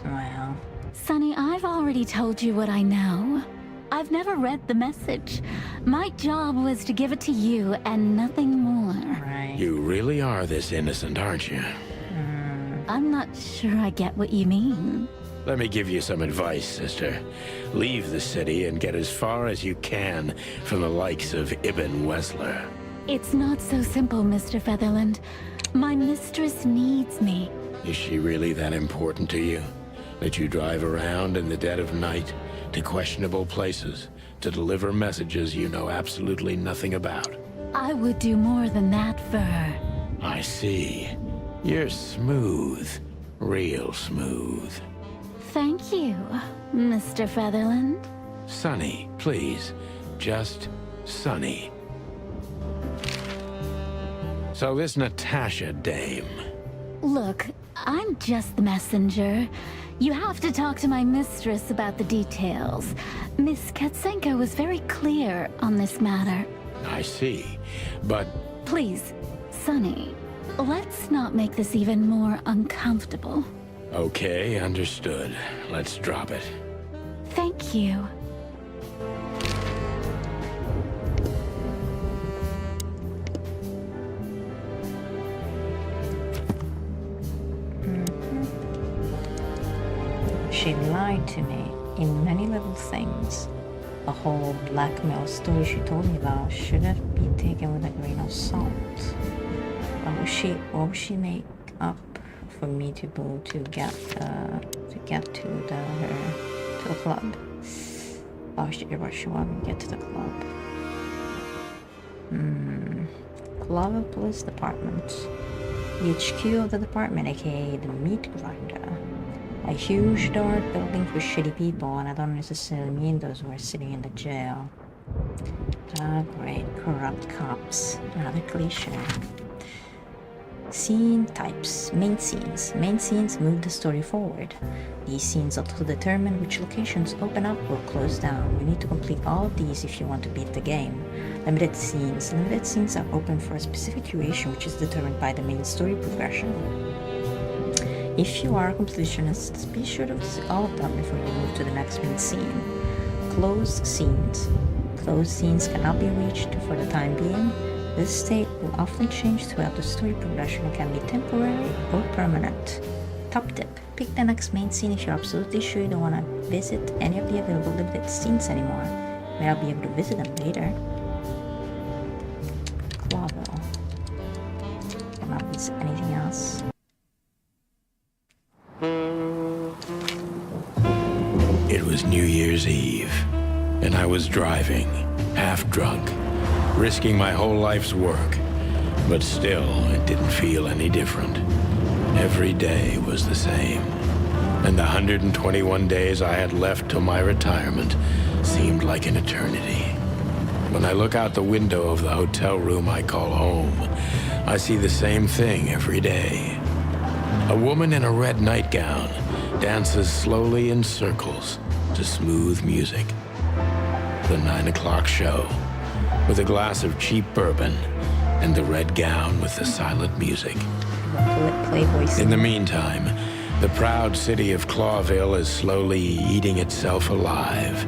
Well. Sonny, I've already told you what I know. I've never read the message. My job was to give it to you and nothing more. Right. You really are this innocent, aren't you? I'm not sure I get what you mean. Let me give you some advice, sister. Leave the city and get as far as you can from the likes of Ibn Wessler. It's not so simple, Mr. Featherland. My mistress needs me. Is she really that important to you? That you drive around in the dead of night to questionable places to deliver messages you know absolutely nothing about? I would do more than that for her. I see. You're smooth. Real smooth. Thank you, Mr. Featherland. Sonny, please. Just Sonny. So this Natasha dame... Look, I'm just the messenger. You have to talk to my mistress about the details. Miss Katsenko was very clear on this matter. I see, but... Please, Sonny, let's not make this even more uncomfortable. Okay, understood. Let's drop it. Thank you. She lied to me in many little things. The whole blackmail story she told me about shouldn't be taken with a grain of salt. What would she make up for me to go to get to the club? What she wanted me to get to the club? Club Police Department. The HQ of the department, aka the meat grinder. A huge dark building for shitty people, and I don't necessarily mean those who are sitting in the jail. Ah, great, corrupt cops. Another cliche. Scene types. Main scenes. Main scenes move the story forward. These scenes also determine which locations open up or close down. You need to complete all of these if you want to beat the game. Limited scenes. Limited scenes are open for a specific duration, which is determined by the main story progression. If you are a completionist, be sure to visit all of them before you move to the next main scene. Closed scenes. Closed scenes cannot be reached for the time being. This state will often change throughout the story progression and can be temporary or permanent. Top tip. Pick the next main scene if you're absolutely sure you don't want to visit any of the available limited scenes anymore. You may not be able to visit them later. Clawville. Cannot visit anything else. It was New Year's Eve, and I was driving, half drunk, risking my whole life's work, but still, it didn't feel any different. Every day was the same, and the 121 days I had left till my retirement seemed like an eternity. When I look out the window of the hotel room I call home, I see the same thing every day. A woman in a red nightgown dances slowly in circles to smooth music. The 9 o'clock show, with a glass of cheap bourbon and the red gown with the silent music. In the meantime, the proud city of Clawville is slowly eating itself alive.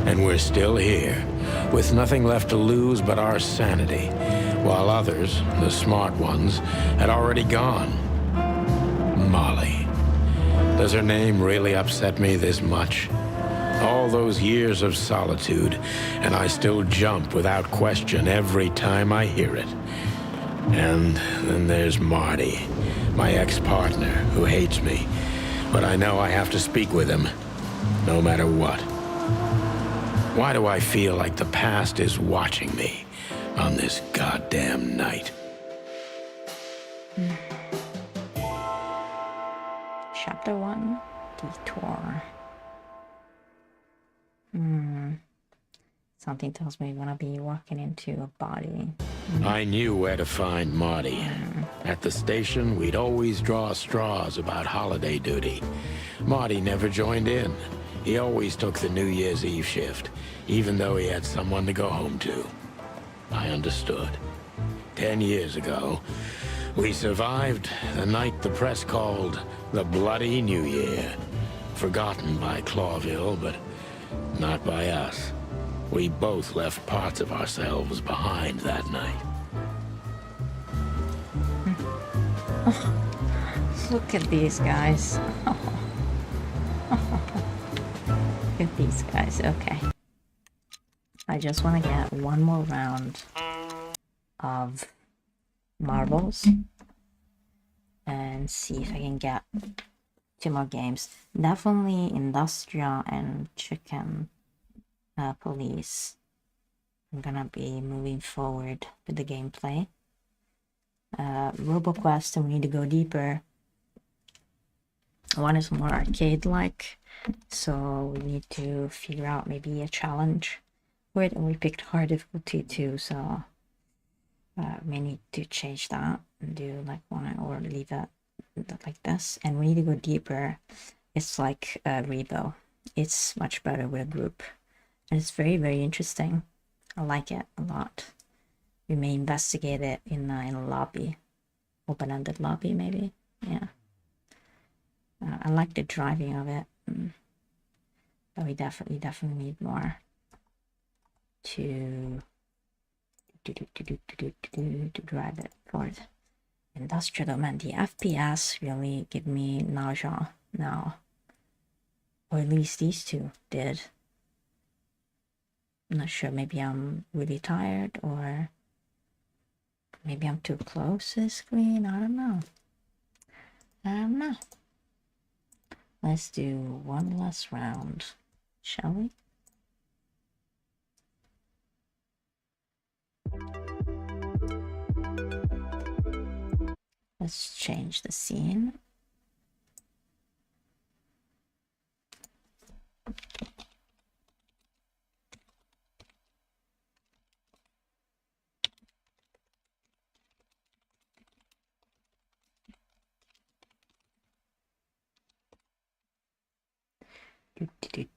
And we're still here, with nothing left to lose but our sanity, while others, the smart ones, had already gone. Molly. Does her name really upset me this much? All those years of solitude, and I still jump without question every time I hear it. And then there's Marty, my ex-partner, who hates me. But I know I have to speak with him, no matter what. Why do I feel like the past is watching me on this goddamn night? Chapter 1, Detour. Something tells me we're gonna be walking into a body. I knew where to find Marty. At the station, we'd always draw straws about holiday duty. Marty never joined in. He always took the New Year's Eve shift, even though he had someone to go home to. I understood. 10 years ago, we survived the night the press called the Bloody New Year. Forgotten by Clawville, but not by us. We both left parts of ourselves behind that night. Oh, look at these guys. Look at these guys. Okay. I just want to get one more round of marbles. and see if I can get 2 more games. Definitely Industrial and Chicken Police. I'm gonna be moving forward with the gameplay. RoboQuest, and we need to go deeper. One is more arcade-like, so we need to figure out maybe a challenge for it, and we picked hard difficulty too, so we need to change that and do like one or leave it like this. And we need to go deeper. It's like Rebo. It's much better with a group, and it's very, very interesting. I like it a lot. We may investigate it in a lobby, open-ended lobby maybe. Yeah. I like the driving of it, but we definitely need more to drive it forward. Industrial, man, the FPS really give me nausea now, or at least these two did. I'm not sure, maybe I'm really tired, or maybe I'm too close to the screen. I don't know. Let's do one last round, shall we? Let's change the scene. Okay.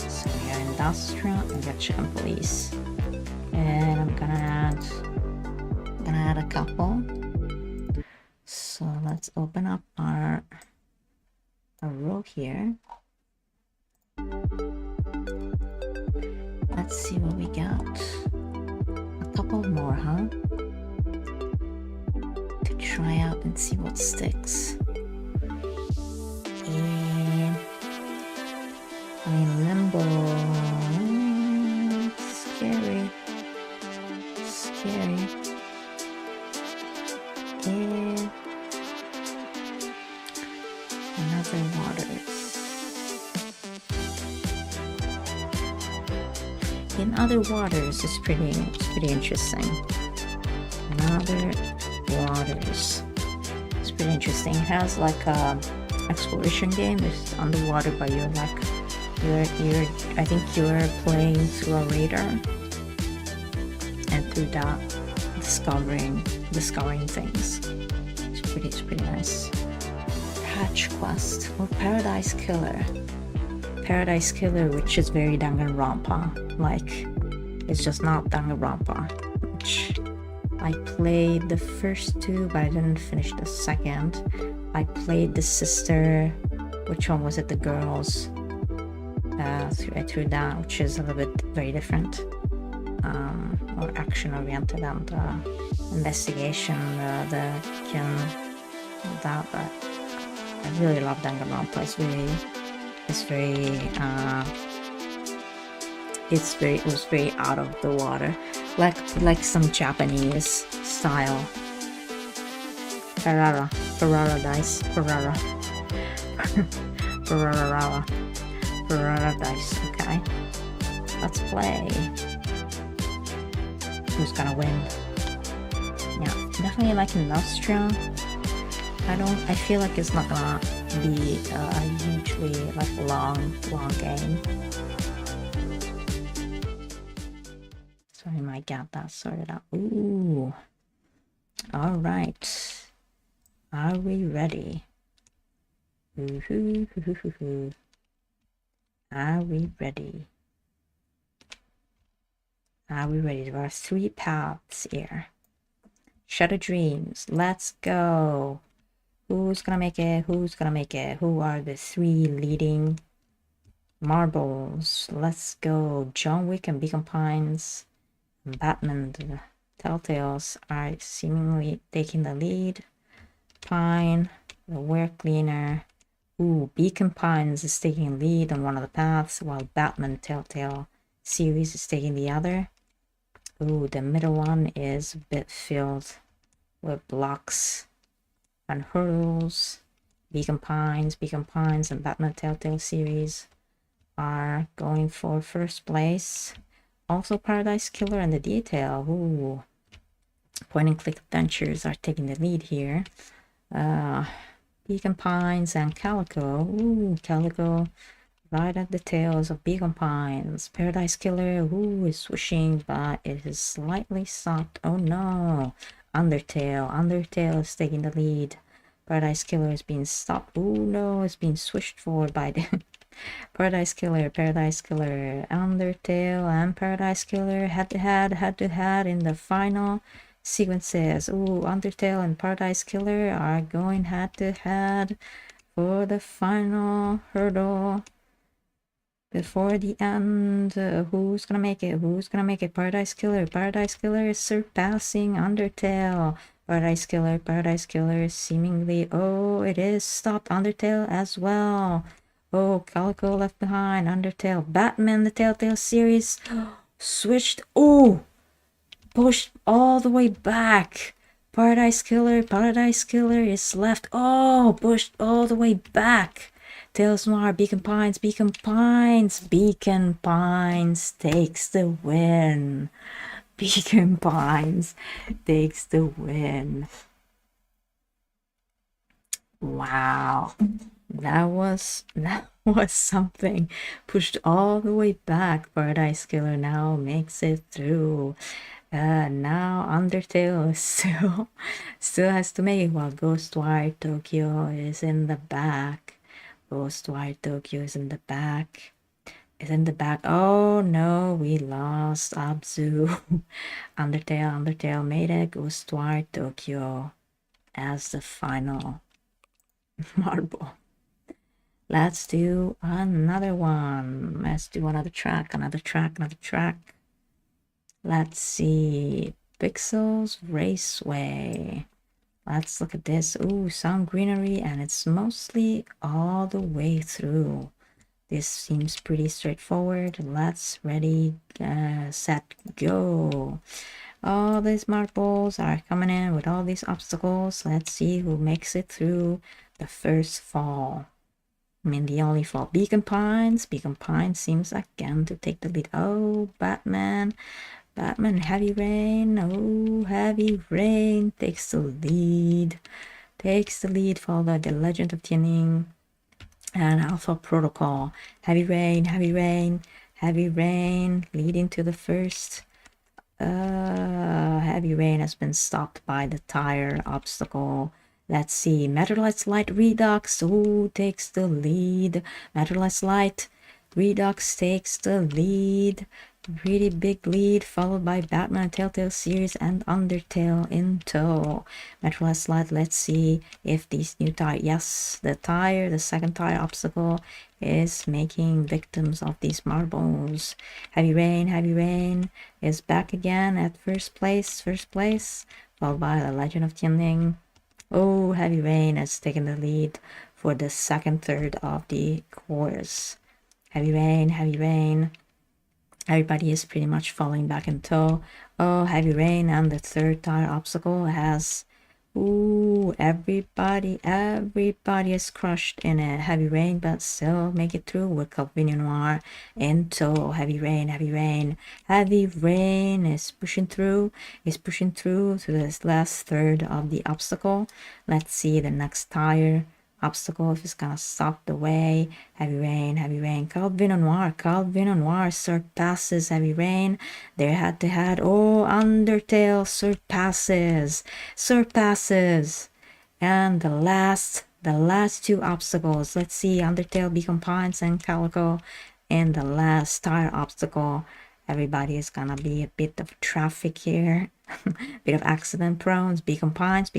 So we are Industrial and got Chicken Police, and I'm gonna add a couple. So let's open up our row here. Let's see what we got. A couple more, huh? To try out and see what sticks. And I mean, Limbo. Scary. Scary. And Another Waters. In Other Waters is pretty interesting. Another Waters. It's pretty interesting. It has like a exploration game. It's underwater, but you're like I think you're playing through a radar, and through that discovering things. It's pretty nice. Patch Quest or Paradise Killer. Paradise Killer, which is very Danganronpa. Like, it's just not Danganronpa. Which I played the first two, but I didn't finish the second. I played the sister. Which one was it? The girls. Through that, which is a little bit very different. More action oriented and investigation. That, but I really love Danganronpa. It was very out of the water, like some Japanese style. Ferrara dice. Ferrara dice. Okay, let's play. Who's gonna win? Yeah, definitely like Industrial. I feel like it's not gonna be a hugely like long game. So I might get that sorted out. Ooh. Alright. Are we ready? Ooh-hoo-hoo-hoo-hoo. Are we ready? Ooh, hoo, hoo, hoo, hoo. Are we ready? Ooh, hoo, hoo, hoo, hoo. Are we ready? Ooh, hoo, hoo, hoo, hoo, hoo. Are we ready? Ooh, hoo, hoo, hoo, hoo, hoo. Are we ready? Ooh, hoo, hoo, hoo, hoo, hoo. Are we ready? Are we ready? There are 3 paths here. Shadow Dreams. Let's go. Who's gonna make it? Who's gonna make it? Who are the 3 leading marbles? Let's go. John Wick and Beacon Pines. Batman, the Telltales are seemingly taking the lead. Pine, the Wear Cleaner. Ooh, Beacon Pines is taking lead on one of the paths, while Batman Telltale series is taking the other. Ooh, the middle one is a bit filled with blocks and hurdles. Beacon Pines, and Batman Telltale series are going for first place. Also, Paradise Killer and The Detail. Ooh, point and click adventures are taking the lead here. Beacon Pines and Calico. Ooh, Calico right at the tails of Beacon Pines. Paradise Killer, ooh, is swishing, but it is slightly stopped. Oh no. Undertale is taking the lead. Paradise Killer is being stopped. Oh no, it's being swished forward by the Paradise Killer, Undertale and Paradise Killer head to head in the final sequences. Ooh, Undertale and Paradise Killer are going head to head for the final hurdle before the end. Who's gonna make it? Who's gonna make it? Paradise Killer is surpassing Undertale. Paradise Killer seemingly, oh, it is stopped Undertale as well. Oh, Calico left behind. Undertale, Batman the Telltale series switched. Oh, pushed all the way back. Paradise Killer is left. Oh, pushed all the way back. Tales Noir, Beacon Pines takes the win. Beacon Pines takes the win. Wow, that was something. Pushed all the way back. Paradise Killer now makes it through. Now Undertale still has to make it, while Ghostwire Tokyo is in the back. Oh no, we lost Abzu. Undertale made it. Ghostwire Tokyo as the final marble. Let's do another one. Let's do another track. Let's see. Pixels Raceway. Let's look at this. Ooh, some greenery, and it's mostly all the way through. This seems pretty straightforward. Let's ready, set, go. All these marbles are coming in with all these obstacles. Let's see who makes it through the first fall. I mean, the only fall. Beacon Pines seems again to take the lead. Oh, Batman, Heavy Rain. Oh, Heavy Rain takes the lead. Followed by The Legend of Tianning and Alpha Protocol. Heavy Rain leading to the first. Heavy Rain has been stopped by the tire obstacle. Let's see. Meteorite's Light Redux. Who takes the lead? Meteorite's Light Redux takes the lead. Pretty big lead, followed by Batman Telltale series and Undertale in tow. Meteorite's Light, let's see if these new tire. Yes, the second tire obstacle is making victims of these marbles. Heavy Rain is back again at first place, followed by The Legend of Tianling. Oh, Heavy Rain has taken the lead for the second third of the course. Heavy Rain. Everybody is pretty much falling back in tow. Oh, Heavy Rain and the third tire obstacle has... Ooh, everybody is crushed in a Heavy Rain, but still make it through with Calvino Noir in tow. Heavy Rain is pushing through to this last third of the obstacle. Let's see the next tire obstacle if it's gonna stop the way. Heavy Rain. Calvino Noir surpasses Heavy Rain. They're head to head. Oh, Undertale surpasses. And the last two obstacles. Let's see. Undertale, Beacon Pines, and Calico in the last tire obstacle. Everybody is gonna be a bit of traffic here. Bit of accident prone. Beacon Pines.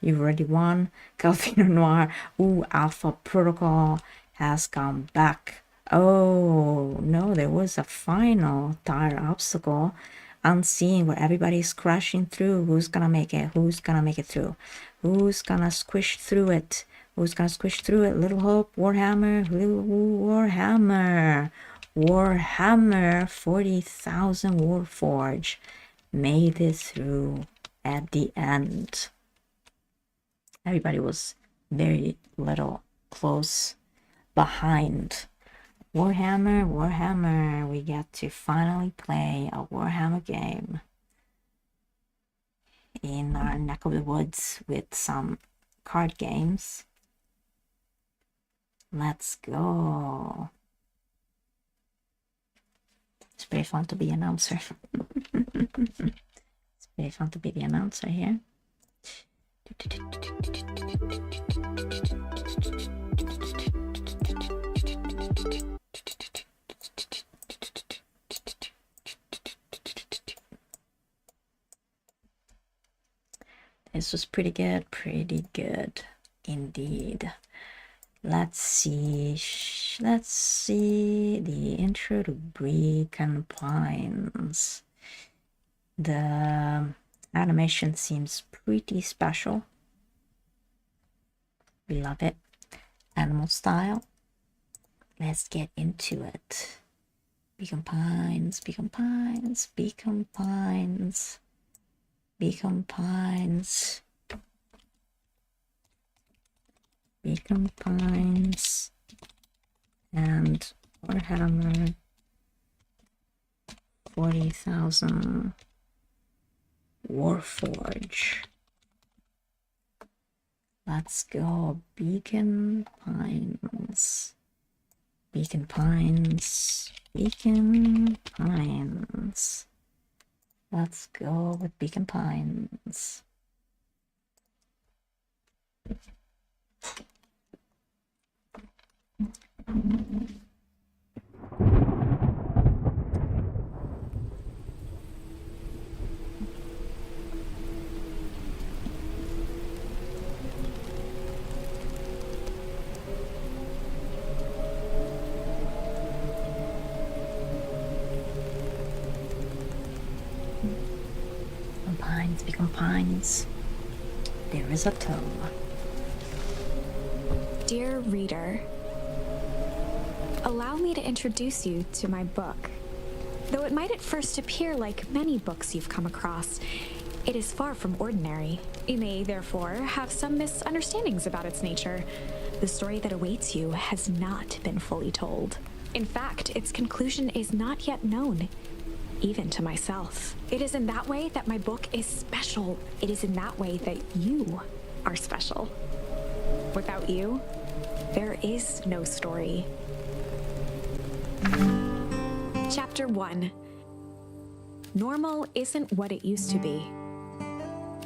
You've already won. Calvino Noir. Ooh, Alpha Protocol has gone back. Oh no, there was a final tire obstacle. Unseen, where everybody's crashing through. Who's gonna make it? Who's gonna make it through? Who's gonna squish through it? Who's gonna squish through it? Little Hope, Warhammer, Warhammer 40,000 Warforge made it through at the end. Everybody was very little close behind. Warhammer, we get to finally play a Warhammer game in our neck of the woods with some card games. Let's go. It's very fun to be an announcer. It's very fun to be the announcer here. This was pretty good indeed. Let's see the intro to Beacon Pines. The animation seems pretty special. We love it. Animal style. Let's get into it. Beacon Pines. Beacon Pines. And Warhammer 40,000 Warforge. Let's go. Beacon Pines. Let's go with Beacon Pines. Beacon Pines. There is a tome. Dear reader, allow me to introduce you to my book. Though it might at first appear like many books you've come across, it is far from ordinary. You may, therefore, have some misunderstandings about its nature. The story that awaits you has not been fully told. In fact, its conclusion is not yet known, even to myself. It is in that way that my book is special. It is in that way that you are special. Without you, there is no story. Chapter 1. Normal isn't what it used to be.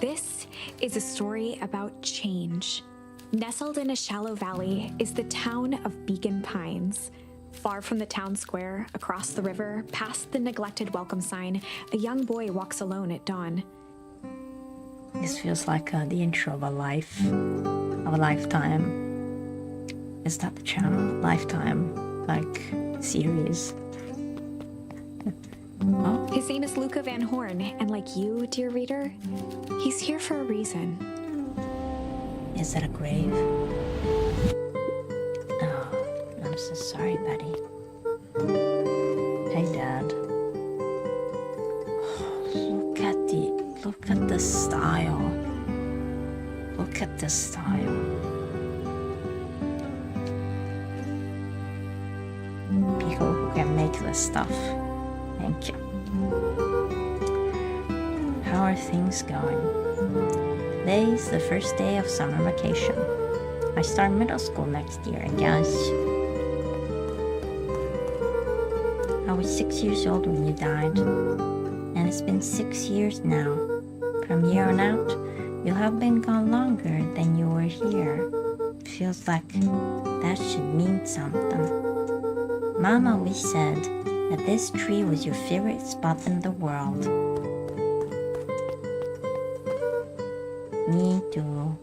This is a story about change. Nestled in a shallow valley is the town of Beacon Pines. Far from the town square, across the river, past the neglected welcome sign, a young boy walks alone at dawn. This feels like the intro of a lifetime. Is that the channel? Lifetime, like, series. Oh. His name is Luca Van Horn, and like you, dear reader, he's here for a reason. Is that a grave? Oh, I'm so sorry, Betty. Hey, Dad. Oh, look at the style. Look at the style. People who can make this stuff. Thank you. How are things going? Today's the first day of summer vacation. I start middle school next year, I guess. I was 6 years old when you died, and it's been 6 years now. From here on out, you'll have been gone longer than you were here. Feels like that should mean something. Mom always said, that this tree was your favorite spot in the world. Me too.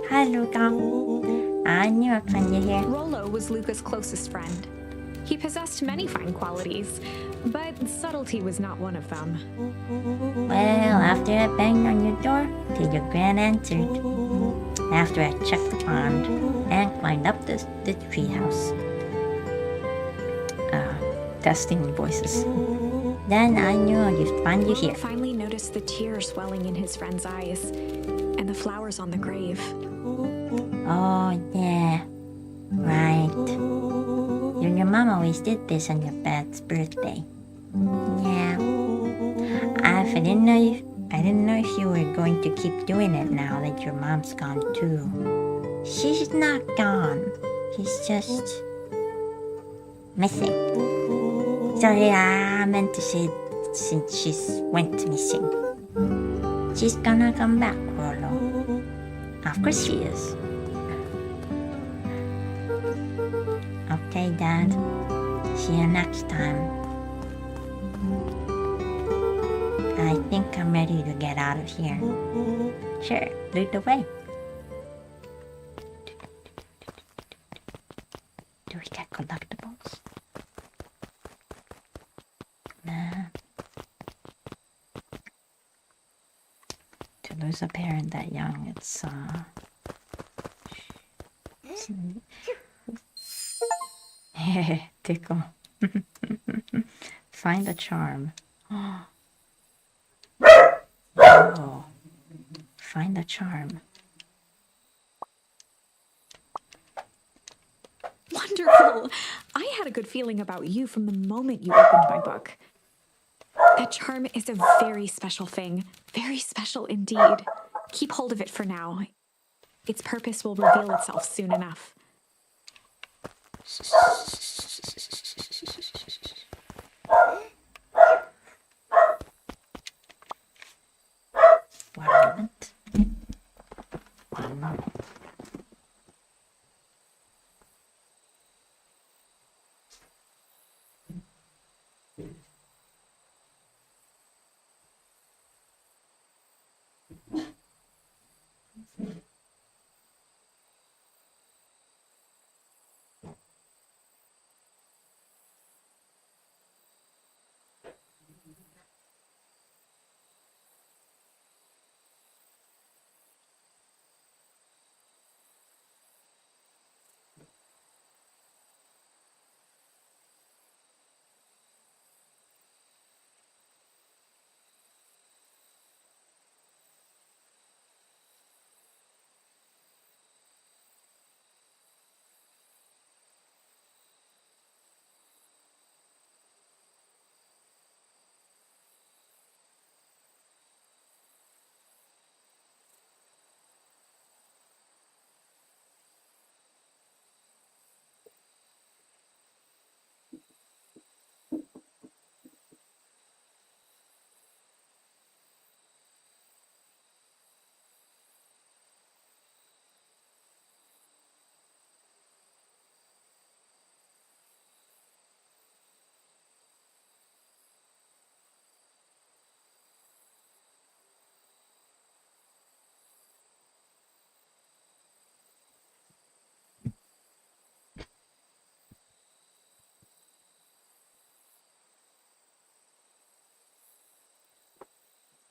Hi, Luca. I knew I'd find you here. Rollo was Luca's closest friend. He possessed many fine qualities, but subtlety was not one of them. Well, after I banged on your door till your gran answered. After I checked the pond and climbed up the treehouse. Testing voices. Then I knew I'd find you here. Rollo finally noticed the tears welling in his friend's eyes and the flowers on the grave. Oh, yeah. Right. You and your mom always did this on your dad's birthday. Yeah. I didn't know if you were going to keep doing it now that your mom's gone too. She's not gone. She's just missing. Sorry, I meant to say since she's went missing. She's gonna come back, Rollo. Of course she is. Okay, Dad. See you next time. I think I'm ready to get out of here. Sure, lead the way. Do we get collectibles? Nah. To lose a parent that young, it's tickle. Find a charm. Oh. Find a charm. Wonderful! I had a good feeling about you from the moment you opened my book. That charm is a very special thing. Very special indeed. Keep hold of it for now. Its purpose will reveal itself soon enough. One moment. One moment.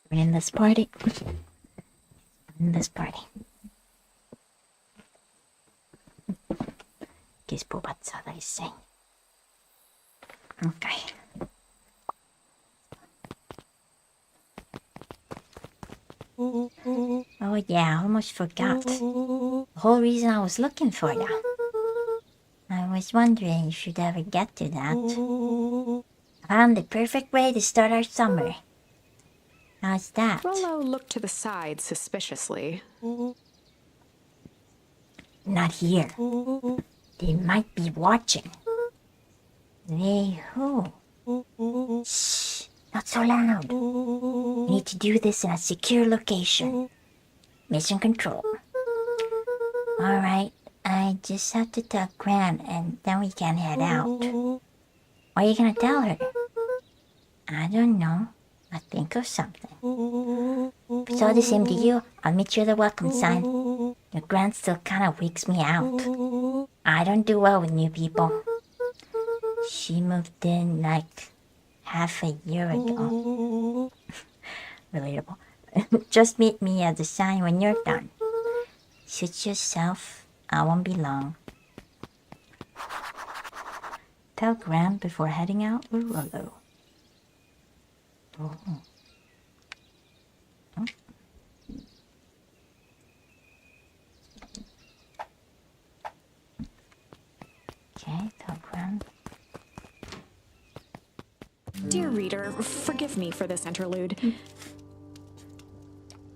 We're in this party. In this party. ¿Qué spobazzata che sei? Okay. Oh yeah, I almost forgot. The whole reason I was looking for you. I was wondering if you'd ever get to that. I found the perfect way to start our summer. How's that? Rollo looked to the side suspiciously. Not here. They might be watching. They who? Shh, not so loud. We need to do this in a secure location. Mission control. Alright, I just have to tell Gran and then we can head out. What are you gonna tell her? I don't know. I'll think of something. If it's all the same to you, I'll meet you at the welcome sign. Your Gran still kinda weaks me out. I don't do well with new people. She moved in like half a year ago. Relatable. Just meet me at the sign when you're done. Suit yourself. I won't be long. Tell Gran before heading out or Rollo. Oh. Oh. Okay, tell Gran. Dear reader, forgive me for this interlude.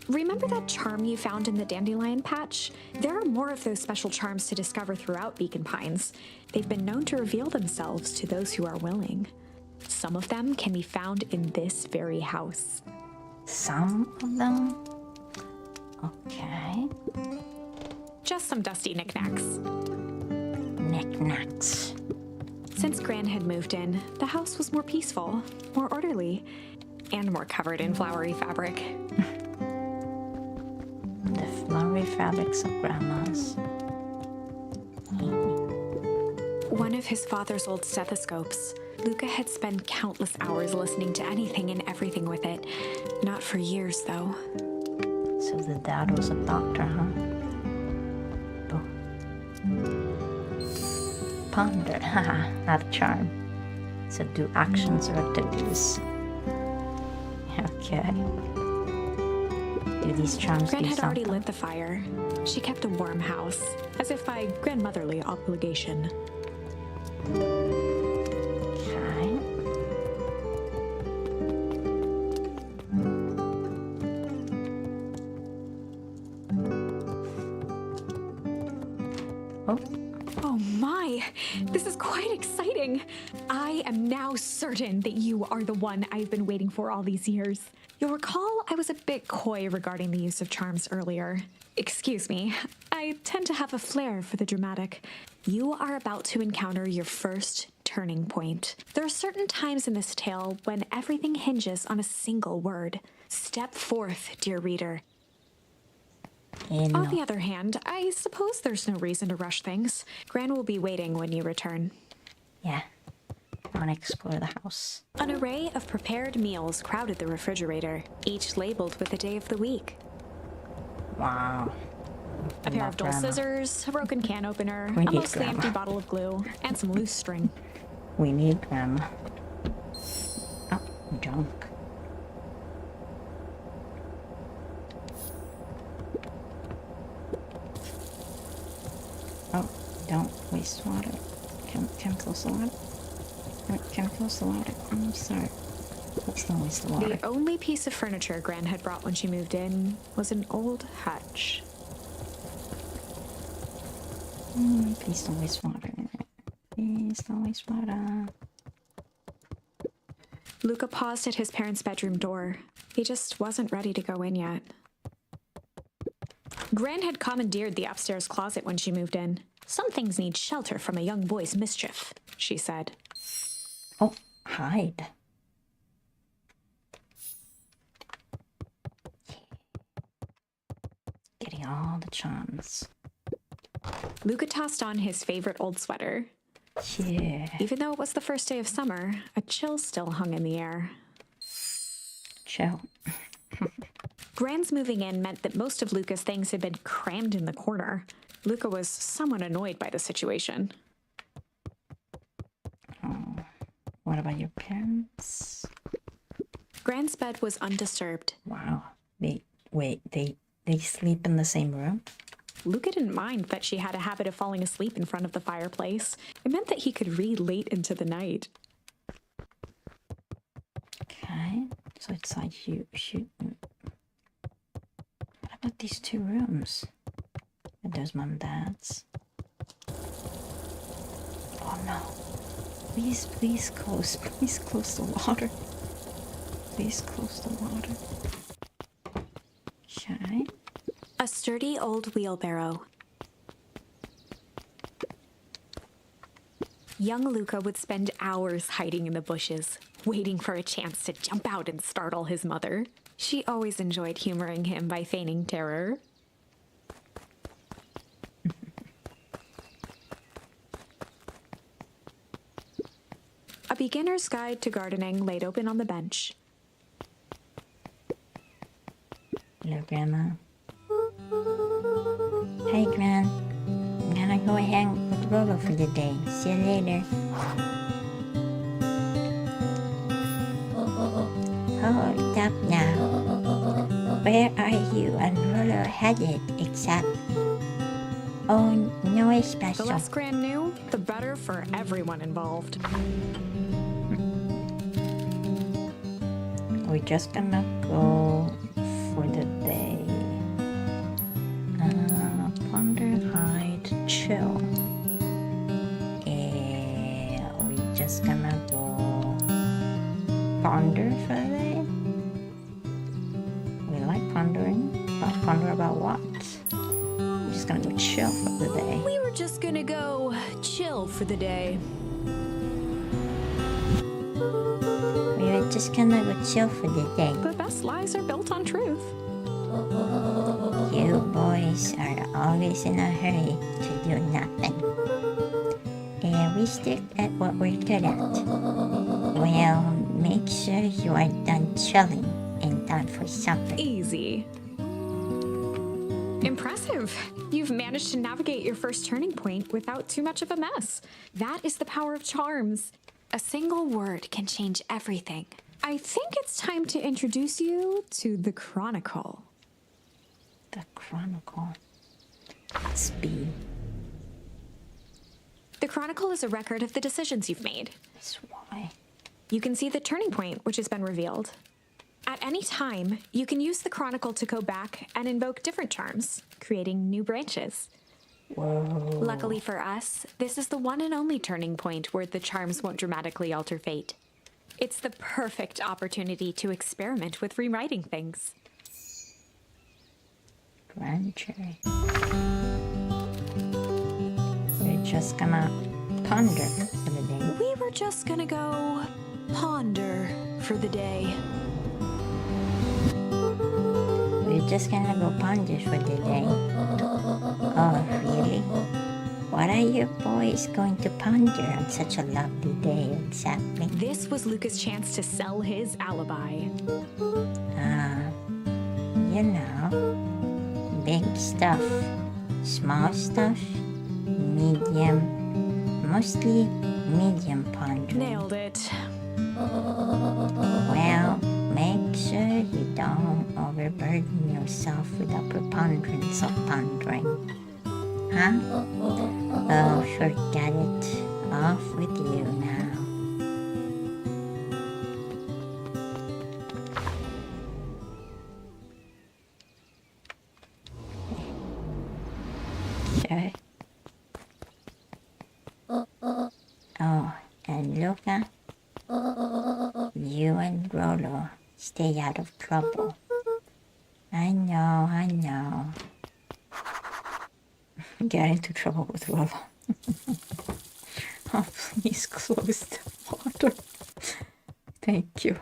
Remember that charm you found in the dandelion patch? There are more of those special charms to discover throughout Beacon Pines. They've been known to reveal themselves to those who are willing. Some of them can be found in this very house. Some of them? Okay. Just some dusty knickknacks. Knickknacks. Since Gran had moved in, the house was more peaceful, more orderly, and more covered in flowery fabric. The flowery fabrics of Grandma's. One of his father's old stethoscopes. Luca had spent countless hours listening to anything and everything with it. Not for years, though. So the dad was a doctor, huh? Oh. Ponder, haha, not a charm. So do actions or activities. Okay. Do these charms Gran do had something? already lit the fire. She kept a warm house, as if by grandmotherly obligation. Okay. Oh. Oh my! This is quite exciting! I am now certain that you are the one I've been waiting for all these years. You'll recall I was a bit coy regarding the use of charms earlier. Excuse me, I tend to have a flair for the dramatic. You are about to encounter your first turning point. There are certain times in this tale when everything hinges on a single word. Step forth, dear reader. On the other hand, I suppose there's no reason to rush things. Gran will be waiting when you return. Yeah. I want to explore the house. An array of prepared meals crowded the refrigerator, each labeled with the day of the week. Wow. A pair of dull scissors, a broken can opener, We a need mostly Grandma. empty bottle of glue, and some loose string. We need Grandma. Oh, junk. Oh, don't waste water. Chemicals a lot. Chemicals a lot. I'm sorry. Let's not waste the water. The only piece of furniture Gran had brought when she moved in was an old hutch. Please don't waste water. Please don't waste water. Luca paused at his parents' bedroom door. He just wasn't ready to go in yet. Gran had commandeered the upstairs closet when she moved in. Some things need shelter from a young boy's mischief, she said. Oh, hide. Getting all the charms. Luca tossed on his favorite old sweater. Yeah. Even though it was the first day of summer, a chill still hung in the air. Chill. Gran's moving in meant that most of Luca's things had been crammed in the corner. Luca was somewhat annoyed by the situation. Oh, what about your parents? Gran's bed was undisturbed. Wow. They sleep in the same room? Luca didn't mind that she had a habit of falling asleep in front of the fireplace. It meant that he could read late into the night. Okay, so it's like you shoot. What about these two rooms? And there's mom and dad's. Oh no. Please close the water. Please close the water. Okay. A sturdy old wheelbarrow. young Luca would spend hours hiding in the bushes, waiting for a chance to jump out and startle his mother. She always enjoyed humoring him by feigning terror. A beginner's guide to gardening laid open on the bench. Hello, Grandma. Hey, Gran. I'm gonna go hang with Rolo for the day. See you later. Hold up now. Where are you and Rolo headed exactly? Oh, no special. The less Gran knew, the better for everyone involved. We're just gonna go for the day. Ponder, hide, chill. We're just gonna go ponder for the day. We like pondering. But ponder about what? We're just gonna go chill for the day. We were just gonna go chill for the day. We're just gonna go chill for the day. The best lies are built on truth. You boys are always in a hurry to do nothing. And we stick at what we're good at. Well, make sure you are done chilling and time for supper. Easy. Impressive. You've managed to navigate your first turning point without too much of a mess. That is the power of charms. A single word can change everything. I think it's time to introduce you to the Chronicle. The Chronicle. Let's be. The Chronicle is a record of the decisions you've made. That's why. You can see the turning point which has been revealed. At any time, you can use the Chronicle to go back and invoke different charms, creating new branches. Whoa. Luckily for us, this is the one and only turning point where the charms won't dramatically alter fate. It's the perfect opportunity to experiment with rewriting things. Grandeur. We're just gonna ponder for the day. We were just gonna go ponder for the day. We're just gonna go ponder for the day. Oh, really? What are you boys going to ponder on such a lovely day exactly? This was Luca's chance to sell his alibi. You know, big stuff, small stuff, medium, mostly medium pondering. Nailed it. Well, make sure you don't overburden yourself with the preponderance of pondering. Huh? Oh, forget it. Off with you now. Okay. Oh, and Luca, you and Rolo stay out of trouble. I know. Get into trouble with Rolo. Oh, please close the water. Thank you.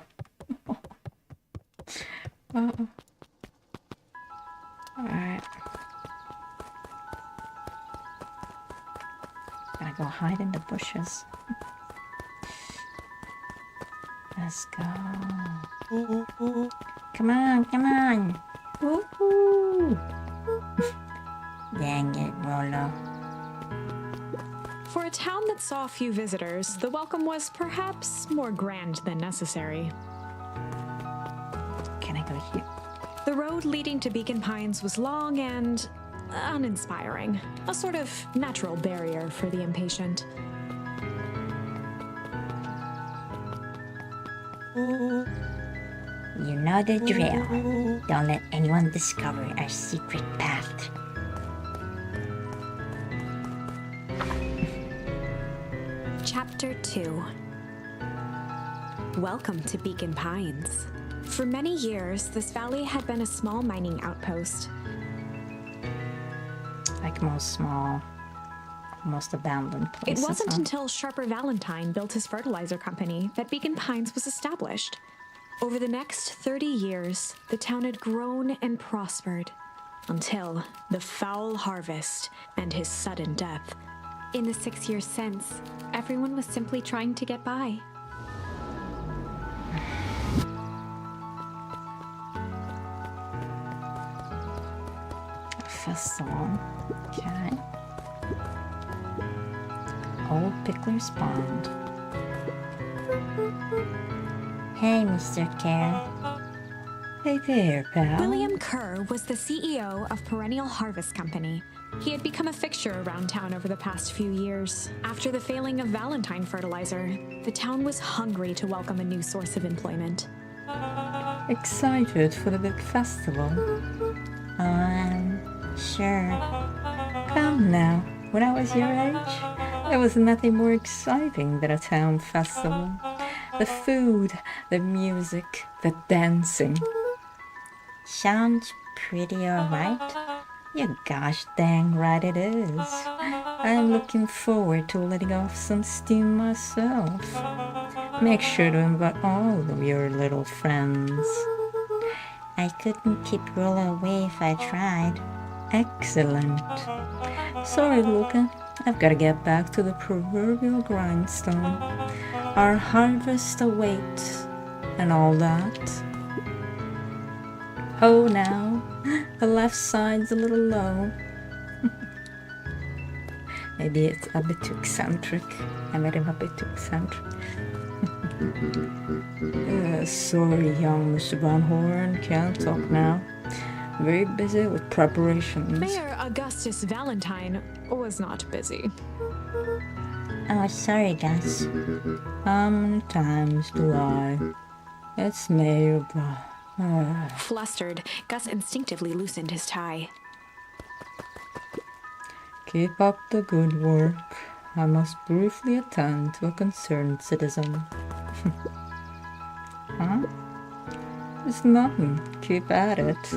Alright. Gotta go hide in the bushes. Let's go. Come on. Woohoo! Dang it, Rolo. For a town that saw few visitors, the welcome was perhaps more grand than necessary. Can I go here? The road leading to Beacon Pines was long and uninspiring, a sort of natural barrier for the impatient. You know the drill. Don't let anyone discover our secret path. Chapter 2. Welcome to Beacon Pines. For many years, this valley had been a small mining outpost. Like most small most abandoned It places. wasn't huh? until Sharper Valentine built his fertilizer company that Beacon Pines was established. Over the next 30 years, the town had grown and prospered until the foul harvest and his sudden death. In the 6 years since, everyone was simply trying to get by. Festival. Okay. Old Pickler's Pond. Hey, Mr. Kerr. Hey there, pal. William Kerr was the CEO of Perennial Harvest Company. He had become a fixture around town over the past few years. After the failing of Valentine fertilizer, the town was hungry to welcome a new source of employment. Excited for the big festival? Sure. Come now. When I was your age, there was nothing more exciting than a town festival. The food, the music, the dancing. Sounds pretty alright. You gosh dang right it is. I'm looking forward to letting off some steam myself. Make sure to invite all of your little friends. I couldn't keep Rolla away if I tried. Excellent. Sorry, Luca. I've got to get back to the proverbial grindstone. Our harvest awaits and all that. Oh, now, the left side's a little low. Maybe it's a bit too eccentric. I made him a bit too eccentric. Sorry, young Mr. Van Horn, can't talk now. Very busy with preparations. Mayor Augustus Valentine was not busy. Oh, sorry, Gus. How many times do I? It's Mayor Flustered, Gus instinctively loosened his tie. Keep up the good work. I must briefly attend to a concerned citizen. Huh? It's nothing. Keep at it.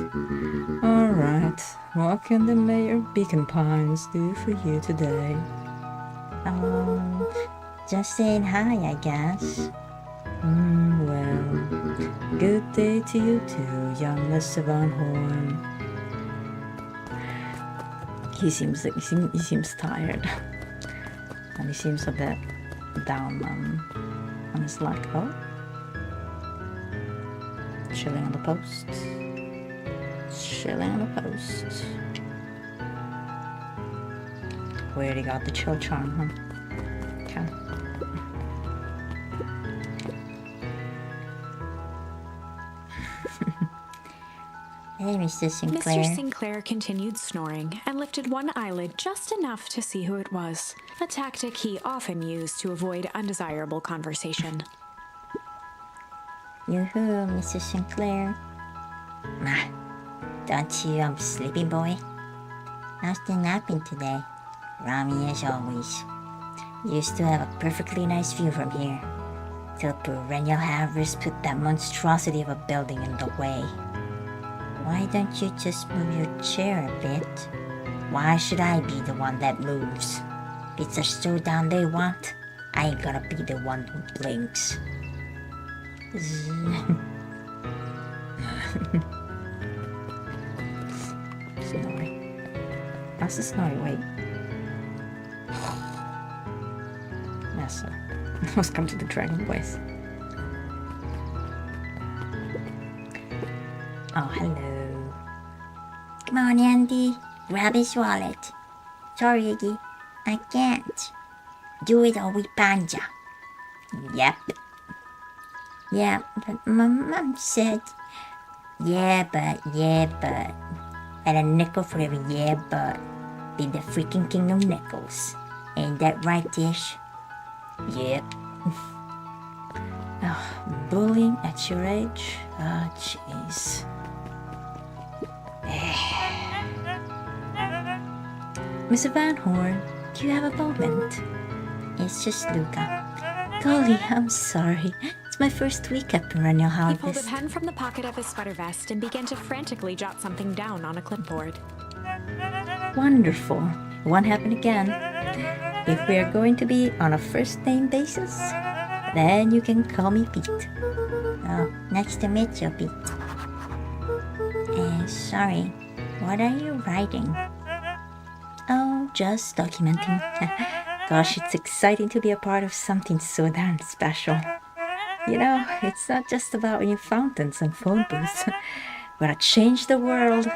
Alright, what can the Mayor of Beacon Pines do for you today? Just saying hi, I guess. Well, good day to you too, young Mr. Van Horn. He seems tired. And he seems a bit down on his luck. Oh? Chilling on the post. Chilling on the post. We already got the chill charm, huh? Okay. Hey, Mr. Sinclair. Mr. Sinclair continued snoring and lifted one eyelid just enough to see who it was, a tactic he often used to avoid undesirable conversation. Yoo-hoo, Mr. Sinclair. Don't you, sleepy boy? How's the napping today? Rami as always. Used to have a perfectly nice view from here, till Perennial Harvest put that monstrosity of a building in the way. Why don't you just move your chair a bit? Why should I be the one that moves? If it's a showdown they want, I ain't gonna be the one who blinks. Snorri. That's the Snorri, wait. Yes, sir. Let's come to the dragon voice. Oh, hello. Come on, Andy. Grab his wallet. Sorry, Iggy. I can't. Do it or we panja. Yep. Yeah, but my mom said... Yeah, but... And a nickel for every yeah, but... Be the freaking king of nickels. Ain't that right, Tish? Yep. Oh, bullying at your age? Oh, jeez. Mr. Van Horn, do you have a moment? It's just Luca. Golly, I'm sorry. It's my first week at Perennial He pulled a Harvest. pen from the pocket of his sweater vest and began to frantically jot something down on a clipboard. Wonderful. It won't happen again. If we are going to be on a first name basis, then you can call me Pete. Oh, nice to meet you, Pete. Sorry, what are you writing? Oh, just documenting. Gosh, it's exciting to be a part of something so darn special. You know, it's not just about new fountains and phone booths. We're gonna change the world.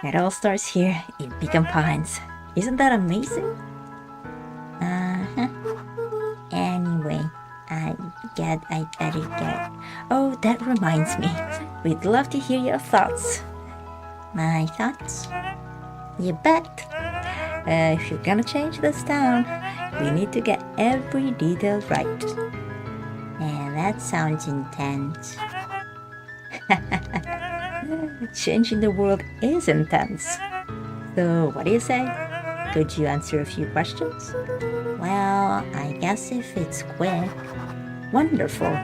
It all starts here in Beacon Pines. Isn't that amazing? Uh-huh. Anyway, I better get... Oh, that reminds me. We'd love to hear your thoughts. My thoughts? You bet. If you're gonna change this town, we need to get every detail right. Yeah, that sounds intense. Changing the world is intense. So, what do you say? Could you answer a few questions? Well, I guess if it's quick. Wonderful.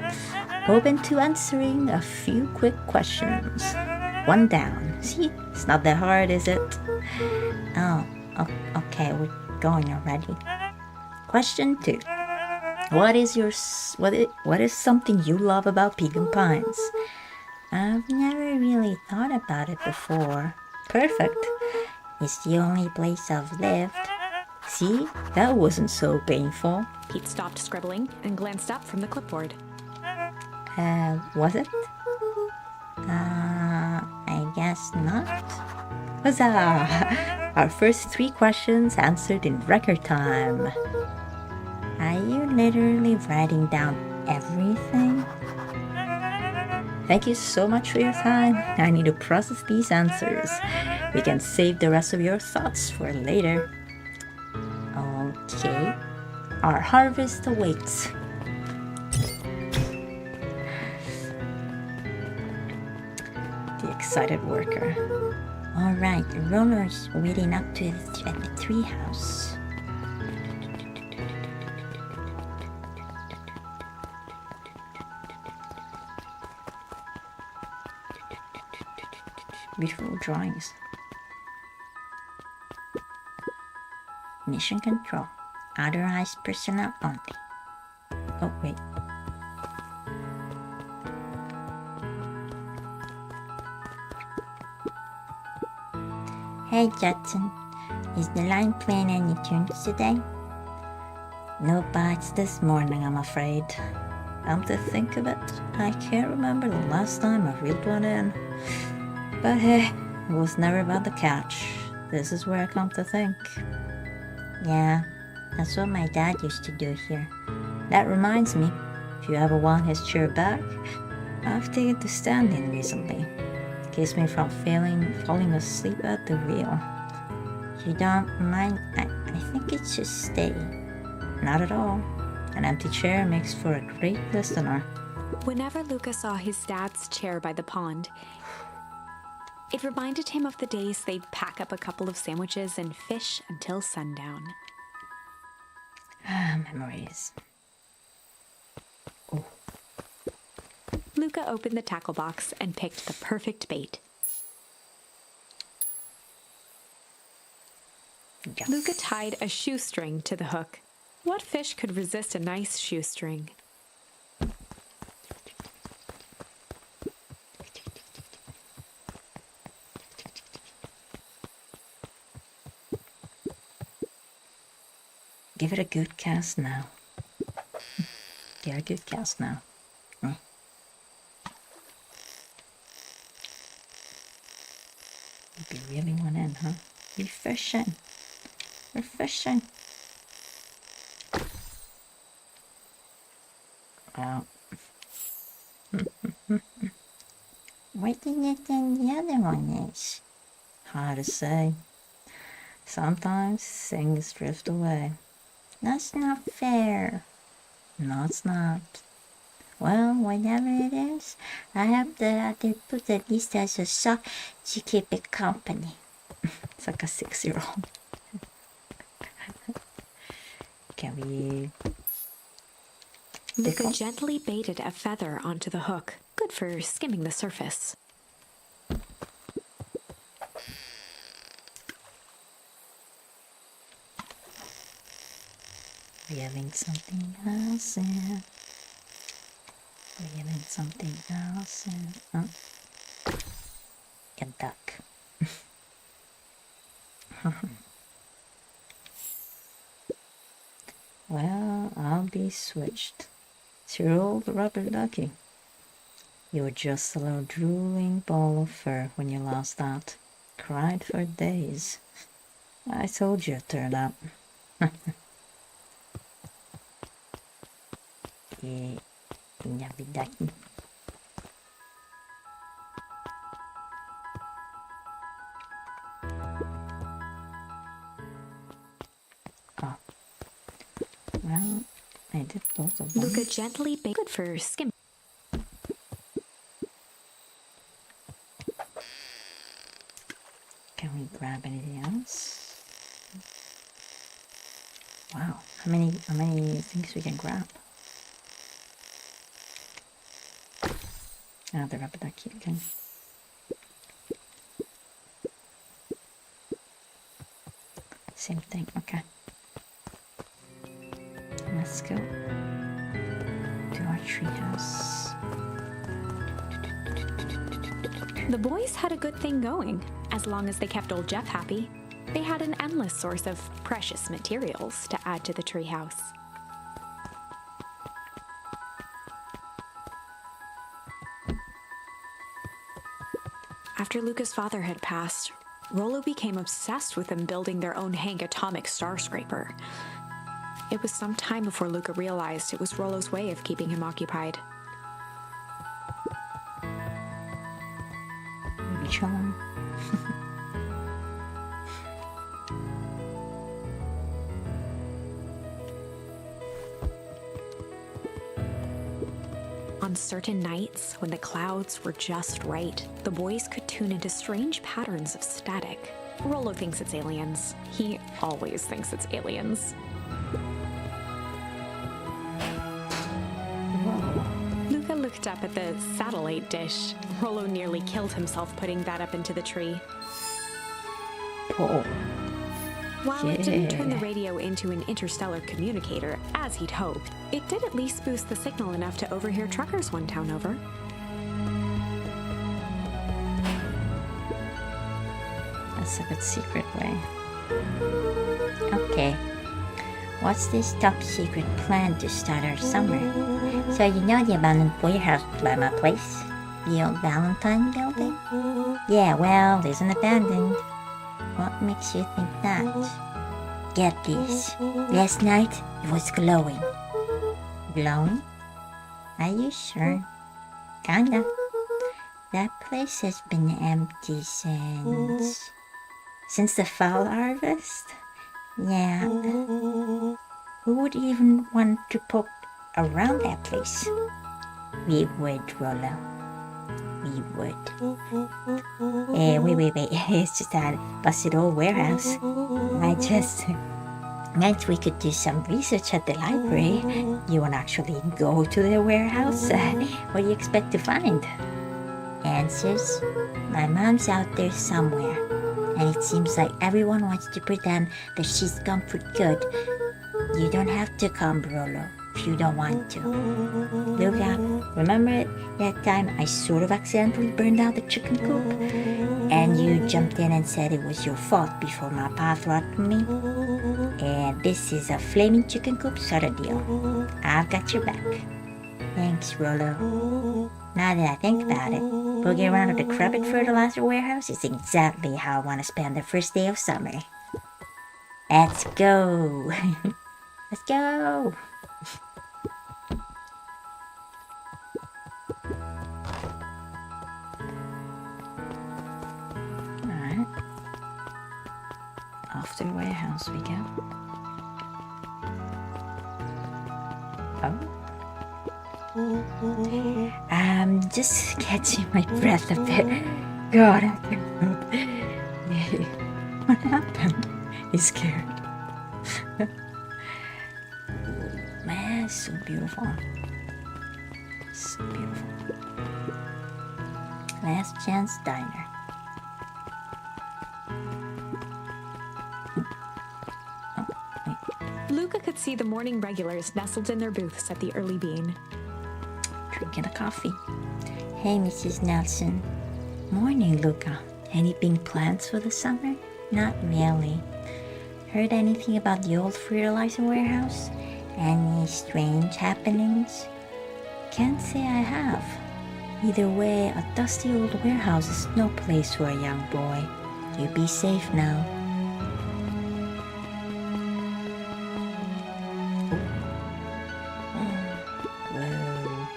Open to answering a few quick questions. One down. See, it's not that hard, is it? Oh, okay, we're going already. Question 2. What is something you love about Pecan Pines? I've never really thought about it before. Perfect. It's the only place I've lived. See, that wasn't so painful. Pete stopped scribbling and glanced up from the clipboard. Was it? I guess not. Huzzah! Our first 3 questions answered in record time. Are you literally writing down everything? Thank you so much for your time. I need to process these answers. We can save the rest of your thoughts for later. Okay. Our harvest awaits. The excited worker. All right, the roller's waiting up to the treehouse. Beautiful drawings. Mission control. Authorized personnel only. Oh, wait. Hey, Judson. Is the line playing any tunes today? No bites this morning, I'm afraid. Come to think of it, I can't remember the last time I reeled one in. But hey, it was never about the catch. This is where I come to think. Yeah, that's what my dad used to do here. That reminds me, if you ever want his chair back, I've taken to standing recently. Keeps me from falling asleep at the wheel. You don't mind? I think it should stay. Not at all. An empty chair makes for a great listener. Whenever Luca saw his dad's chair by the pond, it reminded him of the days they'd pack up a couple of sandwiches and fish until sundown. Memories. Oh. Luca opened the tackle box and picked the perfect bait. Yes. Luca tied a shoestring to the hook. What fish could resist a nice shoestring? Give it a good cast now. Give it a good cast now. You'd be reeling one in, huh? You're fishing. We're fishing. Wow. What do you think the other one is? Hard to say. Sometimes things drift away. That's not fair. No, it's not. Well, whatever it is, I have the other put at least as a sock to keep it company. It's like a 6-year-old. Can we... Luca gently baited a feather onto the hook. Good for skimming the surface. We're having something else in. We're having something else in. Oh. A duck. Well, I'll be switched. It's your old rubber ducky. You were just a little drooling ball of fur when you lost out. Cried for days. I told you it turned up. Yeah, rubber ducky. Oh. Well, I did both of them. Luca gently good for skim. Can we grab anything else? Wow, how many things we can grab? Ah, the rubber ducky again. Same thing, okay. Let's go to our treehouse. The boys had a good thing going. As long as they kept old Jeff happy, they had an endless source of precious materials to add to the treehouse. After Luca's father had passed, Rollo became obsessed with them building their own Hank atomic star scraper. It was some time before Luca realized it was Rollo's way of keeping him occupied. Maybe charm. On certain nights, when the clouds were just right, the boys could tune into strange patterns of static. Rollo thinks it's aliens. He always thinks it's aliens. Luca looked up at the satellite dish. Rollo nearly killed himself putting that up into the tree. Oh. While it didn't turn the radio into an interstellar communicator, as he'd hoped, it did at least boost the signal enough to overhear truckers one town over. That's a good secret way. Okay. What's this top secret plan to start our summer? So you know the abandoned warehouse by my place? The old Valentine building? Yeah, well, it isn't abandoned. What makes you think that? Get this. Last night, it was glowing. Glowing? Are you sure? Kinda. That place has been empty since... Since the fall harvest? Yeah. Who would even want to poke around that place? We would, Rollo. We would. Wait. It's just that busted old warehouse. I just meant we could do some research at the library. You won't actually go to the warehouse? What do you expect to find? Answers? My mom's out there somewhere. And it seems like everyone wants to pretend that she's gone for good. You don't have to come, Rollo, if you don't want to. Luca, remember that time I sort of accidentally burned out the chicken coop? And you jumped in and said it was your fault before my pa threatened me? And this is a flaming chicken coop sort of deal. I've got your back. Thanks, Rollo. Now that I think about it, poking around a decrepit fertilizer warehouse is exactly how I want to spend the first day of summer. Let's go. Let's go. Alright. Off to the warehouse we go. Oh. I'm just catching my breath a bit. God, what happened? He's scared. Man, so beautiful. So beautiful. Last Chance Diner. Oh, wait. Luca could see the morning regulars nestled in their booths at the early bean. Drinking a coffee. Hey, Mrs. Nelson. Morning, Luca. Any big plans for the summer? Not really. Heard anything about the old fertilizer warehouse? Any strange happenings? Can't say I have. Either way, a dusty old warehouse is no place for a young boy. You be safe now. Whoa.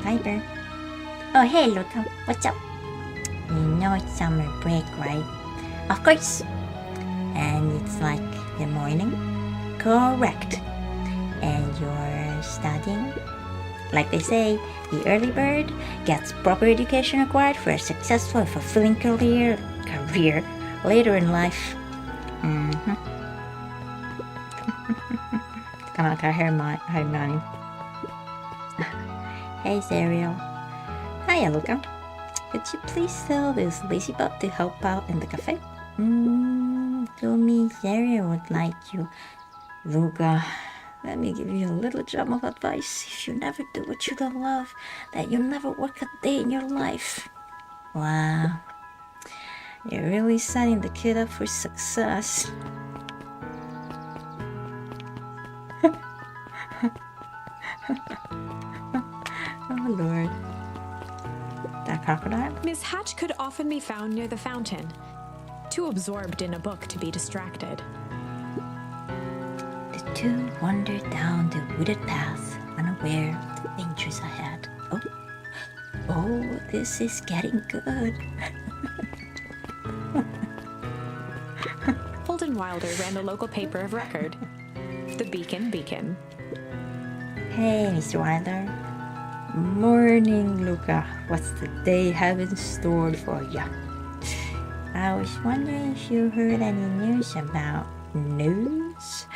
Piper. Oh, hey, Luca. What's up? You know it's summer break, right? Of course. And it's like the morning? Correct. And you're studying? Like they say, the early bird gets proper education required for a successful and fulfilling career later in life. Mm-hmm. Kind of like our Hermione. Hey, Zariel. Hiya, Luca. Could you please tell this lazy butt to help out in the cafe? Told me Zariel would like you. Luca, let me give you a little gem of advice. If you never do what you don't love, then you'll never work a day in your life. Wow. You're really setting the kid up for success. Oh, Lord. That crocodile? Miss Hatch could often be found near the fountain, too absorbed in a book to be distracted. The two wandered down the wooded path, unaware of the dangers ahead. Oh, this is getting good. Holden Wilder ran the local paper of record, the Beacon. Hey, Mr. Wilder. Morning, Luca. What's the day have in store for ya? I was wondering if you heard any news about news?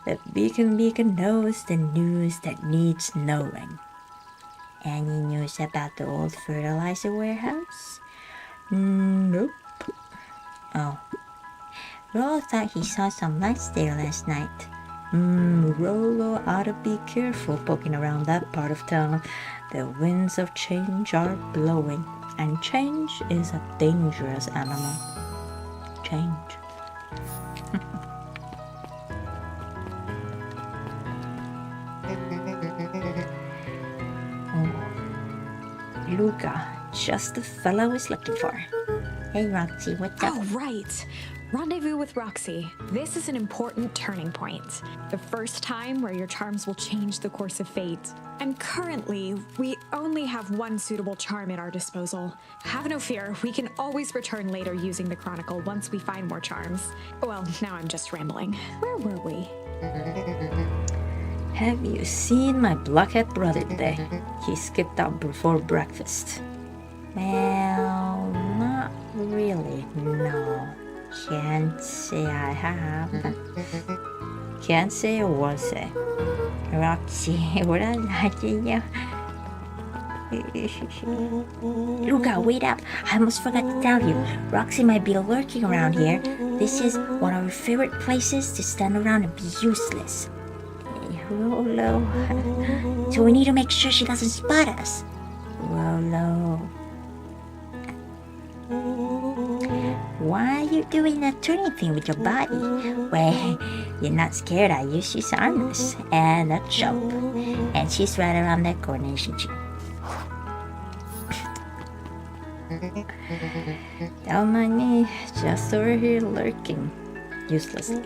The Beacon knows the news that needs knowing. Any news about the old fertilizer warehouse? Nope. Oh. Rollo thought he saw some lights there last night. Rollo ought to be careful poking around that part of town. The winds of change are blowing, and change is a dangerous animal. Change. Oh. Luca, just the fella I was looking for. Hey, Roxy, what's up? Oh, right. Rendezvous with Roxy. This is an important turning point. The first time where your charms will change the course of fate. And currently, we only have one suitable charm at our disposal. Have no fear, we can always return later using the Chronicle once we find more charms. Well, now I'm just rambling. Where were we? Have you seen my blockhead brother today? He skipped out before breakfast. Well, not really, no. Can't say I have. Can't say I won't say. Roxy, would I lie to you? Luca, wait up. I almost forgot to tell you. Roxy might be lurking around here. This is one of her favorite places to stand around and be useless. Rollo. So we need to make sure she doesn't spot us. Rollo. Why are you doing that turning thing with your body? Wait, you're not scared, are you? She's harmless. And a jump. And she's right around that corner, isn't she? Don't mind me, just over here lurking. Uselessly.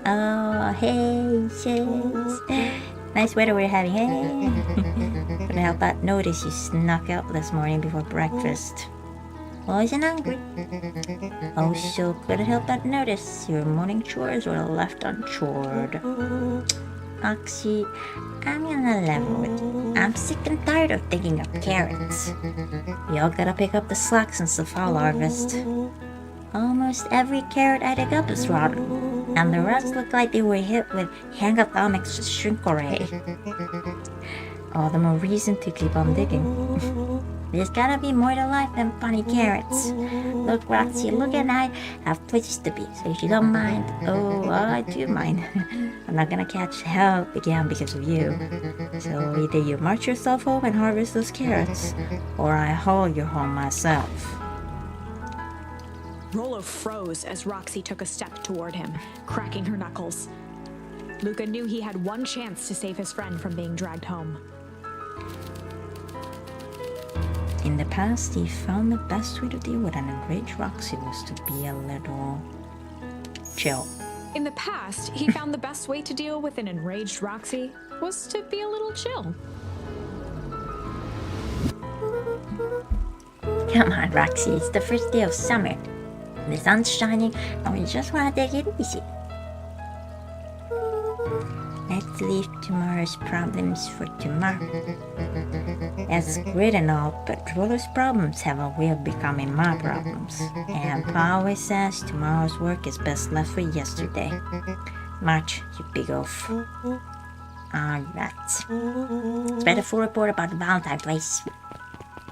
Oh, hey, sis. Nice weather we're having, hey? Couldn't help but notice you snuck out this morning before breakfast. Wasn't hungry. Also, couldn't help but notice your morning chores were left unchored. Oxy, I'm gonna level with you. I'm sick and tired of thinking of carrots. We all gotta pick up the slack since the fall harvest. Almost every carrot I dig up is rotten, and the rest look like they were hit with There's gotta be more to life than funny carrots. Look, Roxy, look at I have places to be, so if you don't mind, oh, I do mind. I'm not gonna catch hell again because of you. So either you march yourself home and harvest those carrots, or I haul you home myself. Rollo froze as Roxy took a step toward him, cracking her knuckles. Luca knew he had one chance to save his friend from being dragged home. In the past, he found the best way to deal with an enraged Roxy was to be a little chill. In the past, he found the best way to deal with an enraged Roxy was to be a little chill. Come on, Roxy, it's the first day of summer. The sun's shining, and we just want to take it easy. Let's leave tomorrow's problems for tomorrow. That's great and all, but Rollo's problems have a way of becoming my problems. And Pa always says tomorrow's work is best left for yesterday. March, you big old fool. Alright. Spread a full report about the Valentine place.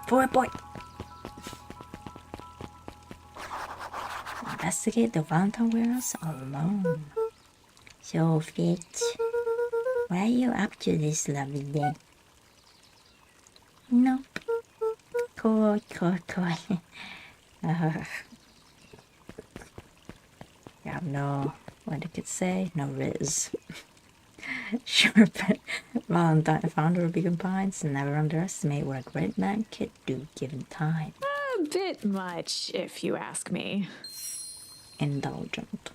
Full report. Investigate the Valentine warehouse alone. So, Fitz, what are you up to this lovely day? Nope. Coy. I have no, what it could say, no riz. Sure, but Valentine, founder of Beacon Pines, never underestimate what a great man could do given time. A bit much, if you ask me. Indulgent.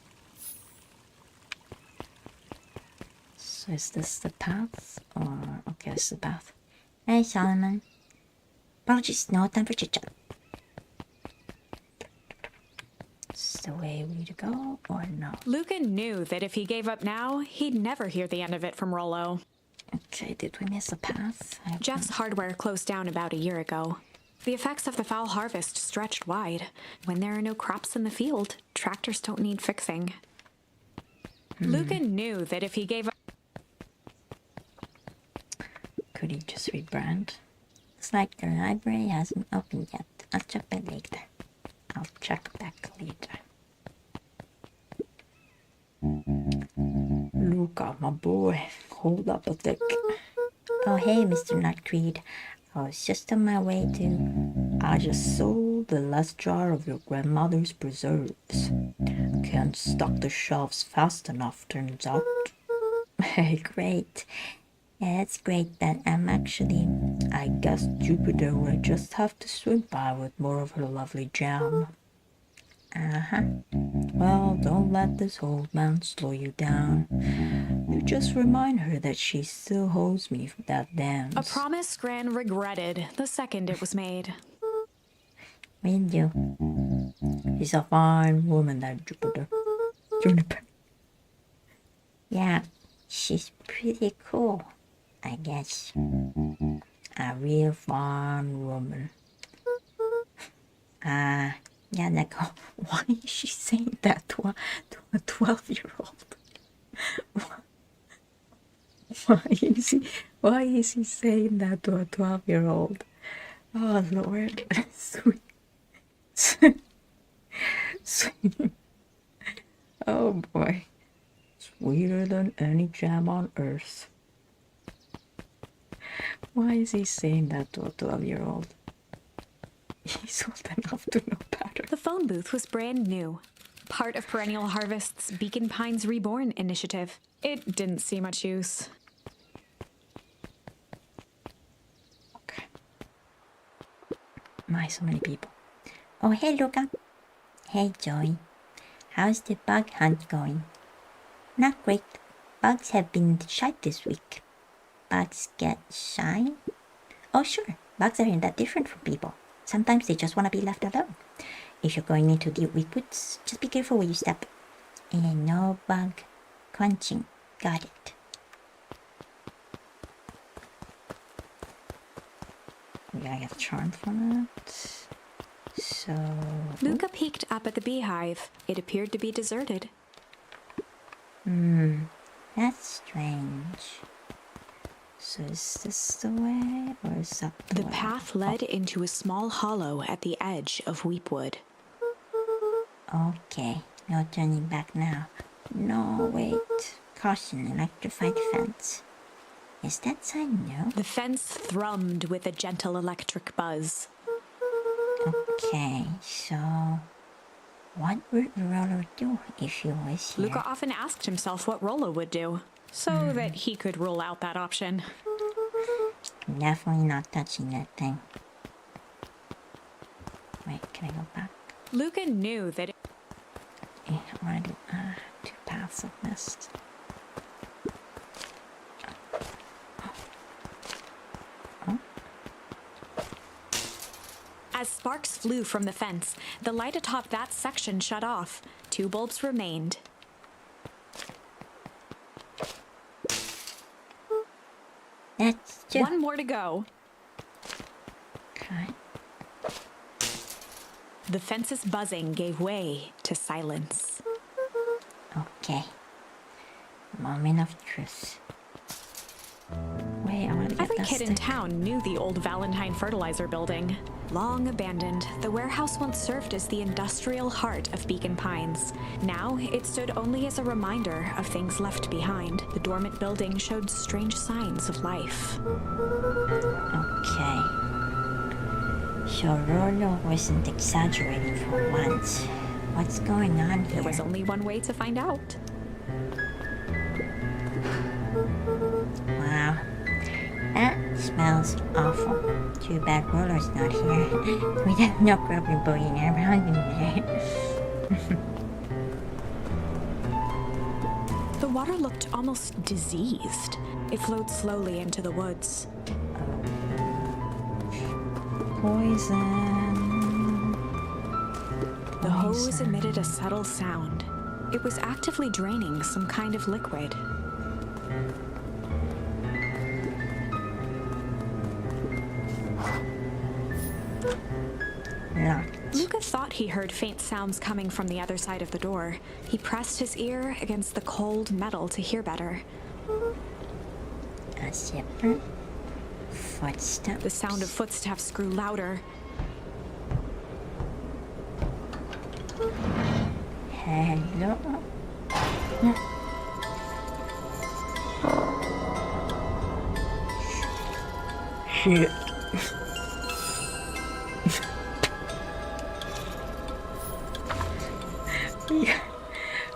So is this the path? Or, okay, it's the path. Hey, Solomon. Apologies, no time for chit-chat. Is the way we to go, or no? Luca knew that if he gave up now, he'd never hear the end of it from Rollo. Okay, did we miss a path? Jeff's hardware closed down about a year ago. The effects of the foul harvest stretched wide. When there are no crops in the field, tractors don't need fixing. Luca knew that if he gave up... Could he just rebrand? Looks like the library hasn't opened yet. I'll check back later. I'll check back later. Luca, my boy, hold up a tick. Oh, hey, Mr. Nutcreed. I was just on my way to... I just sold the last jar of your grandmother's preserves. Can't stock the shelves fast enough, turns out. Hey, great. Yeah, that's great, but I'm actually... I guess Jupiter will just have to swim by with more of her lovely jam. Uh-huh. Well, don't let this old man slow you down. You just remind her that she still owes me for that dance. A promise Gran regretted the second it was made. Will do. She's a fine woman, that Jupiter. Juniper. Yeah, she's pretty cool, I guess. A real fine woman. Yeah, Nico. Why is she saying that to a 12-year-old? Why is he saying that to a 12-year-old? Oh Lord, sweet. Sweet. Oh boy, sweeter than any jam on earth. Why is he saying that to a 12-year-old? He's old enough to know better. The phone booth was brand new, part of Perennial Harvest's Beacon Pines Reborn initiative. It didn't see much use. Okay. My, so many people. Oh, hey, Luca. Hey, Joey. How's the bug hunt going? Not great. Bugs have been shy this week. Bugs get shy? Oh, sure. Bugs aren't that different from people. Sometimes they just want to be left alone. If you're going into the weak woods, just be careful where you step. And no bug crunching. Got it. We gotta get a charm from it. So... Luca peeked up at the beehive. It appeared to be That's strange. So is this the way, or is that the way? path led into a small hollow at the edge of Weepwood. Okay, no turning back now. No, wait. Caution, electrified fence. Is that sign new? The fence thrummed with a gentle electric buzz. Okay, so what would Rollo do if he was here? Luca often asked himself what Rollo would do, so that he could rule out that option. Definitely not touching that thing. Wait, can I go back? Luca knew that Already, two paths of mist. As sparks flew from the fence, the light atop that section shut off. 2 bulbs remained. That's just... One more to go. Okay. The fence's buzzing gave way to silence. Okay. Moment of truth. Wait, I want to get Every that kid in stick. town knew the old Valentine fertilizer building. Long abandoned, the warehouse once served as the industrial heart of Beacon Pines. Now, it stood only as a reminder of things left behind. The dormant building showed strange signs of life. Okay. So Rollo wasn't exaggerating for once. What's going on here? There was only one way to find out. Wow. That smells awful. Too bad Rollo's not here. We'd have no problem boogieing around in there. The water looked almost diseased. It flowed slowly into the woods. Poison. The hose emitted a subtle sound. It was actively draining some kind of liquid. Locked. Luca thought he heard faint sounds coming from the other side of the door. He pressed his ear against the cold metal to hear better. A zipper. Footsteps. The sound of footsteps grew louder. Hello. Shit.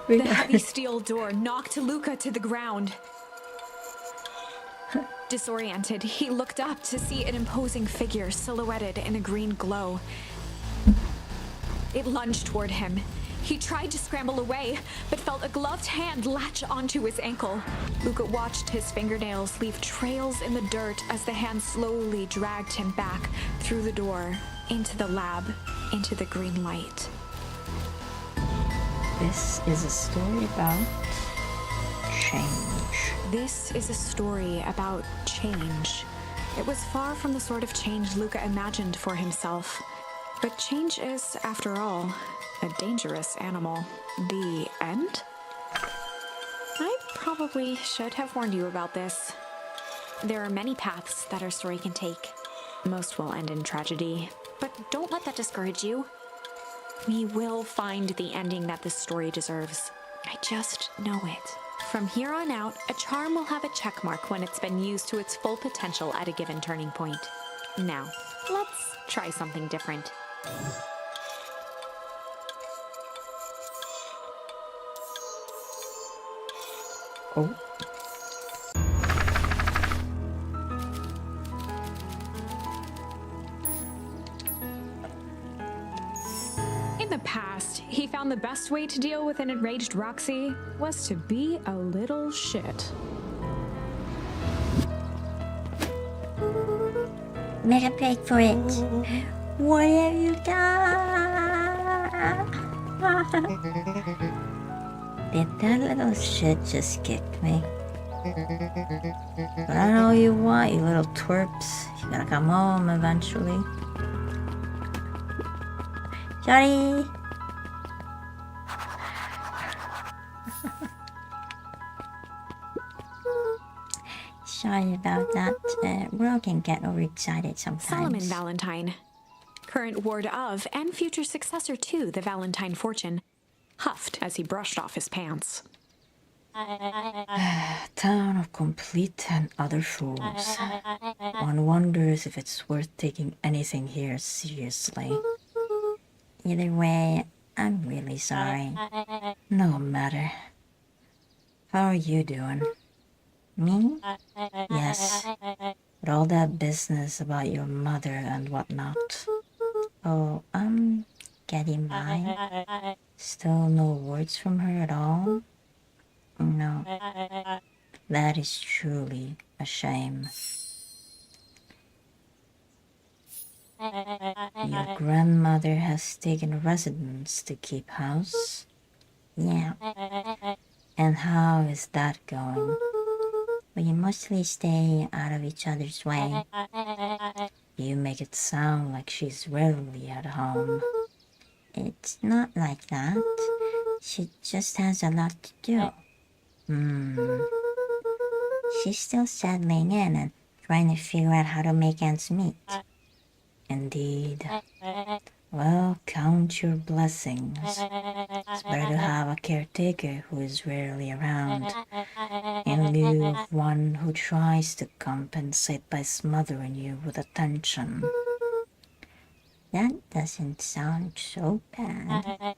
The heavy steel door knocked Luca to the ground. Disoriented, he looked up to see an imposing figure silhouetted in a green glow. It lunged toward him. He tried to scramble away, but felt a gloved hand latch onto his ankle. Luca watched his fingernails leave trails in the dirt as the hand slowly dragged him back through the door, into the lab, into the green light. This is a story about change. This is a story about change. It was far from the sort of change Luca imagined for himself. But change is, after all, a dangerous animal. The end? I probably should have warned you about this. There are many paths that our story can take. Most will end in tragedy. But don't let that discourage you. We will find the ending that this story deserves. I just know it. From here on out, a charm will have a check mark when it's been used to its full potential at a given turning point. Now, let's try something different. Oh. In the past, he found the best way to deal with an enraged Roxy was to be a little shit. Make a break for it. What have you done? Did that little shit just kick me? But I know you want, you little twerps. You gotta come home eventually. Sorry. Sorry about that. We all can get overexcited sometimes. Solomon Valentine, current ward of and future successor to the Valentine fortune, huffed as he brushed off his pants. Town of complete and utter fools. One wonders if it's worth taking anything here seriously. Either way, I'm really sorry. No matter. How are you doing? Me? Yes. With all that business about your mother and whatnot. Oh, I'm getting by. Still no words from her at all? No. That is truly a shame. Your grandmother has taken residence to keep house? Yeah. And how is that going? We mostly stay out of each other's way. You make it sound like she's rarely at home. It's not like that. She just has a lot to do. She's still settling in and trying to figure out how to make ends meet. Indeed. Well, count your blessings. It's better to have a caretaker who is rarely around, in lieu of one who tries to compensate by smothering you with attention. That doesn't sound so bad.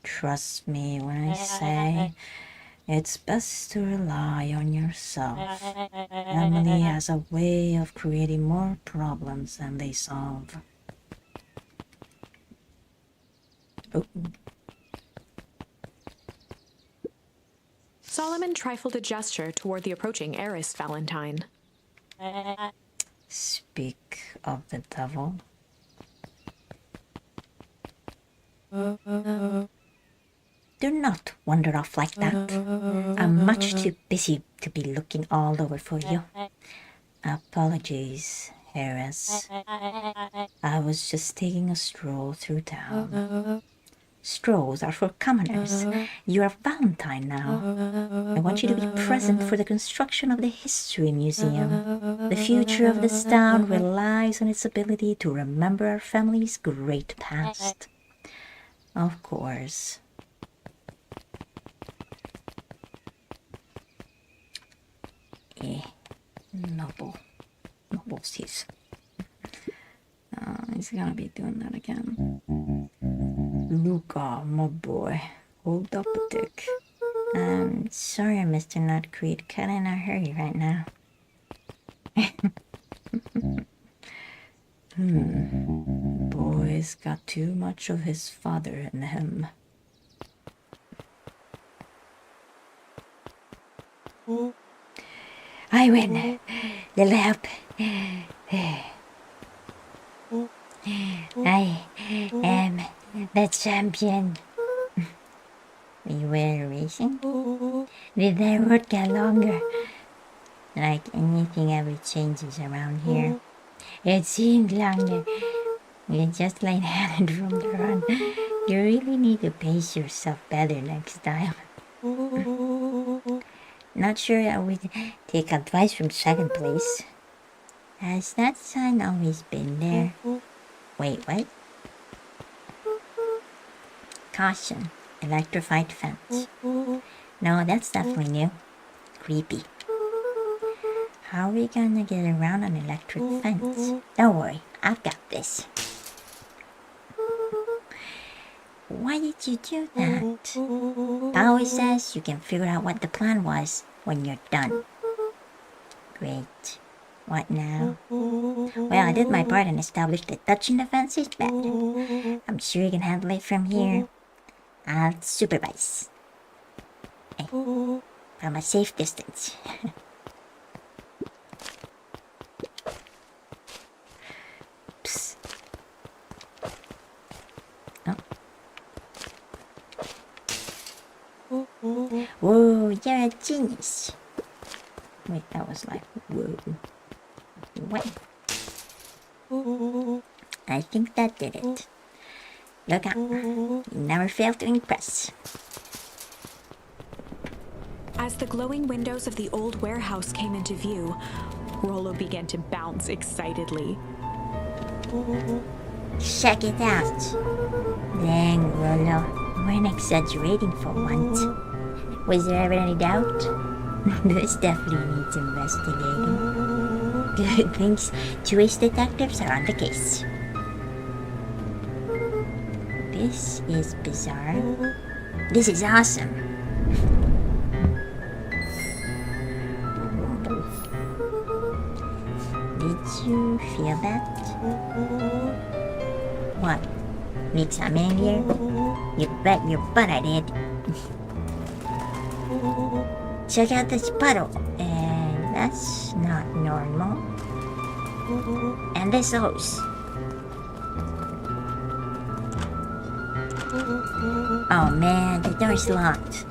Trust me when I say it's best to rely on yourself. Emily has a way of creating more problems than they solve. Oh. Solomon trifled a gesture toward the approaching heiress Valentine. Speak of the devil. Do not wander off like that. I'm much too busy to be looking all over for you. Apologies, heiress. I was just taking a stroll through town. Strolls are for commoners. You are Valentine now. I want you to be present for the construction of the History Museum. The future of this town relies on its ability to remember our family's great past. Of course. Noble. Noble's he's gonna be doing that again. Luca, my boy. Hold up a dick. Sorry, Mr. Nutcreed. Kinda in a hurry right now. Boy's got too much of his father in him. I win. Little help. I am the champion. We were racing. Did that work out longer? Like anything ever changes around here. It seemed longer. You're just lightheaded from the run. You really need to pace yourself better next time. Not sure I would take advice from second place. Has that sign always been there? Wait, what? Caution. Electrified fence. No, that's definitely new. Creepy. How are we gonna get around an electric fence? Don't worry, I've got this. Why did you do that? Power says you can figure out what the plan was when you're done. Great. What now? Well, I did my part and established that touching the fence is bad. I'm sure you can handle it from here. I'll supervise. Hey, from a safe distance. Psst. Oh. Whoa, you're a genius. Wait, that was like, whoa. What? I think that did it. Look out. You never fail to impress. As the glowing windows of the old warehouse came into view, Rollo began to bounce excitedly. Check it out. Dang, Rollo. We're not exaggerating for once. Was there ever any doubt? This definitely needs investigating. Good things Jewish detectives are on the case. This is bizarre. This is awesome. Did you feel that? What? Need some in here? You bet your butt I did. Check out this puddle. And that's not normal. And this hose. Oh man, the door's locked.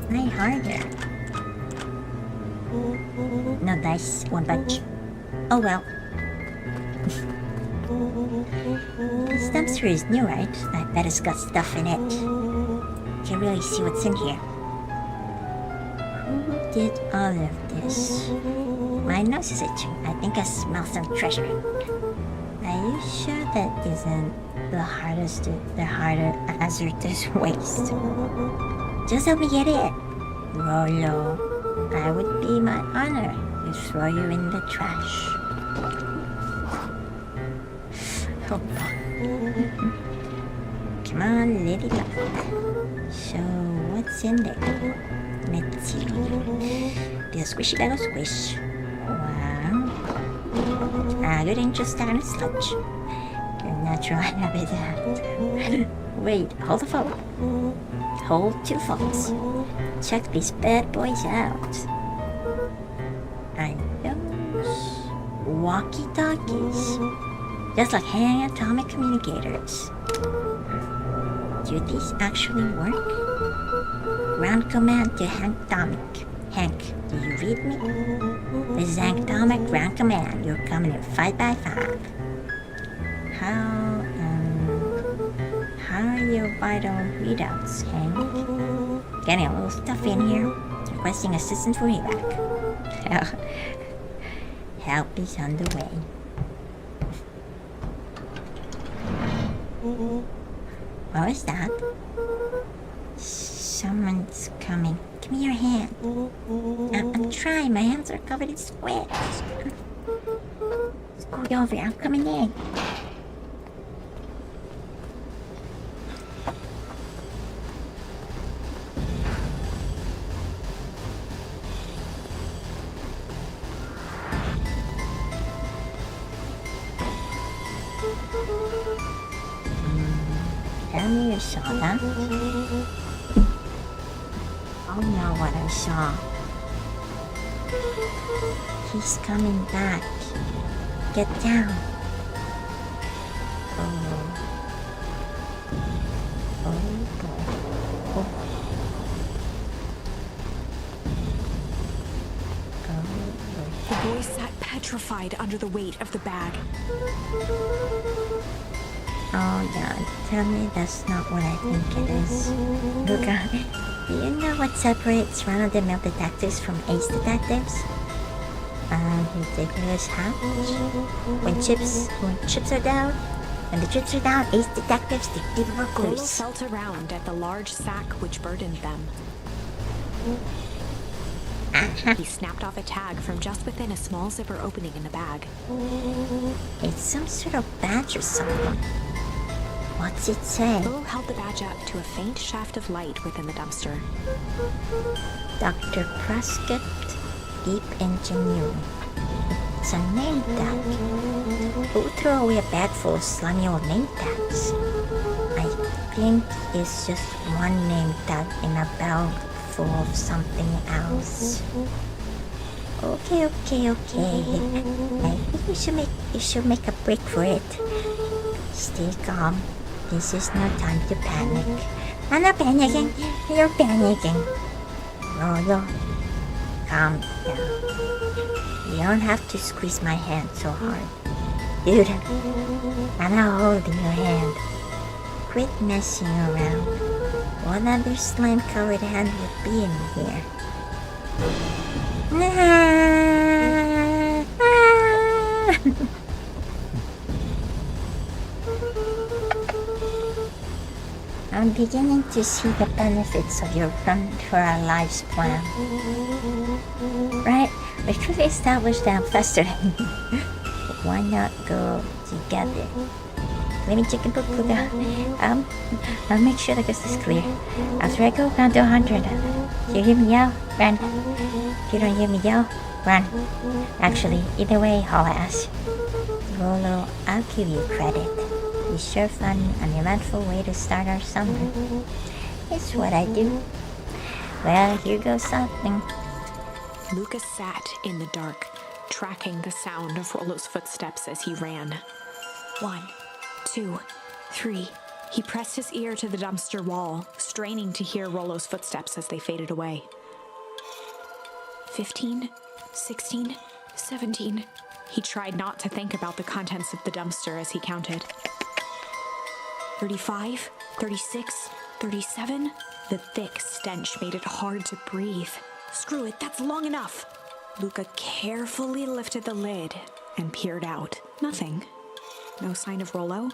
Try harder. No dice, won't budge. Oh well. This dumpster is new, right? I bet it's got stuff in it. Can't really see what's in here. Who did all of this? My nose is itching. I think I smell some treasure. Are you sure that isn't the harder hazardous waste? Just help me get it. Rollo, I would be my honor to throw you in the trash. Oh, come on, little duck. So, what's in there? Let's see. The squishy little squish. Wow. A good inch of stagnant sludge. Your natural habitat. Wait, hold the phone. Hold two phones. Check these bad boys out. Are those walkie-talkies? Just like atomic communicators. Do these actually work? Ground command to Hank Tomic. Hank, do you read me? This is Hank Tomic, ground command. You're coming in 5x5. How are your vital readouts, Hank? Getting a little stuff in here. Requesting assistance for evac. Help is on the way. What was that? Someone's coming. Give me your hand. I'm trying. My hands are covered in sweat. Scoot over. I'm coming in. Tell me you saw that. Oh no, what I saw. He's coming back. Get down. Oh. Oh boy. Oh. The boy sat petrified under the weight of the bag. Oh God, tell me that's not what I think it is. Luca, do you know what separates run-of-the-mill detectives from ace detectives? Ridiculous hatch. When the chips are down, ace detectives deliver Rollo clues. felt around at the large sack which burdened them. He snapped off a tag from just within a small zipper opening in the bag. It's some sort of badge or something. What's it say? Rollo held the badge up to a faint shaft of light within the dumpster. Dr. Prescott, Deep Engineering. It's a name tag. Who threw away a bag full of slimy old name tags? I think it's just one name tag in a bag full of something else. Okay. I think you should make a break for it. Stay calm. This is no time to panic. I'm not panicking. You're panicking. Rollo, calm down. You don't have to squeeze my hand so hard. Dude, I'm not holding your hand. Quit messing around. What other slime-covered hand would be in here? I'm beginning to see the benefits of your run for our lives plan. Right, we should establish that faster. Why not go together? Let me check a book. I'll make sure that this is clear. After I go down to 100, you hear me yell, run. If you don't hear me yell, run. Actually, either way, haul ass. Rolo, I'll give you credit. It's sure fun, uneventful way to start our summer. It's what I do. Well, here goes something. Lucas sat in the dark, tracking the sound of Rollo's footsteps as he ran. 1, 2, 3. He pressed his ear to the dumpster wall, straining to hear Rollo's footsteps as they faded away. 15, 16, 17. He tried not to think about the contents of the dumpster as he counted. 35, 36, 37. The thick stench made it hard to breathe. Screw it, that's long enough. Luca carefully lifted the lid and peered out. Nothing. No sign of Rollo.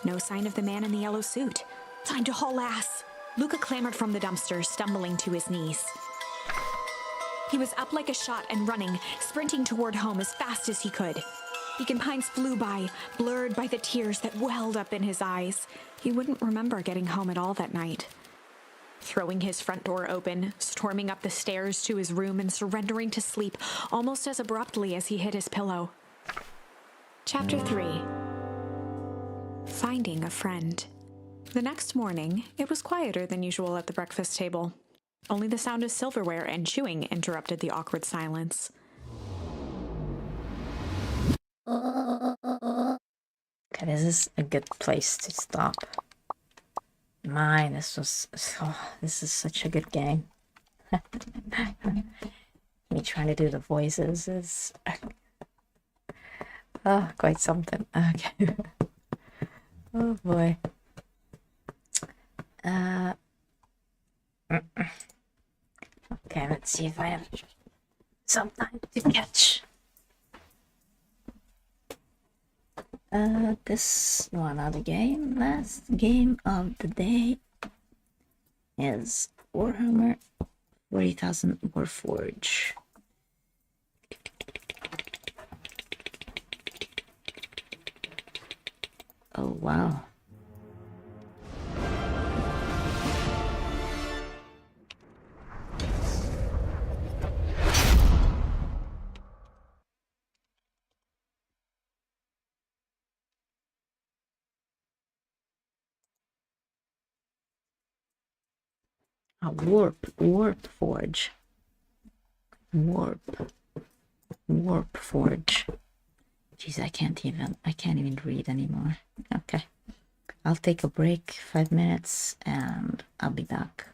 No sign of the man in the yellow suit. Time to haul ass. Luca clambered from the dumpster, stumbling to his knees. He was up like a shot and running, sprinting toward home as fast as he could. Beacon Pines flew by, blurred by the tears that welled up in his eyes. He wouldn't remember getting home at all that night. Throwing his front door open, storming up the stairs to his room and surrendering to sleep almost as abruptly as he hit his pillow. Chapter 3. Finding a friend. The next morning, it was quieter than usual at the breakfast table. Only the sound of silverware and chewing interrupted the awkward silence. Okay, this is a good place to stop. This is such a good game. Me trying to do the voices is quite something. Okay. Oh boy. Okay, let's see if I have some time to catch. This one other game. Last game of the day is Warhammer 40,000 Warforged. Oh wow. A warp forge. Warp forge. Jeez, I can't even read anymore. Okay. I'll take a break, 5 minutes, and I'll be back.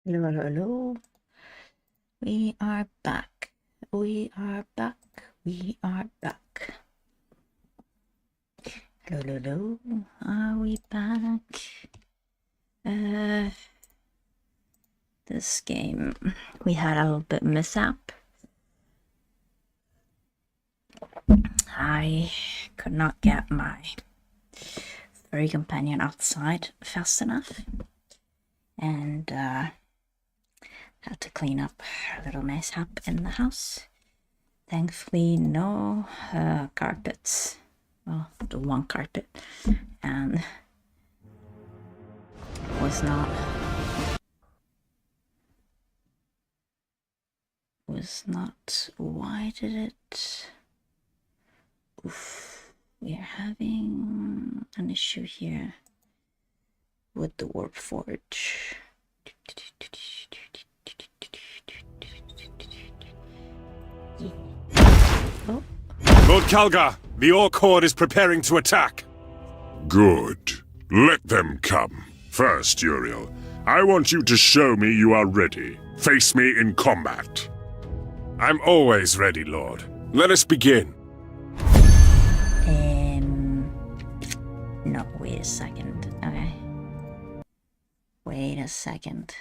Hello, hello, hello. We are back. We are back. We are back. Hello, hello, hello. Are we back? This game, we had a little bit mishap. I could not get my furry companion outside fast enough, and had to clean up a little mishap in the house. Thankfully, no carpets. Well, the one carpet, and was not why did it? Oof, we are having an issue here with the warp forge. Oh. Lord Kalgar, the Orc Horde is preparing to attack. Good. Let them come. First, Uriel, I want you to show me you are ready. Face me in combat. I'm always ready, Lord. Let us begin. No, wait a second. Okay. Wait a second.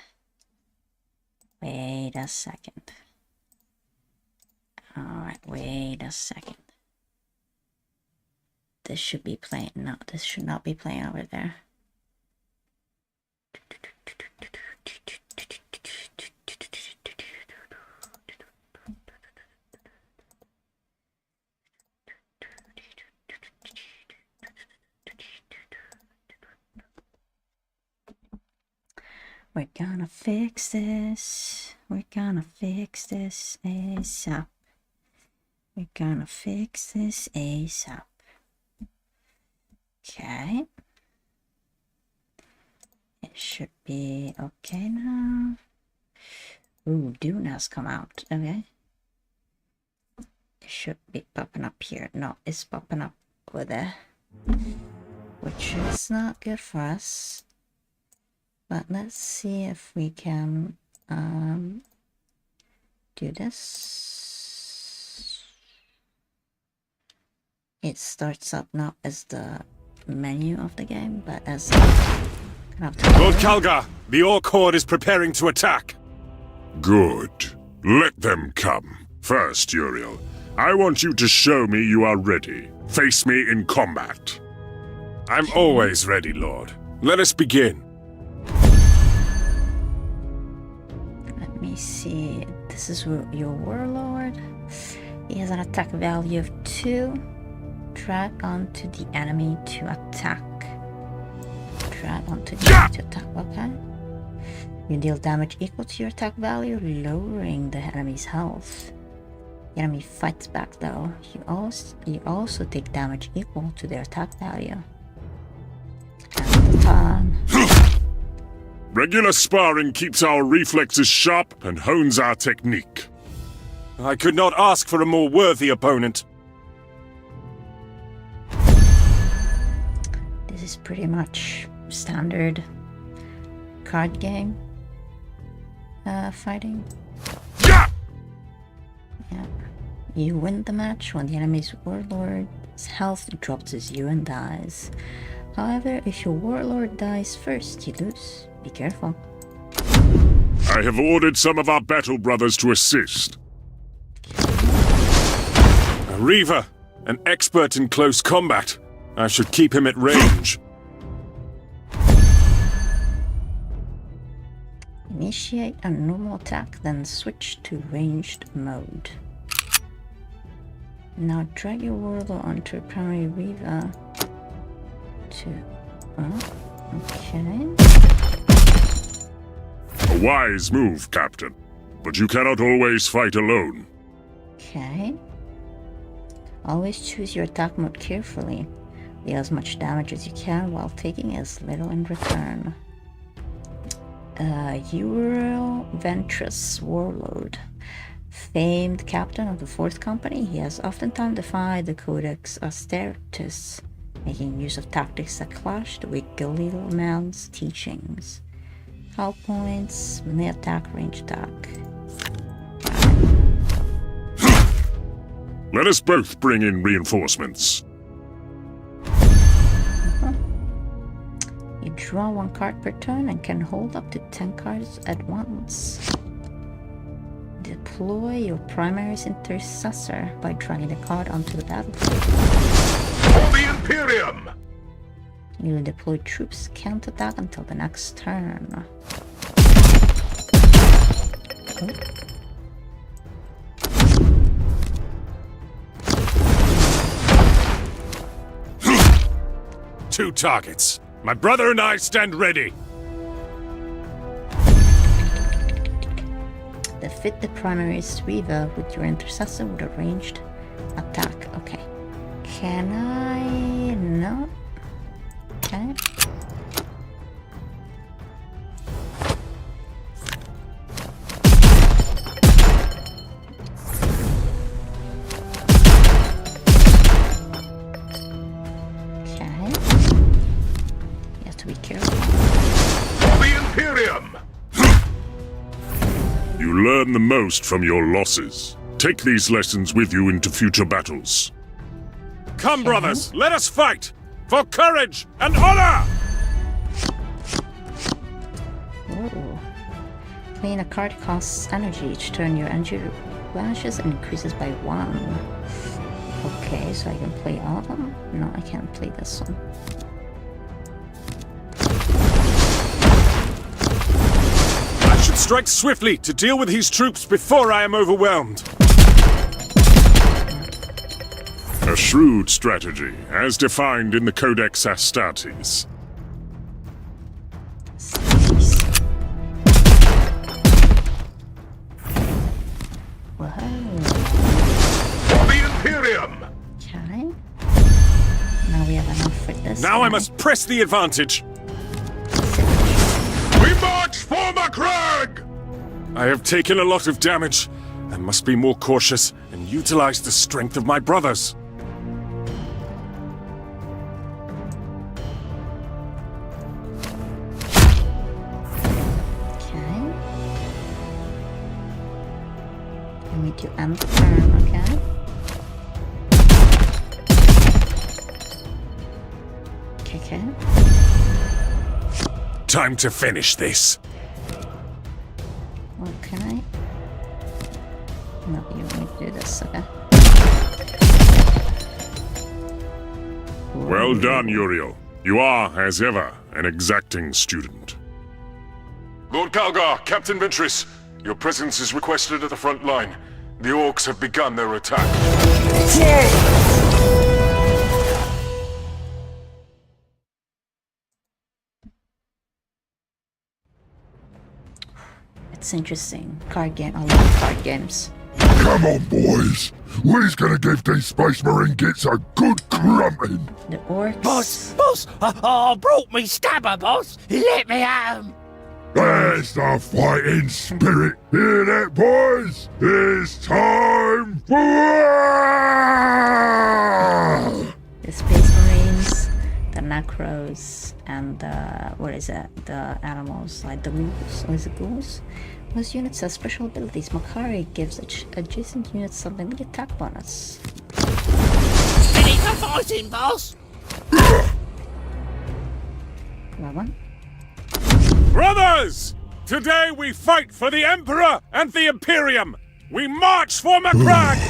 Alright, wait a second. This should be playing. No, this should not be playing over there. We're gonna fix this. We're gonna fix this ASAP. We're gonna fix this ASAP. Okay. It should be okay now. Ooh, Dune has come out. Okay. It should be popping up here. No, it's popping up over there. Which is not good for us. But let's see if we can do this. It starts up not as the menu of the game, but as Lord Kalgar, the Orc Horde is preparing to attack. Good. Let them come. First, Uriel, I want you to show me you are ready. Face me in combat. I'm always ready, Lord. Let us begin. Let me see. This is your warlord. He has an attack value of 2. Drag onto the enemy to attack. Drag onto the enemy to attack. Okay. You deal damage equal to your attack value, lowering the enemy's health. The enemy fights back though. You also take damage equal to their attack value. Regular sparring keeps our reflexes sharp and hones our technique. I could not ask for a more worthy opponent. This is pretty much standard card game fighting. Yeah. You win the match when the enemy's warlord's health drops to 0 and dies. However, if your warlord dies first, you lose. Be careful. I have ordered some of our battle brothers to assist. A Reaver, an expert in close combat. I should keep him at range. Initiate a normal attack, then switch to ranged mode. Now drag your warlord onto a primary Reaver okay. A wise move, Captain. But you cannot always fight alone. Okay. Always choose your attack mode carefully. Deal as much damage as you can while taking as little in return. Uriel Ventress, Warlord. Famed captain of the 4th Company, he has oftentimes defied the Codex Austeritas, making use of tactics that clashed with Gilliman's teachings. Health points, melee attack, range attack. Let us both bring in reinforcements. You draw 1 card per turn and can hold up to 10 cards at once. Deploy your primary's intercessor by drawing the card onto the battlefield. For the Imperium! You deploy troops counterattack until the next turn. Two targets. My brother and I stand ready. Defeat the primary Suiva with your intercessor with a ranged attack. Okay. Can I? No. Okay. Okay. You have to be careful. For the Imperium! You learn the most from your losses. Take these lessons with you into future battles. Come, brothers, let us fight! For courage and honor! Ooh. Playing a card costs energy each turn. Your energy vanishes and increases by 1. Okay, so I can play all of them? No, I can't play this one. I should strike swiftly to deal with these troops before I am overwhelmed. A shrewd strategy, as defined in the Codex Astartes. For the Imperium! Okay. Now we have enough for this. Now I must press the advantage. We march for Macragge! I have taken a lot of damage. I must be more cautious and utilize the strength of my brothers. To end the turn, okay? Okay. Time to finish this. Okay. No, you want me to do this, okay? Well done, Uriel. You are, as ever, an exacting student. Lord Calgar, Captain Ventris, your presence is requested at the front line. The orcs have begun their attack. It's interesting. Card game. I love card games. Come on, boys. We're gonna give these Space Marine gits a good crumping. The orcs. Boss! I brought me stabber, boss! Let me at 'em! There's the fighting spirit. Hear that, boys? It's time for the Space Marines, the Necros, and the the animals like the ghouls. What is it, ghouls? Most units have special abilities. Makari gives adjacent units some limited attack bonus. Ready for fighting, boss? That one? Brothers! Today we fight for the Emperor and the Imperium! We march for Macragge!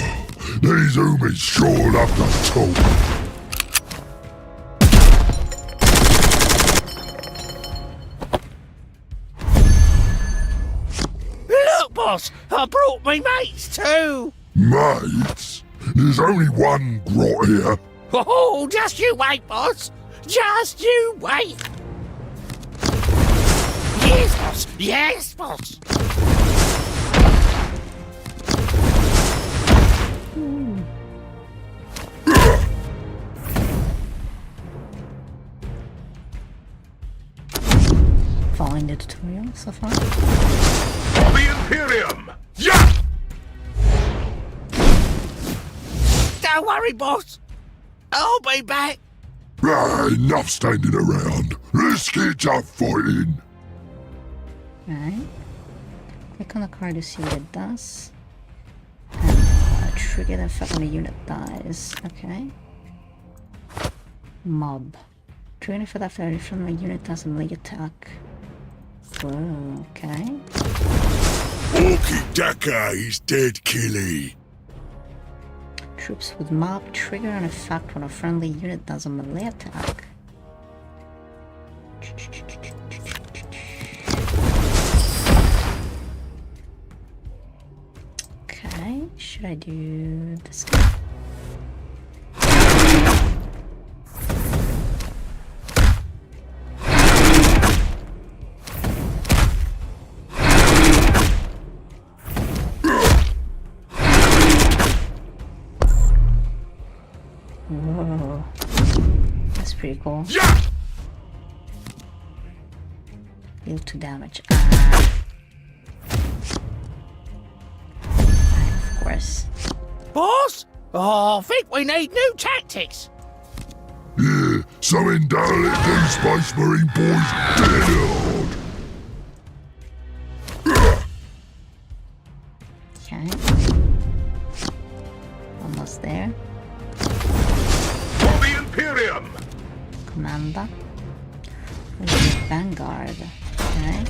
These homies sure love to talk. Look, boss! I brought me mates too! Mates? There's only one grot here. Oh, just you wait, boss! Just you wait! Yes, boss! Yes, boss! Following the tutorial so far? For the Imperium! Yeah! Don't worry, boss! I'll be back! Enough standing around. Let's get to fighting. Right. Click on the card to see what it does. And trigger the effect when a unit dies. Okay. Mob. Trigger the effect after a friendly unit does a melee attack. Whoa, okay. Orky Daka is dead, Killy. Troops with mob trigger an effect when a friendly unit does a melee attack. Okay, should I do this guy? Whoa, that's pretty cool. Yeah! Deal 2 damage. Of course. Boss? Oh, I think we need new tactics. Yeah, something down let them Space Marine boys dead hard. Okay. Almost there. For the Imperium! Commander. Vanguard. Okay.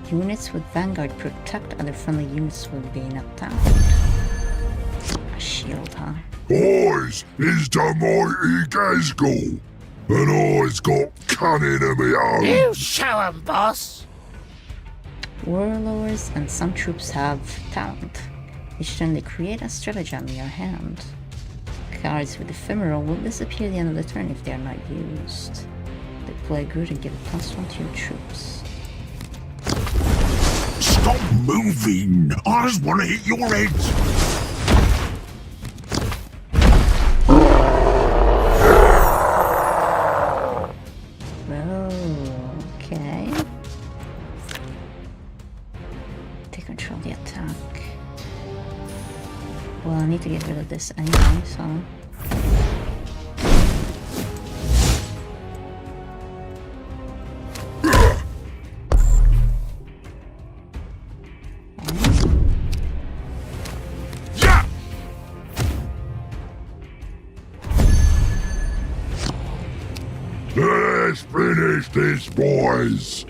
Units with Vanguard protect other friendly units when being attacked. A shield, huh? Boys, is the mighty Gazgul, and I's got cunning of me own. You show 'em, boss. Warlords and some troops have talent. Each turn they create a stratagem in your hand. Cards with ephemeral will disappear at the end of the turn if they are not used. Deploy a group and give a +1 to your troops. Stop moving! I just want to hit your heads! Okay. Take control of the attack. Well, I need to get rid of this anyway, so... Let's finish this, boys!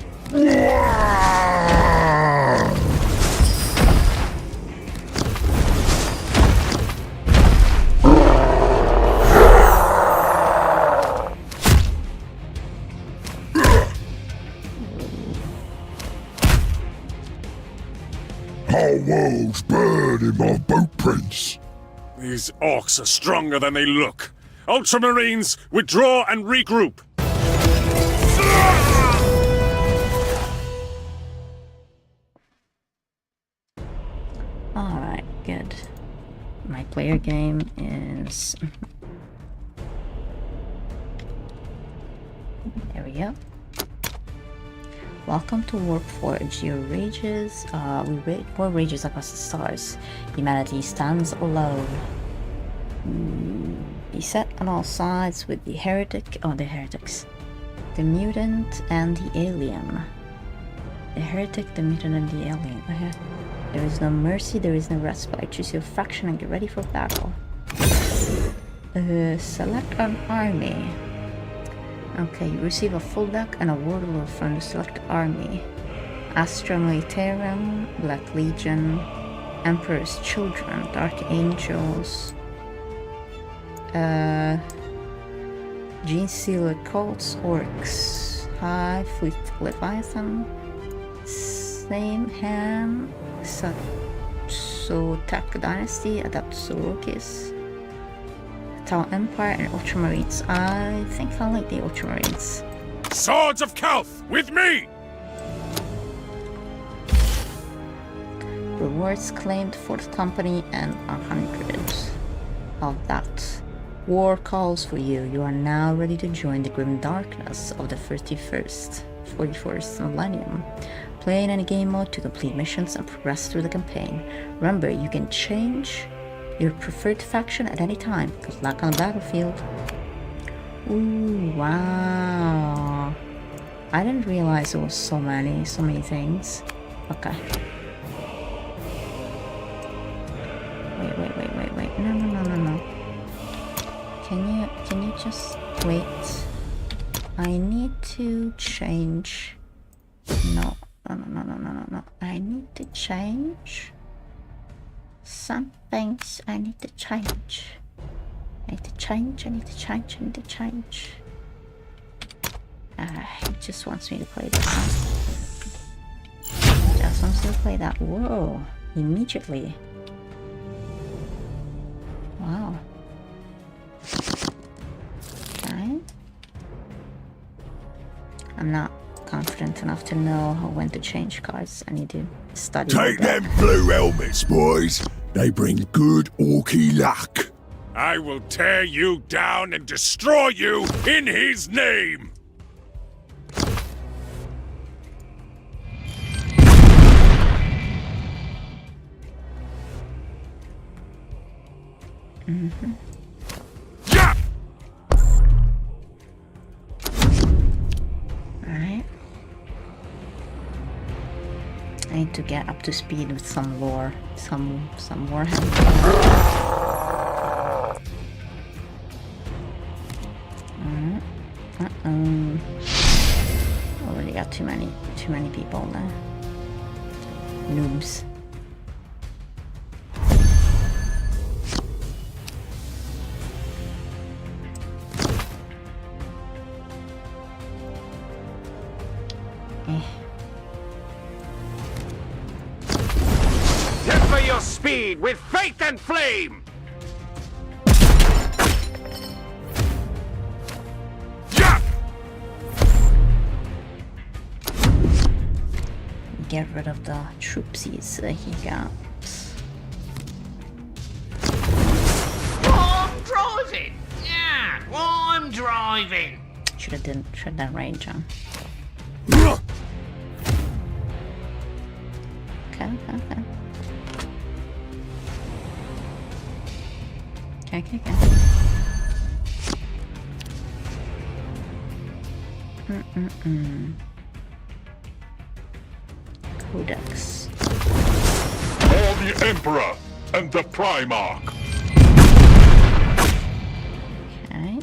Our world's burning my boot prints. These orcs are stronger than they look. Ultramarines, withdraw and regroup. Alright, good. My player game is... There we go. Welcome to Warforge. Your rages, war rages across the stars. Humanity stands alone. Beset on all sides with the heretics. The mutant and the alien. The heretic, the mutant, and the alien. Okay. There is no mercy, there is no respite. Choose your faction and get ready for battle. Select an army. Okay, you receive a full deck and a warlord from the select army. Astra Militarum, Black Legion, Emperor's Children, Dark Angels, Gene Sealer Cults, Orcs, High Fleet Leviathan, Same Hand, Sotak Dynasty, Adapt Sorokis, Tau Empire, and Ultramarines. I think I like the Ultramarines. Swords of Kalth, with me! Rewards claimed 4th Company and 100 of that. War calls for you. You are now ready to join the grim darkness of the 41st millennium. Play in any game mode to complete missions and progress through the campaign. Remember, you can change your preferred faction at any time. Good luck on the battlefield. Ooh, wow. I didn't realize there was so many things. Okay. Wait. No. Can you just wait? I need to change. No. I need to change some things. I need to change. He just wants me to play that. Whoa. Immediately. Wow. Okay. I'm not confident enough to know when to change cards. I need to study. Take them blue helmets, boys. They bring good orky luck. I will tear you down and destroy you in his name! Yeah! Alright. I need to get up to speed with some lore. Some Warhammer. Already got too many people now. Noobs. Temper your speed with faith and flame! Get rid of the troopsies that he got. I'm driving! Yeah, I'm driving! Should have done range on. Okay. Codex. For the Emperor and the Primarch. Okay.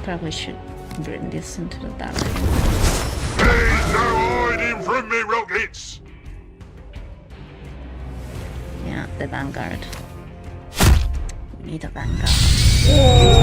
Probably should bring this into the battlefield. Ain't no hiding from me rockets! Yeah, the Vanguard. We need a Vanguard. Oh.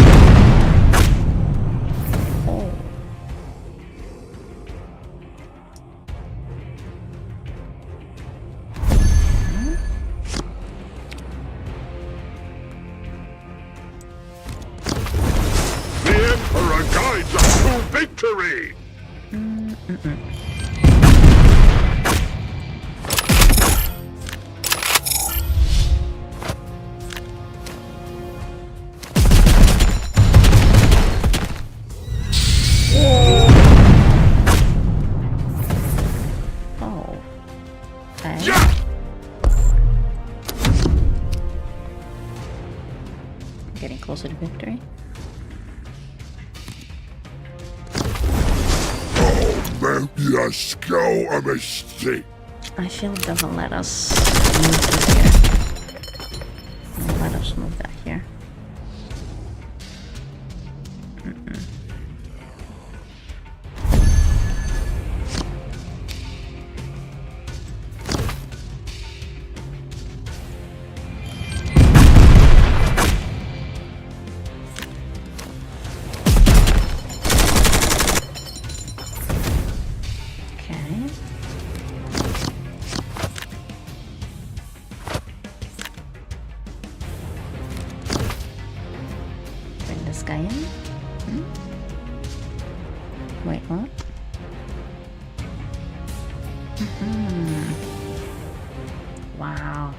The Emperor guides us to victory! Getting closer to victory. Mount your skull a mistake. I feel it doesn't let us move this here. Don't let us move that here. This guy in? Wait, what? Wow.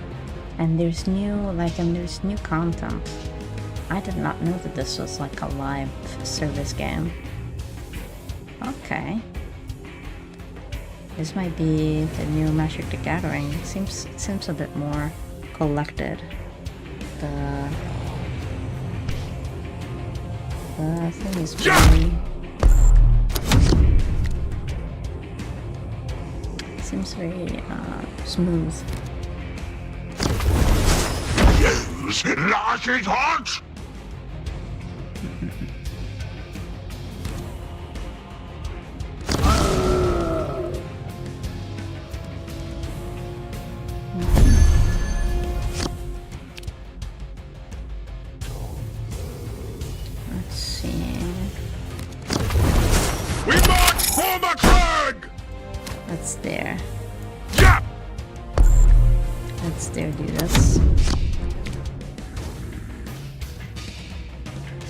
And there's new content. I did not know that this was like a live service game. Okay. This might be the new Magic the Gathering. It seems a bit more collected. the thing is very... seems very smooth. Yes, lass it hot! Let's see. We march for the crag! That's there. Yeah! Let's there do this.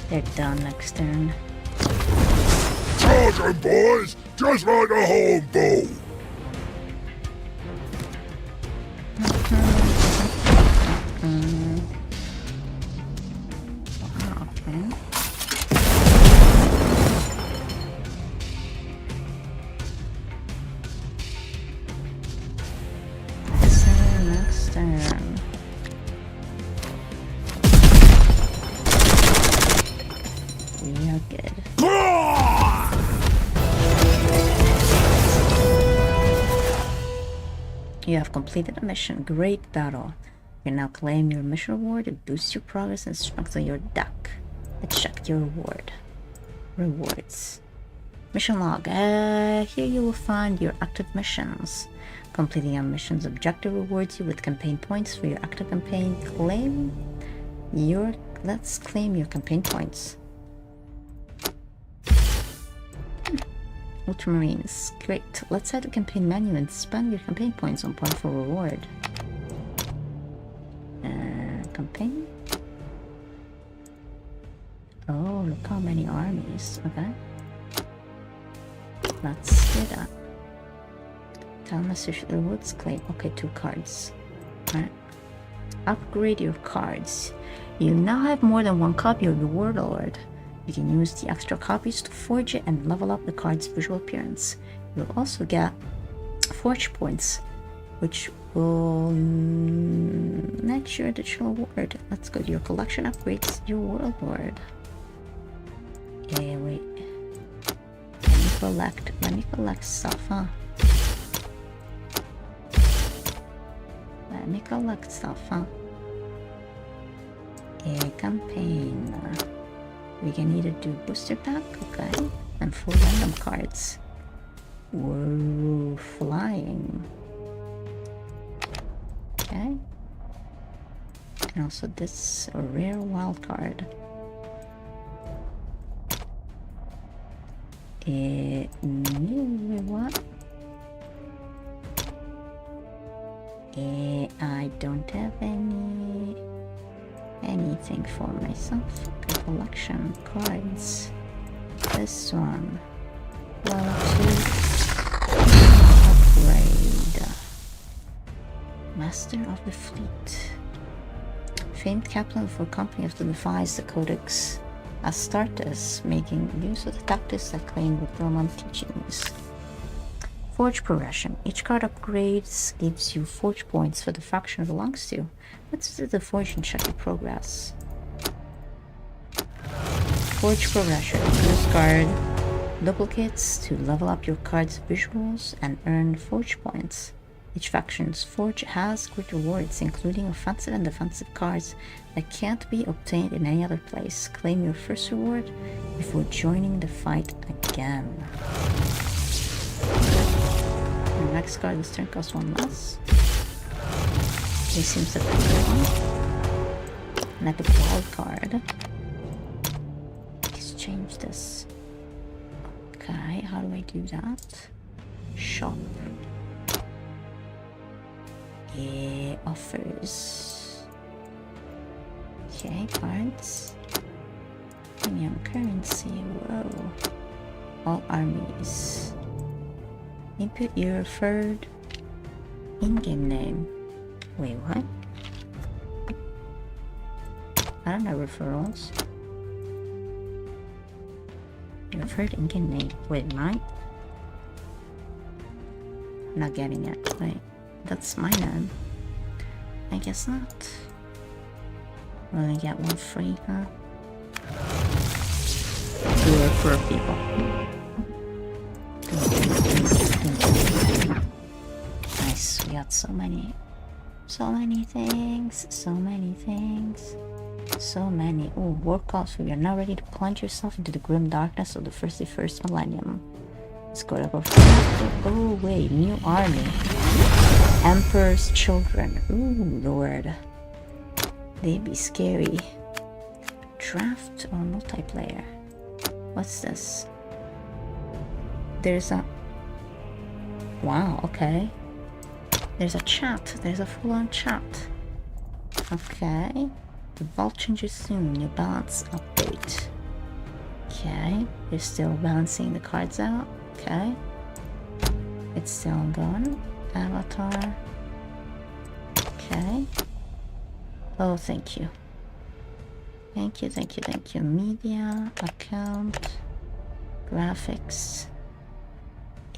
They're done next turn. Charge 'em, boys! Just like a home bow! Wow, man. Next turn. We are good. You have completed a mission. Great battle. You can now claim your mission reward to boost your progress and strengthen your deck. Let's check your reward. Rewards. Mission log. Here you will find your active missions. Completing a mission's objective rewards you with campaign points for your active campaign. Let's claim your campaign points. Ultramarines. Great. Let's head to the campaign menu and spend your campaign points on point for reward. Campaign? Oh, look how many armies. Okay. Let's do that. Tell message rewards claim. Okay, 2 cards. Alright. Upgrade your cards. You now have more than 1 copy of your Warlord. You can use the extra copies to forge it and level up the card's visual appearance. You'll also get forge points, which will match your additional award. Let's go to your collection upgrades, your Warlord. Okay, wait. Let me collect stuff, huh? Let me collect stuff, huh? Okay, campaign. We can either do booster pack, okay, and full random cards. Whoa, flying. Okay. And also this rare wild card. What? I don't have anything for myself. Okay, collection cards. This one. Level 2. Upgrade. Master of the Fleet. Famed captain for company of the defies the Codex Astartes, making use of the tactics that claim with Roman teachings. Forge progression. Each card upgrades gives you forge points for the faction it belongs to. Let's visit the forge and check your progress. Forge progression. Use card duplicates to level up your card's visuals and earn forge points. Each faction's forge has great rewards, including offensive and defensive cards that can't be obtained in any other place. Claim your first reward before joining the fight again. The next card this turn costs 1 less. This seems to be one. An epic wild card. Let's change this. Okay, how do I do that? Shop. Offers. Okay, cards. Premium currency. Whoa. All armies. Input your referred in-game name. Wait, what? I don't have referrals. Your referred in-game name. Wait, mine? I'm not getting it. Wait, that's my name. I guess not. Only get one free, huh? Good for people. Nice, we got so many things, so many things. So many. Oh, work calls for you. You're now ready to plunge yourself into the grim darkness of the 51st millennium. Let's go to go faster. Oh, wait. New army. Emperor's children. Ooh, Lord. They be scary. Draft or multiplayer? What's this? There's a... Wow, okay. There's a chat. There's a full-on chat. Okay. The vault changes soon. New balance update. Okay. You're still balancing the cards out. Okay. It's still going. Avatar. Okay. Oh, thank you. Thank you, thank you, thank you. Media, account, graphics.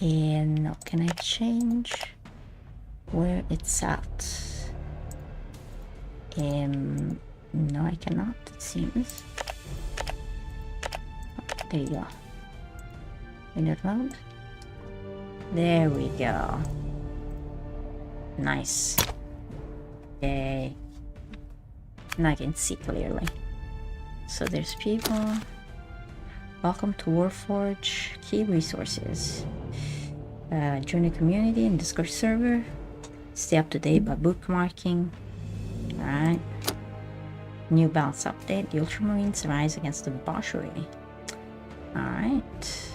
And now can I change where it's at? No, I cannot, it seems. Oh, there you go. Window mode. There we go. Nice. Yay. Now I can see clearly. So there's people. Welcome to Warforge. Key resources. Join the community and Discord server. Stay up to date by bookmarking. Alright. New balance update. The Ultramarines rise against debauchery. Alright.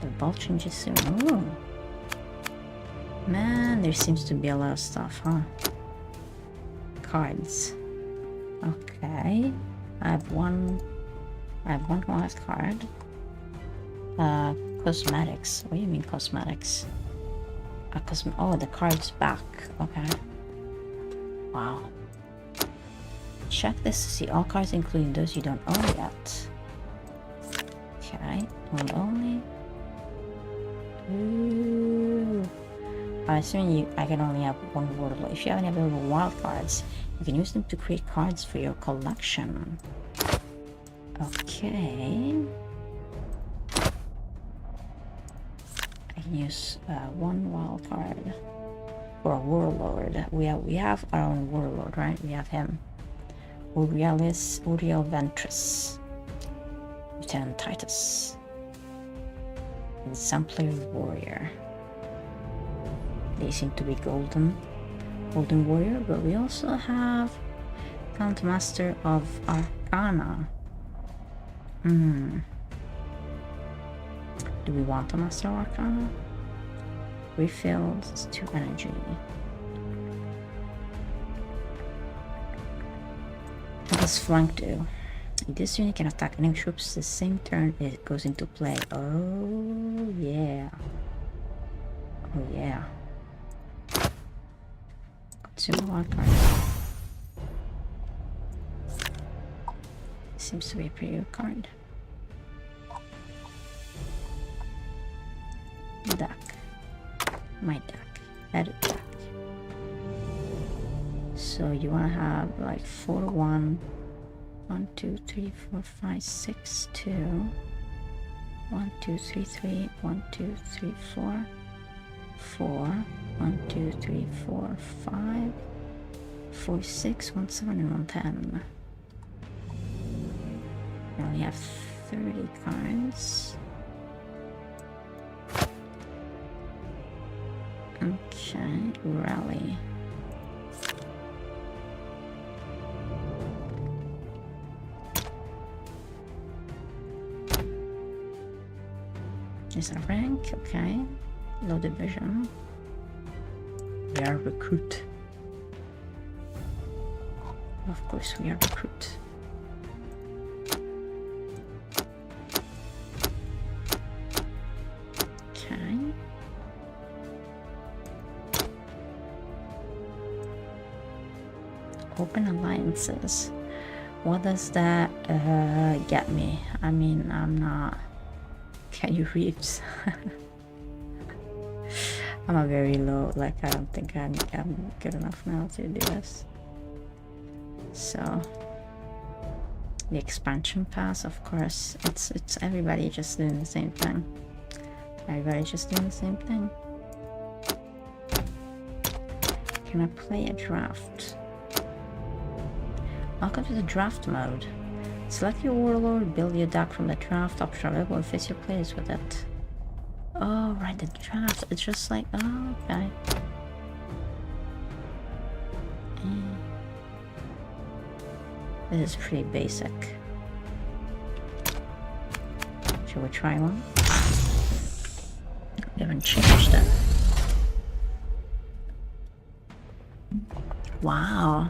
The ball changes soon. Ooh. Man, there seems to be a lot of stuff, huh? Cards. Okay. I have one wild card. Cosmetics. What do you mean cosmetics? Oh, the card's back. Okay. Wow. Check this to see all cards, including those you don't own yet. Okay. One only. Ooh. I assume I can only have one wordable. If you have any available wild cards, you can use them to create cards for your collection. Okay. I can use one wild card for a warlord. We have our own warlord, right? We have him. Uriel Ventris. Lieutenant Titus. Exemplary warrior. They seem to be golden warrior, but we also have Count Master of Arcana. Do we want a Master of Arcana? Refills 2 energy. What does flank do? This unit can attack enemy troops the same turn it goes into play. Oh yeah. Oh yeah. Consumer wild card. Seems to be a pretty good card. Deck. My deck. Edit deck. So you wanna have like 4-1. 1, 2, 3, 4, 5, 6, 2. 1, 2, 3, 3. 1, 2, 3, 4. 4. 1, 2, 3, 4, 5. 4, 6, 1, 7, and 1, 10. We only have 30 cards. Okay, rally. Is a rank, okay. Low division. We are recruit. Of course we are recruit. Okay. Open alliances. What does that get me? I mean, I'm not... Can you Reeves? I'm a very low, like I don't think I'm good enough now to do this. So the expansion pass, of course, it's everybody just doing the same thing. Everybody just doing the same thing. Can I play a draft? Welcome to the draft mode. Select your warlord, build your deck from the draft option available, and face your players with it. Oh, right, the draft. It's just like, oh, okay. This is pretty basic. Shall we try one? We haven't changed it. Wow.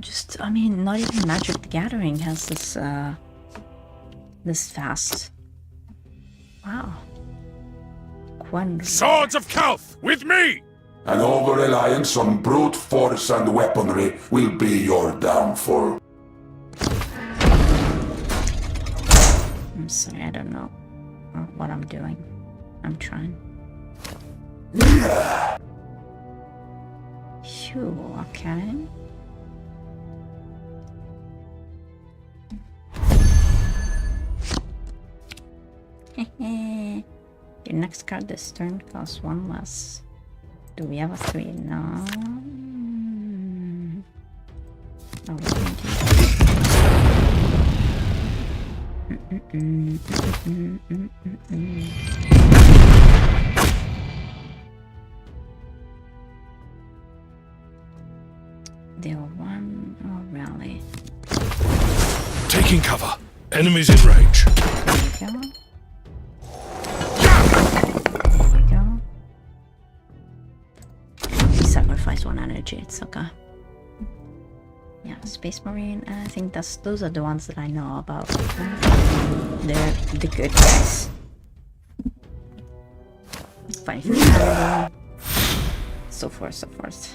Just, I mean, not even Magic the Gathering has this, this fast. Wow. Swords of Kalth, with me! An over-reliance on brute force and weaponry will be your downfall. I'm sorry, I don't know what I'm doing. I'm trying. Phew, okay. Your next card this turn costs 1 less. Do we have a 3? No. Oh, we can do Deal 1 or rally. Taking cover. Enemies in range. There we go. There we go. Sacrifice 1 energy, it's okay. Yeah, Space Marine, I think those are the ones that I know about. They're the good guys. Fighting for humanity. So forth, so forth.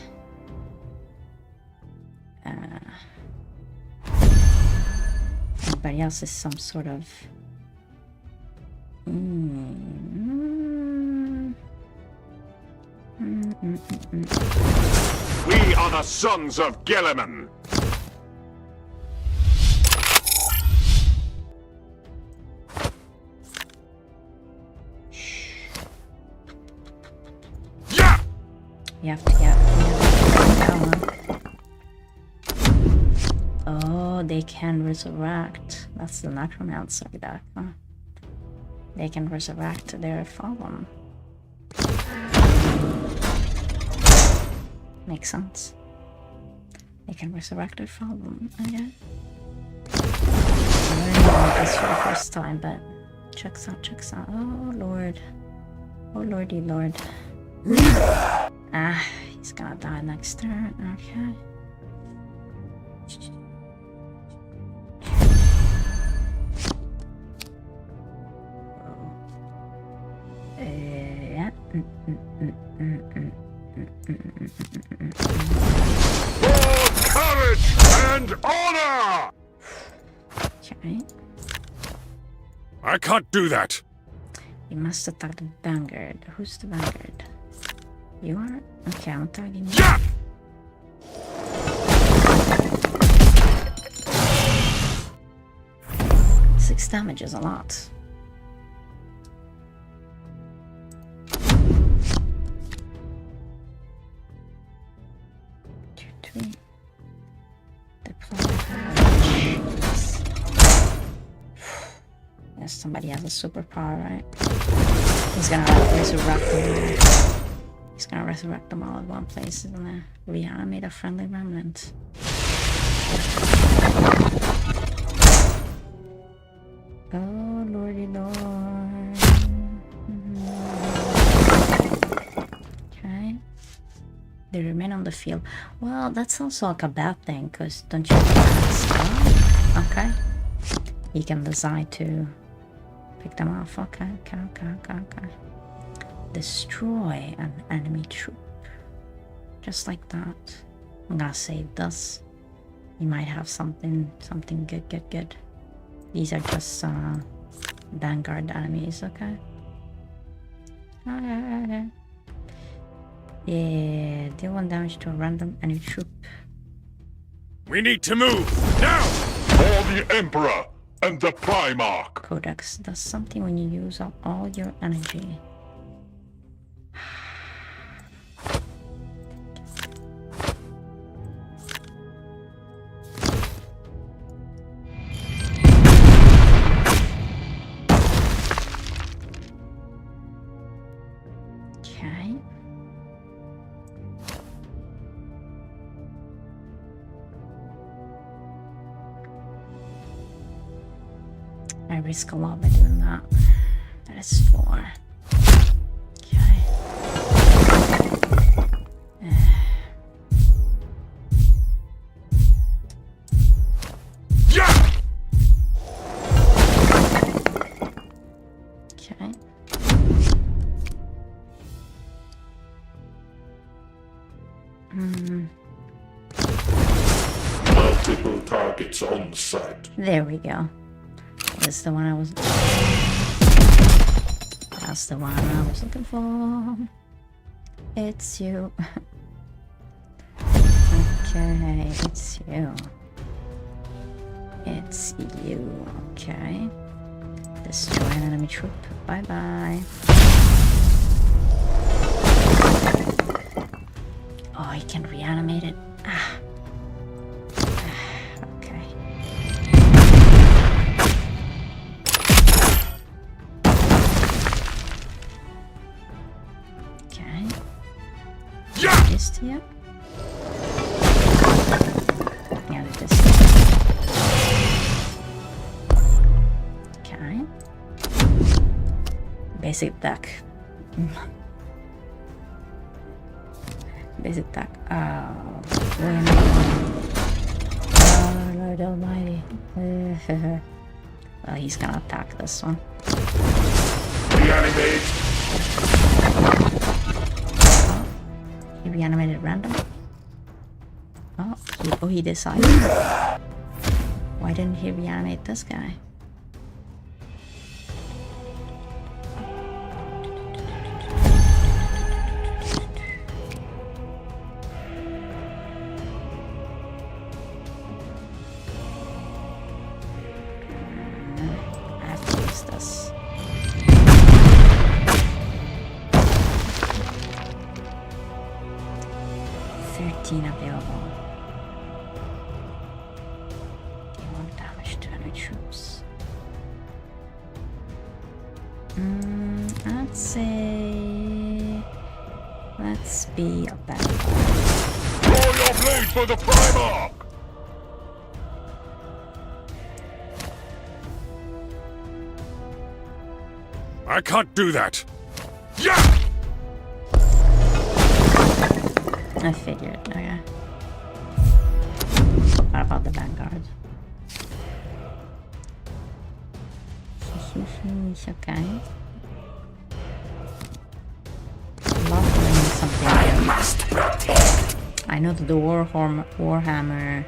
Everybody else is some sort of... We are the sons of Gilliman. Yeah! You have to get power. Oh, they can resurrect. That's the Necromancer deck, huh? They can resurrect their fallen. Makes sense. They can resurrect their fallen, okay? I don't know this for the first time, but checks out, checks out. Oh lord. Oh lordy lord. Ah, he's gonna die next turn, okay. Yeah. For courage and honor! Okay. I can't do that. You must attack the Vanguard. Who's the Vanguard? You are? Okay, I'm attacking you. Yeah! 6 damage is a lot. Yes, somebody has a superpower, right? He's gonna resurrect them all. He's gonna resurrect them all at one place, isn't it? Reanimate a friendly remnant. Oh, lordy lord. Okay. They remain on the field. Well, that's also like a bad thing, because don't you oh, okay. You can decide to pick them off. Okay. Destroy an enemy troop. Just like that. I'm gonna save this. You might have something good. These are just Vanguard enemies, okay? Okay. Yeah, deal 1 damage to a random enemy troop. We need to move, now! For the Emperor and the Primarch! Codex does something when you use up all your energy. Okay. I risk a lot by doing that. That is 4. Okay. Okay. Multiple targets on site. There we go. That's the one I was. That's the one I was looking for. It's you. Okay, it's you. It's you. Okay. Destroy an enemy troop. Bye bye. Oh, he can reanimate it. Ah. Okay. Okay. Yeah. This here. Yeah, this. Okay. Basic attack. Basic attack. Oh, Lord Almighty. Well, he's gonna attack this one. Reanimate. Oh, he reanimated random. Oh, he decided. Why didn't he reanimate this guy? I have to use this. Available. Deal 1 damage to enemy troops. I'd say let's be a bad guy. Draw your blade for the Primarch! I can't do that. Yeah! I figured, okay. What about the Vanguard? It's okay. I love doing something. I must protect. I know that the Warhammer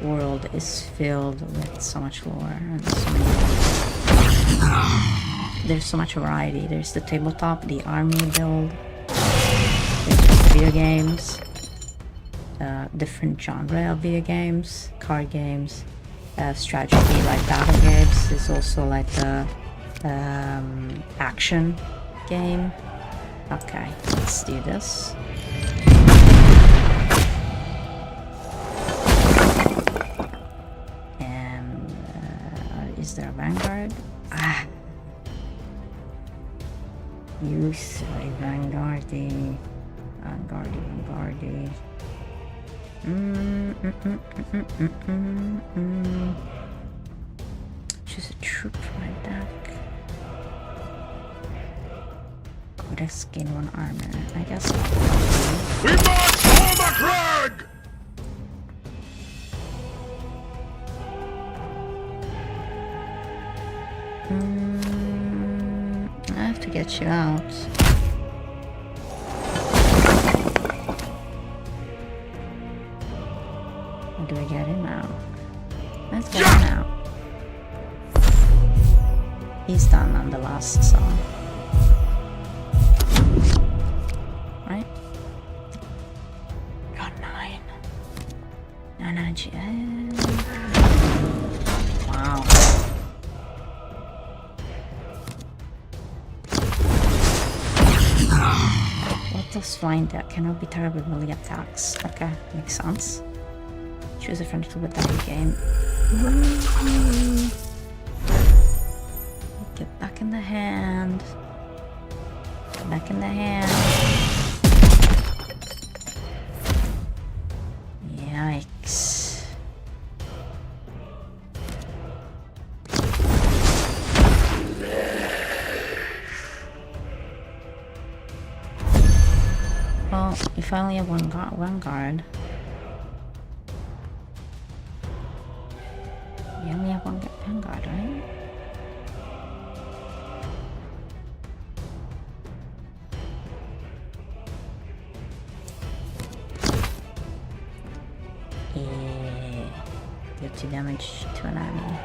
world is filled with so much lore and so many. There's so much variety. There's the tabletop, the army build, there's video games. Different genre of video games, card games, strategy like battle games. There's also like the action game. Okay, let's do this. And is there a Vanguard? Ah, use a Vanguardy. Choose a troop for my deck. Codex gain 1 armor. I guess We march for the crag! I have to get you out. Do we get him out? Let's get him out. He's done on the last song. Right? Got 9. 9, 9, Magic. Wow. What does flying that cannot be terribly melee attacks? Okay, makes sense. Choose a friend with that game. Get back in the hand. Back in the hand. Yikes. Well, if I only have one guard. You only have one guard, right? Yeah. Deal 2 damage to an enemy.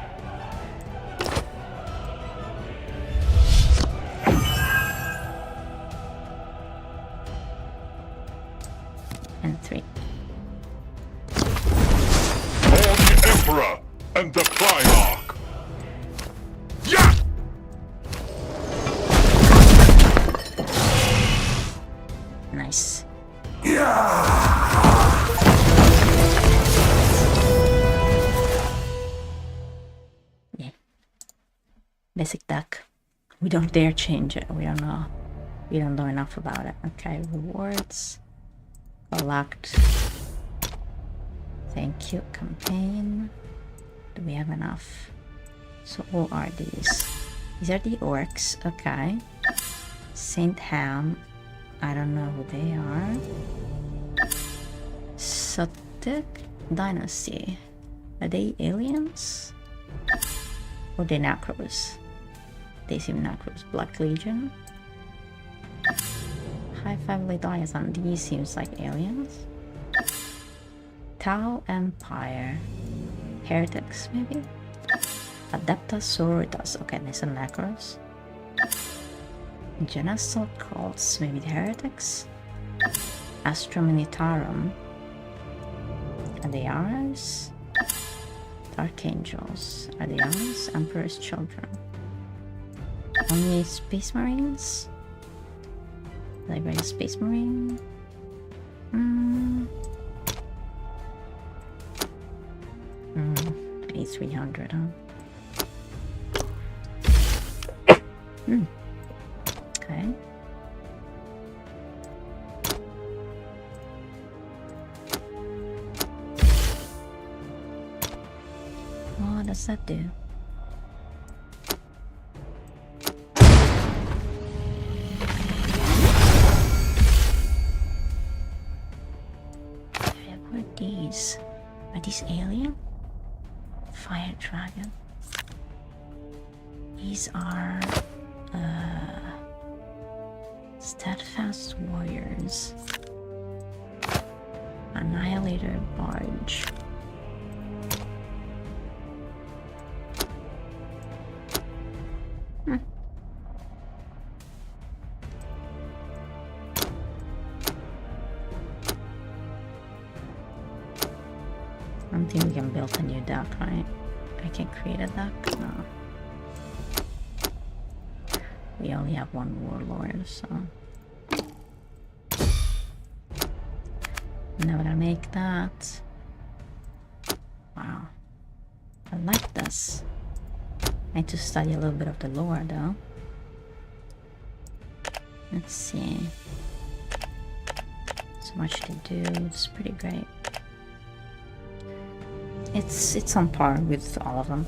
And 3. For the Emperor and the Primarch! Yeah! Nice. Yeah. Basic deck. We don't dare change it. We don't know. We don't know enough about it. Okay, rewards. Collect. Thank you. Campaign. Do we have enough? So what are these? These are the orcs. Okay. Saint Ham. I don't know who they are. Sutek Dynasty. Are they aliens? Or they Necros? They seem Necros. Black Legion. High Family Liaison. These seems like aliens. Tau Empire. Heretics, maybe? Adeptus Sororitas. Okay, these are Necros. Genestal cults, maybe the heretics. Astra Militarum. Are they ours? Dark Angels. Are they ours? Emperor's Children. Only Space Marines? Library Space Marine? A300, huh? Okay. What does that do? What are these? Are these alien? Fire Dragon. These are Steadfast Warriors. Annihilator Barge. I don't think we can build a new deck, right? I can create a deck? No. We only have one warlord, so... Now that I make that... Wow. I like this. I need to study a little bit of the lore, though. Let's see. So much to do. It's pretty great. It's on par with all of them.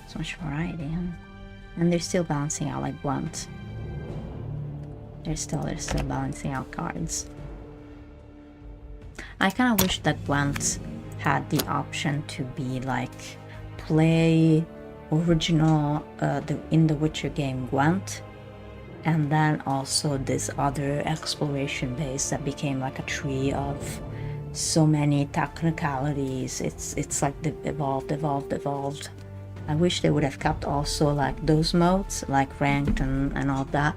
So much variety, huh? And they're still balancing out like Blunt. They're still balancing out cards. I kind of wish that Gwent had the option to be like play original in the Witcher game Gwent, and then also this other exploration base that became like a tree of so many technicalities. It's like they evolved. I wish they would have kept also like those modes, like ranked and all that,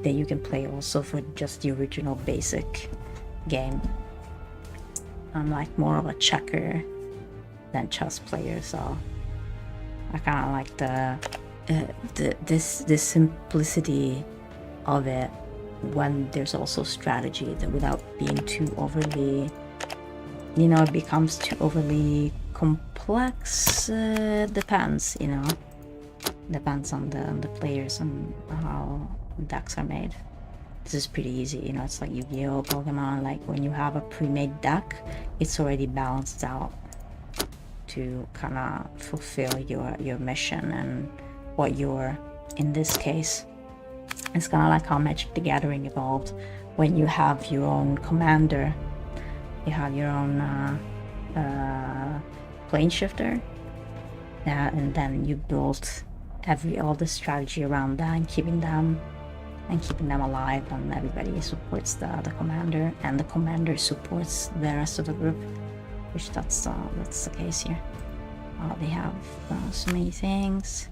that you can play also for just the original basic game. I'm like more of a checker than chess player, so I kind of like the simplicity of it when there's also strategy, that without being too overly, you know, it becomes too overly complex. Depends, you know, depends on the players and how decks are made. This is pretty easy, you know, it's like Yu-Gi-Oh, Pokemon, like when you have a pre-made deck, it's already balanced out to kind of fulfill your mission and what you're, in this case, it's kind of like how Magic the Gathering evolved. When you have your own commander, you have your own plane shifter, and then you build all the strategy around that and keeping them alive, and everybody supports the commander, and the commander supports the rest of the group, which that's the case here. They have so many things.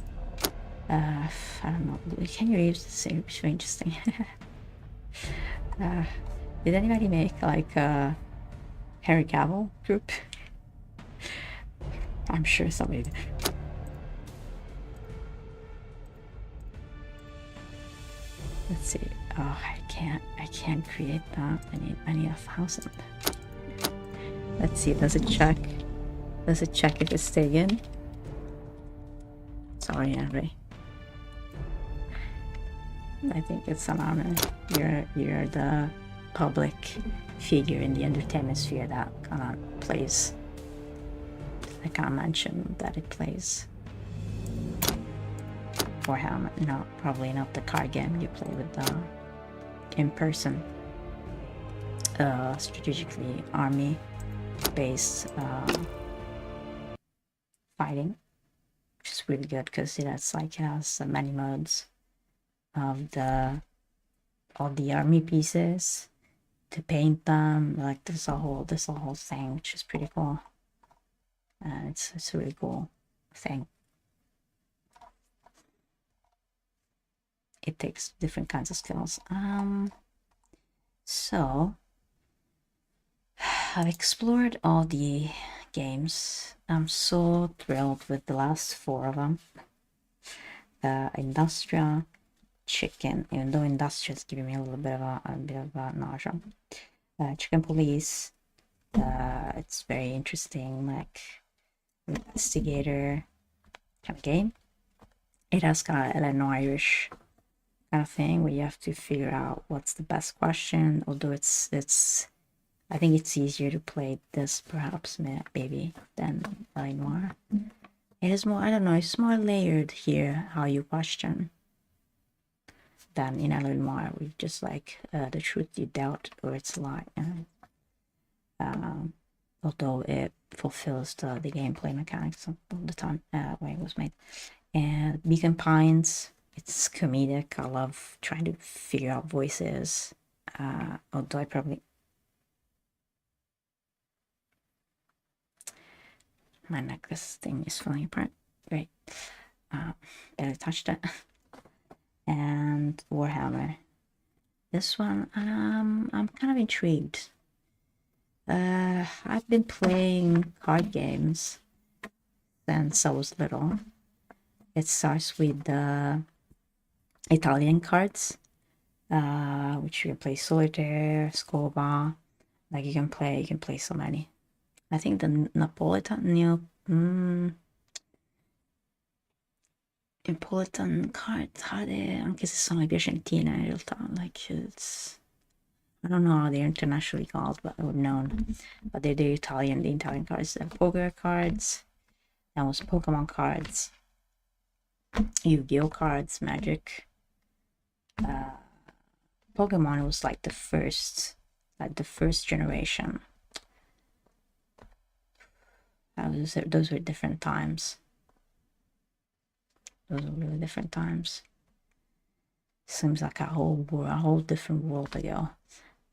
I don't know. Can you read this? It's very interesting. Did anybody make like a Harry Cavill group? I'm sure somebody did. Let's see. Oh, I can't create that. I need 1,000. Let's see. Does it check? Does it check if it's taken? Sorry, Henry. I think it's an honor. You're the public figure in the entertainment sphere that kind of plays. I can't mention that it plays Warhammer. No, probably not the card game you play with the in person. Strategically army-based fighting, which is really good because it has many modes of the army pieces to paint them. Like there's a whole thing, which is pretty cool. It's a really cool thing. It takes different kinds of skills. So I've explored all the games. I'm so thrilled with the last 4 of them. Industrial, Chicken, even though Industrial is giving me a little bit of a nausea. Chicken Police, it's very interesting, like investigator kind of game. It has kind of an Irish kind of thing where you have to figure out what's the best question, although it's I think it's easier to play this perhaps maybe than L.A. Noire. It is more, I don't know, it's more layered here how you question than in L.A. Noire, with just like the truth you doubt or it's a lie. Although it fulfills the gameplay mechanics of the time when it was made. And Beacon Pines, it's comedic. I love trying to figure out voices. Although I probably... My necklace thing is falling apart. Great. Barely touched it. And Warhammer. This one, I'm kind of intrigued. I've been playing card games since I was little. It starts with the Italian cards, which you can play Solitaire, Scoba. Like you can play so many. I think the Napolitan cards, anche se sono di Piacentina in realtà, like it's, I don't know how they're internationally called, but I would know. But they're the Italian cards. They're poker cards, that was Pokemon cards, Yu-Gi-Oh cards, Magic. Pokemon was like the first generation. Those were different times. Those were really different times. Seems like a whole different world ago.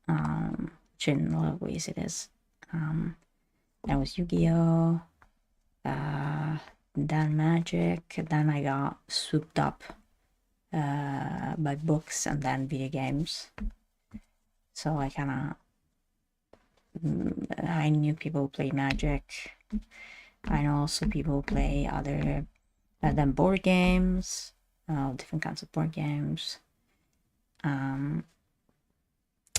Which in a lot of ways it is. That was Yu-Gi-Oh! Then Magic. Then I got swooped up by books and then video games. So I kind of, I knew people who play Magic. I know also people who play other than board games, different kinds of board games. And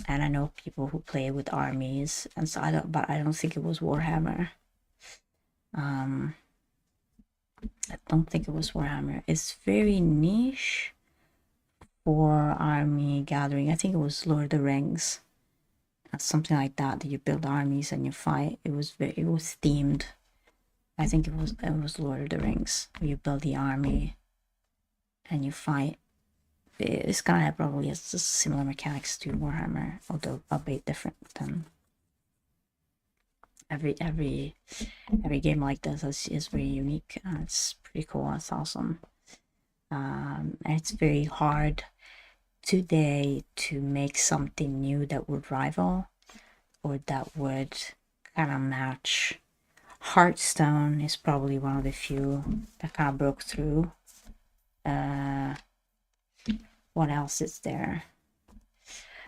I know people who play with armies, and so but I don't think it was Warhammer. I don't think it was Warhammer. It's very niche for army gathering. I think it was Lord of the Rings, something like that. That you build armies and you fight. It was themed. I think it was Lord of the Rings, where you build the army and you fight. It's kind of probably has similar mechanics to Warhammer, although a bit different than every game like this is very unique. It's pretty cool. It's awesome. And it's very hard today to make something new that would rival or that would kind of match. Hearthstone is probably one of the few that kind of broke through. What else is there?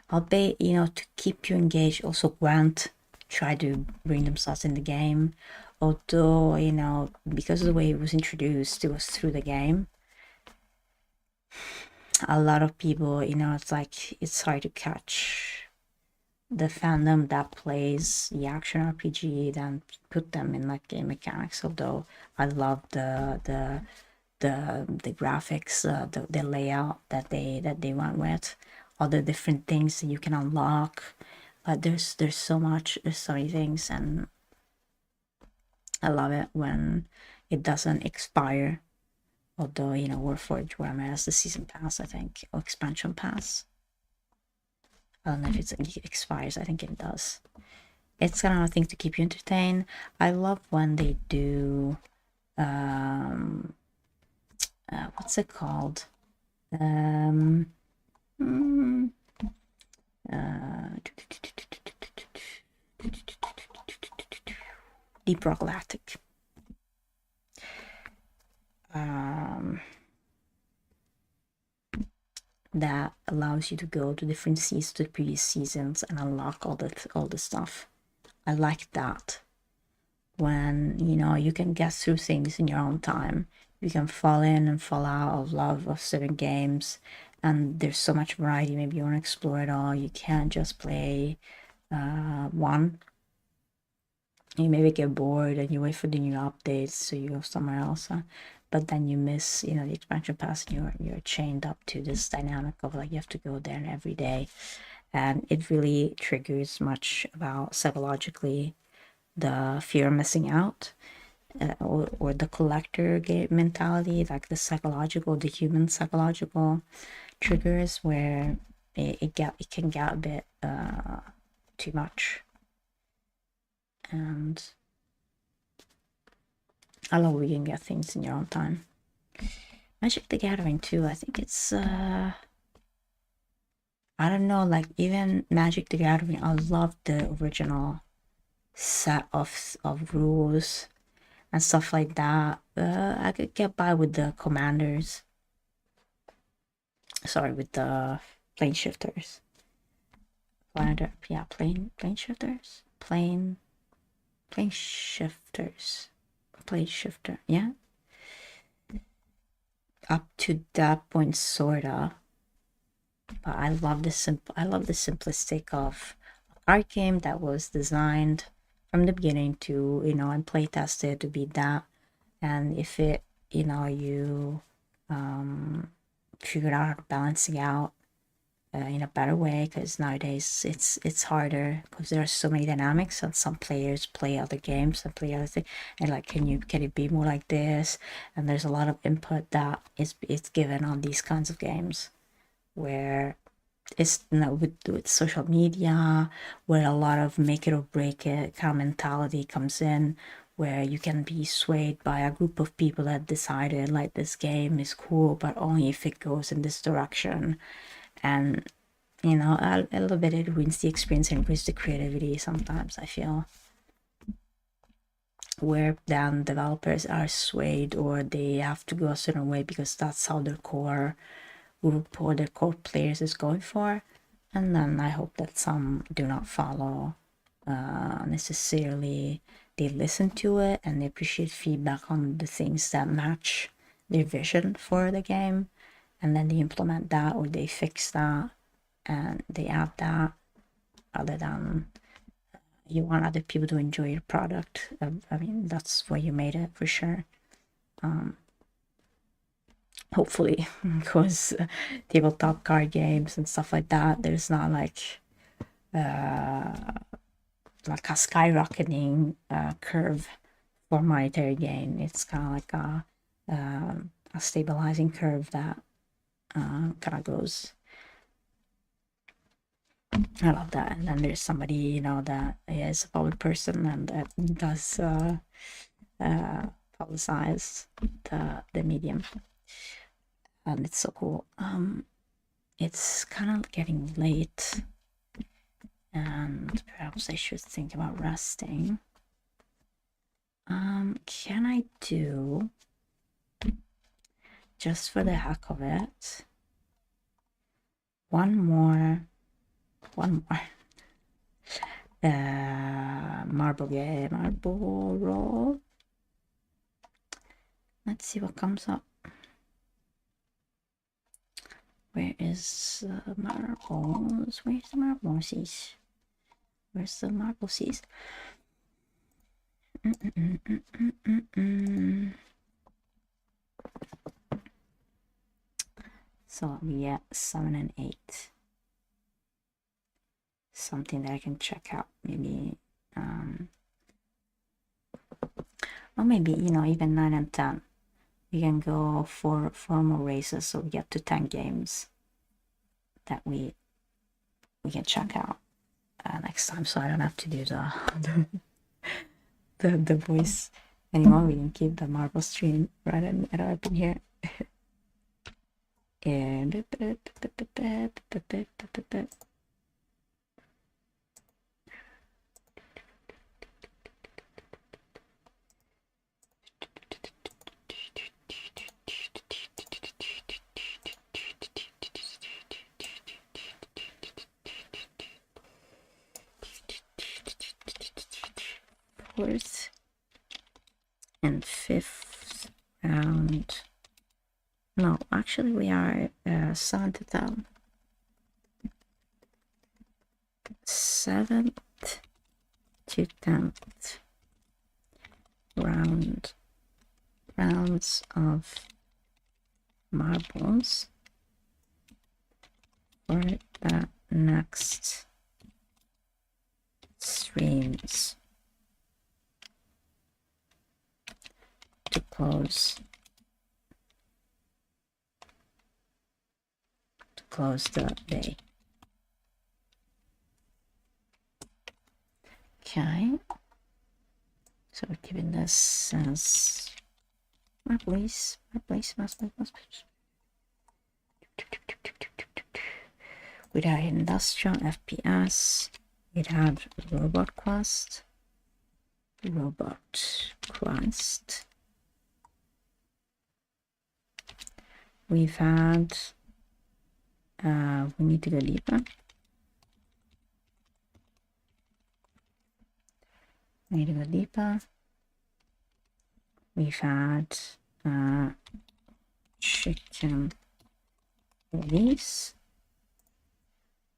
I'll bet, to keep you engaged, also Gwent try to bring themselves in the game. Although, because of the way it was introduced, it was through the game. A lot of people, it's like, it's hard to catch the fandom that plays the action RPG, then put them in like game mechanics. Although I love the graphics, the layout that they went with, all the different things that you can unlock. But there's so many things, and I love it when it doesn't expire. Although, Warforged Warhammer has the season pass, I think, or expansion pass. I don't know if it expires. I think it does. It's kind of a thing to keep you entertained. I love when they do what's it called? Deep Rock Galactic. That allows you to go to different seasons, to the previous seasons, and unlock all the stuff. I like that. When you can get through things in your own time. You can fall in and fall out of love of certain games, and there's so much variety. Maybe you want to explore it all. You can't just play one. You maybe get bored and you wait for the new updates, so you go somewhere else. But then you miss, the expansion pass, and you're chained up to this dynamic of like you have to go there every day, and it really triggers much about psychologically the fear of missing out, or the collector game mentality, like the human psychological triggers, where it can get a bit too much. And I love we can get things in your own time. Magic the Gathering too, I think it's I don't know, like even Magic the Gathering, I love the original set of rules and stuff like that. I could get by with the commanders. Sorry, with the plane shifters. Plane shifters? Plane shifter, yeah. Up to that point, sorta. But I love the simplistic of a card game that was designed from the beginning to, and play tested to be that. And if it, you figured out balancing out in a better way, because nowadays it's harder because there are so many dynamics, and some players play other games and play other things, and like can it be more like this, and there's a lot of input that is given on these kinds of games, where it's with social media, where a lot of make it or break it kind of mentality comes in, where you can be swayed by a group of people that decided like this game is cool, but only if it goes in this direction. And a little bit it ruins the experience and ruins the creativity sometimes, I feel, where then developers are swayed or they have to go a certain way because that's how their core group or the core players is going for, and then I hope that some do not follow necessarily. They listen to it and they appreciate feedback on the things that match their vision for the game, and then they implement that or they fix that and they add that, other than you want other people to enjoy your product. I mean, that's why you made it, for sure. Hopefully, because tabletop card games and stuff like that, there's not like a skyrocketing curve for monetary gain. It's kind of like a stabilizing curve that kind of goes. I love that. And then there's somebody, you know, that is a public person and that does publicize the medium, and it's so cool. It's kind of getting late, and perhaps I should think about resting. Can I do, just for the heck of it, one more marble roll? Let's see what comes up. Where is marbles? Where's the marbles? Where's the marbles? So we get 7 and 8. Something that I can check out, maybe, or maybe, you know, even 9 and 10. We can go for 4 more races, so we get to 10 games that we can check out next time, so I don't have to do the voice anymore. We can keep the marble stream right up in here. And fourth and fifth round. No, actually we are 7 to 10. 7th to 10th rounds of marbles for the next streams to close the day. Okay, so we're giving this as marbles. We'd have industrial FPS, we'd have robot quest. We've had we need to go deeper. We've had chicken release.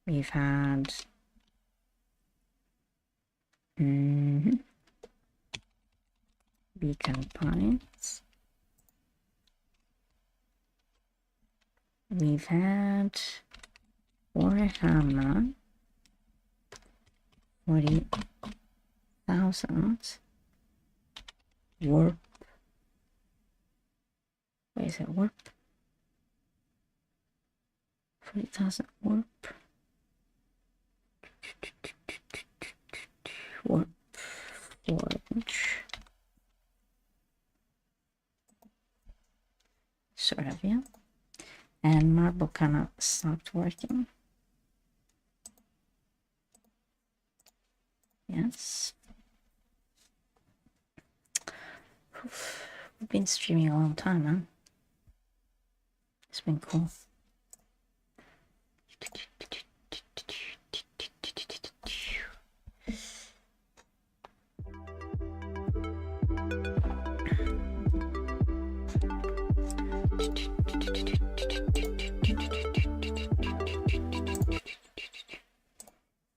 We've had Beacon Pines. We've had Warhammer 40,000 warp. Where is it? Warp 40,000 warp. Warp forge. Sort of, yeah. And marble kind of stopped working. Yes. We've been streaming a long time, huh? It's been cool.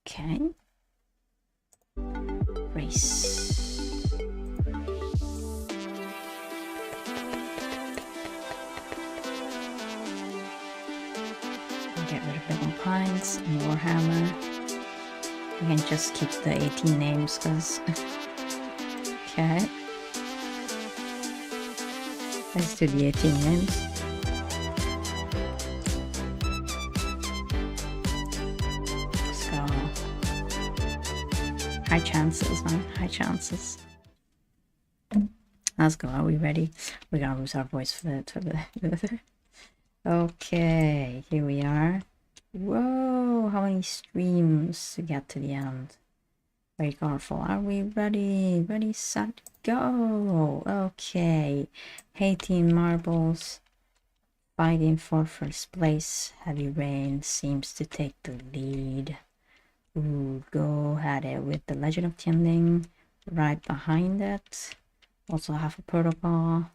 Okay. Race. Get rid of Bill Pines and Warhammer. We can just keep the 18 names because. Okay. Let's do the 18 names. So. High chances, man. High chances. Let's go. Are we ready? We're gonna lose our voice for the Okay, here we are. Whoa, how many streams to get to the end? Very powerful. Are we ready? Ready, set, go! Okay. 18 marbles. Fighting for first place. Heavy Rain seems to take the lead. Ooh, go at it with the Legend of Tianling right behind it. Also have a protocol.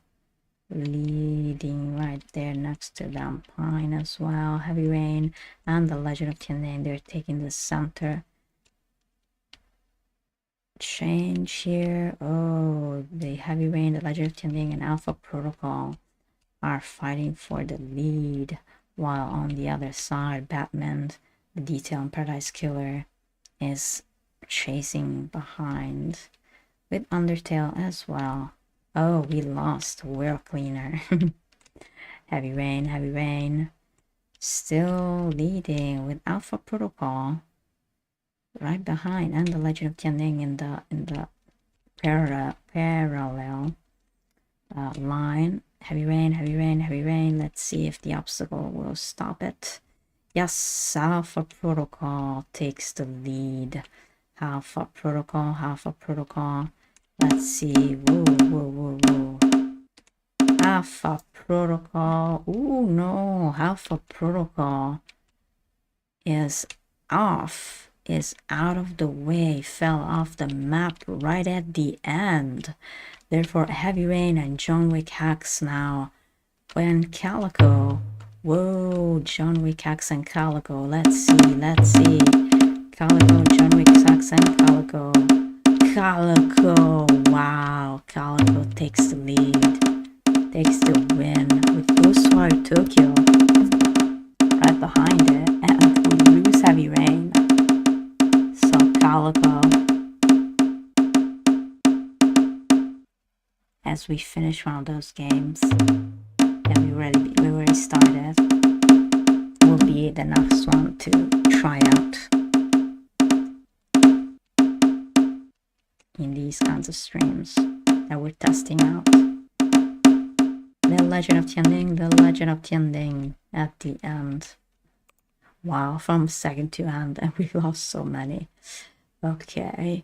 Leading right there next to Vampine as well. Heavy Rain and the Legend of Tianling, they're taking the center. Change here. Oh, the Heavy Rain, the Legend of Tianling, and Alpha Protocol are fighting for the lead, while on the other side, Batman, the Detail and Paradise Killer, is chasing behind with Undertale as well. Oh, we lost World Cleaner. Heavy Rain, still leading with Alpha Protocol right behind, and the Legend of Tianling in the parallel line. Heavy Rain. Let's see if the obstacle will stop it. Yes, Alpha Protocol takes the lead. Alpha Protocol. Let's see. Whoa. Alpha Protocol. Ooh, no. Alpha Protocol is off. Is out of the way. Fell off the map right at the end. Therefore, Heavy Rain and John Wick Hacks now. When Calico. Whoa, John Wick Hacks and Calico. Let's see. Calico, John Wick Hacks and Calico. Wow, Calico takes the lead, takes the win with Ghostwire Tokyo right behind it, and we lose Heavy Rain. So Calico, as we finish one of those games, and we already started, will be the next one to try out in these kinds of streams that we're testing out. The Legend of Tianling at the end. Wow, from second to end, and we lost so many. Okay.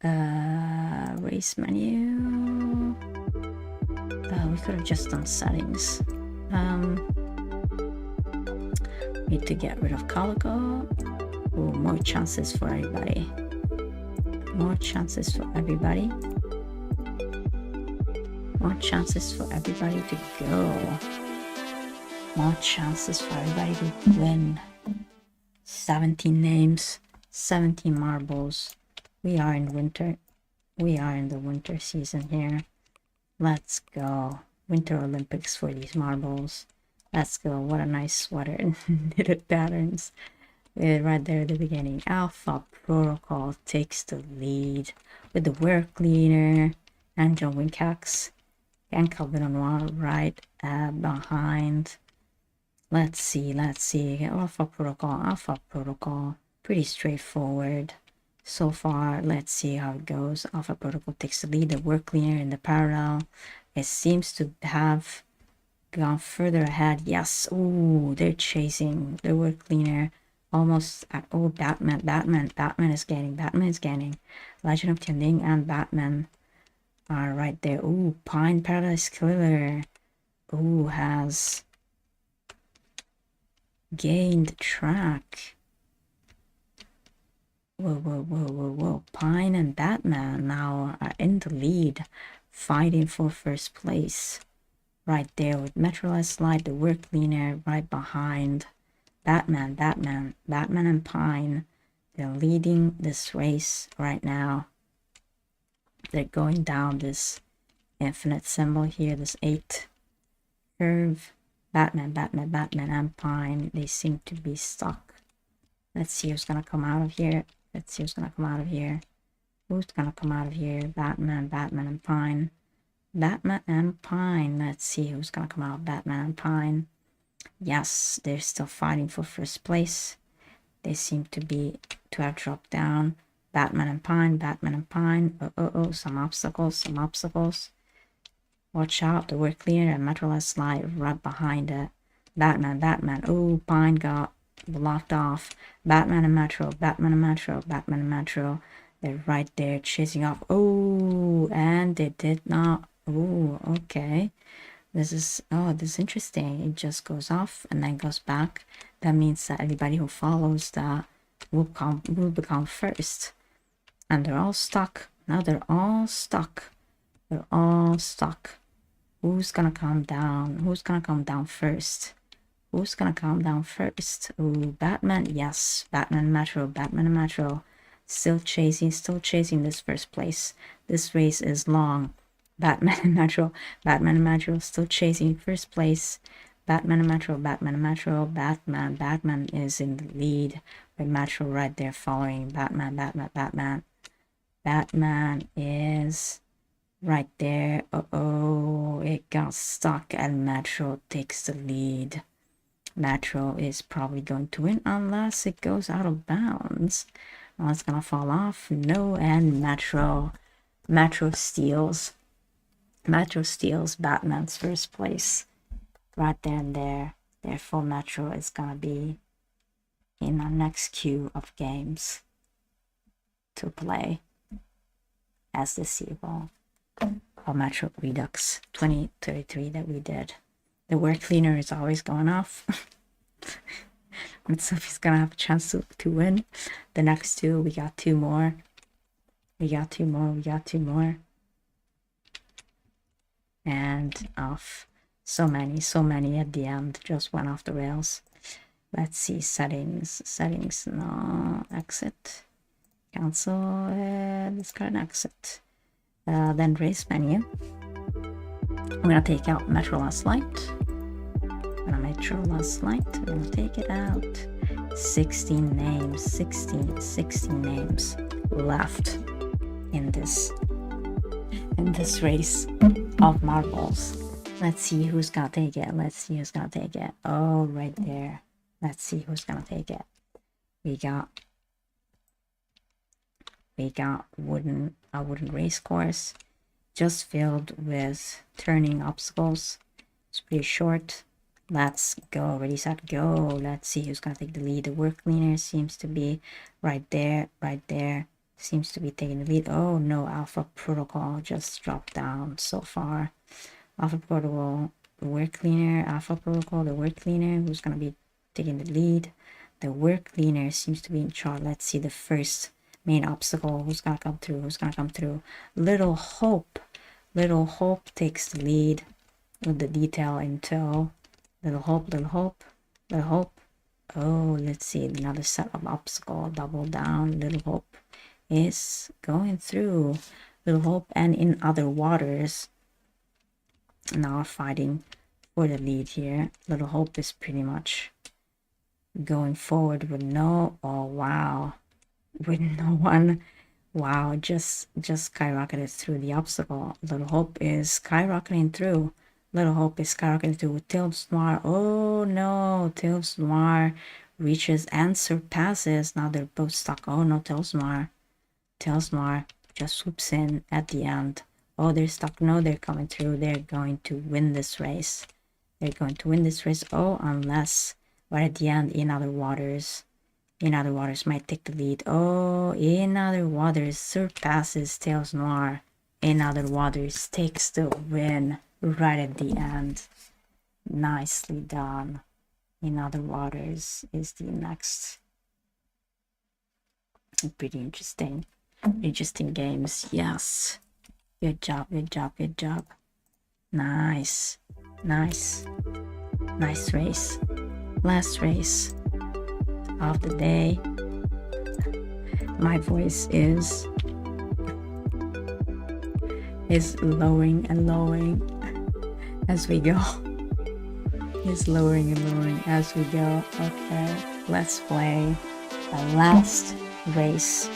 Race menu. We could have just done settings. Need to get rid of Calico. Ooh, more chances for everybody. More chances for everybody. More chances for everybody to go. More chances for everybody to win. 17 names, 17 marbles. We are in winter. We are in the winter season here. Let's go. Winter Olympics for these marbles. Let's go. What a nice sweater and knitted patterns. Right there at the beginning. Alpha Protocol takes the lead with the World Cleaner and John Wick Hacks and Calvin Noir right behind. Let's see. Alpha Protocol. Pretty straightforward so far. Let's see how it goes. Alpha Protocol takes the lead. The World Cleaner in the parallel. It seems to have gone further ahead. Yes. Ooh, they're chasing the World Cleaner. Almost at Batman is gaining. Legend of Tianling and Batman are right there. Ooh, Pine Paradise Killer. Ooh, has gained track. Whoa. Pine and Batman now are in the lead, fighting for first place. right there with Metroless Light, the work cleaner right behind Batman and Pine. They're leading this race right now. They're going down this infinite symbol here, this 8 curve. Batman and Pine, they seem to be stuck. Let's see who's gonna come out of here. Let's see who's gonna come out of here. Who's gonna come out of here? Batman and Pine. Batman and Pine. Let's see who's gonna come out. Batman and Pine. Yes, they're still fighting for first place. They seem to have dropped down. Batman and Pine. Oh, some obstacles. Watch out, the work cleaner and Metroless Light right behind it. Batman. Oh, Pine got blocked off. Batman and Metro. They're right there chasing off. Oh, and they did not. Oh, okay. This is interesting. It just goes off and then goes back. That means that everybody who follows that will become first. And they're all stuck. Now they're all stuck. Who's gonna come down? Who's gonna come down first? Ooh, Batman. Yes, Batman and Metro. Still chasing this first place. This race is long. Batman and Metro still chasing first place. Batman and Metro. Batman is in the lead with Metro right there following. Batman is right there. Uh-oh, it got stuck and Metro takes the lead. Metro is probably going to win unless it goes out of bounds. Well, it's gonna fall off. No, and Metro steals Batman's first place. Right there and there. Therefore, Metro is gonna be in our next queue of games to play as the sequel of Metro Redux 2033 that we did. The work cleaner is always going off. And Sophie's gonna have a chance to win. The next two, we got two more. And off. So many at the end just went off the rails. Let's see, settings, no, exit, cancel, discard and exit. Then race menu. I'm gonna take out Metroless Light. I'm gonna take it out. 16 names left in this race of marbles. Let's see who's gonna take it. Oh, right there. Let's see who's gonna take it. We got a wooden race course just filled with turning obstacles. It's pretty short. Let's go. Ready, set, go. Let's see who's gonna take the lead. The work cleaner seems to be right there. Seems to be taking the lead. Oh no, Alpha Protocol just dropped down so far. Alpha Protocol, the work cleaner, the work cleaner, who's gonna be taking the lead. The work cleaner seems to be in charge. Let's see the first main obstacle. Who's gonna come through? Little Hope takes the lead with the detail in tow. Little Hope. Oh, let's see, another set of obstacle. Double down. Little Hope is going through. Little Hope and In Other Waters now fighting for the lead here. Little Hope is pretty much going forward with no one. Wow, just skyrocketed through the obstacle. Little Hope is skyrocketing through. With Tales Noir. Oh no, Tales Noir reaches and surpasses. Now they're both stuck. Oh no, Tales Noir just swoops in at the end. Oh, they're stuck. No, they're coming through. They're going to win this race. Oh, unless right at the end, In Other Waters might take the lead. Oh, In Other Waters surpasses Tales Noir. In Other Waters takes the win right at the end. Nicely done. In Other Waters is the next. Pretty interesting games. Yes. Good job. Nice. Nice. Nice race. Last race of the day. My voice is lowering and lowering as we go. Is lowering and lowering as we go. Okay, let's play the last race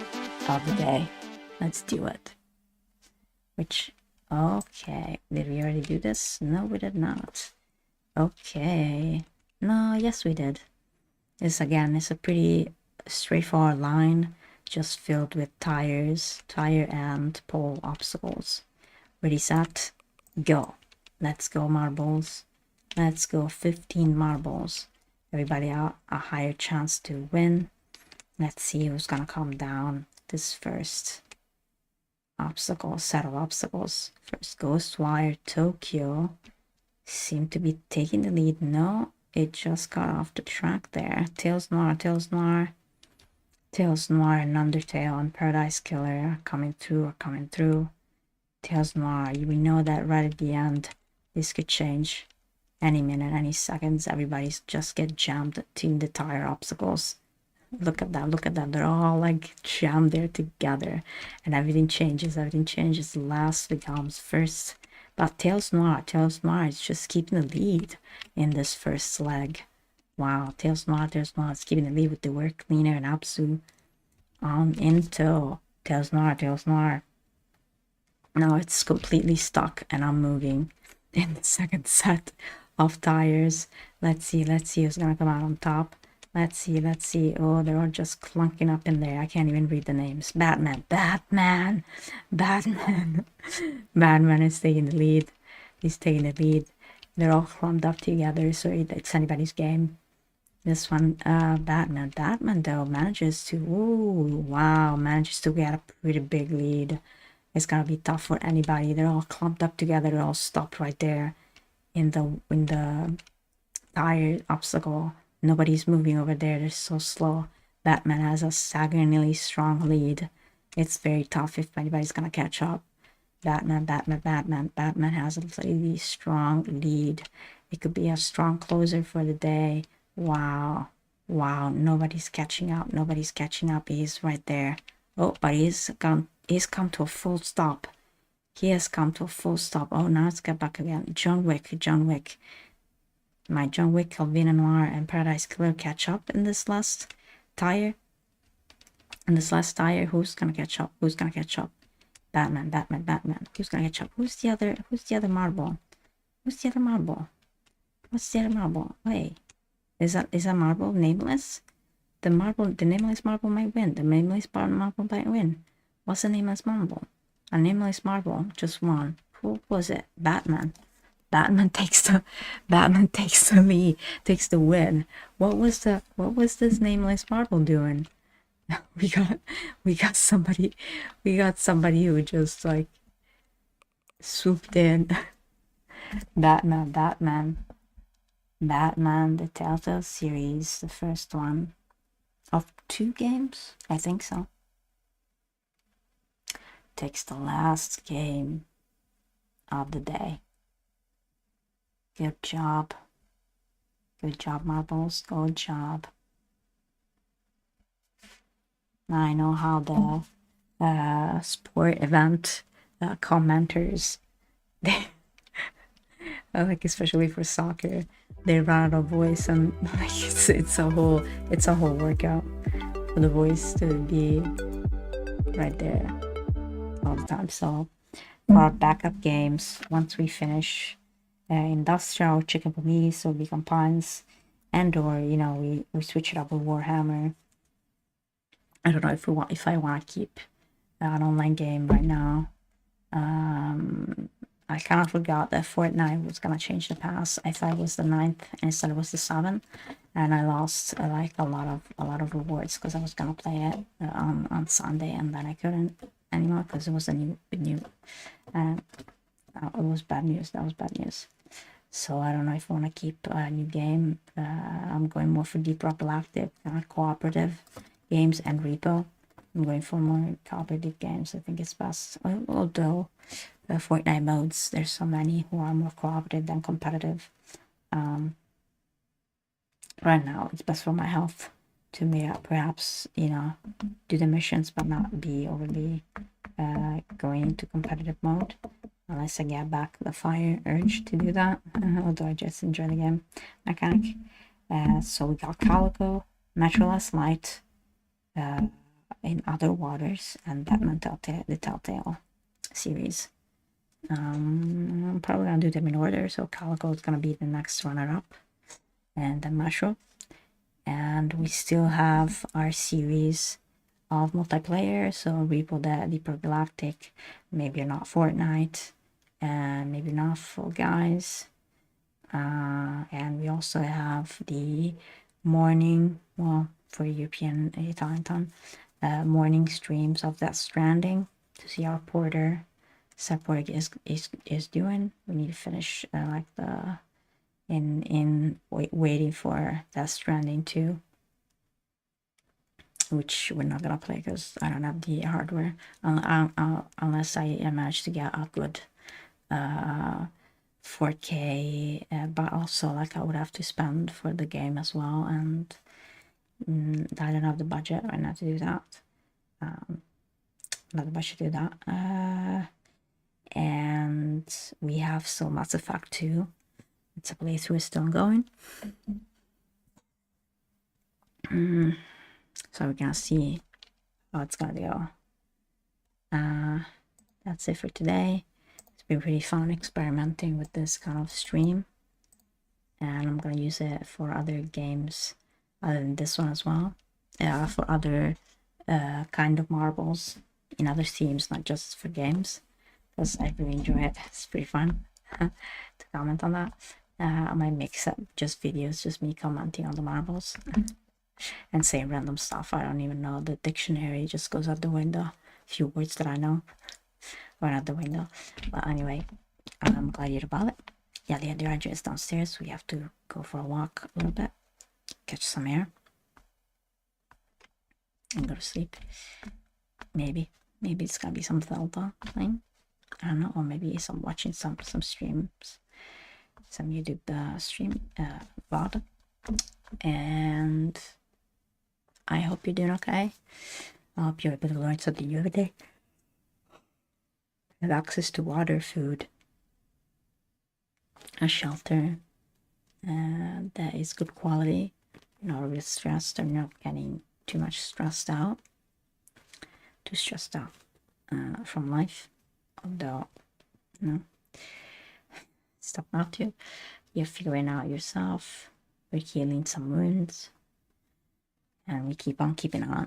of the day. Let's do it. Which, okay, did we already do this? No, we did not. Okay, no, yes we did. This again is a pretty straightforward line, just filled with tires, tire and pole obstacles. Ready, set, go. Let's go, marbles. Let's go, 15 marbles. Everybody out a higher chance to win. Let's see who's gonna come down this first obstacle, set of obstacles. First, Ghostwire Tokyo seem to be taking the lead. No, it just got off the track there. Tails Noir, Tails Noir. Tails Noir and Undertale and Paradise Killer coming through. Tails Noir, we know that right at the end, this could change any minute, any seconds. Everybody's just get jammed to the tire obstacles. Look at that. They're all like jammed there together. And everything changes. Last becomes first. But Tails Noir is just keeping the lead in this first leg. Wow, Tails Noir is keeping the lead with the work cleaner and Absu on into Tails Noir. Now it's completely stuck and I'm moving in the second set of tires. Let's see who's gonna come out on top. Let's see. Oh, they're all just clunking up in there. I can't even read the names. Batman is taking the lead. He's taking the lead. They're all clumped up together, so it's anybody's game. This one, Batman though manages to get a pretty big lead. It's gonna be tough for anybody. They're all clumped up together. They're all stopped right there in the tire obstacle. Nobody's moving over there. They're so slow. Batman has a staggeringly strong lead. It's very tough if anybody's gonna catch up. Batman has a really strong lead. It could be a strong closer for the day. Wow, nobody's catching up. He's right there. Oh, but he's come to a full stop. Oh, now let's get back again. John Wick. My John Wick, Calvin Noir, and Paradise Killer catch up in this last tire. Who's gonna catch up? Batman. Who's gonna catch up? Who's the other marble? What's the other marble? Wait. Is that marble nameless? The nameless marble might win. What's the nameless marble? A nameless marble just won. Who was it? Batman. Batman takes the lead, takes the win. What was this nameless marble doing? we got somebody who just like swooped in. Batman, the Telltale series, the first one of 2 games, I think so. Takes the last game of the day. Good job, marbles. Good job. Now I know how the sport event commenters, they like, especially for soccer, they run out of voice, and like it's a whole workout for the voice to be right there all the time. So for our backup games, once we finish Industrial, Chicken Palmini, so we combines, and or we switch it up with Warhammer. I don't know if I want to keep an online game right now. I kind of forgot that Fortnite was gonna change the pass. I thought it was the 9th and instead it was the 7th, and I lost like a lot of rewards because I was gonna play it on Sunday, and then I couldn't anymore because it was a new and it was bad news. That was bad news. So I don't know if I want to keep a new game. I'm going more for Deep Rock Galactic, cooperative games, and Repo. I'm going for more cooperative games. I think it's best. Although Fortnite modes. There's so many who are more cooperative than competitive. Right now, it's best for my health to perhaps, you know, do the missions but not be overly going into competitive mode, unless I get back the fire urge to do that. Although I just enjoy the game mechanic. So we got Calico, Naturalist Light, in Other Waters, and Batman the Telltale series. I'm probably gonna do them in order, so Calico is gonna be the next runner-up, and then Mushroom. And we still have our series of multiplayer, so Repo Deeper Galactic, maybe not Fortnite, and maybe not Fall Guys. And we also have the morning, well, for European Italian time, morning streams of Death Stranding to see how Porter Sepwork is doing. We need to finish like the waiting for Death Stranding 2, which we're not gonna play because I don't have the hardware, unless I manage to get a good 4K, but also like I would have to spend for the game as well, and I don't have the budget right now to do that. Not the budget to do that. And we have still Mass Effect 2. It's a playthrough is still going. So we're gonna see how it's gonna go. That's it for today. It's been pretty fun experimenting with this kind of stream, and I'm gonna use it for other games other than this one as well. For other kind of marbles in other themes, not just for games, because I really enjoy it. It's pretty fun to comment on that. I might mix up just videos, just me commenting on the marbles and saying random stuff. I don't even know. The dictionary just goes out the window. A few words that I know went out the window. But anyway, I'm glad you heard about it. Yeah, the hydrant is downstairs. We have to go for a walk a little bit, catch some air, and go to sleep. Maybe it's gonna be some Zelda thing. I don't know, or maybe watching some streams, some YouTube stream VOD. And I hope you're doing okay. I hope you're able to learn something new every day. Have access to water, food, a shelter that is good quality, not really stressed, or not getting too stressed out from life. Although, you know, stop not to. You're figuring out yourself. We're healing some wounds, and we keep on keeping on.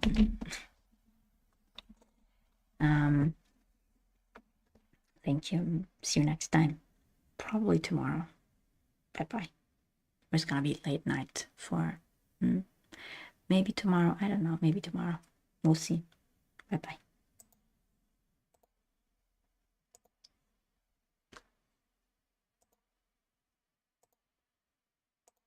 Thank you. See you next time. Probably tomorrow. Bye-bye. It's gonna be late night for maybe tomorrow. I don't know. Maybe tomorrow. We'll see. Bye-bye.